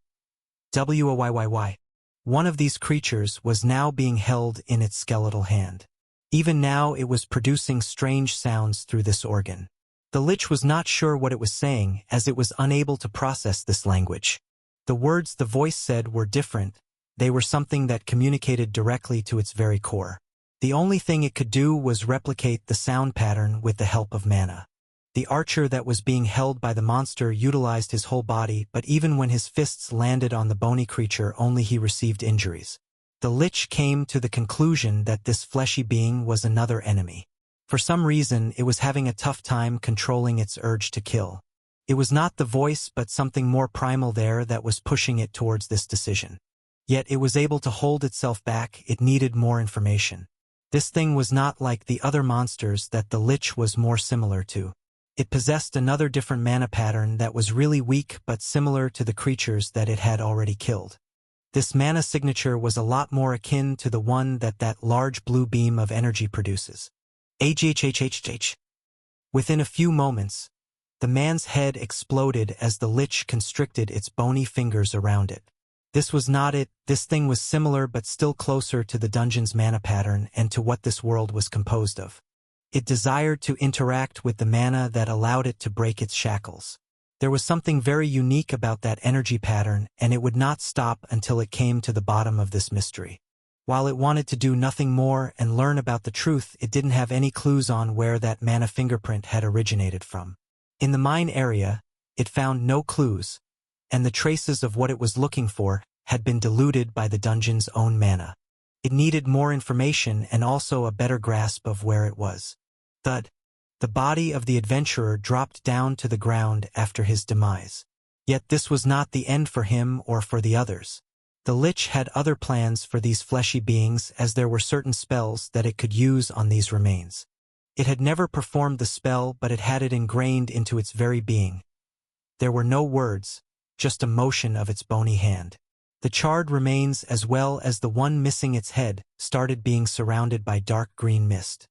WOYYY. One of these creatures was now being held in its skeletal hand. Even now it was producing strange sounds through this organ. The lich was not sure what it was saying, as it was unable to process this language. The words the voice said were different. They were something that communicated directly to its very core. The only thing it could do was replicate the sound pattern with the help of mana. The archer that was being held by the monster utilized his whole body, but even when his fists landed on the bony creature, only he received injuries. The lich came to the conclusion that this fleshy being was another enemy. For some reason, it was having a tough time controlling its urge to kill. It was not the voice but something more primal there that was pushing it towards this decision. Yet it was able to hold itself back. It needed more information. This thing was not like the other monsters that the lich was more similar to. It possessed another different mana pattern that was really weak but similar to the creatures that it had already killed. This mana signature was a lot more akin to the one that large blue beam of energy produces. HHHHH. Within a few moments, the man's head exploded as the lich constricted its bony fingers around it. This was not it. This thing was similar but still closer to the dungeon's mana pattern and to what this world was composed of. It desired to interact with the mana that allowed it to break its shackles. There was something very unique about that energy pattern, and it would not stop until it came to the bottom of this mystery. While it wanted to do nothing more and learn about the truth, it didn't have any clues on where that mana fingerprint had originated from. In the mine area, it found no clues, and the traces of what it was looking for had been diluted by the dungeon's own mana. It needed more information and also a better grasp of where it was. Thud. The body of the adventurer dropped down to the ground after his demise. Yet this was not the end for him or for the others. The lich had other plans for these fleshy beings, as there were certain spells that it could use on these remains. It had never performed the spell, but it had it ingrained into its very being. There were no words, just a motion of its bony hand. The charred remains, as well as the one missing its head, started being surrounded by dark green mist.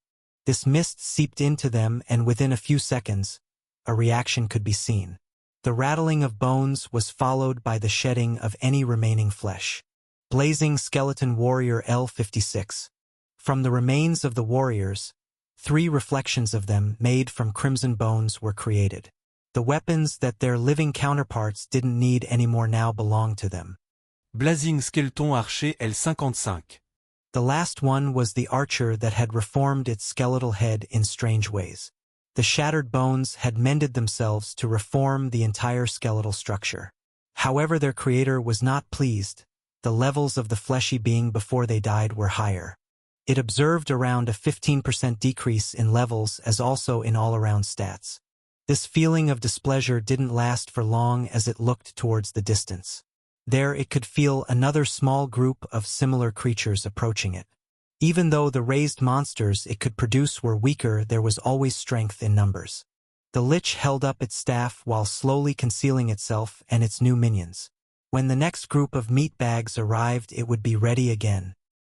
This mist seeped into them, and within a few seconds, a reaction could be seen. The rattling of bones was followed by the shedding of any remaining flesh. Blazing Skeleton Warrior L56. From the remains of the warriors, 3 reflections of them made from crimson bones were created. The weapons that their living counterparts didn't need anymore now belonged to them. Blazing Skeleton Archer L55. The last one was the archer that had reformed its skeletal head in strange ways. The shattered bones had mended themselves to reform the entire skeletal structure. However, their creator was not pleased. The levels of the fleshy being before they died were higher. It observed around a 15% decrease in levels as also in all-around stats. This feeling of displeasure didn't last for long as it looked towards the distance. There it could feel another small group of similar creatures approaching it. Even though the raised monsters it could produce were weaker, there was always strength in numbers. The lich held up its staff while slowly concealing itself and its new minions. When the next group of meat bags arrived, it would be ready again.